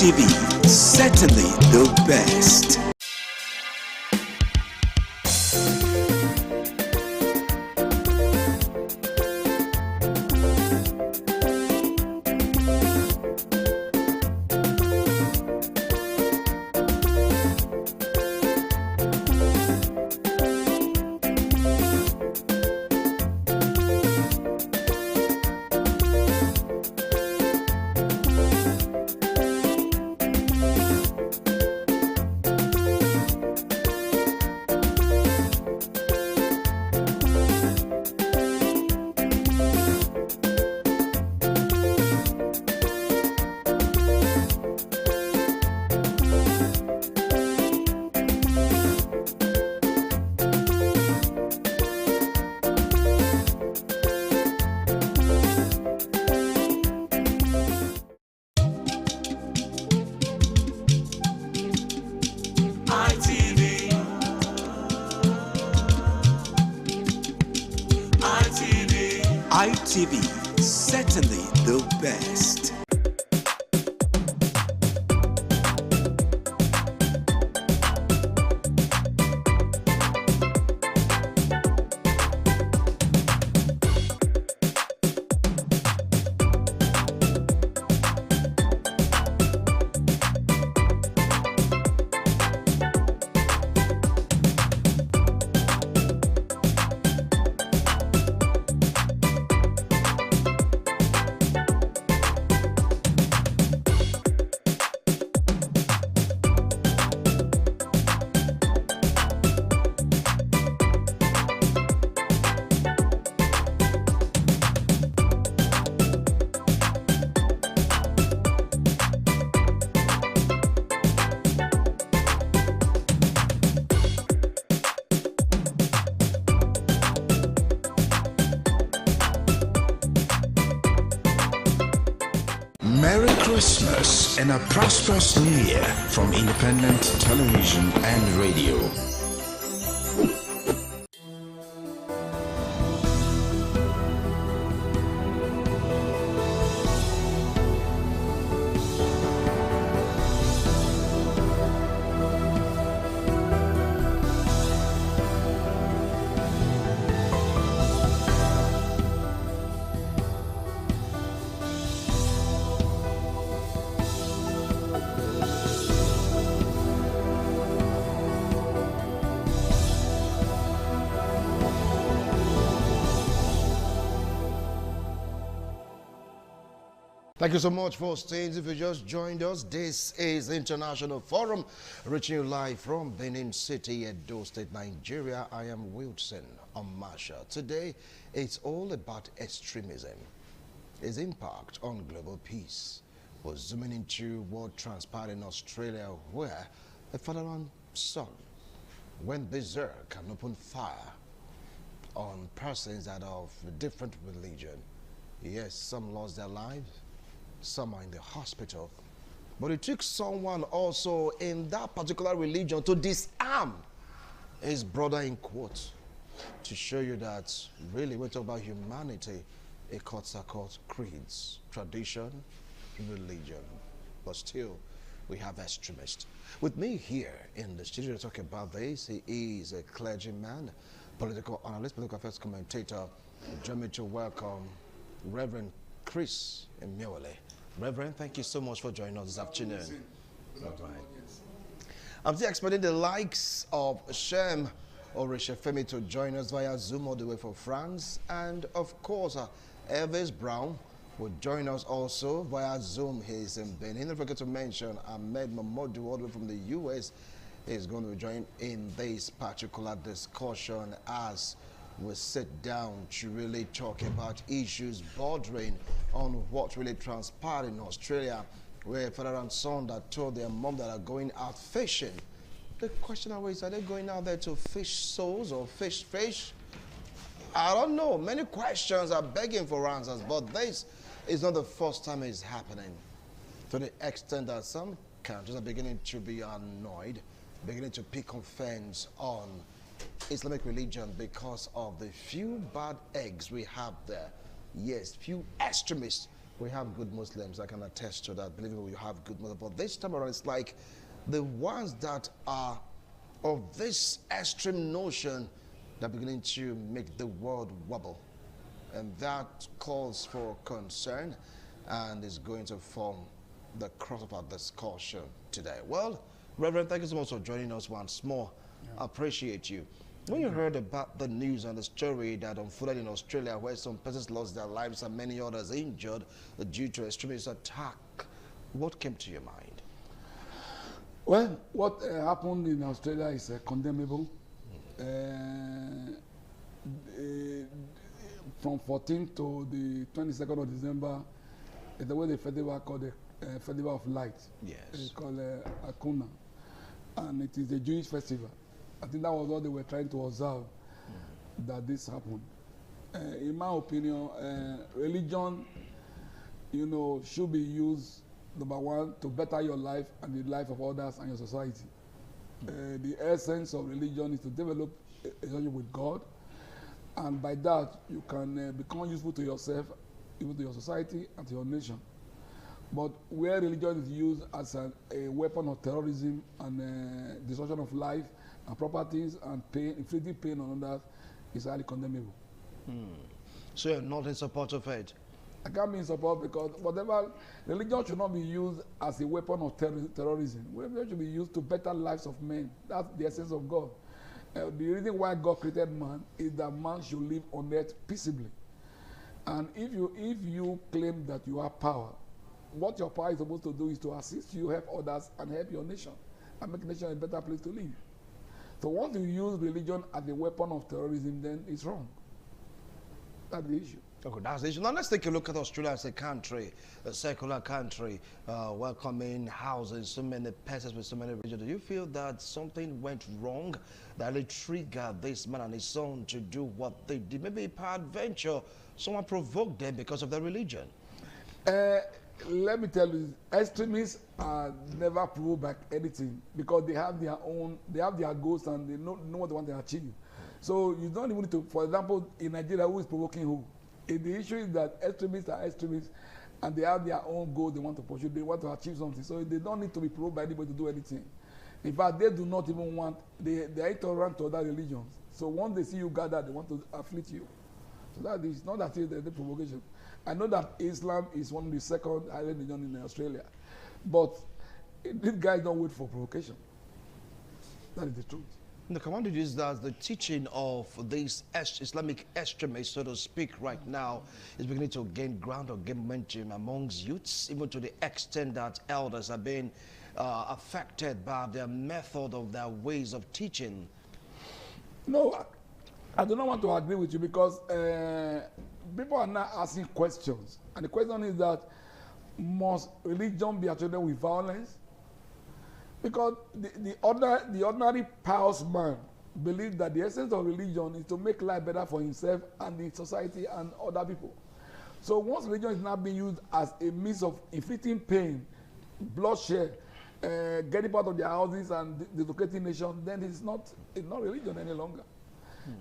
ITV, certainly the best. ITV, certainly the best. Merry Christmas and a prosperous New Year from Independent Television and Radio. Thank you so much for staying. If you just joined us, this is International Forum, reaching you live from Benin City, Edo State, Nigeria. I am Wilson Omasha. Today, it's all about extremism, its impact on global peace. We're zooming into what transpired in Australia, where a father-and son went berserk and opened fire on persons that are of a different religion. Yes, some lost their lives. Some are in the hospital. But it took someone also in that particular religion to disarm his brother in quotes, to show you that really when we talk about humanity, it cuts across creeds, tradition, religion. But still, we have extremists. With me here in the studio to talk about this, he is a clergyman, political analyst, political affairs commentator. Join me to welcome Reverend Chris Imiole. Reverend, thank you so much for joining us this afternoon. I'm still expecting the likes of Shem Orishefemi to join us via Zoom all the way from France. And of course, Elvis Brown will join us also via Zoom. He's in Benin. Don't forget to mention Ahmed Mamodu all the way from the US is going to join in this particular discussion as we sit down to really talk about issues bordering on what really transpired in Australia, where father and son that told their mom that are going out fishing. The question always, are they going out there to fish souls or fish fish? I don't know. Many questions are begging for answers, but this is not the first time it's happening. To the extent that some countries are beginning to be annoyed, beginning to pick offense on Islamic religion because of the few bad eggs we have there. Yes, few extremists We have good Muslims. I can attest to that. Believe me, we have good Muslims. But this time around, it's like the ones that are of this extreme notion that are beginning to make the world wobble. And that calls for concern and is going to form the crux of our discussion today. Well, Reverend, thank you so much for joining us once more. I appreciate you. When you heard about the news and the story that unfolded in Australia, where some persons lost their lives and many others injured due to extremist attack, what came to your mind? Well, what happened in Australia is condemnable. From 14th to the 22nd of December, is the way the festival called the Festival of Light. Yes. It's called Akuna, and it is a Jewish festival. I think that was what they were trying to observe, that this happened. In my opinion, religion, should be used, number one, to better your life and the life of others and your society. The essence of religion is to develop a relationship with God, and by that you can become useful to yourself, even to your society and to your nation. But where religion is used as a weapon of terrorism and destruction of life and properties and pain, inflicting pain on others, is highly condemnable. So you're not in support of it? I can't be in support because whatever, religion should not be used as a weapon of terrorism. Religion should be used to better lives of men. That's the essence of God. The reason why God created man is that man should live on earth peaceably. And if you claim that you have power, what your power is supposed to do is to assist you, help others, and help your nation, and make the nation a better place to live. So once you use religion as a weapon of terrorism, then it's wrong. That's the issue. Okay, that's the issue. Now let's take a look at Australia as a country, a secular country, welcoming, housing so many persons with so many religions. Do you feel that something went wrong that it triggered this man and his son to do what they did? Maybe peradventure, someone provoked them because of their religion. Let me tell you, extremists are never provoked by anything because they have their goals and they know what they want to achieve. So you don't even need to, for example, in Nigeria, who is provoking who? The issue is that extremists are extremists and they have their own goal they want to pursue. They want to achieve something. So they don't need to be provoked by anybody to do anything. In fact, they do not even want, they are intolerant to other religions. So once they see you gather, they want to afflict you. So that is not that it's the provocation. I know that Islam is one of the second highest religion in Australia, but these guys don't wait for provocation. That is the truth. The command is that the teaching of these Islamic extremists, so to speak, right now is beginning to gain ground or gain momentum amongst youths, even to the extent that elders are being affected by their method of their ways of teaching. No, I do not want to agree with you because people are now asking questions. And the question is that, must religion be associated with violence? Because the ordinary pious man believes that the essence of religion is to make life better for himself and the society and other people. So once religion is now being used as a means of inflicting pain, bloodshed, getting people out of their houses and dislocating nations, then it's not religion any longer.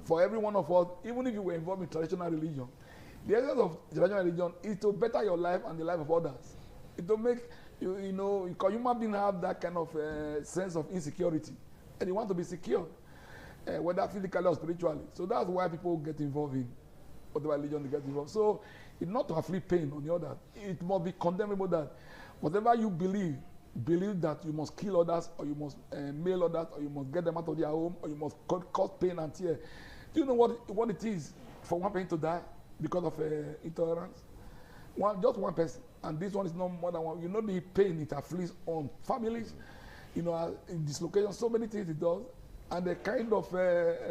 For every one of us, even if you were involved in traditional religion, the essence of traditional religion is to better your life and the life of others. It to make because human beings have that kind of sense of insecurity, and you want to be secure, whether physically or spiritually. So that's why people get involved in whatever religion they get involved. So it's not to afflict pain on the other. It must be condemnable that whatever you believe that you must kill others, or you must mail others, or you must get them out of their home, or you must cause pain and tear. Do you know what it is for one person to die because of intolerance? Just one person, and this one is not more than one. You know the pain it afflicts on families, in dislocation, so many things it does, and the kind of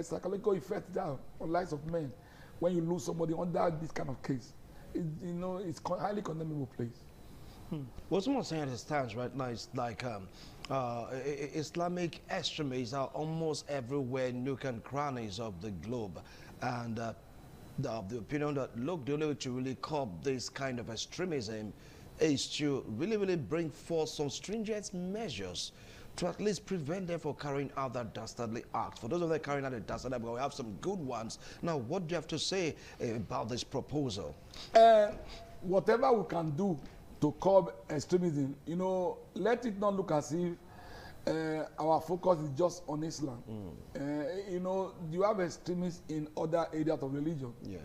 psychological effect that on lives of men when you lose somebody under this kind of case. It's highly condemnable place. What someone saying as it stands right now is like Islamic extremists are almost everywhere, nook and crannies of the globe, and the opinion that, look, the only way to really curb this kind of extremism is to really bring forth some stringent measures to at least prevent them from carrying out that dastardly act. For those of them carrying out a dastardly act, we have some good ones. Now, what do you have to say about this proposal? whatever we can do to curb extremism, you know, let it not look as if our focus is just on Islam. You know, you have extremists in other areas of religion. Yes.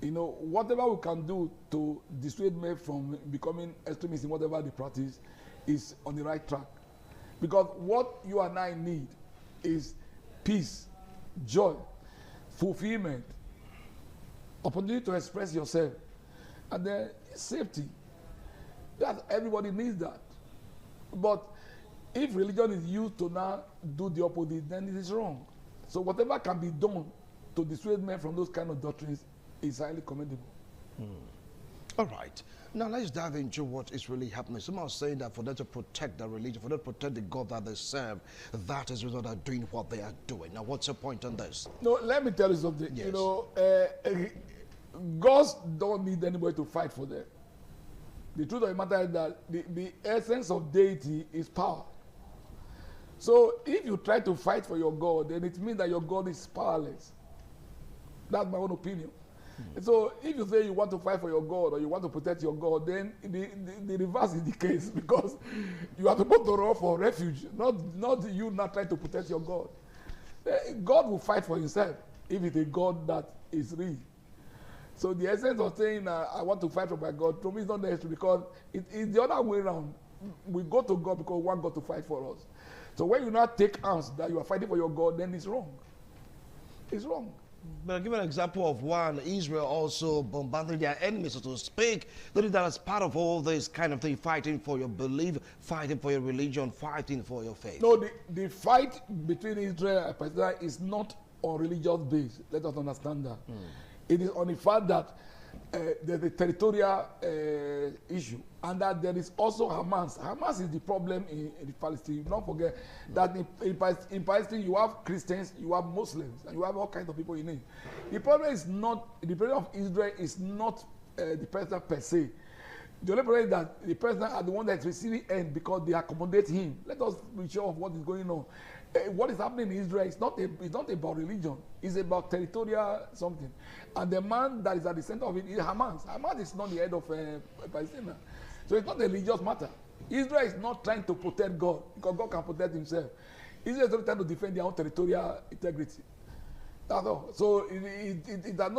You know, whatever we can do to dissuade men from becoming extremists in whatever they practice is on the right track. Because what you and I need is peace, joy, fulfillment, opportunity to express yourself, and then safety. That everybody needs that. But if religion is used to now do the opposite, then it is wrong. So whatever can be done to dissuade men from those kind of doctrines is highly commendable. All right. Now let's dive into what is really happening. Some are saying that for them to protect their religion, for them to protect the God that they serve, that is why they're doing what they are doing. Now, what's your point on this? No, let me tell you something. Yes. You know, gods don't need anybody to fight for them. The truth of the matter is that the essence of deity is power. So if you try to fight for your God, then it means that your God is powerless. That's my own opinion. So if you say you want to fight for your God or you want to protect your God, then the reverse is the case, because you are supposed to run for refuge, not you not trying to protect your God. God will fight for himself if it's a God that is real. So the essence of saying I want to fight for my God, to me, is not necessary, because it's the other way around. We go to God because we want God to fight for us. So when you not take arms that you are fighting for your God, then it's wrong. It's wrong. But I'll give an example of one. Israel also bombarding their enemies, so to speak. That is part of all this kind of thing, fighting for your belief, fighting for your religion, fighting for your faith. No, the fight between Israel and Palestine is not on religious base. Let us understand that. It is on the fact that there's a territorial issue, and that there is also Hamas. Hamas is the problem in Palestine. Don't forget that in Palestine you have Christians, you have Muslims, and you have all kinds of people in it. The problem is not, the problem of Israel is not the president per se. The only problem is that the president are the one that's receiving end because they accommodate him. Let us be sure of what is going on. What is happening in Israel is not about religion. It's about territorial something. And the man that is at the center of it is Hamas. Hamas is not the head of Palestine. So it's not a religious matter. Israel is not trying to protect God, because God can protect himself. Israel is not trying to defend their own territorial integrity. That's all. So it does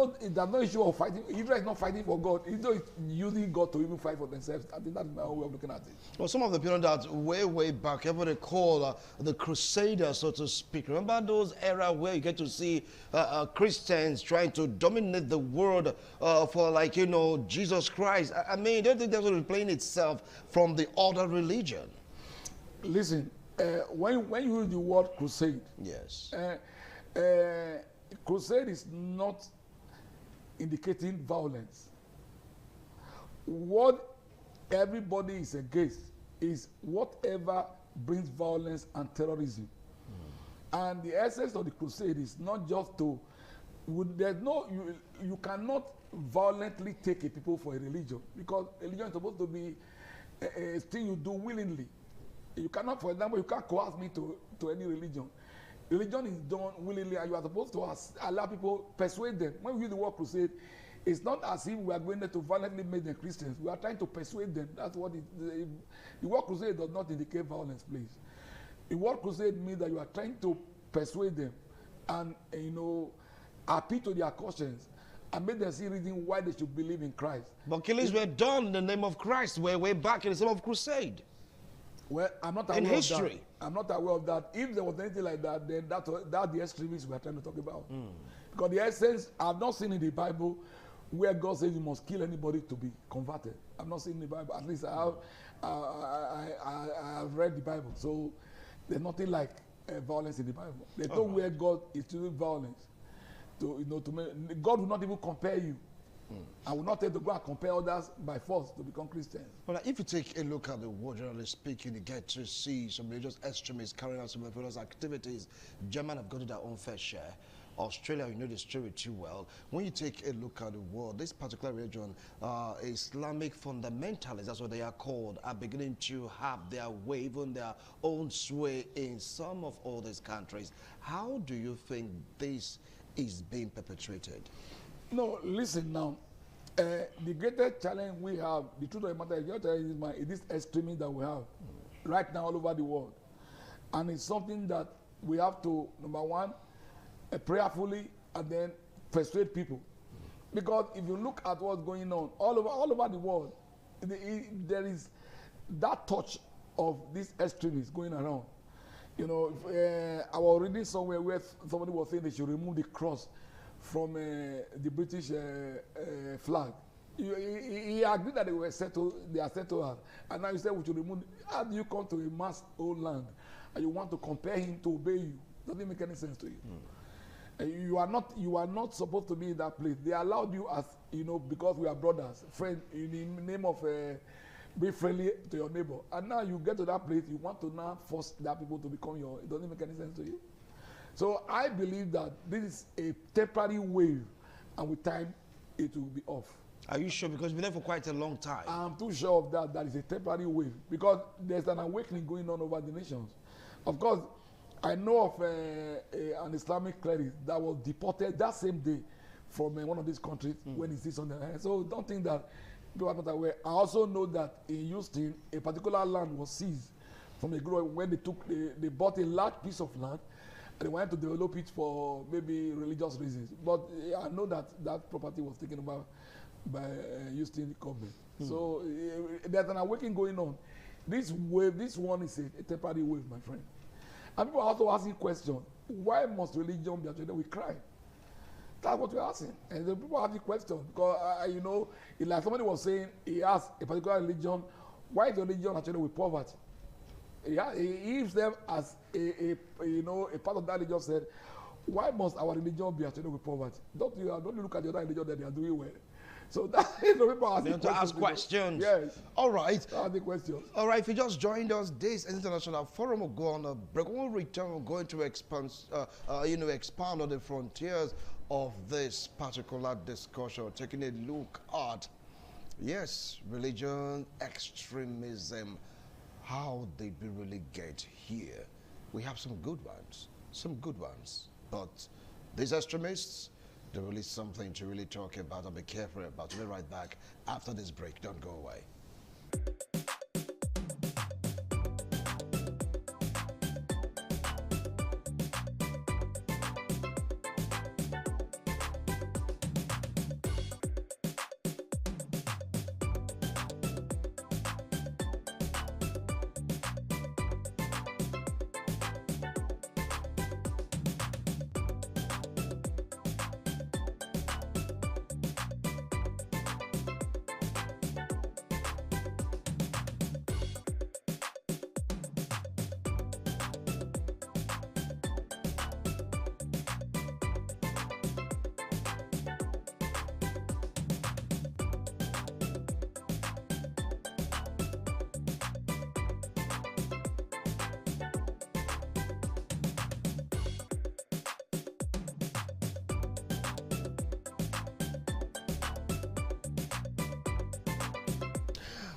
no issue of fighting. Israel is not fighting for God. Israel is using God to even fight for themselves. I think that's my own way of looking at it. Well, some of the people that way back, everybody call the Crusaders, so to speak. Remember those era where you get to see Christians trying to dominate the world for, like, you know, Jesus Christ. I mean, don't think that's replaying itself from the other religion. Listen, when you use the word crusade, yes. Crusade is not indicating violence. What everybody is against is whatever brings violence and terrorism. And the essence of the crusade is not just to, you cannot violently take a people for a religion, because religion is supposed to be a thing you do willingly. You cannot, for example, you can't coerce me to any religion. Religion is done willingly, and you are supposed to allow people, persuade them. When we use the word crusade, it's not as if we are going there to violently make them Christians. We are trying to persuade them. That's what the word crusade does not indicate violence, please. The word crusade means that you are trying to persuade them and, you know, appeal to their conscience and make them see reason why they should believe in Christ. But killings were done in the name of Christ. We're way back in the time of crusade. Well, I'm not aware of that. I'm not aware of that. If there was anything like that, then that's the extremists we are trying to talk about. Because the essence, I've not seen in the Bible where God says you must kill anybody to be converted. I've not seen in the Bible. At least I have read the Bible. So there's nothing like violence in the Bible. There's no where God is doing violence. God will not even compare you. I will not tell you to go and compare others by force to become Christians. Well, if you take a look at the world, generally speaking, you get to see some religious extremists carrying out some of those activities. Germany have got their own fair share. Australia, you know the story too well. When you take a look at the world, this particular region, Islamic fundamentalists, that's what they are called, are beginning to have their way, even their own sway in some of all these countries. How do you think this is being perpetrated? No, listen now. the greatest challenge we have, the truth of the matter is this extremism that we have right now all over the world. And it's something that we have to, number one, prayerfully and then persuade people. Because if you look at what's going on all over the world, there is that touch of this extremists going around. You know, I was reading somewhere where somebody was saying they should remove the cross from the British flag. He agreed that they are settled, and now he said we should remove. How do you come to a man's own land and you want to compare him to obey you? Doesn't make any sense to you. You are not supposed to be in that place. They allowed you, as you know, because we are brothers, friends, in the name of be friendly to your neighbor. And now you get to that place, you want to now force that people to become your. It doesn't make any sense to you. So I believe that this is a temporary wave, and with time, it will be off. Are you sure? Because we've been there for quite a long time. I'm too sure of that. That is a temporary wave because there's an awakening going on over the nations. Of course, I know of an Islamic cleric that was deported that same day from one of these countries when he sits on the land. So don't think that people are not aware. I also know that in Houston, a particular land was seized from a group when they bought a large piece of land and they wanted to develop it for maybe religious reasons. But I know that that property was taken over by Houston government. So there's an awakening going on. This wave, this one is a temporary wave, my friend. And people are also asking questions. Why must religion be associated with crime? That's what we're asking. And the people have the question because, you know, like somebody was saying, he asked a particular religion, why is the religion associated with poverty? He gives them as a part of that religion said, why must our religion be associated with poverty? Don't you look at the other religion that they are doing well? So that is the people asking to ask questions. Yes. All right. Asking questions. All right. If you just joined us, this International Forum will go on a break. When we return, we're going to expand on the frontiers of this particular discussion, taking a look at, yes, religion, extremism, how did we really get here? We have some good ones, but these extremists, they're really something to really talk about and be careful about. We'll be right back after this break. Don't go away.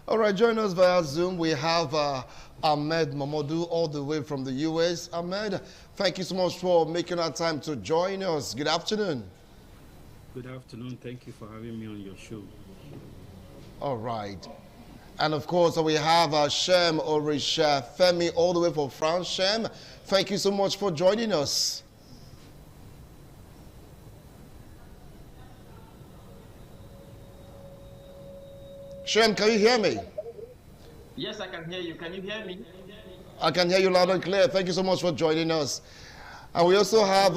All right, join us via Zoom. We have Ahmed Mamadou all the way from the US. Ahmed, thank you so much for making our time to join us. Good afternoon. Good afternoon. Thank you for having me on your show. All right. And of course, we have Shem Orisha Femi all the way from France. Shem, thank you so much for joining us. Shem, can you hear me? Yes, I can hear you. Can you hear me? I can hear you loud and clear. Thank you so much for joining us. And we also have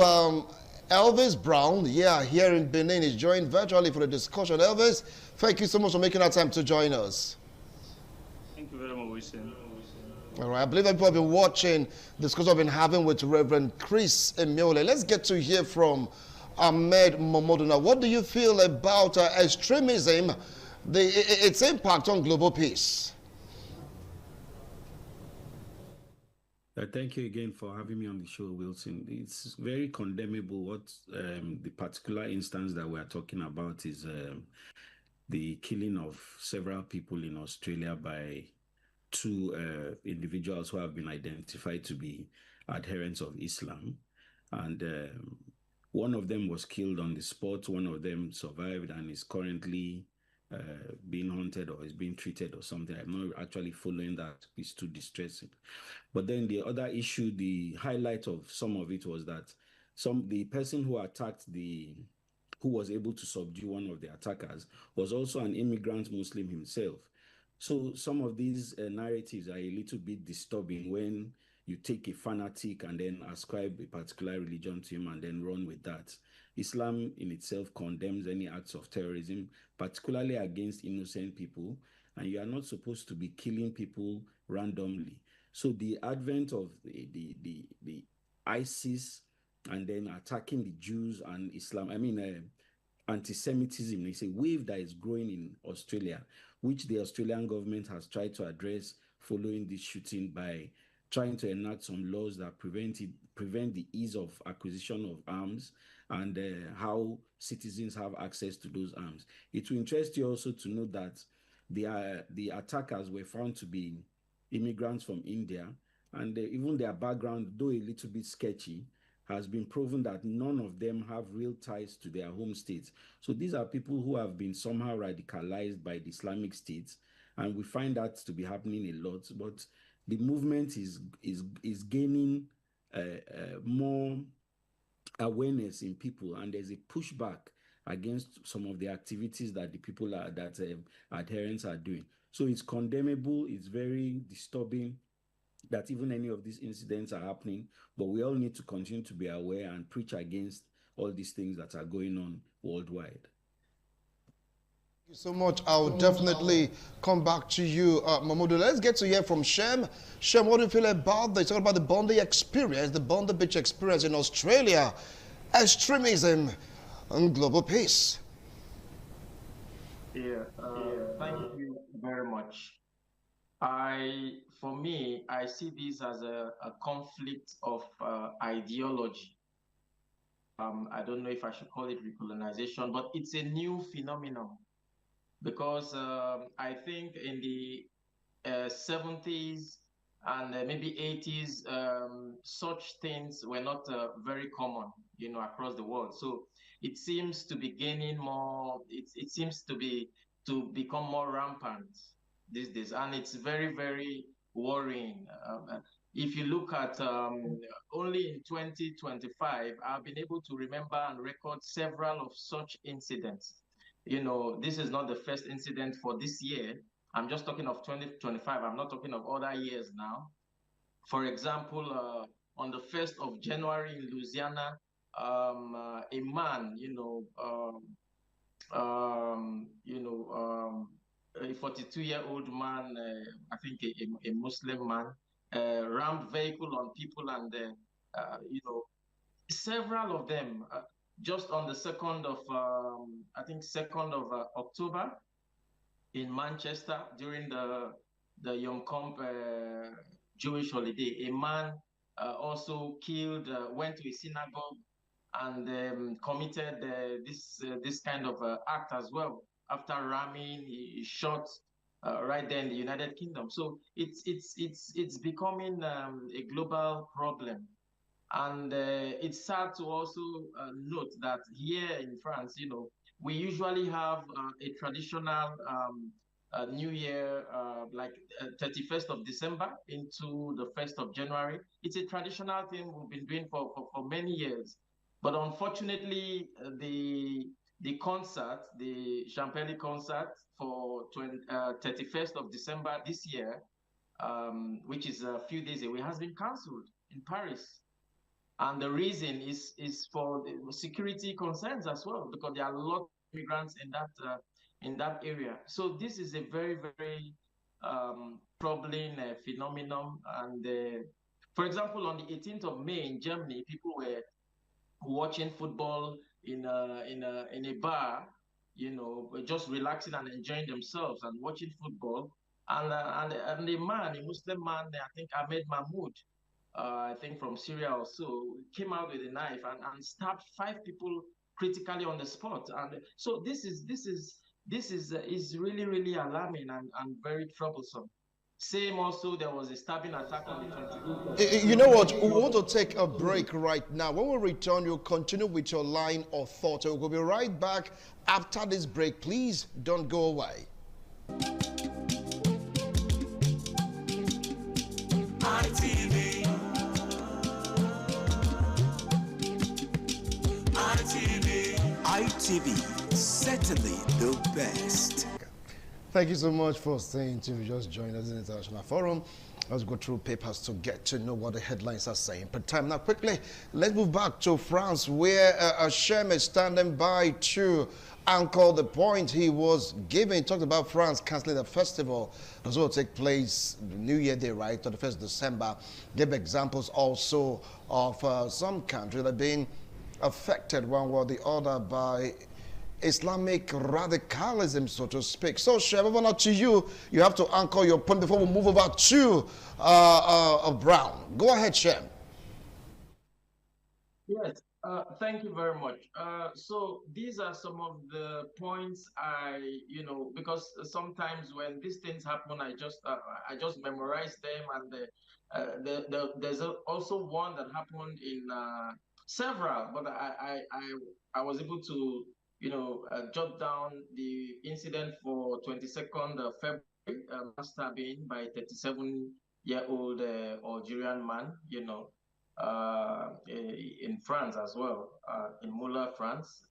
Elvis Brown, here in Benin. He's joined virtually for the discussion. Elvis, thank you so much for making our time to join us. Thank you very much, Wilson. All right, I believe that people have been watching the discussion I've been having with Reverend Chris Emiole. Let's get to hear from Ahmed Mamadou. Now, what do you feel about extremism, its impact on global peace? Thank you again for having me on the show, Wilson. It's very condemnable what the particular instance that we're talking about is the killing of several people in Australia by two individuals who have been identified to be adherents of Islam. And one of them was killed on the spot. One of them survived and is currently being haunted or is being treated or something. I'm not actually following that. It's too distressing. But then the other issue, the highlight of some of it was that the person who attacked who was able to subdue one of the attackers was also an immigrant Muslim himself. So some of these narratives are a little bit disturbing when you take a fanatic and then ascribe a particular religion to him and then run with that. Islam in itself condemns any acts of terrorism, particularly against innocent people, and you are not supposed to be killing people randomly. So the advent of the ISIS and then attacking the Jews and Islam, anti-Semitism is a wave that is growing in Australia, which the Australian government has tried to address following this shooting by trying to enact some laws that prevent the ease of acquisition of arms and how citizens have access to those arms. It will interest you also to know that the attackers were found to be immigrants from India, and even their background, though a little bit sketchy, has been proven that none of them have real ties to their home states. So these are people who have been somehow radicalized by the Islamic State, and we find that to be happening a lot. But the movement is gaining more awareness in people, and there's a pushback against some of the activities that the people adherents are doing. So it's condemnable. It's very disturbing that even any of these incidents are happening, but we all need to continue to be aware and preach against all these things that are going on worldwide. Thank you so much. I'll definitely come back to you, Mamoudou. Let's get to hear from Shem. Shem, what do you feel about this? Talk about the Bondi experience, the Bondi Beach experience in Australia, extremism and global peace. Yeah, thank you very much. For me, I see this as a conflict of ideology. I don't know if I should call it recolonization, but it's a new phenomenon because I think in the 70s and maybe 80s, such things were not very common, across the world. So it seems to be gaining more. It seems to become more rampant these days, and it's very, very worrying. If you look at only in 2025, I've been able to remember and record several of such incidents. This is not the first incident for this year. I'm just talking of 2025. I'm not talking of other years now. For example, on the 1st of January in Louisiana, a man, a 42-year-old man, I think a Muslim man, rammed vehicle on people, and several of them just on the 2nd of October in Manchester during the Yom Kippur Jewish holiday. A man also killed, went to a synagogue and committed this kind of act as well. After ramming, he shot right there in the United Kingdom. So it's becoming a global problem, and it's sad to also note that here in France, we usually have a traditional New Year, like 31st of December into the 1st of January. It's a traditional thing we've been doing for many years, but unfortunately, the concert, the Champelli concert for 31st of December this year, which is a few days away, has been cancelled in Paris. And the reason is for the security concerns as well, because there are a lot of immigrants in that area. So this is a very, very troubling phenomenon. And for example, on the 18th of May in Germany, people were watching football in a bar, just relaxing and enjoying themselves and watching football. And a man, a Muslim man, I think Ahmed Mahmoud, I think from Syria or so, came out with a knife and stabbed 5 people critically on the spot. And so this is really, really alarming and very troublesome. Same also, there was a stabbing attack on the 22nd. You know what? We want to take a break right now. When we return, you'll continue with your line of thought. We'll be right back after this break. Please don't go away. ITV. ITV, certainly the best. Thank you so much for staying tuned. You just joined us in the International Forum. Let's go through papers to get to know what the headlines are saying. Per time now, quickly, let's move back to France, where Shem is standing by to anchor the point he was giving. He talked about France cancelling the festival. This will take place New Year Day, right, 31st December. Give examples also of some countries that have been affected one way or the other by Islamic radicalism, so to speak. So, Shem, over now to you. You have to anchor your point before we move over to Brown. Go ahead, Shem. Yes, thank you very much. So these are some of the points because sometimes when these things happen, I just memorize them, and there's also one that happened in several, but I was able to jot down the incident for 22nd of February, stabbing by a 37-year-old Algerian man, in France as well, in Moulins, France,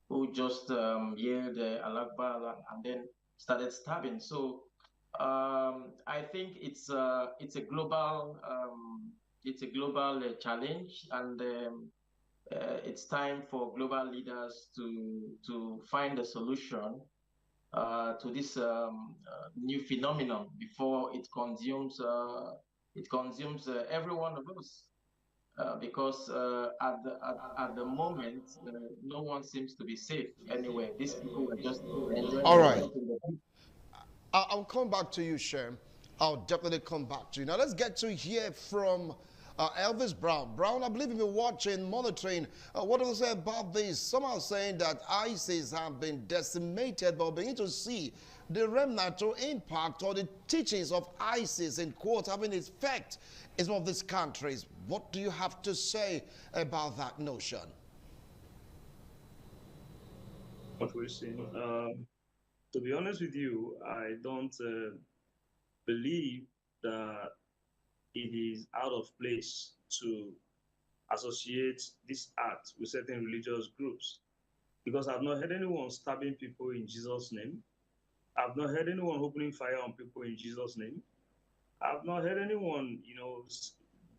who just yelled Allah Akbar and then started stabbing. So I think it's a global challenge, and it's time for global leaders to find a solution to this new phenomenon before it consumes every one of us. Because at the moment, no one seems to be safe anywhere. These people are just enjoying. All right. I'll come back to you, Shem. I'll definitely come back to you. Now let's get to hear from Elvis Brown. Brown, I believe you've been watching, monitoring. What do you say about this? Some are saying that ISIS have been decimated, but beginning to see the remnant or impact or the teachings of ISIS, in quote, having effect in some of these countries. What do you have to say about that notion? What we're seeing. To be honest with you, I don't believe that it is out of place to associate this act with certain religious groups, because I've not heard anyone stabbing people in Jesus' name. I've not heard anyone opening fire on people in Jesus' name. I've not heard anyone,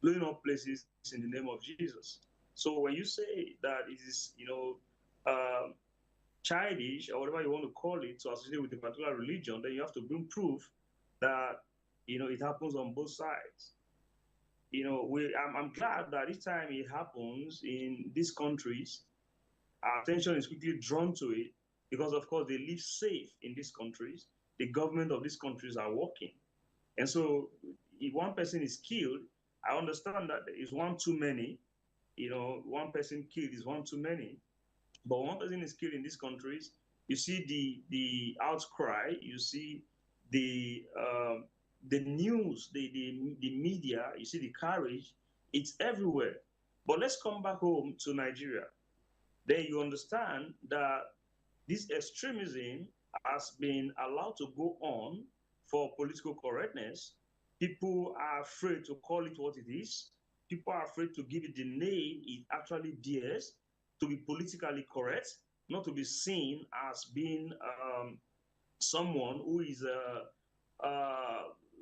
blowing up places in the name of Jesus. So when you say that it is, childish or whatever you want to call it to associate with a particular religion, then you have to bring proof that, it happens on both sides. I'm glad that each time it happens in these countries, our attention is quickly drawn to it, because of course they live safe in these countries. The government of these countries are working. And so if one person is killed, I understand that is one too many. One person killed is one too many. But one person is killed in these countries, you see the outcry, you see the news, the media, you see the courage, it's everywhere. But let's come back home to Nigeria. Then you understand that this extremism has been allowed to go on for political correctness. People are afraid to call it what it is. People are afraid to give it the name it actually bears, to be politically correct, not to be seen as being someone who is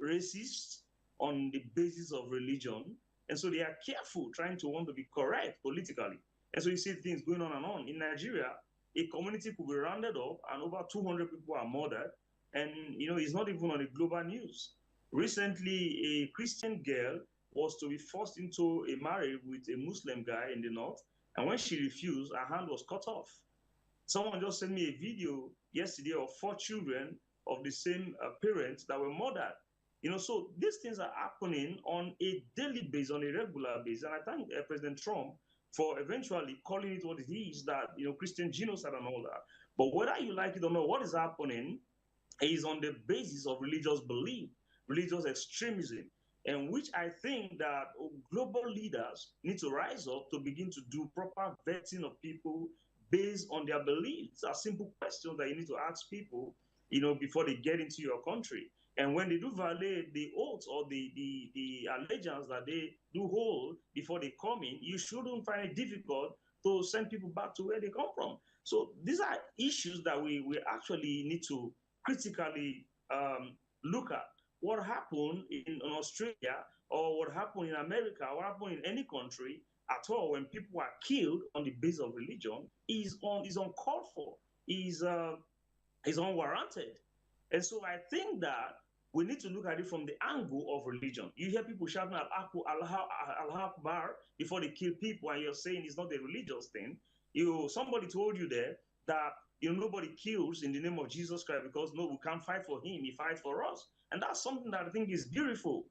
racist on the basis of religion. And so they are careful trying to want to be correct politically. And so you see things going on and on. In Nigeria, a community could be rounded up and over 200 people are murdered. And, it's not even on the global news. Recently, a Christian girl was to be forced into a marriage with a Muslim guy in the north. And when she refused, her hand was cut off. Someone just sent me a video yesterday of 4 children of the same parents that were murdered. So these things are happening on a daily basis, on a regular basis. And I thank President Trump for eventually calling it what it is, that, Christian genocide and all that. But whether you like it or not, what is happening is on the basis of religious belief, religious extremism, and which I think that global leaders need to rise up to begin to do proper vetting of people based on their beliefs. Are simple questions that you need to ask people, before they get into your country. And when they do violate the oaths or the allegiance that they do hold before they come in, you shouldn't find it difficult to send people back to where they come from. So these are issues that we actually need to critically look at. What happened in Australia, or what happened in America, what happened in any country at all when people are killed on the basis of religion is uncalled for, is unwarranted. And so I think that we need to look at it from the angle of religion. You hear people shouting Allah Akbar before they kill people, and you're saying it's not a religious thing. Somebody told you there that nobody kills in the name of Jesus Christ because no, we can't fight for him. He fights for us. And that's something that I think is beautiful.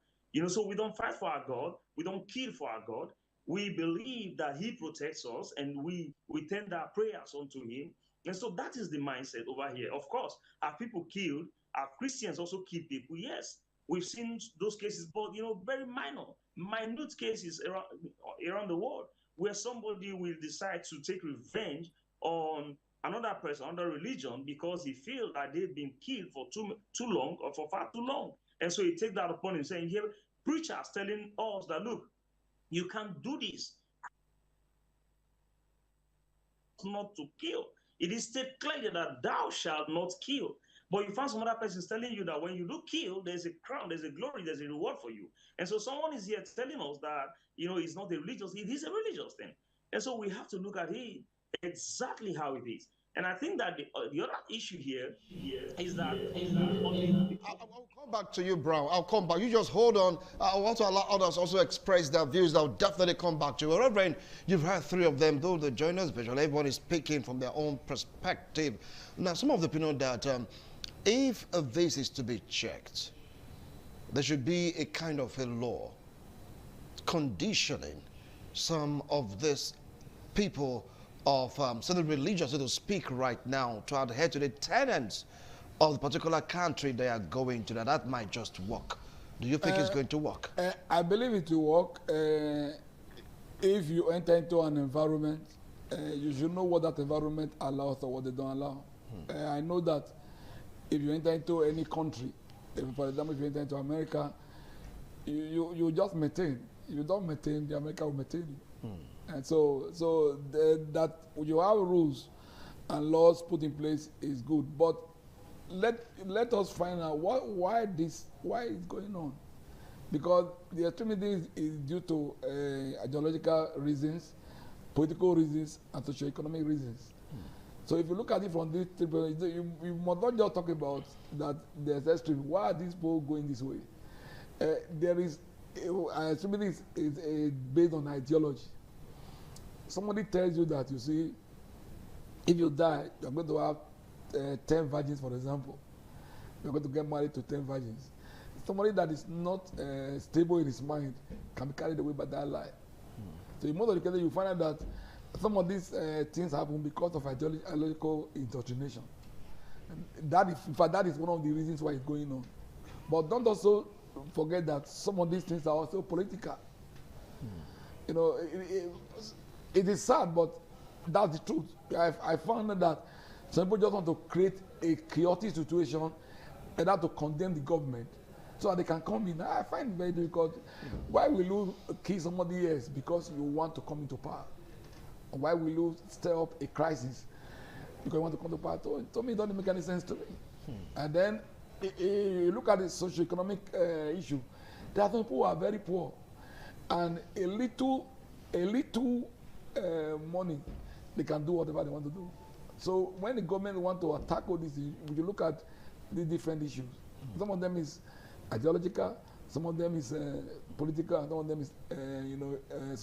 So we don't fight for our God. We don't kill for our God. We believe that he protects us, and we tender our prayers unto him. And so that is the mindset over here. Of course, are people killed? Are Christians also kill people? Yes, we've seen those cases, but very minute cases around the world where somebody will decide to take revenge on another person, another religion, because he feels that they've been killed for too long or for far too long. And so he takes that upon him, saying, here, preachers telling us that, look, you can't do this. Not to kill. It is stated clearly that thou shalt not kill. But you find some other person telling you that when you do kill, there's a crown, there's a glory, there's a reward for you. And so someone is here telling us that, it's not a religious, it is a religious thing. And so we have to look at it exactly how it is. And I think that the other issue here is that I'll come back to you, Brown. I'll come back. You just hold on. I want to allow others also express their views. I'll definitely come back to you. Reverend, you've heard three of them, though they join us visually. Everyone is speaking from their own perspective. Now, some of the opinion that if this is to be checked, there should be a kind of a law conditioning some of these people of certain religions, so to speak, right now, to adhere to the tenets of the particular country they are going to. That might just work. Do you think it's going to work? I believe it will work. If you enter into an environment, you should know what that environment allows or what they don't allow. I know that if you enter into any country, for example, if you enter into America, you just maintain. If you don't maintain, the America will maintain you. And so that you have rules and laws put in place is good, but let us find out why it's going on, because the extremism is due to ideological reasons, political reasons, and socioeconomic reasons. So if you look at it from this, you must not just talk about that there's extreme. Why are these people going this way? There is extremism is based on ideology. Somebody tells you that, you see, if you die, you're going to have 10 virgins, for example. You're going to get married to 10 virgins. Somebody that is not stable in his mind can be carried away by that lie. So in most of the cases, you find out that some of these things happen because of ideological indoctrination. And that is one of the reasons why it's going on. But don't also forget that some of these things are also political. It is sad, but that's the truth. I found that some people just want to create a chaotic situation and have to condemn the government so that they can come in. I find it very difficult. Why will you kill somebody else because you want to come into power? Why will you stir up a crisis because you want to come to power? To me, it doesn't make any sense to me. And then you look at the socioeconomic issue. There are some people who are very poor, and a little money, they can do whatever they want to do. So when the government want to tackle this, we look at the different issues. Some of them is ideological, some of them is political, and some of them is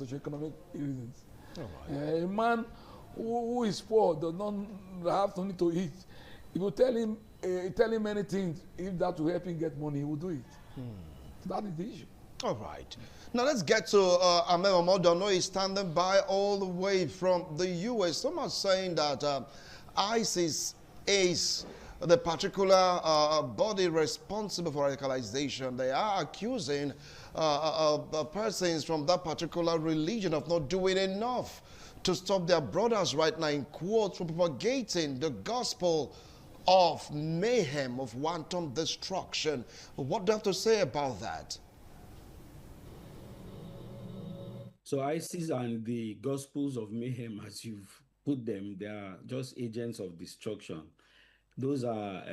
socioeconomic reasons. A man who is poor does not have something to eat. If you tell him many things, if that will help him get money, he will do it. So that is the issue. All right. Now let's get to Ahmed Modono. He's standing by all the way from the U.S. Some are saying that ISIS is the particular body responsible for radicalization. They are accusing persons from that particular religion of not doing enough to stop their brothers right now, in quotes, from propagating the gospel of mayhem, of wanton destruction. What do you have to say about that? So ISIS and the Gospels of Mayhem, as you've put them, they are just agents of destruction. Those are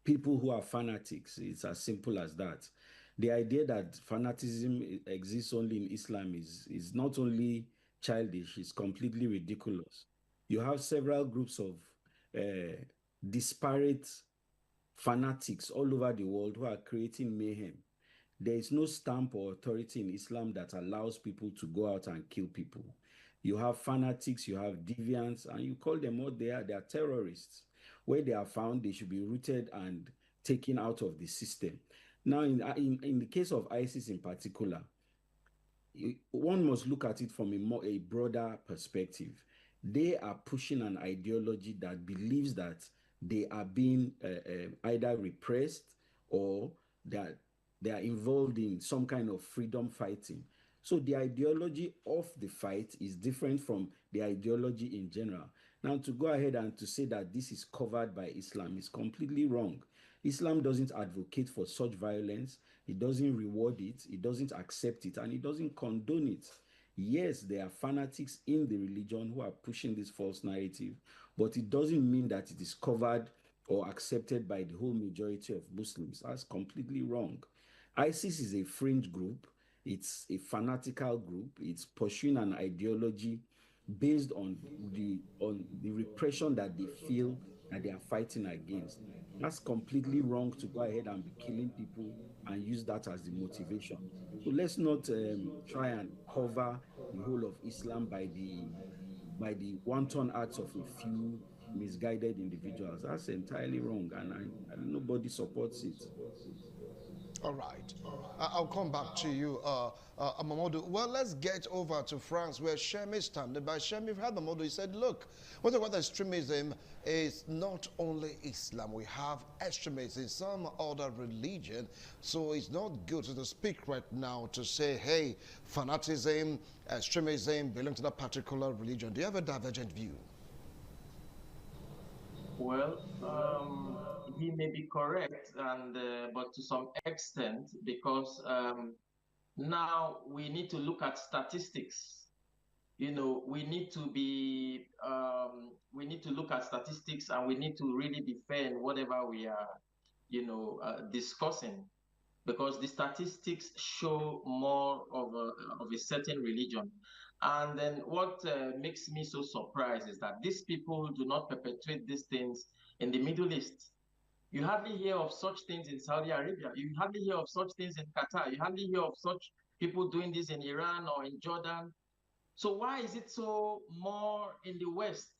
people who are fanatics. It's as simple as that. The idea that fanaticism exists only in Islam is not only childish, it's completely ridiculous. You have several groups of disparate fanatics all over the world who are creating mayhem. There is no stamp or authority in Islam that allows people to go out and kill people. You have fanatics, you have deviants, and you call them what they are. They are terrorists. Where they are found, they should be rooted and taken out of the system. Now, in the case of ISIS in particular, one must look at it from a broader perspective. They are pushing an ideology that believes that they are being either repressed or that they are involved in some kind of freedom fighting. So the ideology of the fight is different from the ideology in general. Now, to go ahead and to say that this is covered by Islam is completely wrong. Islam doesn't advocate for such violence. It doesn't reward it. It doesn't accept it, and it doesn't condone it. Yes, there are fanatics in the religion who are pushing this false narrative, but it doesn't mean that it is covered or accepted by the whole majority of Muslims. That's completely wrong. ISIS is a fringe group. It's a fanatical group. It's pursuing an ideology based on the repression that they feel that they are fighting against. That's completely wrong to go ahead and be killing people and use that as the motivation. So let's not try and cover the whole of Islam by the wanton acts of a few misguided individuals. That's entirely wrong, and nobody supports it. All right. I'll come back to you, Mamadou. Well, let's get over to France, where Shem is standing by. Shem, you've heard Mamadou. He said, look, what about extremism is not only Islam. We have extremism in some other religion. So it's not good to speak right now to say, hey, fanaticism, extremism belong to that particular religion. Do you have a divergent view? Well, he may be correct, and but to some extent, because now we need to look at statistics. You know, we need to look at statistics, and we need to really be fair in whatever we are, discussing, because the statistics show more of a certain religion. And then what makes me so surprised is that these people do not perpetrate these things in the Middle East. You hardly hear of such things in Saudi Arabia. You hardly hear of such things in Qatar. You hardly hear of such people doing this in Iran or in Jordan. So why is it so more in the West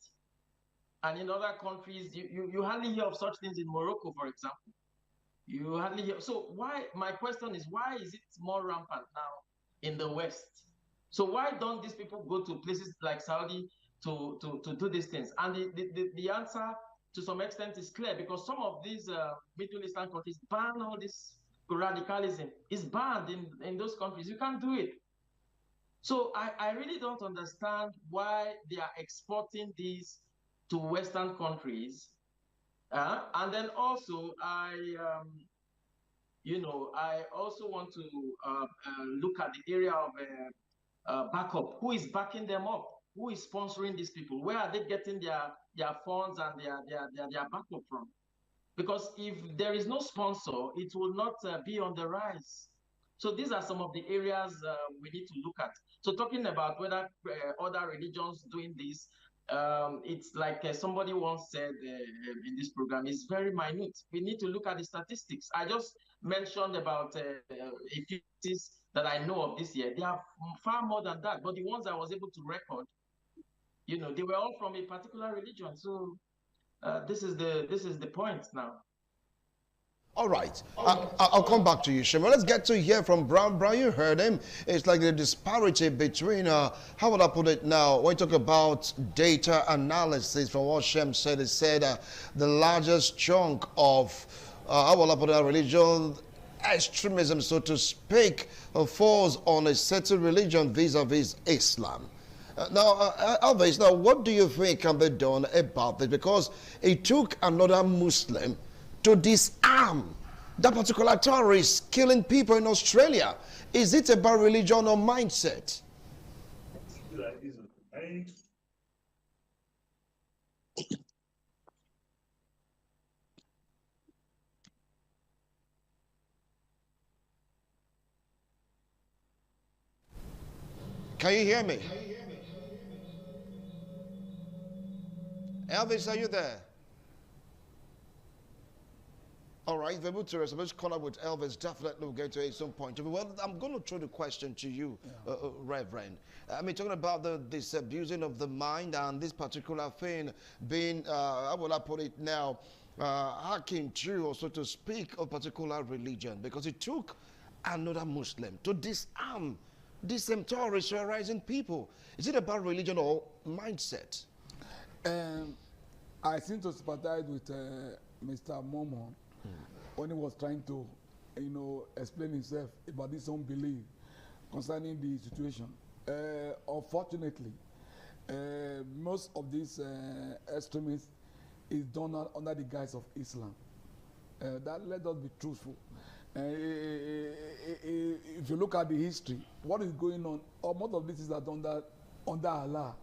and in other countries? You hardly hear of such things in Morocco, for example. You hardly hear. So why? My question is, why is it more rampant now in the West? So why don't these people go to places like Saudi to do these things? And the answer to some extent is clear, because some of these Middle Eastern countries ban all this radicalism. It's banned in those countries. You can't do it. So I really don't understand why they are exporting these to Western countries. And then also I also want to look at the area of backup. Who is backing them up? Who is sponsoring these people? Where are they getting their funds and their backup from? Because if there is no sponsor, it will not be on the rise. So these are some of the areas we need to look at. So talking about whether other religions doing this, it's like somebody once said in this program, it's very minute. We need to look at the statistics. I just mentioned about a few things that I know of this year. They are far more than that, but the ones I was able to record, they were all from a particular religion. So this is the point now. All right, I'll come back to you, Shema. Let's get to hear from Brown. Brown, you heard him. It's like the disparity between, how would I put it now? When you talk about data analysis, from what Shem said, he said the largest chunk of, how would I put it, religion extremism, so to speak, falls on a certain religion vis-a-vis Islam. Now, Alves, now, what do you think can be done about this? Because it took another Muslim to disarm that particular terrorist killing people in Australia. Is it about religion or mindset? Can you hear me? Elvis, are you there? All right, if we're able to let's call up with Elvis. Definitely we'll get to it at some point. Well, I'm going to throw the question to you, Reverend. I mean, talking about this abusing of the mind and this particular thing being, how will I put it now, hacking to, or so to speak, a particular religion, because it took another Muslim to disarm these same terrorists terrorizing people. Is it about religion or mindset? I seem to sympathize with Mr. Momo when he was trying to, explain himself about this unbelief concerning the situation. Unfortunately, most of these extremists is done under the guise of Islam. That let us be truthful. If you look at the history, what is going on, most of this is under Allah.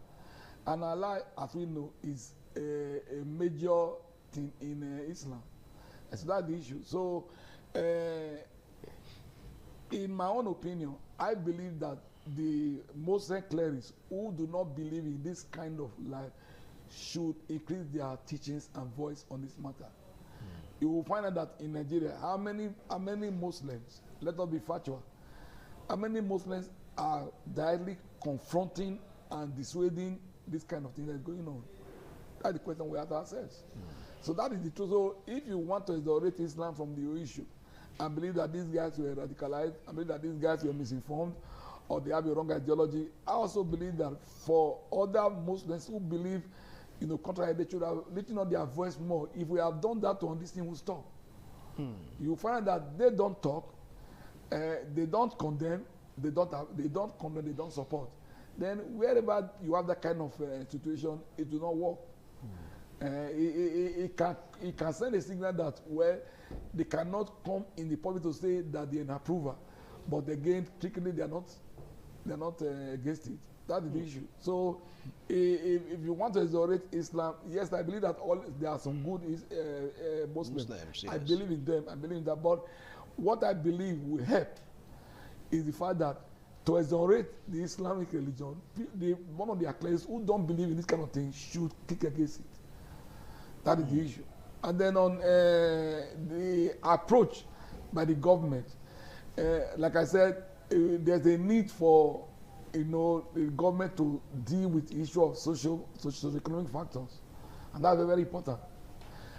And Allah, as we know, is a major thing in Islam. So that's the issue. So, in my own opinion, I believe that the Muslim clerics who do not believe in this kind of life should increase their teachings and voice on this matter. You will find out that in Nigeria, how many Muslims, let us be factual, how many Muslims are directly confronting and dissuading this kind of thing that's going on? That's the question we have to ourselves. So that is the truth. So if you want to isolate Islam from the issue and believe that these guys were radicalized, and believe that these guys were misinformed, or they have a wrong ideology, I also believe that for other Muslims who believe, contrary, they should have written on their voice more. If we have done that, this thing will stop. You find that they don't talk, they don't condemn, they don't condemn, they don't support. Then wherever you have that kind of situation, it will not work. It can send a signal that they cannot come in the public to say that they're an approver, but again, strictly they're not against it. That is the issue. So, if you want to isolate Islam, yes, I believe that there are some good Muslims. Yes. I believe in them. I believe in that. But what I believe will help is the fact that to isolate the Islamic religion, one of their clerics who don't believe in this kind of thing should kick against it. That is the issue. And then on the approach by the government, like I said, there's a need for the government to deal with the issue of socio-economic factors. And that's very important.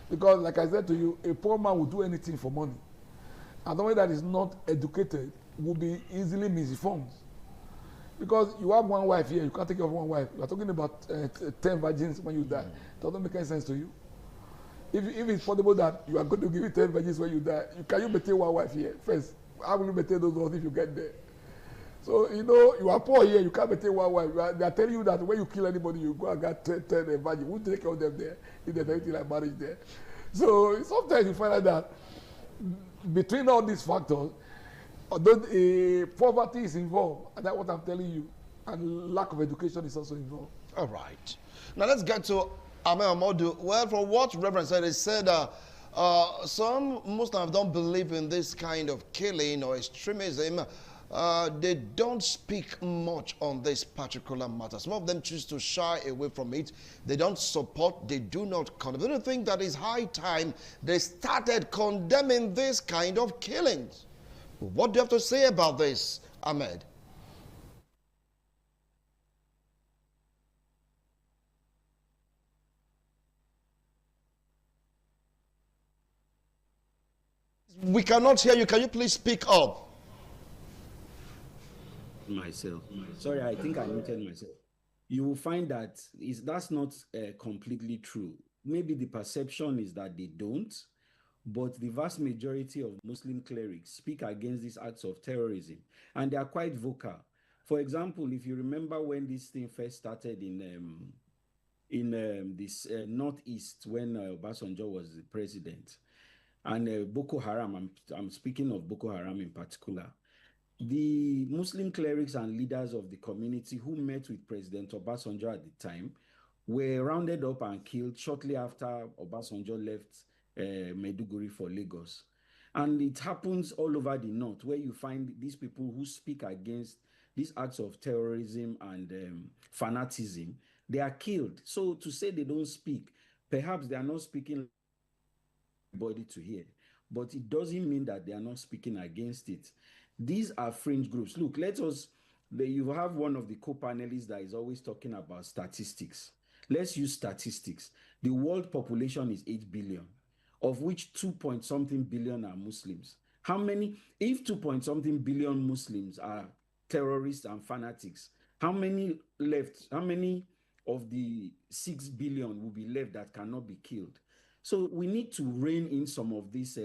Because like I said to you, a poor man will do anything for money. And the one that is not educated will be easily misinformed. Because you have one wife here, you can't take care of one wife. You are talking about 10 virgins when you die. It doesn't make any sense to you. If it's possible that you are going to give it 10 virgins when you die, can you maintain one wife here? First, how will you maintain those ones if you get there? So, you are poor here, you can't maintain one wife. They are telling you that when you kill anybody, you go and get 10 virgins. Who take care of them there if there's anything like marriage there? So, sometimes you find out that between all these factors, although poverty is involved, and that's what I'm telling you, and lack of education is also involved. All right. Now let's get to Ahmed Amodu. Well, from what Reverend said, he said some Muslims don't believe in this kind of killing or extremism. They don't speak much on this particular matter. Some of them choose to shy away from it. They don't support, they do not condemn. They don't think that it's high time they started condemning this kind of killings. What do you have to say about this, Ahmed? We cannot hear you. Can you please speak up? Myself. Sorry, I think I muted myself. You will find that that's not completely true. Maybe the perception is that they don't, but the vast majority of Muslim clerics speak against these acts of terrorism, and they are quite vocal. For example, if you remember when this thing first started in this northeast, when Obasanjo was the president, and Boko Haram, I'm speaking of Boko Haram in particular, the Muslim clerics and leaders of the community who met with President Obasanjo at the time were rounded up and killed shortly after Obasanjo left Maiduguri for Lagos. And it happens all over the north, where you find these people who speak against these acts of terrorism and fanaticism, they are killed. So to say they don't speak, perhaps they are not speaking everybody to hear, but it doesn't mean that they are not speaking against it. These are fringe groups. Look, you have one of the co-panelists that is always talking about statistics. Let's use statistics. The world population is 8 billion, of which 2-point-something billion are Muslims. How many, if 2-point-something billion Muslims are terrorists and fanatics, how many of the 6 billion will be left that cannot be killed? So we need to rein in some of these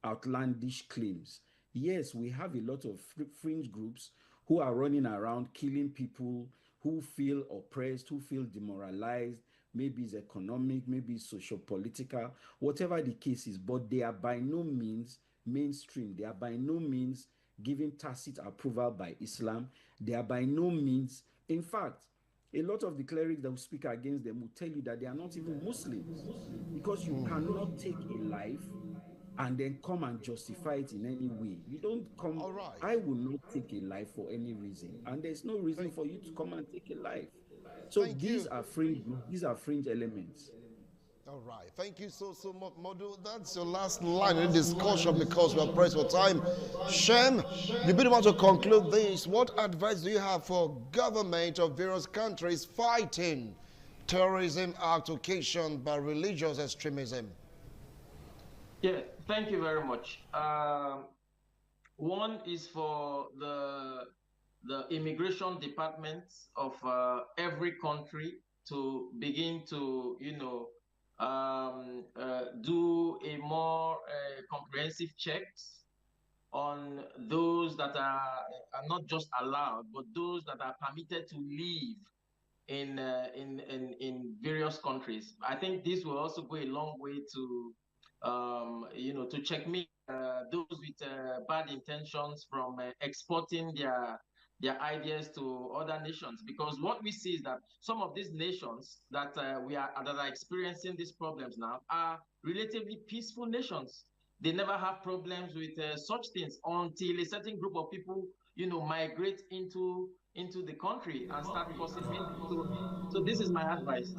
outlandish claims. Yes, we have a lot of fringe groups who are running around killing people who feel oppressed, who feel demoralized. Maybe it's economic, maybe it's socio-political, whatever the case is, but they are by no means mainstream. They are by no means given tacit approval by Islam. They are by no means, in fact, a lot of the clerics that will speak against them will tell you that they are not even Muslims, because you cannot take a life and then come and justify it in any way. You don't come. All right. I will not take a life for any reason, and there's no reason for you to come and take a life. So these are fringe elements. All right. Thank you so much, Modu. That's your last line in the discussion because we are pressed for time. Shem, you really want to conclude this. What advice do you have for government of various countries fighting terrorism occasion by religious extremism? Yeah, thank you very much. One is for the immigration departments of every country to begin to, do a more comprehensive checks on those that are not just allowed, but those that are permitted to live in various countries. I think this will also go a long way to to checkmate those with bad intentions from exporting their ideas to other nations. Because what we see is that some of these nations that are experiencing these problems now are relatively peaceful nations. They never have problems with such things until a certain group of people, migrate into the country and start causing it. So this is my advice.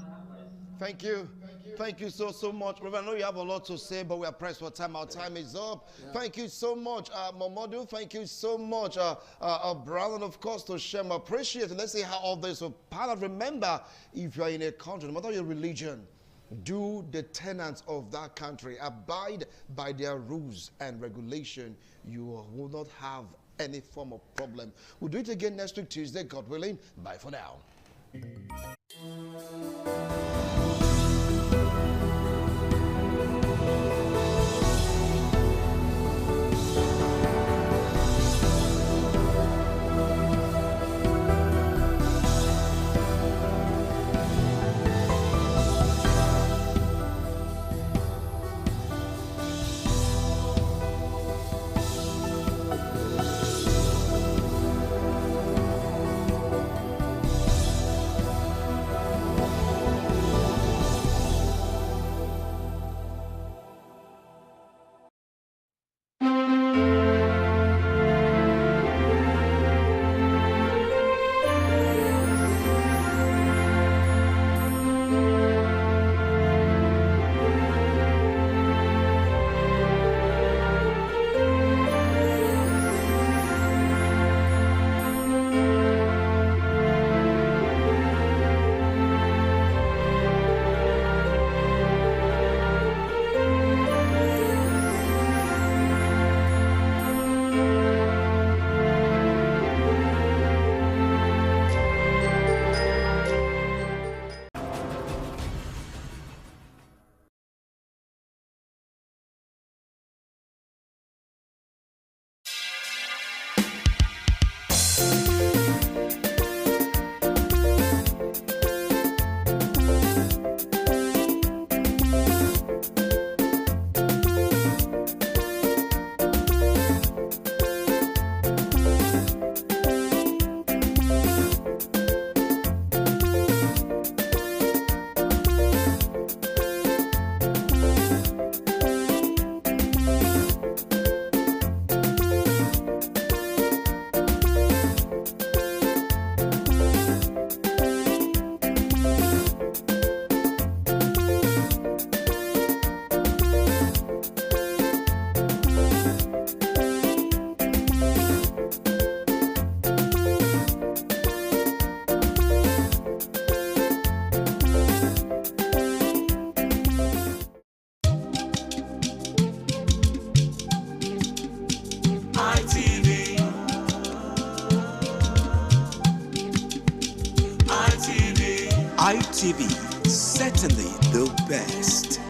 Thank you. Thank you so much. Reverend, I know you have a lot to say, but we are pressed for time. Our time is up. Yeah. Thank you so much, Momodu. Thank you so much, Brown, and of course, to Shem. Appreciate it. Let's see how all this will pan out. Remember, if you are in a country, no matter your religion, do the tenets of that country. Abide by their rules and regulation. You will not have any form of problem. We'll do it again next week, Tuesday, God willing. Bye for now. ITV, certainly the best.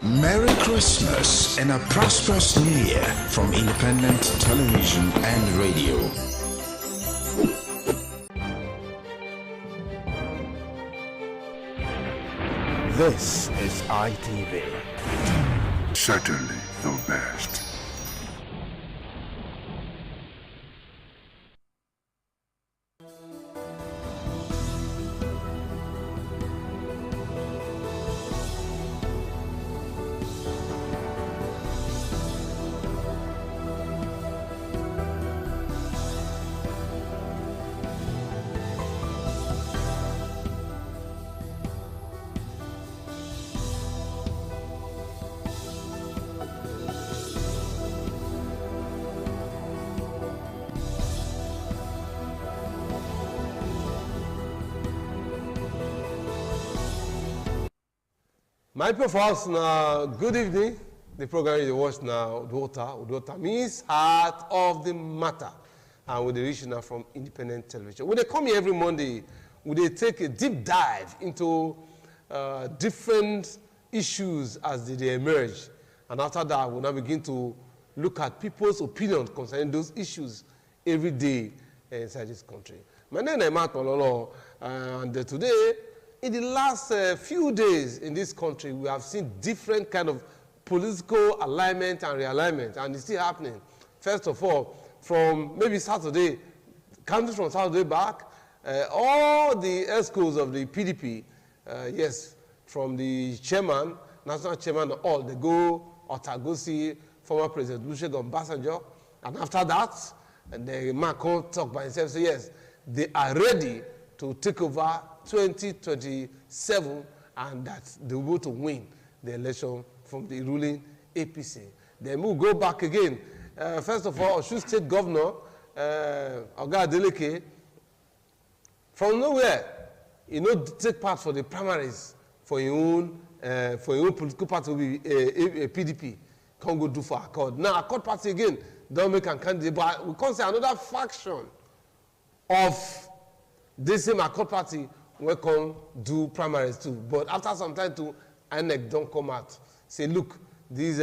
Merry Christmas and a prosperous New Year from Independent Television and Radio. This is ITV. Certainly the best. My first now, good evening. The program you watch now, Udota means heart of the matter. And with the regional from Independent Television. When they come here every Monday, they take a deep dive into different issues as they emerge. And after that, we'll now begin to look at people's opinion concerning those issues every day inside this country. My name is Matt Malolo, and today, in the last few days in this country, we have seen different kind of political alignment and realignment, and it's still happening. First of all, from maybe Saturday, counting from Saturday back, all the ESCOs of the PDP, yes, from the chairman, national chairman, all, they go Otagosi, former President Olusegun Obasanjo, and after that, the man come talk by himself, say yes, they are ready to take over 2027 and that they will to win the election from the ruling APC. Then we'll go back again. First of all, Osun State Governor, Oga Adeleke, from nowhere, take part for the primaries for your own political party will be a PDP. Can't go do for Accord. Now, Accord party again, don't make a candidate, but we can't say another faction of this same Accord party will come do primaries too. But after some time too, INEC don't come out. Say, look, this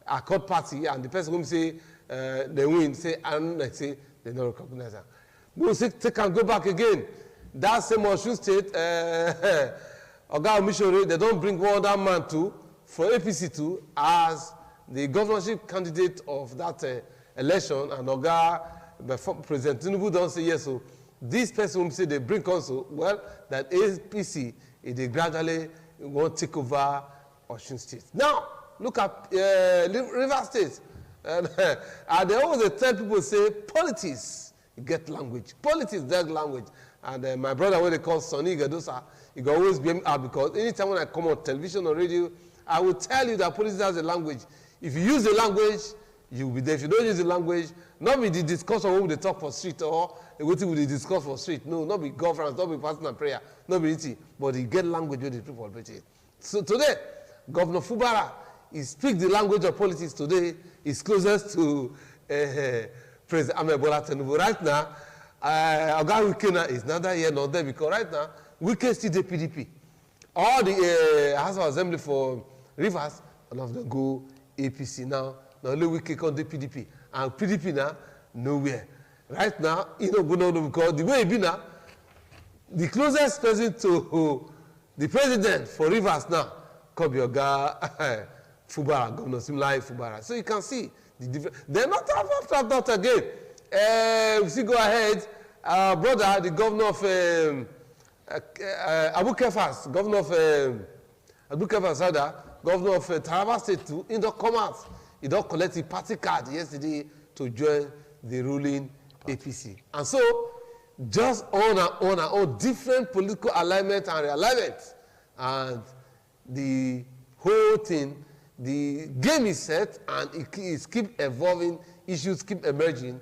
Accord party, and the person who say they win, say, INEC say, they don't recognize them. We'll say, they can go back again. That same Osun State, Oga Omishore, they don't bring one other man too, for APC too, as the governorship candidate of that election, and Oga President Tinubu don't say yes, so this person who say they bring also, well, that APC, they gradually want to take over Osun State. Now, look at River State. And they always tell people, say, politics get language. Politics get language. And my brother, what they call Sonny Gadosa, he can always blame out because anytime when I come on television or radio, I will tell you that politics has a language. If you use the language, you will be there. If you don't use the language, not be the discussion when they talk for street or what will they discuss for street. No, not be governance, not be fasting and prayer, not be eating, but he get language with the people operate. So today, Governor Fubara, he speaks the language of politics today. He's closest to President Ahmed Bola Tinubu. Right now, Oga Wike is neither here nor there because right now, Wike still the PDP. All the House of Assembly for Rivers, all of them go APC now. Now only Wike come the PDP. And PDP now, nowhere. Right now, because the way it be now, the closest person to the president for Rivers now, Kobioga, Fubara, Governor Simlai Fubara. So you can see the difference. They're not after that again. We still go ahead. Our brother, the governor of Abu Kefas, governor of Abu Kefas, governor of Taraba State, too, he don't come out. He don't collect the party card yesterday to join the ruling APC. And so, just on different political alignment and realignment. And the whole thing, the game is set and it is keep evolving, issues keep emerging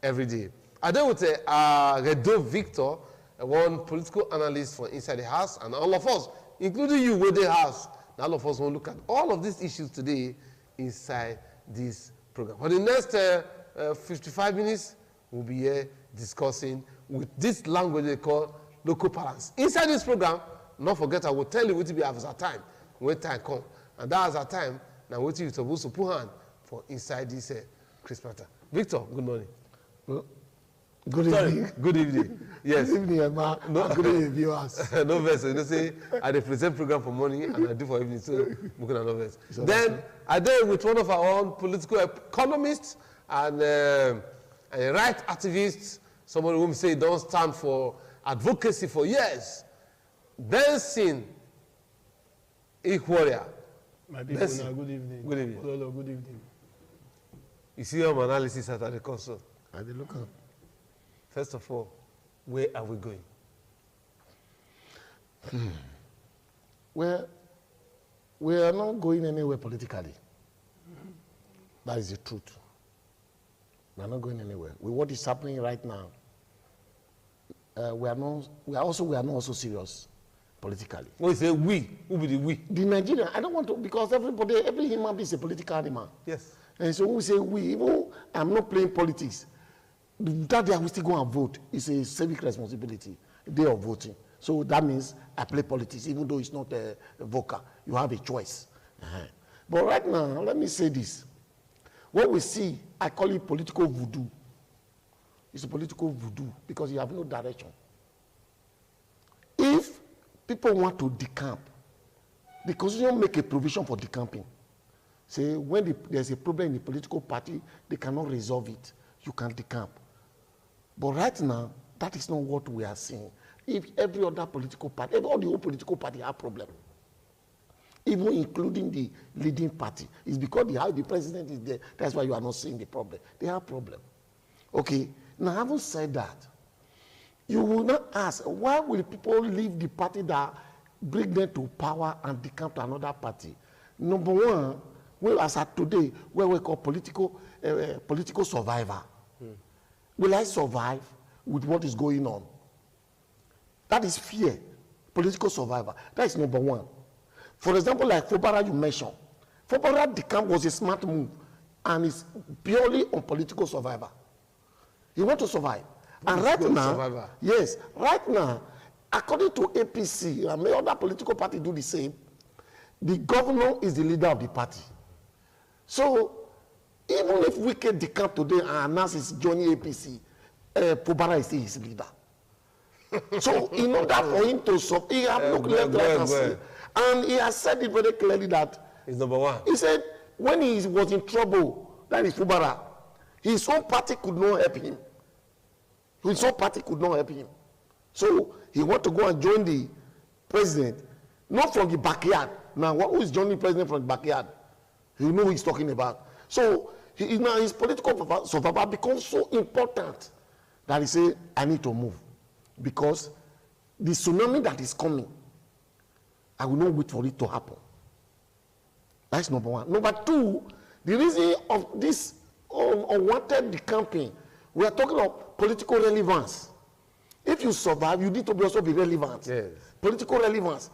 every day. I then would say Redo Victor, one political analyst for Inside the House, and all of us, including you with the House, and all of us will look at all of these issues today inside this program. For the next 55 minutes, we'll be here discussing with this language they call local parlance. Inside this program, not forget, I will tell you what will be as our time, when time comes. And that is our time, now what you're supposed to put hand for inside this Christmas time. Victor, good morning. Well, good evening. Good evening. Yes. Good evening, Emma. No, good evening, viewers. No verse. You know, say, I present program for morning and I do for evening, so looking at no verse. Then, I did with one of our own political economists and a right activist, somebody who say don't stand for advocacy for years. Benson Warrior. My people, now, good evening. Good evening. Hello, good evening. You see your analysis at the console. I did look up. First of all, where are we going? Well, we are not going anywhere politically. That is the truth. We are not going anywhere. With what is happening right now, we are not also serious politically. When you say we, who be the we? The Nigerian, I don't want to, because every human being is a political animal. Yes. And so when we say we, even I'm not playing politics, that day I will still go and vote. It's a civic responsibility, a day of voting. So that means I play politics, even though it's not a vocal. You have a choice. But right now, let me say this. What we see, I call it political voodoo. It's a political voodoo because you have no direction. If people want to decamp, the Constitution make a provision for decamping. Say when there's a problem in the political party, they cannot resolve it. You can decamp. But right now, that is not what we are seeing. If every other political party, all the whole political party have problem, even including the leading party, it's because the president is there. That's why you are not seeing the problem. They have problem. Okay. Now, having said that, you will not ask, why will people leave the party that bring them to power and decamp to another party? Number one, well, as at today, where we call political survivor. Will I survive with what is going on? That is fear, political survivor. That is number one. For example, like Fubara you mentioned, Fubara decamp was a smart move, and it's purely on political survivor. He want to survive. And right now, yes, right now, according to APC, and many other political parties do the same, the governor is the leader of the party. So, even if Wike decamp today and announce his joining APC, Fubara is still his leader. So, in order for him to survive, he has looked left, right, and center. And he has said it very clearly that he's number one. He said when he was in trouble, that is Fubara, his own party could not help him. His own party could not help him. So he want to go and join the president, not from the backyard. Now, who is joining the president from the backyard? He know who he's talking about. So now his political survival becomes so important that he say, I need to move. Because the tsunami that is coming, I will not wait for it to happen. That's number one. Number two, the reason of this unwanted decamping, we are talking of political relevance. If you survive, you need to also be relevant. Yes. Political relevance.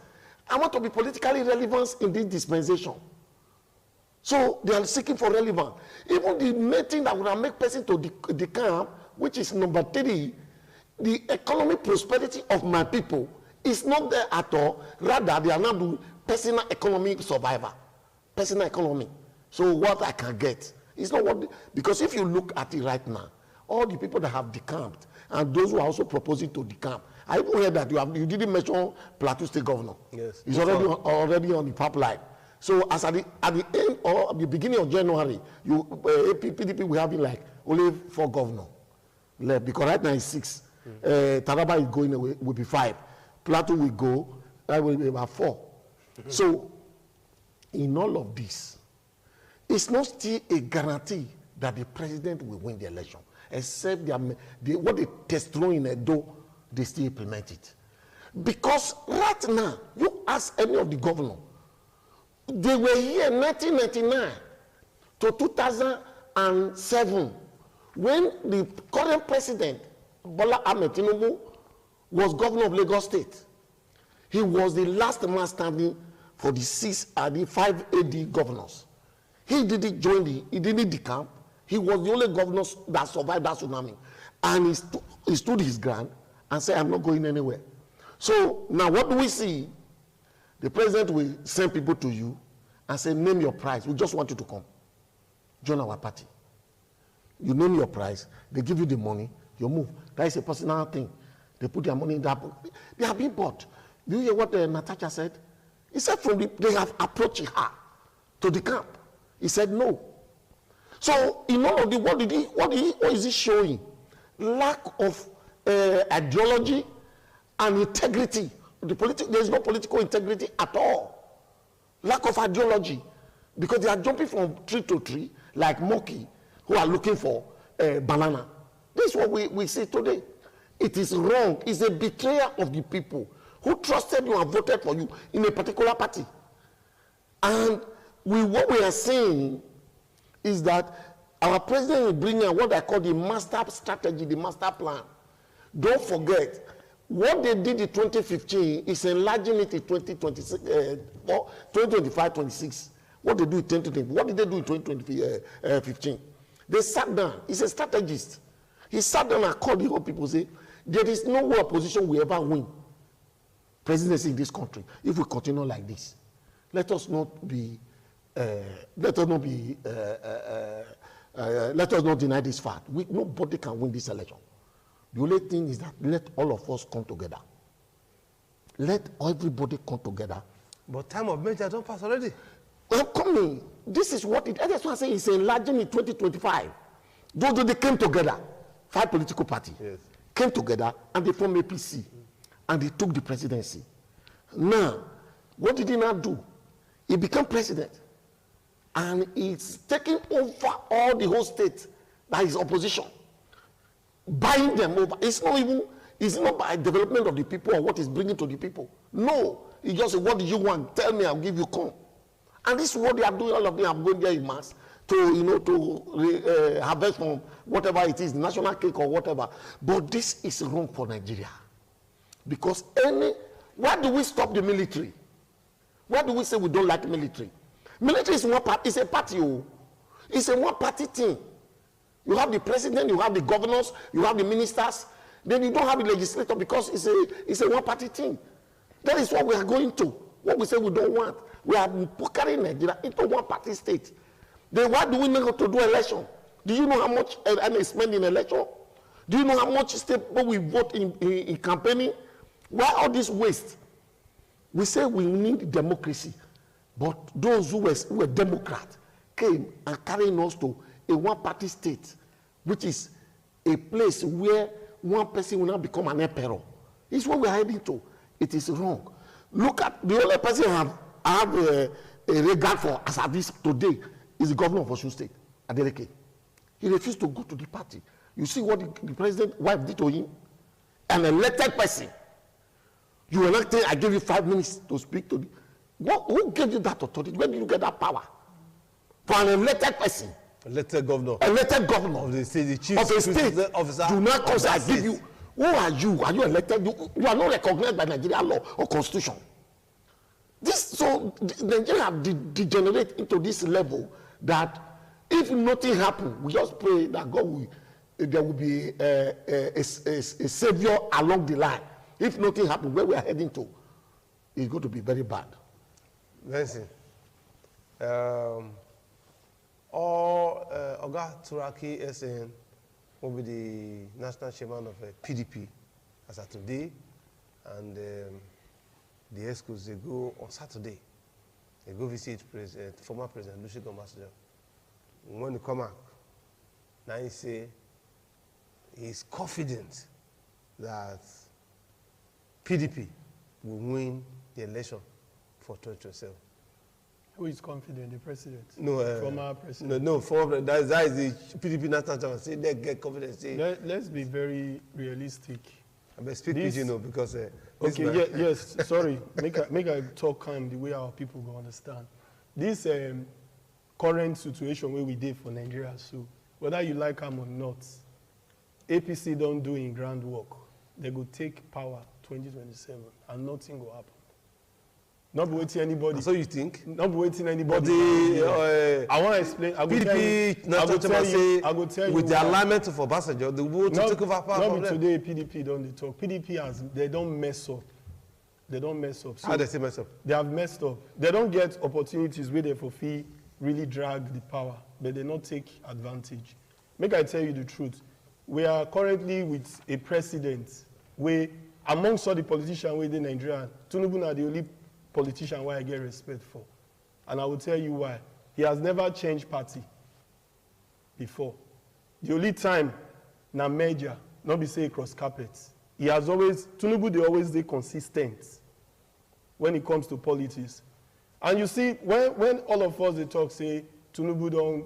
I want to be politically relevant in this dispensation. So they are seeking for relevance. Even the main thing that will make person to decamp, which is number 3, the economic prosperity of my people is not there at all. Rather, they are now doing personal economic survivor. Personal economy. So what I can get. It's not what, because if you look at it right now, all the people that have decamped and those who are also proposing to decamp. I even heard that you didn't mention Plateau State Governor. Yes. He's already on the pipeline. So as at the end or the beginning of January, PDP will have like only 4 governors left, because right now it's 6. Taraba is going away, will be 5. Plateau will go, that will be about 4. So in all of this, it's not still a guarantee that the president will win the election, except what they test throw in Edo, they still implement it. Because right now, you ask any of the governors, they were here in 1999 to 2007 when the current president, Bola Ahmed Tinubu, was governor of Lagos State. He was the last man standing for the 5 AD governors. He didn't he didn't decamp. He was the only governor that survived that tsunami. And he stood his ground and said, I'm not going anywhere. So now what do we see? The president will send people to you and say, name your price. We just want you to come. Join our party. You name your price. They give you the money. You move. That is a personal thing. They put their money in that. They have been bought. Do you hear what Natasha said? He said they have approached her to the camp. He said no. So in all of the, what is he showing? Lack of ideology and integrity. There is no political integrity at all. Lack of ideology. Because they are jumping from tree to tree like monkey who are looking for banana. This is what we see today. It is wrong. It's a betrayal of the people who trusted you and voted for you in a particular party. And what we are saying is that our president will bring in what I call the master strategy, the master plan. Don't forget, what they did in 2015 is enlarging it in 2025-26. What they do in 2020, what did they do in 2015? They sat down. He's a strategist. He sat down and called the whole people, say, there is no way opposition will ever win presidency in this country if we continue like this. Let us not deny this fact. Nobody can win this election. The only thing is that let all of us come together. Let everybody come together. But time of measure don't pass already. I'm coming. This is what that's why I say it's enlarging in 2025. Those they came together, 5 political parties came together and they formed APC and they took the presidency. Now, what did he now do? He became president and he's taking over all the whole state by his opposition, buying them over. It's not by development of the people or what he's bringing to the people. No, he just said, what do you want? Tell me, I'll give you corn. And this is what they are doing. All of them are going there in mass to harvest from whatever it is, national cake or whatever. But this is wrong for Nigeria. Because why do we stop the military? Why do we say we don't like military? Military is one part, it's a party. It's a one-party thing. You have the president, you have the governors, you have the ministers. Then you don't have the legislature because it's a one-party thing. That is what we are going to. What we say we don't want. We are carrying Nigeria into one-party state. Then why do we need to do election? Do you know how much I spend in election? Do you know how much we vote in campaigning? Why all this waste? We say we need democracy, but those who were Democrats came and carrying us to a one-party state, which is a place where one person will now become an emperor. It's what we're heading to. It is wrong. Look at the only person I have a regard for as of this today is the governor of Osun State, Adeleke. He refused to go to the party. You see what the president's wife did to him? An elected person. You were not saying, I gave you 5 minutes to speak to the... Who gave you that authority? Where did you get that power? For an elected person. Elected governor. Elected governor. Of the state, the chief of a state. Officer. Do not cause I give you... Who are you? Are you elected? You are not recognized by Nigeria law or constitution. So Nigeria have degenerate into this level that if nothing happens, we just pray that there will be a savior along the line. If nothing happens, where we are heading to is going to be very bad. Listen, Oga Turaki is saying will be the national chairman of PDP as of today, and the ESCOs, they go on Saturday. They go visit former President Olusegun Obasanjo. When they come out, now he say he's confident that PDP will win the election for 2027. Who is confident? The president? No, former president? No, former, that is the PDP national chairman. Say they get confidence. Let's be very realistic. I best speak PG, because okay, yes, sorry. Make I talk calm the way our people go understand. This current situation where we did for Nigeria, so whether you like them or not, APC don't do in groundwork. They go take power 2027 and nothing will happen. Not waiting anybody. So you think? Not waiting anybody. I want to explain. I will tell you. With the alignment of Obasanjo, the vote to take over power. Not today. PDP don't talk. PDP they don't mess up. They don't mess up. So how they say mess up? They have messed up. They don't get opportunities where they for fee really drag the power, but they not take advantage. Make I tell you the truth. We are currently with a president where, amongst all the politicians within Nigeria, Tinubu are the only politician why I get respect for. And I will tell you why. He has never changed party before. The only time na major, not be say cross carpets. He has always, Tinubu they always stay consistent when it comes to politics. And you see, when all of us they talk, say, Tinubu don't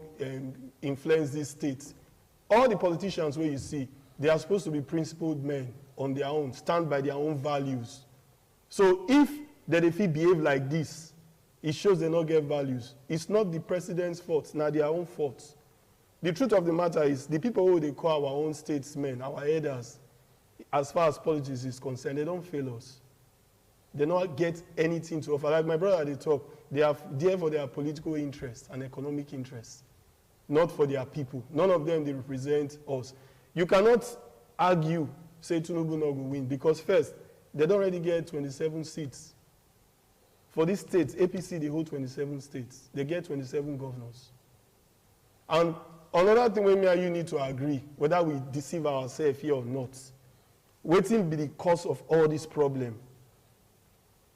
influence this state, all the politicians where you see, they are supposed to be principled men on their own, stand by their own values. So if if he behave like this, it shows they not get values. It's not the president's fault, not their own fault. The truth of the matter is, the people who they call our own statesmen, our elders, as far as politics is concerned, they don't fail us. They don't get anything to offer. Like my brother, they talk, they are there for their political interests and economic interests, not for their people. None of them, they represent us. You cannot argue, say Tinubu not will win, because first, they don't already get 27 seats. For these states, APC, they hold 27 states. They get 27 governors. And another thing where me and you need to agree, whether we deceive ourselves here or not, waiting be the cause of all this problem.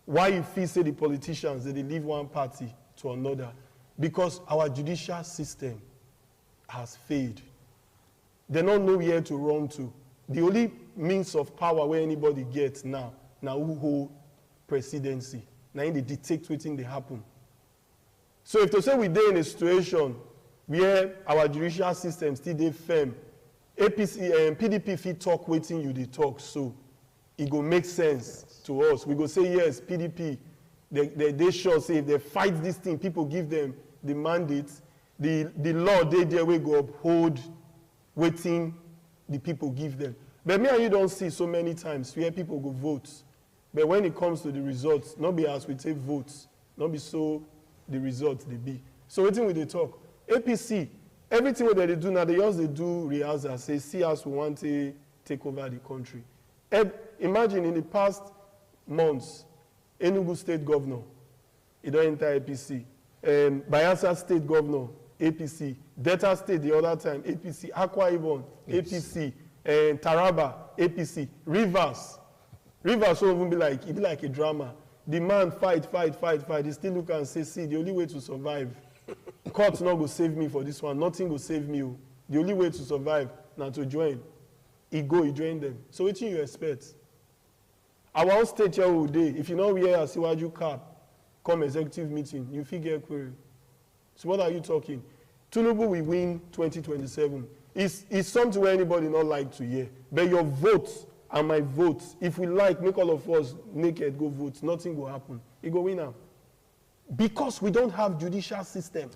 Why you feel, say, the politicians, they leave one party to another? Because our judicial system has failed. They don't know where to run to. The only means of power where anybody gets now who hold presidency. Now they dictate waiting they happen. So if to say we're in a situation where our judicial system still dey firm, APC and PDP fit talk waiting you they talk, so it go make sense to us. We go say yes, PDP, they sure say if they fight this thing, people give them the mandate, the law they there we go uphold waiting the people give them. But me and you don't see so many times where people go vote. But when it comes to the results, not be as we take votes, not be so the results they be. So waiting with the talk. APC, everything that they do now, they just they do rehearsal, say, see us, we want to take over the country. Imagine in the past months, Enugu State Governor, he don't enter APC. Bayelsa State Governor, APC. Delta State the other time, APC. Akwa Ibom, APC. Taraba, APC. Rivers will even be like a drama. The man fight. He still look and say, see, the only way to survive, court not go save me for this one. Nothing go save me. The only way to survive now to join. He join them. So what do you expect? Our own state here all day. If you know we are Asiwaju cap, come executive meeting, you figure query. So what are you talking? Tinubu will win 2027. It's something where anybody not like to hear. But your votes and my votes, if we like, make all of us naked go vote, nothing will happen. It go win now. Because we don't have judicial system.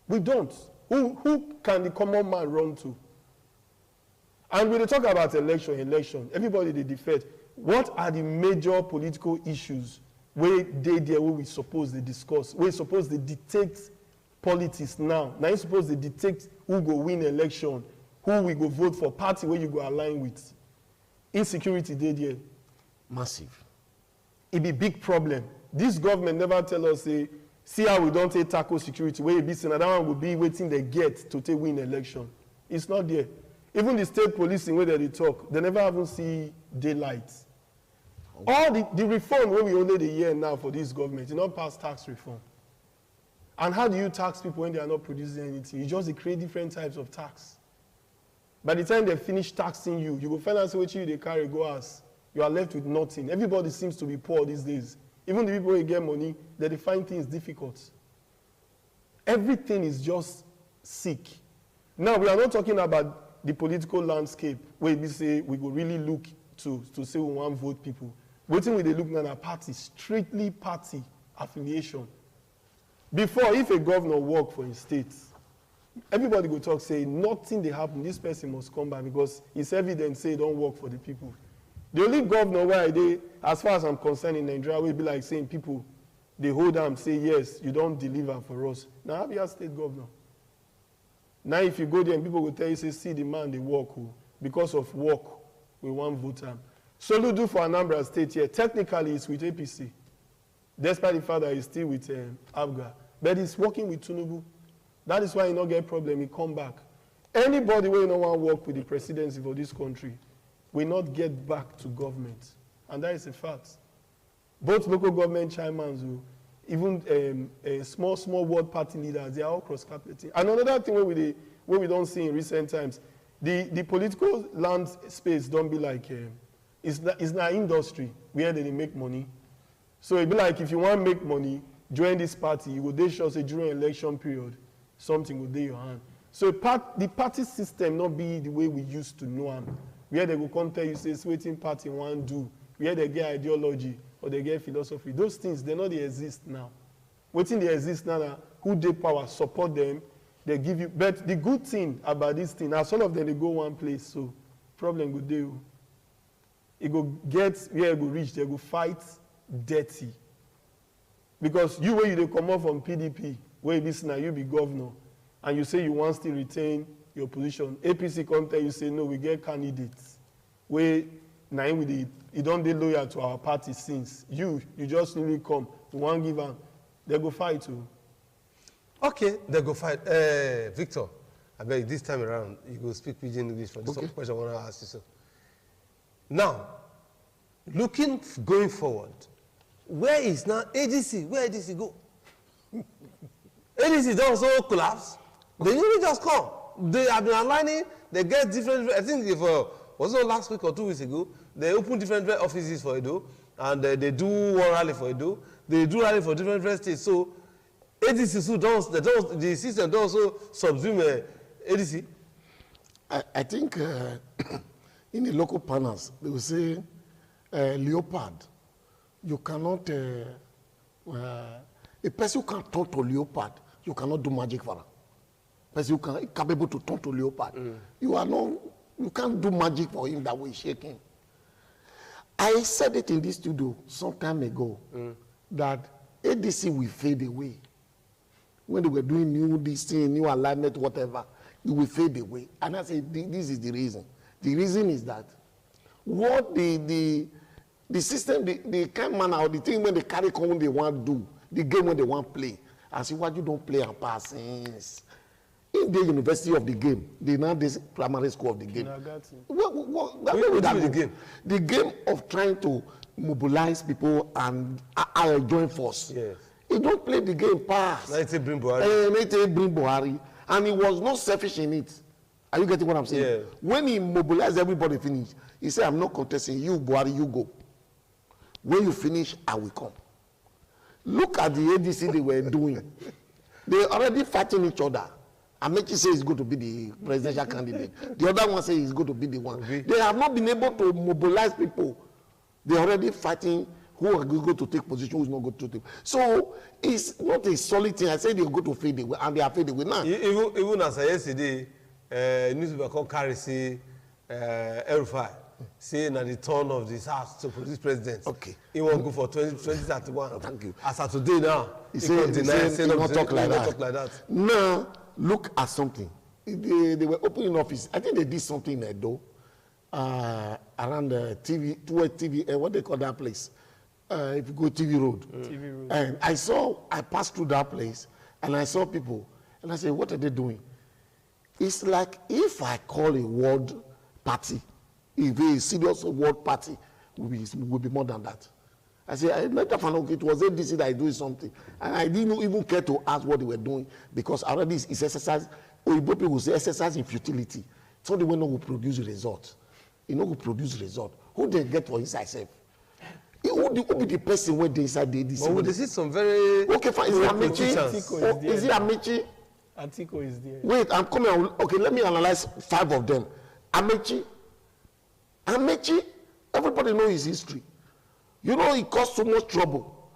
We don't. Who can the common man run to? And when they talk about election, everybody they defend. What are the major political issues where we suppose they discuss? We suppose they dictate politics now. Now you suppose they dictate who go win election, who we go vote for, party where you go align with. Insecurity there. Massive. It be big problem. This government never tell us, say, see how we don't take tackle security, where you be saying that one will be waiting they get to take win election. It's not there. Even the state policing where they talk, they never even see daylight. All the reform where we only the year now for this government, you not pass tax reform. And how do you tax people when they are not producing anything? You just create different types of tax. By the time they finish taxing you, you will find out what you they carry go as. You are left with nothing. Everybody seems to be poor these days. Even the people who get money, they find things difficult. Everything is just sick. Now, we are not talking about the political landscape where we say we will really look to say we want to vote people. Waiting with they look at a party, strictly party affiliation. Before, if a governor work for his state, everybody go talk, say, nothing they happen, this person must come back because it's evident, say, don't work for the people. The only governor where they, as far as I'm concerned in Nigeria, will be like saying people, they hold them, say, yes, you don't deliver for us. Now, Abia State governor. Now, if you go there and people will tell you, say, see the man, they work, because of work, we want vote him. Soludo for Anambra State here, technically it's with APC. Despite the fact that he's still with Abga. But he's working with Tinubu. That is why he not get problem, he come back. Anybody who don't want to work with the presidency for this country will not get back to government. And that is a fact. Both local government chairmen, even small ward party leaders, they are all cross-carpeting. And another thing where we don't see in recent times, the political land space don't be like, it's not industry where they make money. So it'd be like if you want to make money, join this party, you go they sure say during election period, something will do your hand. So the party system not be the way we used to know them. Where they go come tell you, say, waiting party want to do, where they get ideology or they get philosophy. Those things, they not they exist now. Waiting they exist now, who they power, support them, they give you. But the good thing about this thing, as all of them, they go one place, so problem go do. It go get where it go reach, they go fight dirty. Because you, where you come up from PDP, where you be now, you be governor, and you say you want to still retain your position. APC come tell you, say, no, we get candidates. Where now you don't be loyal to our party since. You just really come, you want to give them, they go fight too. Okay, they go fight. Victor, I beg this time around, you go speak pidgin English for this question I want to ask you. So. Now, going forward, where is now ADC? Where ADC go? ADC don't also collapse. They usually just come. They have been aligning. They get different. I think if was it last week or 2 weeks ago, they open different offices for Edo, and they do one rally for Edo. They do rally for different states. So ADC the system does also subsume ADC. I think in the local panels they will say leopard. You cannot a person who can turn to leopard, you cannot do magic for her. Person who is capable to turn to leopard. You can't do magic for him that way shaking. I said it in this studio some time ago that ADC will fade away. When they were doing new alignment, whatever, it will fade away. And I said, this is the reason. The reason is that what the system, the kind manner or the thing when they carry on they want to do, the game when they want to play, I see what you don't play and pass. In the university of the game, they now this primary school of the game. The game of trying to mobilize people and join force. Yes. He don't play the game pass. Bring Buhari. And he was not selfish in it. Are you getting what I'm saying? Yeah. When he mobilized everybody finish, he said, I'm not contesting you, Buhari, you go. When you finish, I will come. Look at the ADC they were doing. They already fighting each other. Amechi says he's going to be the presidential candidate. The other one says he's going to be the one. They have not been able to mobilize people. They're already fighting who are going to take position, who's not going to take. So it's not a solid thing. I said they're going to fade away, and they are fading away now. Even as yesterday, newspaper called Carisi El-Rufai saying at the turn of this house to produce president. Okay. He won't go for 2031. Thank you. As of today now, he can't talk like that. Now, look at something. They were opening office. I think they did something in Edo, around the TV, towards TV, what they call that place? If you go TV Road. TV Road. And I passed through that place, and I saw people, and I said, what are they doing? It's like if I call a world party, if a serious world party will be more than that. I say, it was ADC that is doing something. And I didn't even care to ask what they were doing because already it's exercise. Oyibo people will say exercise in futility. So the one who will produce a result. You know who produce result. Who they get for inside self? Who be the person where they inside the ADC? Well, this is some very... Okay, fine. Is it Amici? Is it Amici? Atiko is there. Wait, I'm coming. Okay, let me analyze 5 of them. Amici, everybody knows his history. You know, he caused so much trouble.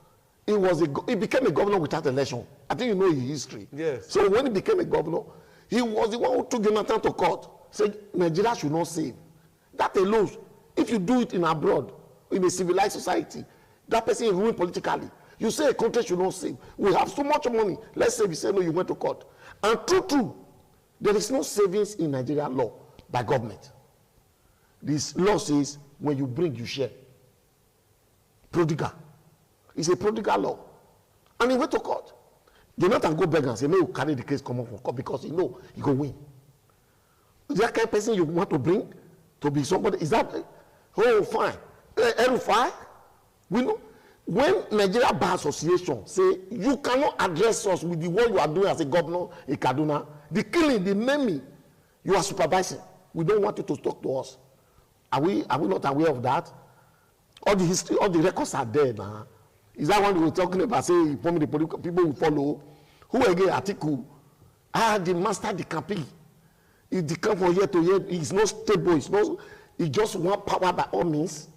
He became a governor without election. I think you know his history. Yes. So when he became a governor, he was the one who took Jonathan to court. Said Nigeria should not save. That alone, if you do it in abroad, in a civilized society, that person is ruined politically. You say a country should not save. We have so much money. Let's say we say no, you went to court. And true, there is no savings in Nigeria law by government. This law says when you bring, you share. Prodigal. It's a prodigal law. And he went to court. Jonathan go beg and say, may you carry the case come up from court because he know he go win. Is that kind of person you want to bring to be somebody? Is that, oh, fine. Erufai, we know. When Nigeria Bar Association say, you cannot address us with the work you are doing as a governor in Kaduna, the killing, the maiming, you are supervising. We don't want you to talk to us. Are we not aware of that? All the history, all the records are there now. Is that what we were talking about? Say, the political people will follow. Who again? Atiku. The master the campaign. He decamp from year to year. He's not stable. He just want power by all means.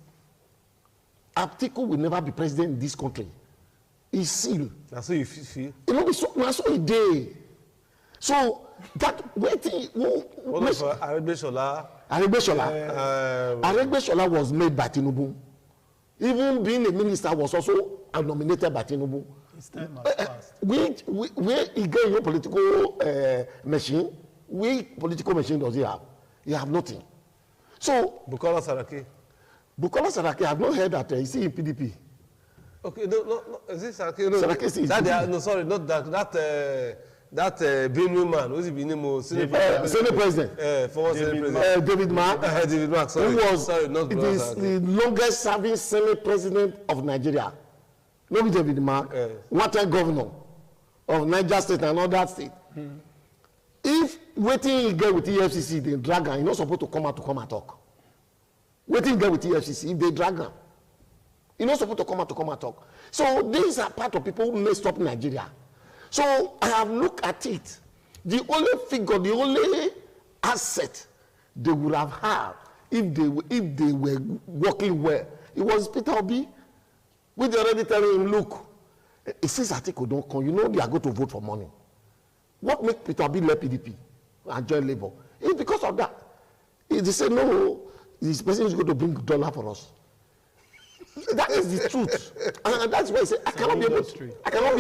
Atiku will never be president in this country. He's sealed. That's how you feel. You know, that's what he did. So that waiting. What of Aregbesola? Aregbesola was made by Tinubu. Even being a minister was also nominated by Tinubu. His time has passed. Where he get your political machine, which political machine does he have? He have nothing. So Bukola Saraki. I have not heard that he's in PDP. Okay, no. Is this Saraki? No, Saraki is PDP. No, sorry, not that. That Benue man, who's the name? Senate President. Former Senate President. David Mark. David Mark, sorry. Who was not it is the longest serving Senate President of Nigeria. Not David Mark. One-time governor of Niger State and other state. If waiting he get with EFCC, they drag him. He's not supposed to come out and talk. Waiting he get with EFCC, if they drag him, he's not supposed to come out and talk. So these are part of people who messed up Nigeria. So I have looked at it. The only figure, the only asset they would have had if they were working well, it was Peter Obi. We already telling him, look, it says Atiku don't come. You know they are going to vote for money. What makes Peter Obi left PDP and join Labour? It's because of that. They say no, this person is going to bring $1 for us. That is the truth, and that's why I say I cannot be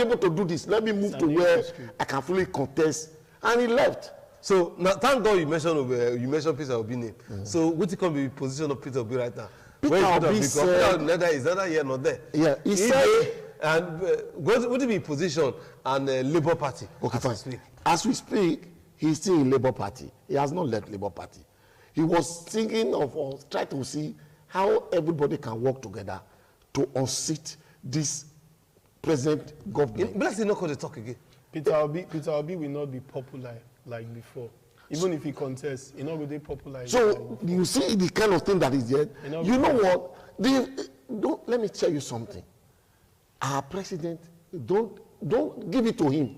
able to do this. Let me move to where I can fully contest. And he left. So now, thank God you mentioned Peter Obi name. So what can be the position of Peter Obi right now? Peter Obi said, is neither here nor there. Yeah, he said, and what would be position and Labour Party? Okay, fine. As we speak, he's still in Labour Party. He has not left Labour Party. He was thinking of trying to see how everybody can work together to unseat this present government. Let's not call the talk again. Peter Obi will not be popular like before. Even if he contests, he's not going to be popular. So you see the kind of thing that is there. You know what? Let me tell you something. Our president, don't give it to him.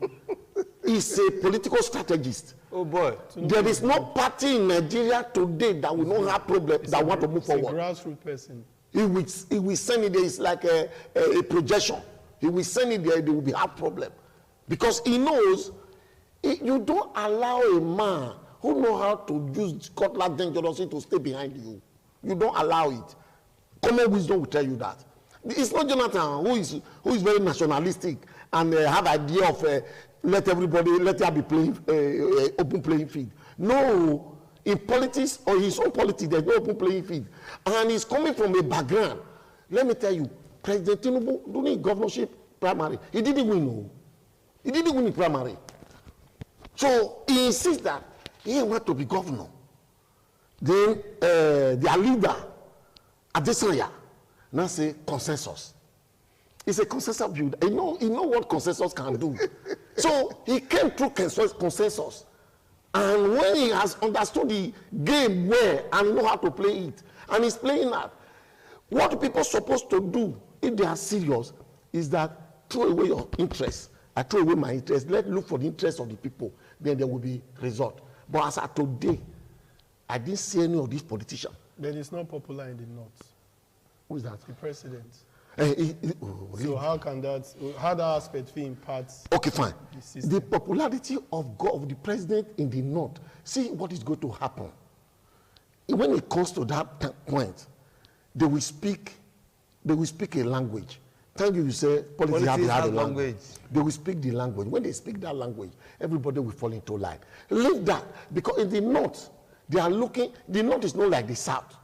He's a political strategist. Oh boy. There is no party in Nigeria today that will not have problems that want to move forward. He's a grassroots person. He will send it there. It's like a projection. He will send it there. There will be a problem. Because he knows you don't allow a man who knows how to use cutlass dangerously to stay behind you. You don't allow it. Common wisdom will tell you that. It's not Jonathan who is very nationalistic and have idea of let there be playing open playing field. No, in politics or his own politics, there's no open playing field, and he's coming from a background. Let me tell you, President Tinubu during governorship primary, he didn't win. No, he didn't win the primary. So he insists that He want to be governor. Then their leader, Adesanya, now say consensus. It's a consensus builder. He know what consensus can do. So he came through consensus. And when he has understood the game well and know how to play it, and he's playing that, what people are supposed to do if they are serious is that throw away your interest. I throw away my interest. Let's look for the interest of the people. Then there will be result. But as of today, I didn't see any of these politicians. But it's not popular in the north. Who is that? The president. So how that aspect fit impact? Okay, fine. The popularity of the president in the north. See what is going to happen. When it comes to that point, they will speak a language. Thank you say politics have a language. They will speak the language. When they speak that language, everybody will fall into line. Leave that, because in the north, they are looking, the north is not like the south.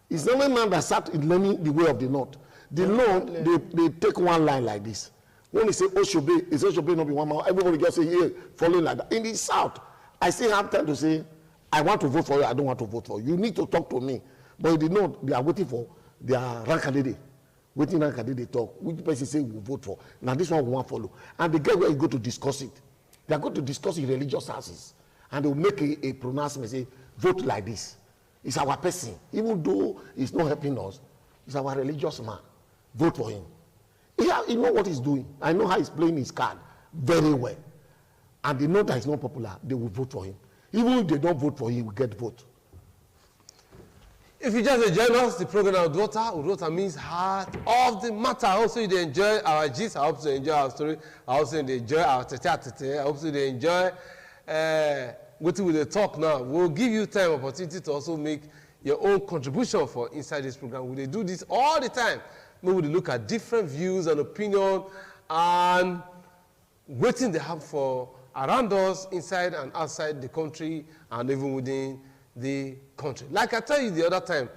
It's not a man that south is learning the way of the north. The north, they take one line like this. When they say Oshobe, it's Oshobe not be one man. Everybody just say, yeah, following like that. In the south, I still have time to say, I want to vote for you, I don't want to vote for you. You need to talk to me. But in the north, they are waiting for their rank candidate. Waiting rank candidate talk. Which person say we will vote for. Now this one we want to follow. And the guy where you go to discuss it. They are going to discuss in religious houses. And they will make a pronouncement, say, vote like this. It's our person. Even though it's not helping us, it's our religious man. Vote for him. He know what he's doing. I know how he's playing his card very well. And they know that he's not popular, they will vote for him. Even if they don't vote for him, he will get vote. If you just join us, the program Udota means heart of the matter. I hope you enjoy our gist. I hope you enjoy our story. I hope you enjoy our tete. I hope you enjoy what we will talk now. We'll give you time, opportunity to also make your own contribution for inside this program. We will do this all the time. We will look at different views and opinion and waiting they have for around us, inside and outside the country, and even within the country. Like I tell you the other time,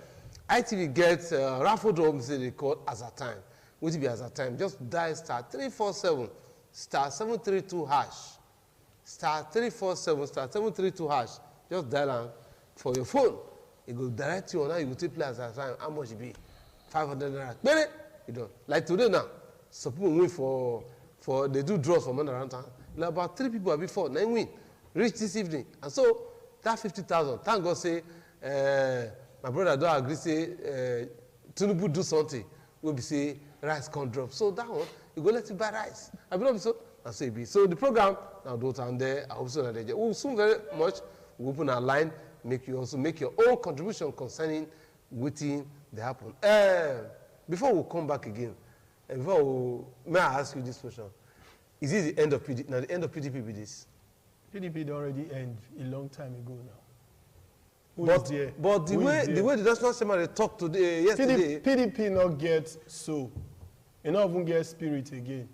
ITV gets raffle drums they call as a time. Which be as a time. Just dial *347 *732 hash. *347 *732 hash. Just dial on for your phone. It will direct you on how you will take play as a time. How much it be? 500 naira. Get you don't. Like today now, some people win for they do draws for money around town. Like about 3 people before 9 win. Reach this evening. And so that 50,000, thank God say, my brother don't agree say, Tinubu do something, we'll be say, rice can't drop. So that one, you go let you buy rice. I believe so, and so it be. So the program, now do it down there, I hope so that they will soon very much, we'll open our line, make you also make your own contribution concerning waiting they happen. Before we come back again, may I ask you this question? Is it the end of PDP? Now the end of PDP with this? PDP already ended a long time ago now. But the way the National Assembly talked today, yesterday, PDP not get so, you not even get spirit again.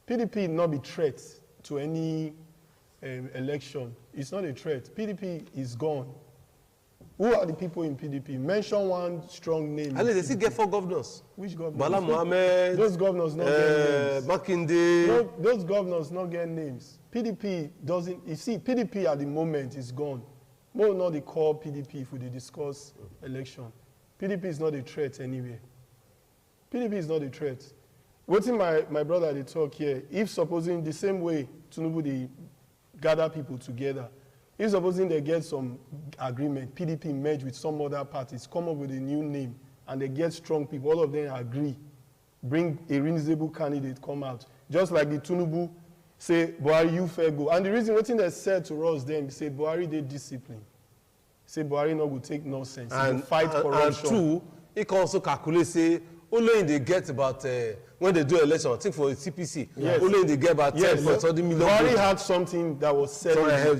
PDP not be threat to any election. It's not a threat. PDP is gone. Who are the people in PDP? Mention one strong name. And they still get 4 governors. Which governors? Bala Mohammed. Those governors not get names. Makinde. No, those governors not get names. PDP doesn't. You see, PDP at the moment is gone. More not the core PDP if we discuss election. PDP is not a threat anywhere. PDP is not a threat. What's my brother they talk here? If supposing the same way Tinubu they gather people together. If supposing they get some agreement, PDP merge with some other parties, come up with a new name, and they get strong people, all of them agree, bring a reasonable candidate, come out. Just like the Tinubu say, Buhari, you fair go. And the reason what they said to us then, say, Buhari, they discipline. Say, Buhari no will take nonsense. And fight corruption. And 2, he can also calculate, say, only they get about, when they do election, I think for the CPC, yes. Only they get about 10% million votes. Buhari had something that was said.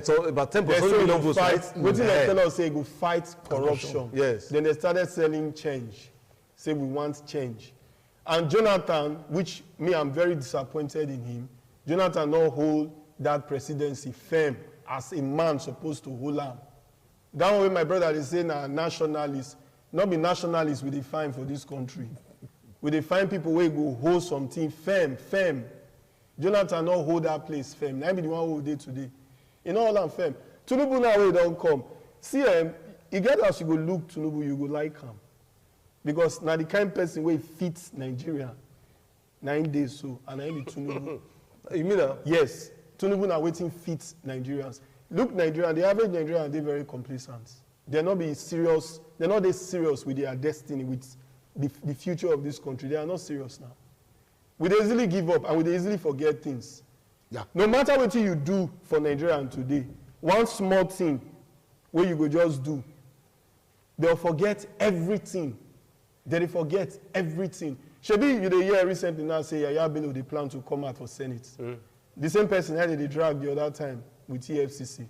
So about 10% million votes. What did they tell us? Say, go fight corruption. Yes. Then they started selling change. Say, we want change. And Jonathan, which me, I'm very disappointed in him, Jonathan not hold that presidency firm as a man supposed to hold him. That way my brother is saying nationalists, not be nationalists we define for this country. We define people where go hold something firm. Jonathan not hold that place firm. Now be the one who did today. In all I'm firm. Tinubu now wey don come. See, you get as you go look Tinubu, you go like him. Because now the kind person wey fits Nigeria, 9 days so, and I be Tinubu. You mean that? Yes. Tinubu now waiting fits Nigerians. Look, Nigerian, the average Nigerian, they're very complacent. They're not being serious. They're not this serious with their destiny, with the future of this country. They are not serious now. We easily give up and we easily forget things. Yeah. No matter what you do for Nigerian today, one small thing where you go just do, they'll forget everything. They forget everything. Shebi, you dey hear recently now say Yaya Bello they plan to come out for Senate. The same person had they dragged the other time with EFCC.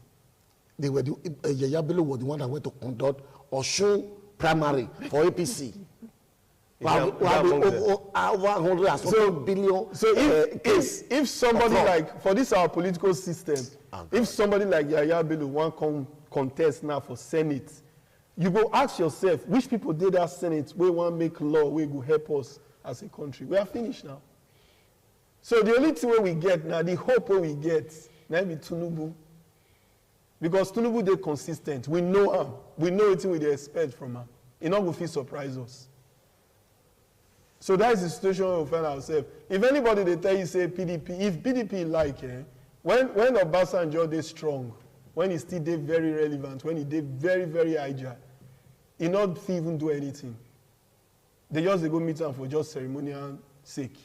They were Yaya Bello was the one that went to conduct Osun primary for APC. Over 100 billion. So if somebody like, for this our political system, if somebody like Yaya Bello want come contest now for Senate, you go ask yourself, which people did that Senate, we want to make law, we go help us as a country. We are finished now. So the only thing we get now, the hope we get, now be Tinubu. Because Tinubu they consistent. We know him. We know what we expect from him. He not go feel surprise us. So that is the situation we find ourselves. If anybody they tell you say PDP, if PDP like, when Obasanjo they strong, when he still they very relevant, when he they very, very agile, he not even do anything. They just they go meet him for just ceremonial sake.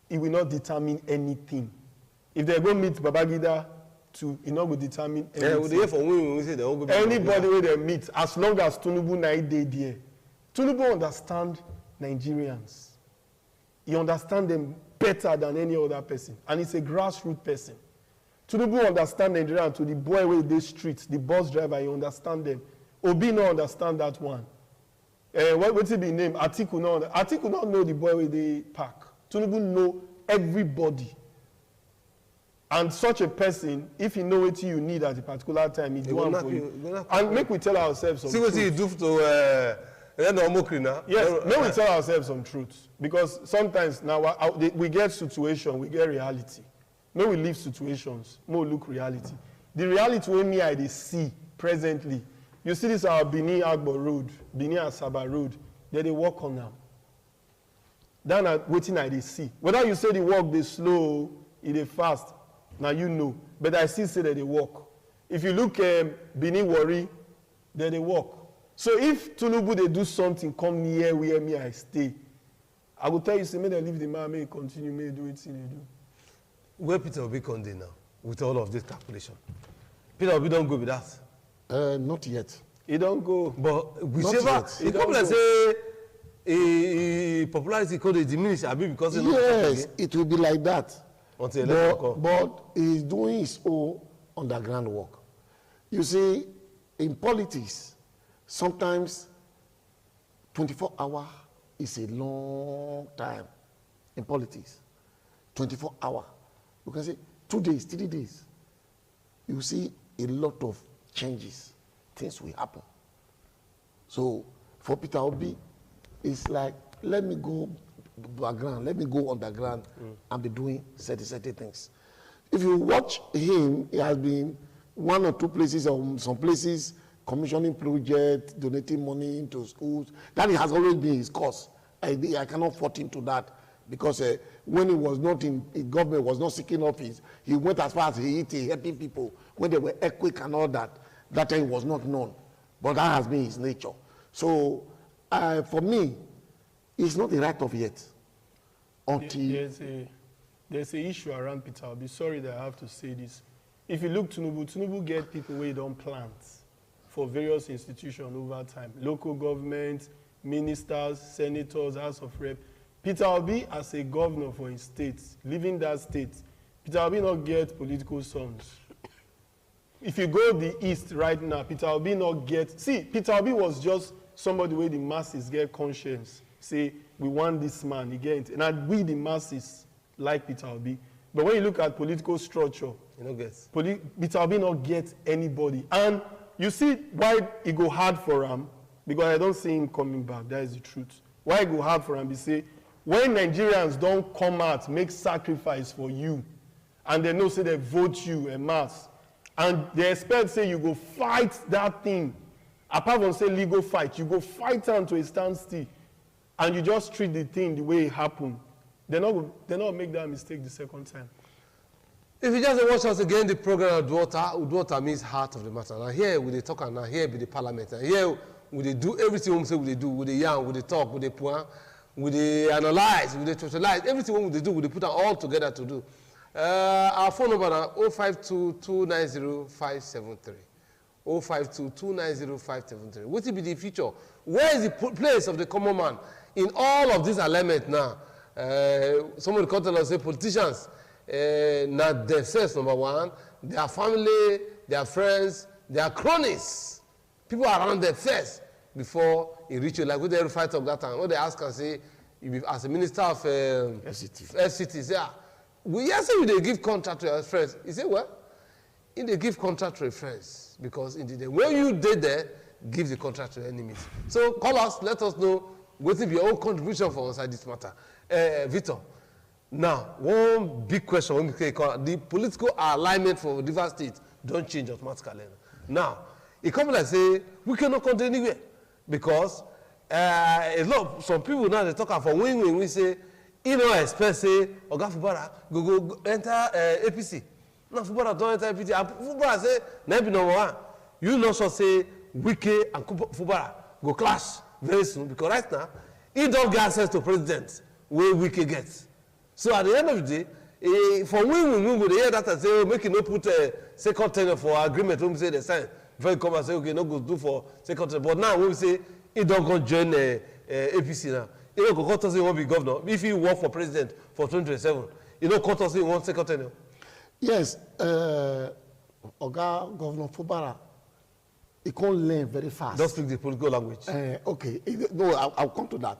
It will not determine anything. If they go meet Babangida too, it not will determine anything. Anybody where they meet, as long as Tinubu na dey there, Tinubu understand Nigerians. He understands them better than any other person. And he's a grassroots person. Tinubu understand Nigerians to the boy where they streets, the bus driver, he understand them. Obi no understand that one. What's it be named? Atiku not know the boy where they park. Tinubu know everybody. And such a person, if he know what you need at a particular time, he do one for you. And make we tell ourselves some truth. See what he do to yes, may we tell ourselves some truth. Because sometimes now we get situation, we get reality. May we leave situations, may we look reality. The reality when me I see presently, you see this our Benin Agbo Road, Benin Asaba Road, they work on now. Then waiting I see. Whether you say the work they slow, they fast, now you know. But I still say that they work. If you look Benin Wari, they work. So if Tinubu they do something, come near where me I stay, I will tell you, say, may they leave the man, may he continue, may he do it, they do. Where Peter Obi come there now, with all of this calculation? Peter Obi don't go with that? Not yet. He don't go. But whichever, it come like say, popularity could diminish, I mean, because yes, it will be like that. Until but he's doing his own underground work. You see, in politics, sometimes 24 hours is a long time in politics. 24 hours. You can say 2 days, 3 days. You see a lot of changes. Things will happen. So for Peter Obi, it's like, let me go background, let me go underground and be doing certain things. If you watch him, he has been 1 or 2 places or some places commissioning projects, donating money into schools. That has always been his cause. I cannot fault him to that because when he was not in government, was not seeking office, he went as far as Haiti, helping people when they were earthquake and all that. That time was not known, but that has been his nature. So for me, it's not the right of yet. Until there's an issue around Peter. I'll be sorry that I have to say this. If you look Tinubu get people where you don't plant for various institutions over time. Local government, ministers, senators, House of Rep. Peter Obi, as a governor for his state, living that state, Peter Obi not get political sons. If you go the east right now, Peter Obi not get... See, Peter Obi was just somebody where the masses get conscience. Say, we want this man, he get it. And we, the masses, like Peter Obi. But when you look at political structure, you don't get. Peter Obi not get anybody. And you see why it go hard for him, because I don't see him coming back. That is the truth. Why it go hard for him, be say, when Nigerians don't come out, make sacrifice for you, and they know say they vote you en masse, And they expect, say, you go fight that thing. Apart from, say, legal fight, you go fight them to a standstill. And you just treat the thing the way it happened. They're not make that mistake the second time. If you just watch us again, the program Udwota means heart of the matter. Now here we talk, and now here be the parliament. And here we do everything we say we do. We yarn, we talk, we point, we analyze, we totalize. Everything we do, we put all together to do. Our phone number now 052-290-573. 052-290-573. What will be the future? Where is the place of the common man in all of this alignment now? Somebody called us, say politicians, not themselves, number one, their family, their friends, their cronies, people around them first before he reach you. Like when they fight up that time, what they ask and say, as a minister of FCT, say, we say they give contract to your friends. He say, well, if they give contract to your friends, because indeed, when you did there, give the contract to your enemies. So call us, let us know what will be your own contribution for inside this matter. Victor, now, one big question, the political alignment for different states don't change automatically. Now, a company that say, we cannot continue anywhere, because some people now, they talk about when we say, you know, expect say, Oga Fubara, go enter APC. Now, Fubara don't enter APC. And Fubara say, never number one. You know, so say, Wike and Fubara go clash very soon, because right now, he don't get access to president where Wike gets. So at the end of the day, for we they hear that and say, oh, make it no put a second tenure for agreement when we say the sign. Before you come and say, okay, no go do for second tenure. But now when we say, he don't go join APC now. He don't go cut us, he won't be governor. If he work for president for 2027, he don't cut us, he won't second tenure. Yes, Oga Governor Fubara, he can't learn very fast. Don't speak the political language. Okay, no, I'll come to that.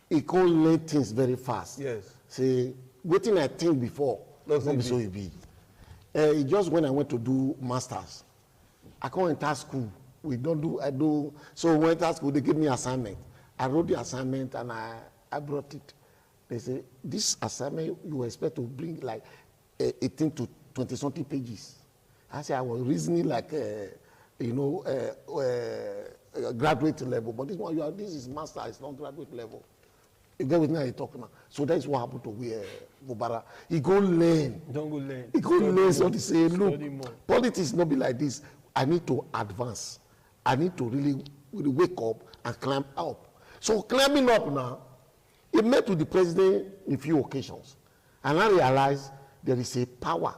He can't learn things very fast. Yes. See, waiting I think before, not be so easy. Just when I went to do masters, I can't enter school. I do. So when I enter school, they give me assignment. I wrote the assignment and I brought it. They say, this assignment, you expect to bring like 18 to 20 something pages. I say, I was reasoning like, graduate level, but this one, this is master, it's not graduate level. You get with me, I talk now. So that's what happened to Fubara. He go learn. Don't go learn. He go learn so to say, look, politics not be like this. I need to advance. I need to really wake up and climb up. So climbing up now, he met with the president in a few occasions. And I realized there is a power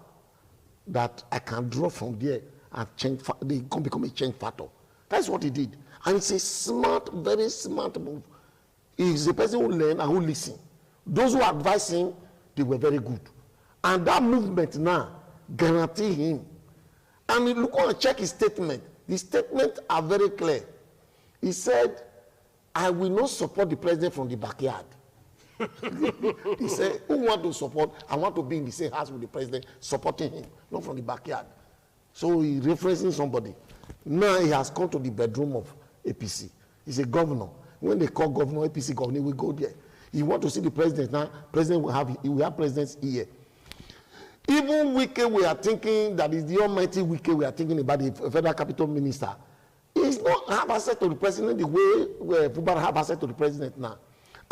that I can draw from there and change. They can become a change factor. That's what he did. And it's a smart, very smart move. He's a person who learn and who listen. Those who advise him, they were very good. And that movement now guarantee him. And look on and check his statement. The statements are very clear. He said, I will not support the president from the backyard. He said, who want to support? I want to be in the same house with the president, supporting him, not from the backyard. So he's referencing somebody. Now he has come to the bedroom of APC. He's a governor. When they call governor, APC governor, he will go there. You want to see the president now, president will have presidents here. Even Wike, we are thinking that is the almighty Wike, we are thinking about the federal capital minister. He's not have access to the president the way where Fubara have access to the president now.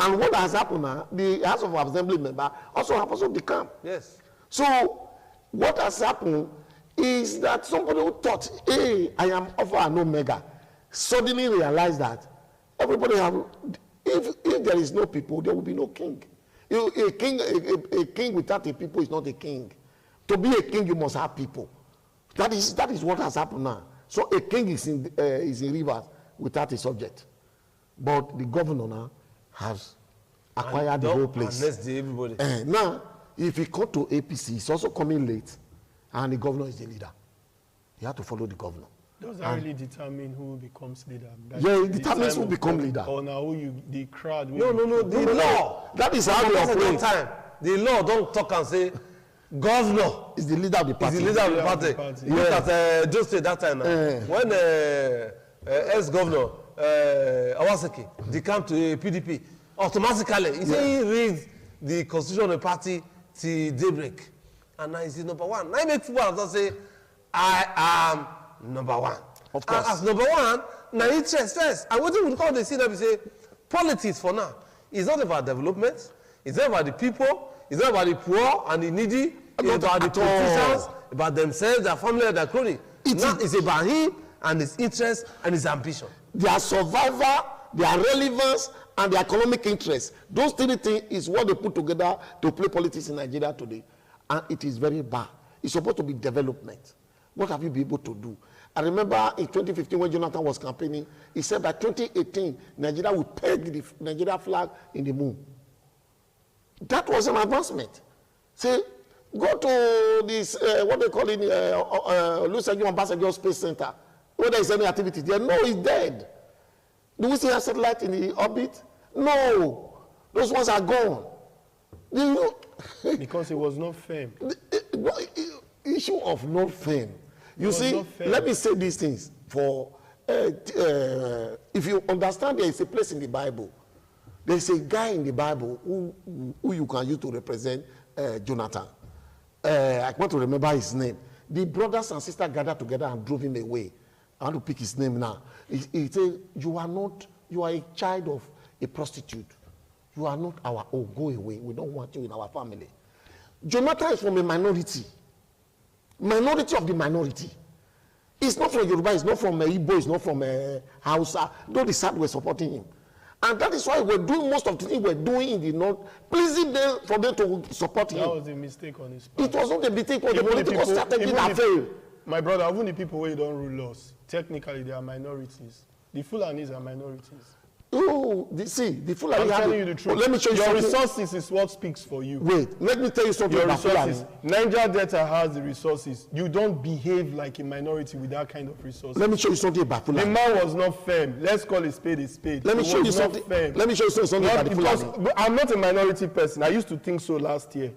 And what has happened now, the House of Assembly member also have also become. Yes. So what has happened is that somebody who thought, hey, I am Alpha and Omega, suddenly realized that everybody have, if there is no people, there will be no king. A king without a people is not a king. To be a king, you must have people. That is what has happened now. So a king is in rivers without a subject. But the governor now has acquired the whole place. Everybody. Now, if he come to APC, he's also coming late, and the governor is the leader. You have to follow the governor. Does that really determine who becomes leader? Yeah, it determines who becomes leader. Or now the crowd. No, the law. That is how they operate. The law don't talk and say, governor is the leader of the party. Is the leader of the party. Look at just at that time now. When ex-governor Awaseki decamped to PDP, automatically, he say he reads the constitution of the party till daybreak. And now he's number one. Now he make people say, I am number one. Of course. As number one, now interest first. And what we call the see that we say politics for now. It's not about development. It's not about the people. It's not about the poor and the needy. It's about the politicians, about themselves, their family, their crony. It's about him and his interest and his ambition. Their survival, their relevance, and their economic interest. Those three things is what they put together to play politics in Nigeria today. And it is very bad. It's supposed to be development. What have you been able to do? I remember in 2015 when Jonathan was campaigning, he said by 2018, Nigeria would peg the Nigeria flag in the moon. That was an advancement. Say, go to this, what they call it, Olusegun Obasanjo Space Center. Whether there's any activity there, no, it's dead. Do we still have satellite in the orbit? No. Those ones are gone. Because it was not firm. Issue of no fame. You see, let me say these things for, if you understand there is a place in the Bible, there is a guy in the Bible who you can use to represent Jonathan. I want to remember his name. The brothers and sisters gathered together and drove him away. I want to pick his name now. He said, you are a child of a prostitute. You are not our own. Go away. We don't want you in our family. Jonathan is from a minority. Minority of the minority. It's not from Yoruba, it's not from Igbo, it's not from Hausa. Though the South were supporting him. And that is why we're doing most of the things we're doing in the North, pleasing them for them to support him. That was a mistake on his part. It was not a mistake, it was the political strategy that failed. My brother, even the people who don't rule us, technically they are minorities. The Fulanis are minorities. Oh, the Fulani. I'm telling you the truth. Let me show you your something. Resources is what speaks for you. Wait, let me tell you something about resources. Fulani. Niger Delta has the resources. You don't behave like a minority with that kind of resources. Let me show you something about Fulani. The man was not firm. Let's call a spade a spade. Let me show you something. Let me show you something about the Fulani. I'm not a minority person. I used to think so last year.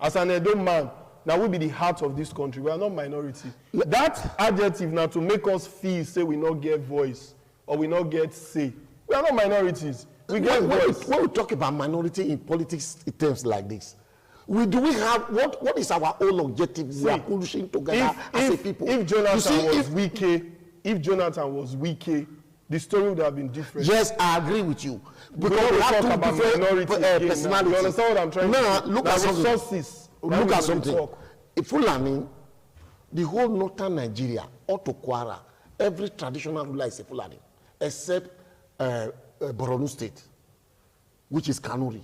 As an Edo man, now we be the heart of this country. We are not minority. That adjective now to make us feel, say we not get voice or we not get say. We are not minorities. We get voice. When we talk about minority in politics in terms like this, do we have what is our own objective? We are pushing together as a people. If Jonathan was weak, the story would have been different. Yes, I agree with you. Because we have two different personalities. You understand what I'm trying to say? Look at something. Look at something. If Fulani, the whole northern Nigeria, or to Kwara, every traditional ruler is a Fulani, except Borno State, which is Kanuri.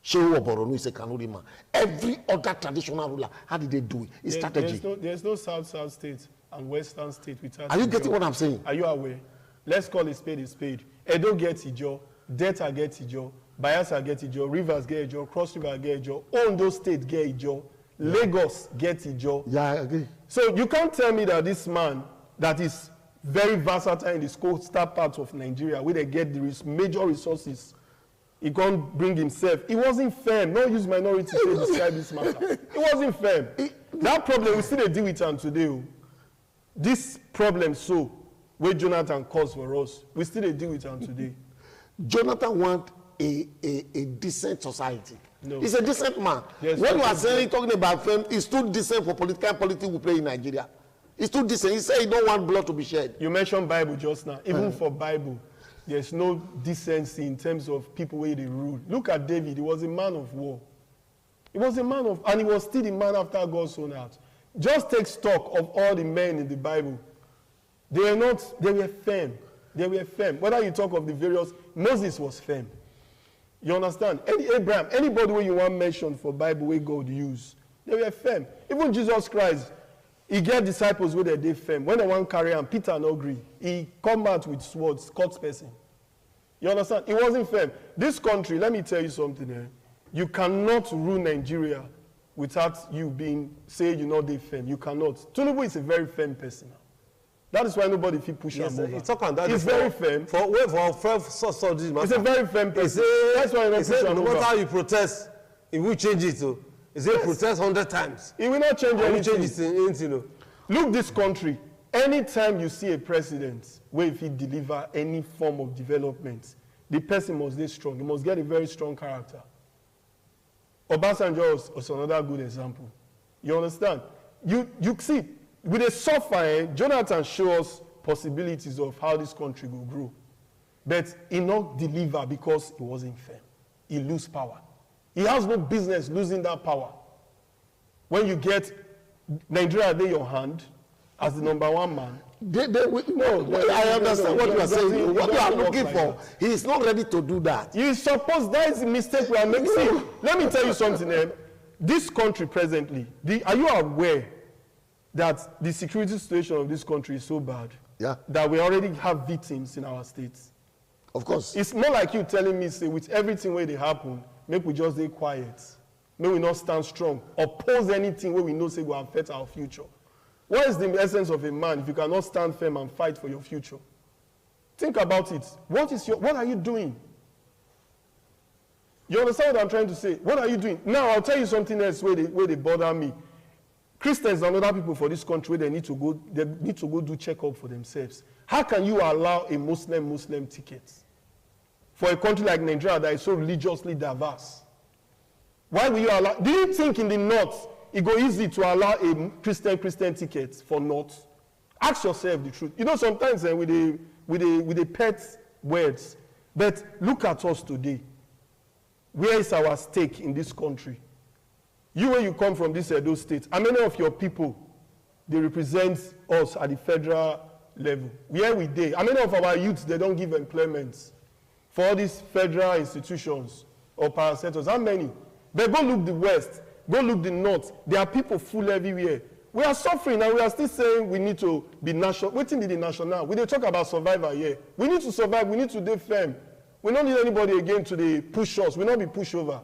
Shehu of Borno is a Kanuri man. Every other traditional ruler, how did they do it? It's strategy. There's no South state and Western state without. Are you getting what I'm saying? Are you aware? Let's call a spade a spade. Edo gets Ijo, Delta gets Ijo, Bayelsa gets Ijo, Rivers get Ijo, Cross River get Ijo, Ondo State get Ijo, Lagos gets Ijo. Yeah, I agree. So you can't tell me that this man that is very versatile in the coastal part of Nigeria, where they get the major resources, he can't bring himself. He wasn't firm. Don't use minority to describe this matter. He wasn't firm. That problem, we still deal with him today. This problem, where Jonathan caused for us, we still deal with him today. Jonathan wants a decent society. No. He's a decent man. Yes, when you are saying, talking about fame, he's too decent for politics we play in Nigeria. It's too decent. He said he don't want blood to be shed. You mentioned Bible just now. Even for Bible, there's no decency in terms of people where they rule. Look at David. He was a man of war. He was a man of, and he was still the man after God's own heart. Just take stock of all the men in the Bible. They were firm. They were firm. Whether you talk of the various, Moses was firm. You understand? Abraham, anybody where you want mention for Bible where God used, they were firm. Even Jesus Christ, he get disciples where they firm. When they want to carry on, Peter no agree. He come out with swords, cut person. You understand? He wasn't firm. This country, let me tell you something. You cannot rule Nigeria without you being, say, you know, they firm. You cannot. Tinubu is a very firm person. That is why nobody feel push him over. He's very firm. He's a very firm person. That's why you don't push him over. No matter how you protest, he will change it. He said protest 100 times. He will not change anything. Change it. Look, this country, anytime you see a president where if he deliver any form of development, the person must be strong. He must get a very strong character. Obasanjo was another good example. You understand? You see, with a suffer, Jonathan shows us possibilities of how this country will grow. But he not deliver because he wasn't firm. He lose power. He has no business losing that power. When you get Nigeria in your hand as the #1 man. I understand what you are saying. What you are looking for, he is not ready to do that. You suppose that is a mistake we are making. See, let me tell you something. This country presently, are you aware that the security situation of this country is so bad that we already have victims in our states? Of course. It's not like you telling me, say, with everything where they happen, make we just stay quiet. May we not stand strong. Oppose anything where we know say will affect our future. What is the essence of a man if you cannot stand firm and fight for your future? Think about it. What are you doing? You understand what I'm trying to say? What are you doing? Now, I'll tell you something else where they bother me. Christians and other people for this country, they need to go do checkup for themselves. How can you allow a Muslim ticket for a country like Nigeria that is so religiously diverse? Why will you allow? Do you think in the north it go easy to allow a Christian ticket for north? Ask yourself the truth. You know, sometimes with the pet words, but look at us today. Where is our stake in this country? When you come from this Edo state, how many of your people, they represent us at the federal level? Where we dey? How many of our youths, they don't give employment for all these federal institutions or parastatals? How many? But go look the west, go look the north. There are people full everywhere. We are suffering and we are still saying we need to be national. Waiting be the national. We don't talk about survival here. We need to survive. We need to be firm. We don't need anybody again to push us. We don't be pushed over.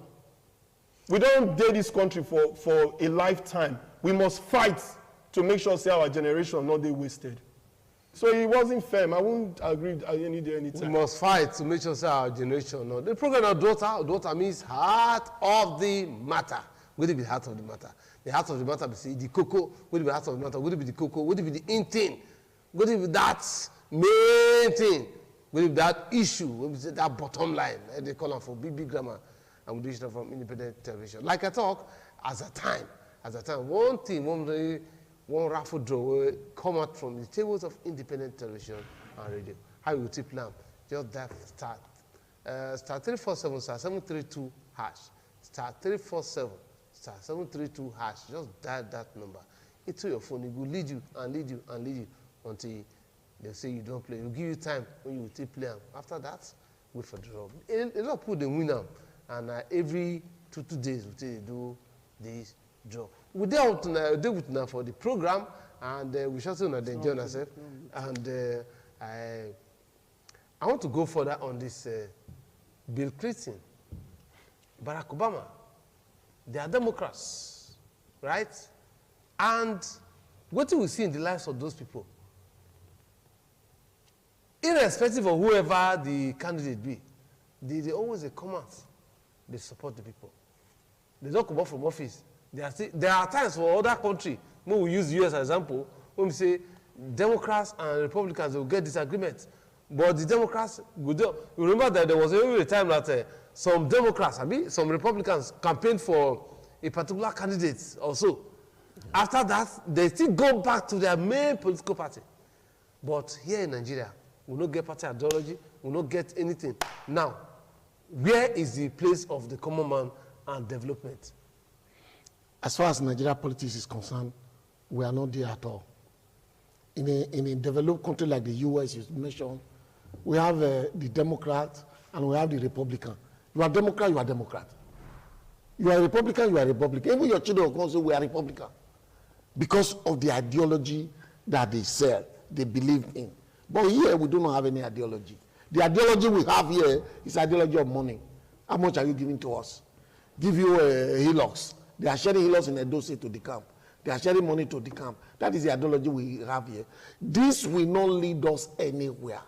We don't dare this country for a lifetime. We must fight to make sure say our generation not be wasted. So he wasn't firm. I won't agree any day, anytime. We must fight to make sure say our generation not. The program of daughter means heart of the matter. What be the heart of the matter? The heart of the matter be the cocoa. What be the heart of the matter? What be the cocoa? What be the in thing? What be that main thing? What be that issue? What be that bottom line? They call them for big grammar. I'm doing it from independent television. Like I talk, as a time, one thing, one raffle draw will come out from the tables of independent television and radio. How you tip lamp? Just that start. Star 347 star 732 hash. Star 347 star 732 hash. Just dial that number into your phone. It will lead you and lead you and lead you until they say you don't play. It will give you time when you will tip play. After that, wait for the draw. A lot of people they win them. And every 2 days we do this draw. We deal with now for the program, and we shall still not enjoy ourselves. And I want to go further on this. Bill Clinton, Barack Obama, they are Democrats, right? And what do we see in the lives of those people? Irrespective of whoever the candidate be, they always come out. They support the people. They don't come out from office. There are times for other countries, when we use the US as an example, when we say Democrats and Republicans will get disagreements. But the Democrats, you remember that there was a time that some Democrats, some Republicans campaigned for a particular candidate or so. After that, they still go back to their main political party. But here in Nigeria, we don't get party ideology, we don't get anything. Now, where is the place of the common man and development? As far as Nigeria politics is concerned, we are not there at all. In a developed country like the US, you mentioned, we have the Democrat and we have the Republican. You are Democrat, you are Democrat. You are Republican, you are Republican. Even your children will say we are Republican. Because of the ideology that they sell, they believe in. But here, we do not have any ideology. The ideology we have here is ideology of money. How much are you giving to us? Give you a Hilux. They are sharing Hilux in a dossier to the camp. They are sharing money to the camp. That is the ideology we have here. This will not lead us anywhere.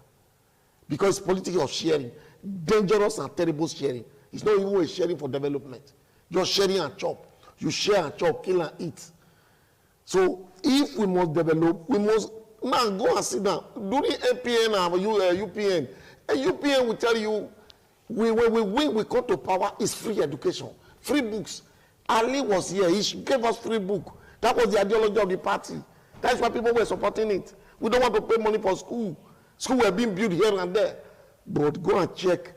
Because politics of sharing, dangerous and terrible sharing. It's not even a sharing for development. You're sharing and chop. You share and chop, kill and eat. So if we must develop, we must now go and sit down. During MPN and UPN, and UPN will tell you, when we come to power, it's free education, free books. Ali was here, he gave us free book. That was the ideology of the party. That's why people were supporting it. We don't want to pay money for school. School were being built here and there. But go and check.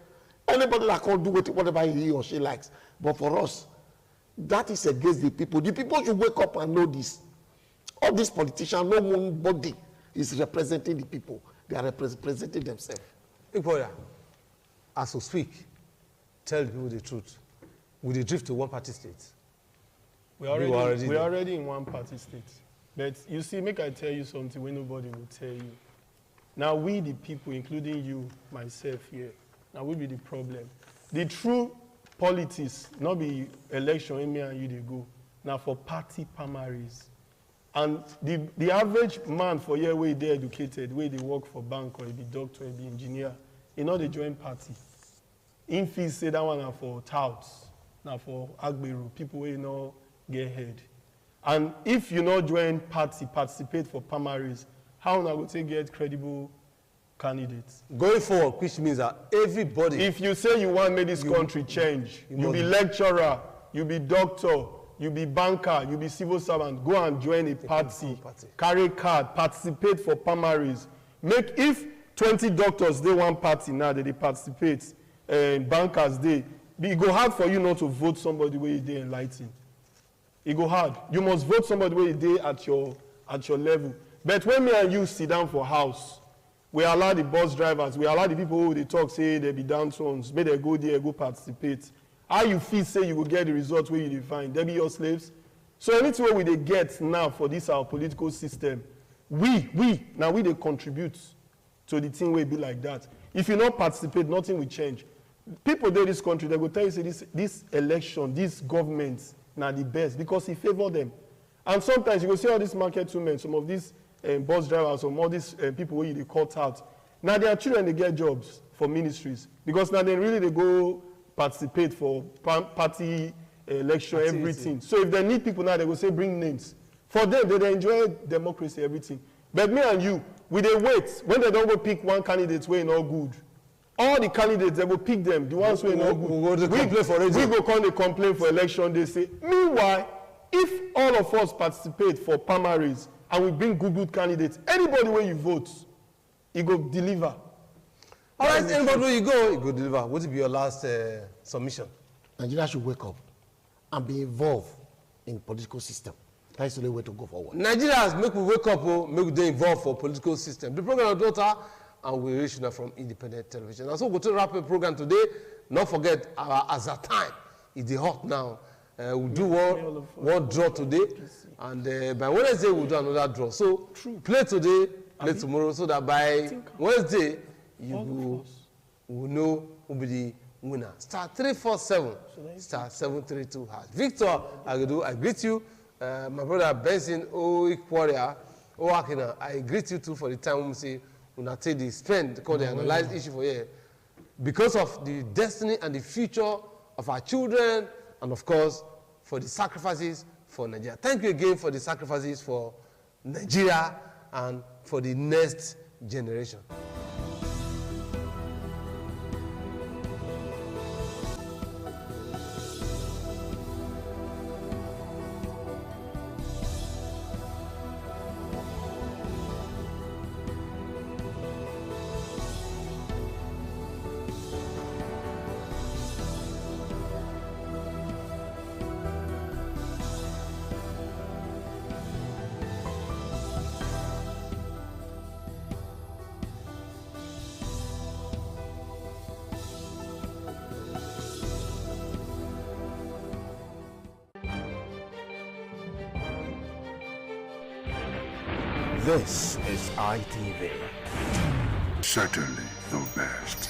Anybody that can't do whatever he or she likes. But for us, that is against the people. The people should wake up and know this. All these politicians, no one body is representing the people. They are representing themselves. Ikoya, as we speak, tell people the truth. Will they drift to one-party state? We're already in one-party state. But you see, make I tell you something where nobody will tell you. Now we, the people, including you, myself here, now we be the problem. The true politics, not be election, me and you, they go. Now for party primaries. And the average man for here where they educated, where they work for bank or be doctor or be engineer, you know they join party. In fees say that one are for touts, now for Agberu, people where you know get head. And if you not join party, participate for primaries, how now go to get credible candidates? Going forward, which means that everybody. If you say you want to make this country change, you be lecturer, you be doctor, you be banker, you be civil servant, go and join a party, carry card, participate for primaries. Make if 20 doctors they one party now that they participate, bankers they, it go hard for you not to vote somebody where they enlighten. It go hard. You must vote somebody where they at your level. But when me and you sit down for house, we allow the bus drivers, we allow the people who they talk say they be down zones, may they go there, go participate. How you feel say you will get the results where you define? They be your slaves. So anything where we they get now for this our political system, we they contribute to the thing where it be like that. If you not participate, nothing will change. People there in this country, they will tell you say this election, this government, now the best because he favor them. And sometimes you will see all these market women, some of these bus drivers, some of these people where they cut out. Now their children they get jobs for ministries because now they go participate for party election, everything. So if they need people now, they will say bring names. For them, they enjoy democracy, everything. But me and you, we they wait when they don't go pick one candidate where no good. All the candidates they will pick them, the ones who are no good. We go come they complain for election. They say. Meanwhile, if all of us participate for primaries and we bring good candidates, anybody where you vote, he go deliver. All right, anybody where you go deliver. What will be your last submission? Nigeria should wake up and be involved in the political system. That's the only way to go forward. Nigerians make we wake up, make we involved for political system. The program of daughter and we reach now from Independent Television. And so we're going to wrap the program today. Not forget as a time, it's hot now. We'll do one draw today, and by Wednesday we'll do another draw. So play today, play tomorrow, so that by Wednesday you will know who will be the winner. Star 347, star 732 hash. Victor Agadu, I greet you. My brother Benson Oikwaria Oakina, I greet you too for the time when we say when I take the spend because they analyze issue for here because of the destiny and the future of our children, and of course for the sacrifices for Nigeria. Thank you again for the sacrifices for Nigeria and for the next generation. This is ITV. Certainly the best.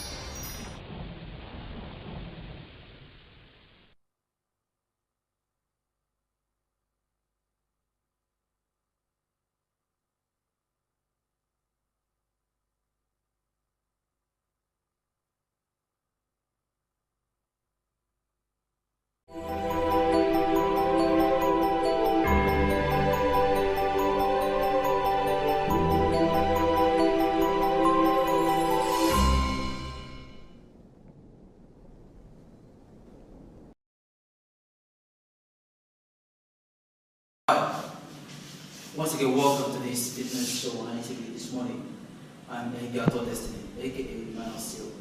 Once again, welcome to this fitness show on ITV this morning. I'm Gato Destiny, aka Man of Steel.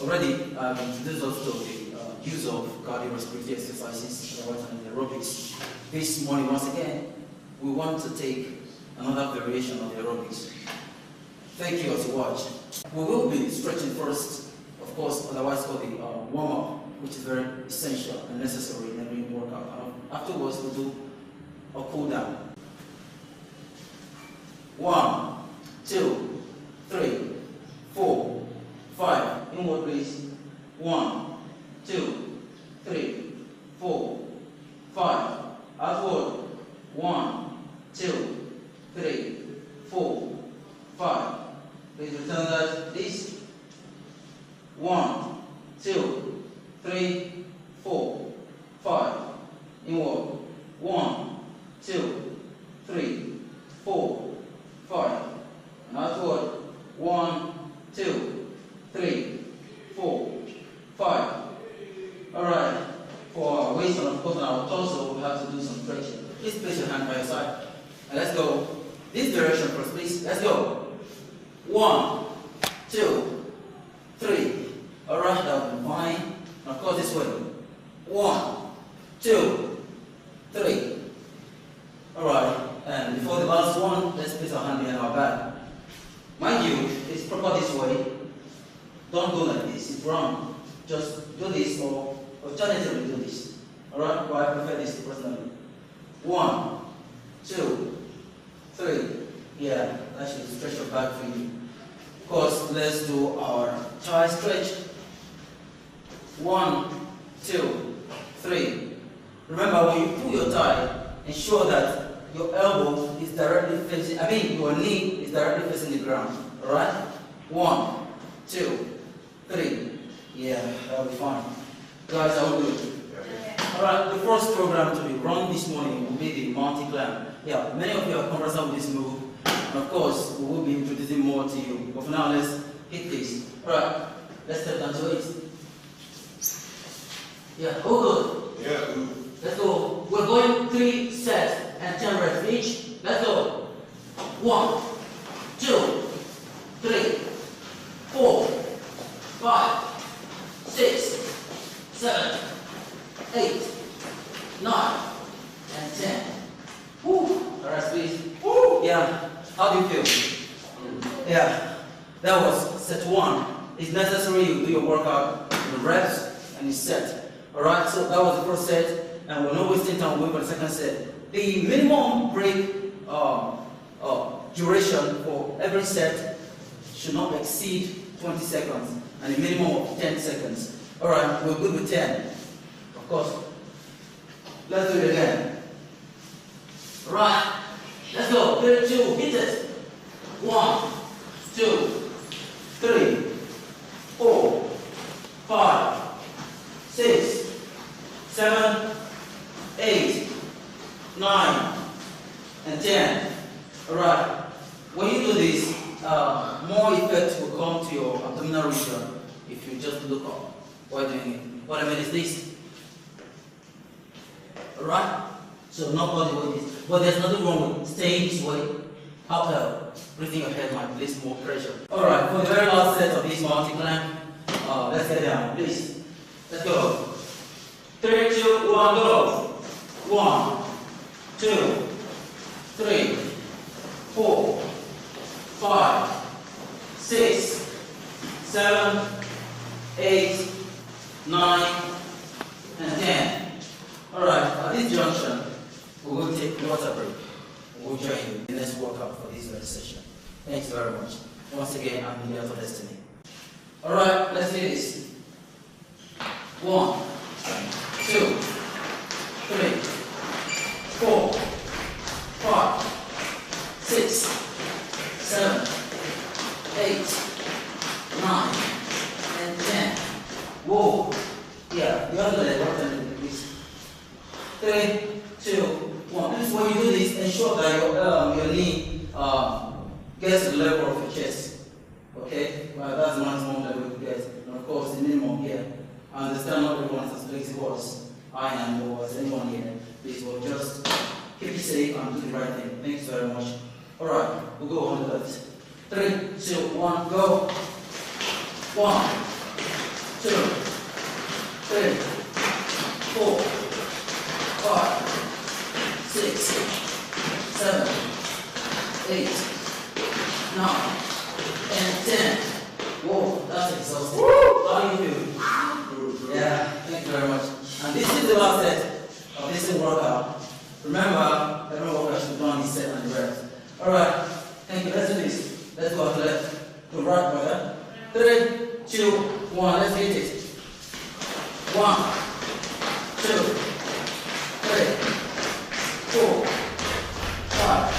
Already, I've introduced us to the use of cardiorespiratory exercises and aerobics. This morning, once again, we want to take another variation of the aerobics. Thank you as you watch. We will be stretching first, of course, otherwise called the warm-up, which is very essential and necessary in every workout. Afterwards, we'll do a cool down. 1, 2, 3, 4, 5. Inward please. 1, 2, 3, 4, 5. Outward. 1, 2, 3, 4, 5. Please return that, please. 1, 2, 3, 4, 5. Inward. 1, 2, 3, 4, 5. And outward. 1, 2, 3, 4, 5. Alright. For our waist and of course on our torso, we have to do some stretching. Please place your hand by your side. And let's go. This direction first, please. Let's go. 1, 2, 3. Alright, that will be fine. And of course this way. 1, 2, 3. Alright. And before the last one, let's place our hand behind our back. Mind you, it's proper this way. Don't go like this, it's wrong. Just do this or alternatively do this. Alright? But I prefer this personally. 1, 2, 3. Yeah, that should stretch your back for you. Of course, let's do our thigh stretch. 1, 2, 3. Remember, when you pull your thigh, ensure that your elbow is directly facing, your knee is directly facing the ground. Alright? 1, 2, 3. Yeah, that'll be fine. Guys, are we good? Alright, the first program to be run this morning will be the mountain climb. Yeah, many of you are conversant with this move. And of course, we will be introducing more to you. But for now, let's hit this. Alright, let's step down to it. Yeah, all good? Yeah, good. Let's go. We're going 3 sets and 10 reps each. Let's go. 1, 2, 3, 4, 5, 6, 7, 8, 9, and 10. Woo. Alright, please. Woo. Yeah. How do you feel? Yeah. That was set 1. It's necessary you do your workout, the reps, and the set. Alright, so that was the first set. And we're not wasting time waiting for the second set. The minimum break duration for every set should not exceed 20 seconds and a minimum of 10 seconds. Alright, we're good with 10. Of course. Let's do it again. Right. Let's go. 3, 2, hit it. 1, 2, 3, 4, 5, 6, 7, 8, 9, and 10. Alright. When you do this, more effect will come to your abdominal region if you just look up while doing it. What I mean is this. Alright? So not all the way this. But there's nothing wrong with staying this way. However, breathing your head might place more pressure. Alright, for the very last set of this mountain climb, let's get down, please. Let's go. 3, 2, 1, go. 1, 2, 3, 4, 5, 6, 7, 8, 9, and 10. Alright, at this junction, we will take a water break. We'll join you in the next workout for this very session. Thanks very much. Once again, I'm Gato Destiny. Alright, let's do this. 1, 2, 3, 4, 5, 6, 7, 8, 9, and 10. Whoa. Yeah, the other leg, please. 3, 2, 1. This when you do this, ensure that your knee gets to the level of your chest. Okay? Well, that's the maximum level you get. And of course, the minimum here. I understand not everyone is as flexible as I am or as anyone here. Please will just Keep it safe and do the right thing. Thanks very much. All right, we'll go on the left. 3, 2, 1, go. 1, 2, 3, 4, 5, 6, 7, 8, 9, and 10. Whoa, that's exhausting. How do you feel? Yeah, thank you very much. And this is the last set of this workout. Remember, every workout should be done this set and the rest. Alright, thank you. Let's do this. Let's go to the left. To right, brother. 3, 2, 1. Let's hit it. 1, 2, 3, 4, 5,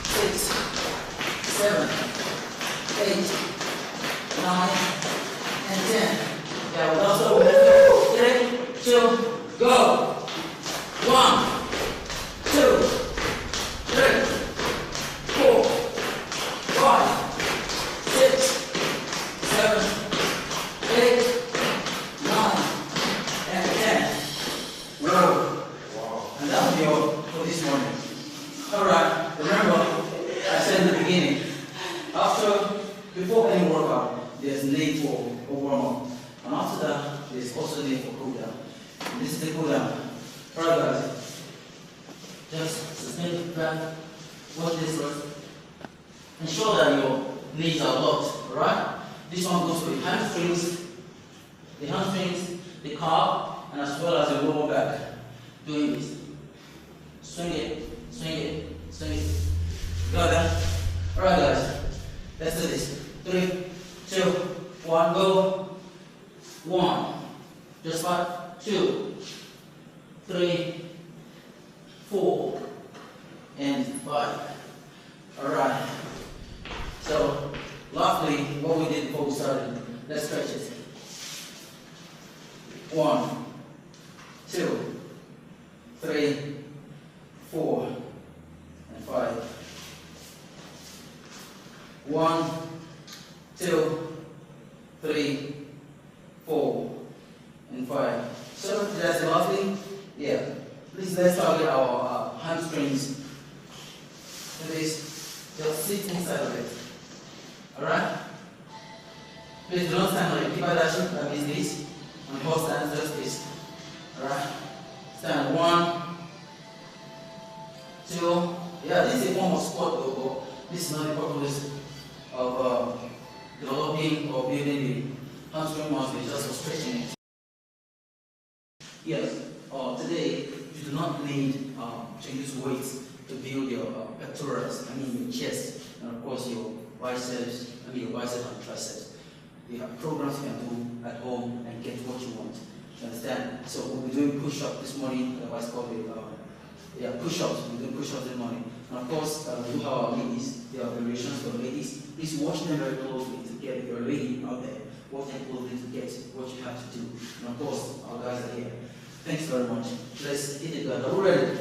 6, 7, 8, 9, and 10. Yeah, well, that's all. Let's go. 3, 2, go. 1, 2, 3, 4, 5, 6, 7, 8, 9, and 10. Whoa. And that'll be all for this morning. Alright, remember, I said in the beginning, before any workout, there's need for a warm-up. And after that, there's also need for cool-down. This is the cool-down. Alright guys, just suspend the breath, watch this first. Ensure that your knees are locked, alright? This one goes with hamstrings, the calf, and as well as the lower back. Doing this. Swing it, swing it, swing it. Got that? Alright guys, let's do this. 3, 2, 1, go. 1, just 5, 2, 3, 4, and 5. Alright. So, lastly, what we did before we started, let's stretch it. 1, 2, 3, 4, and 5. 1, 2, 3, 4, and 5. So that's the last thing. Yeah. Please let's target our hamstrings. Do this. Just sit inside of it. Alright? Please don't stand on it. Keep that shape like this. And both stands just this. Alright? Stand 1, 2. Yeah, this is a form of squat though, but this is not the purpose of developing or building the hamstring muscle, it's just for stretching it. Yes, today you do not need to use weights to build your pectorals, your chest, and of course your biceps, your biceps and triceps. You have programs you can do at home and get what you want. You understand? So we'll be doing push-ups this morning, otherwise called push-ups. We'll be doing push-ups this morning. And of course, we do have our ladies. There are variations for ladies. Please watch them very closely to get, if you're a lady out there, watch them closely to get what you have to do. And of course, our guys are here. Thanks very much. Let's hit it, guys. Are we ready?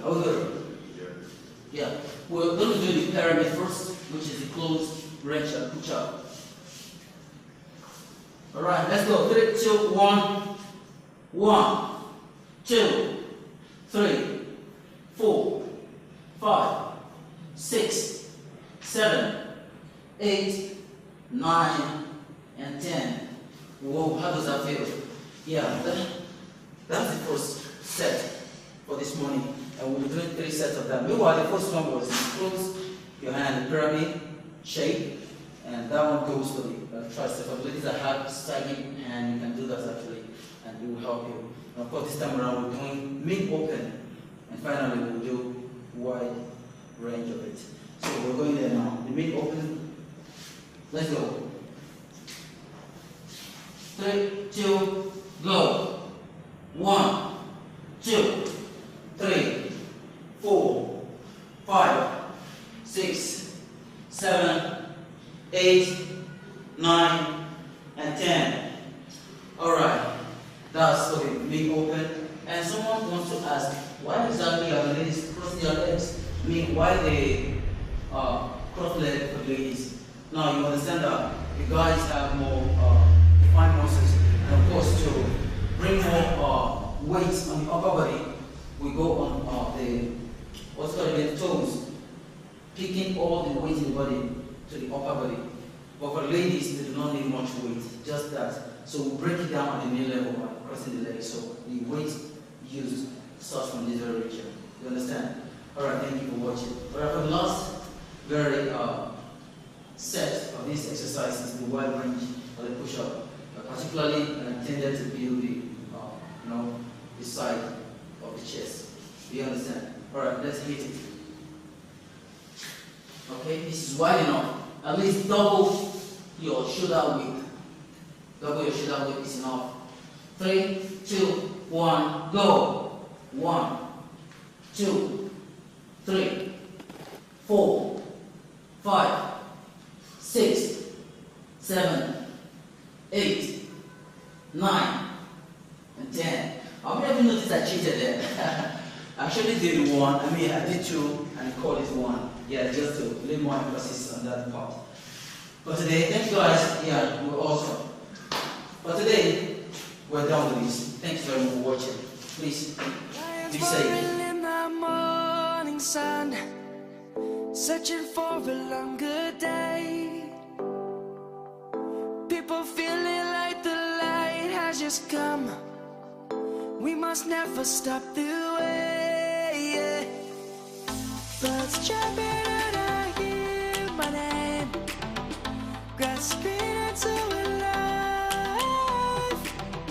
Are we good? Yeah. We're going to do the pyramid first, which is the closed wrench and push-up. Alright, let's go. 3, 2, 1. 1, 2, 3, 4, 5, 6, 7, 8, 9, and 10. Whoa, how does that feel? Yeah, that's the first set for this morning. And we'll be doing 3 sets of that. Meanwhile, the first one was close your hand in the pyramid shape. And that one goes for the tricep. For ladies that have sagging hand, you can do that actually, and it will help you. And of course, this time around we're doing mid-open, and finally we'll do wide range of it. So we're going there now. The mid-open. Let's go. 3, 2, go. 1, 2, 3, 4, 5, 6, 7, 8, 9, and 10. Alright, that's for the big open. And someone wants to ask, why exactly are the ladies crossing their legs? I mean, why they cross legs for ladies? Now you understand that the guys have more defined muscles, and of course to bring more weight on the upper body, we go on what's called the toes, picking all the weight in the body to the upper body. But for ladies, they do not need much weight, just that. So we break it down at the knee level by crossing the legs. So the weight used starts from this very region. You understand? Alright, thank you for watching. Alright, for the last very set of this exercise is the wide range or the push-up, particularly intended to build the side of the chest. Do you understand? Alright, let's hit it. Okay, this is wide enough. At least double your shoulder width. Double your shoulder width is enough. 3, 2, 1, go. 1, 2, 3, 4, 5, 6, 7, 8, 9, and 10. How many of you noticed I cheated there? I actually did 1. I did 2 and called it 1. Yeah, just to lay more emphasis on that part. But today, thank you guys. Yeah, we're awesome. But today, we're done with this. Thanks very much for watching. Please, be safe. In the morning sun, searching for a longer day. People feeling like the light has just come. We must never stop the way. Yeah. Birds jumping and I hear my name, grasping into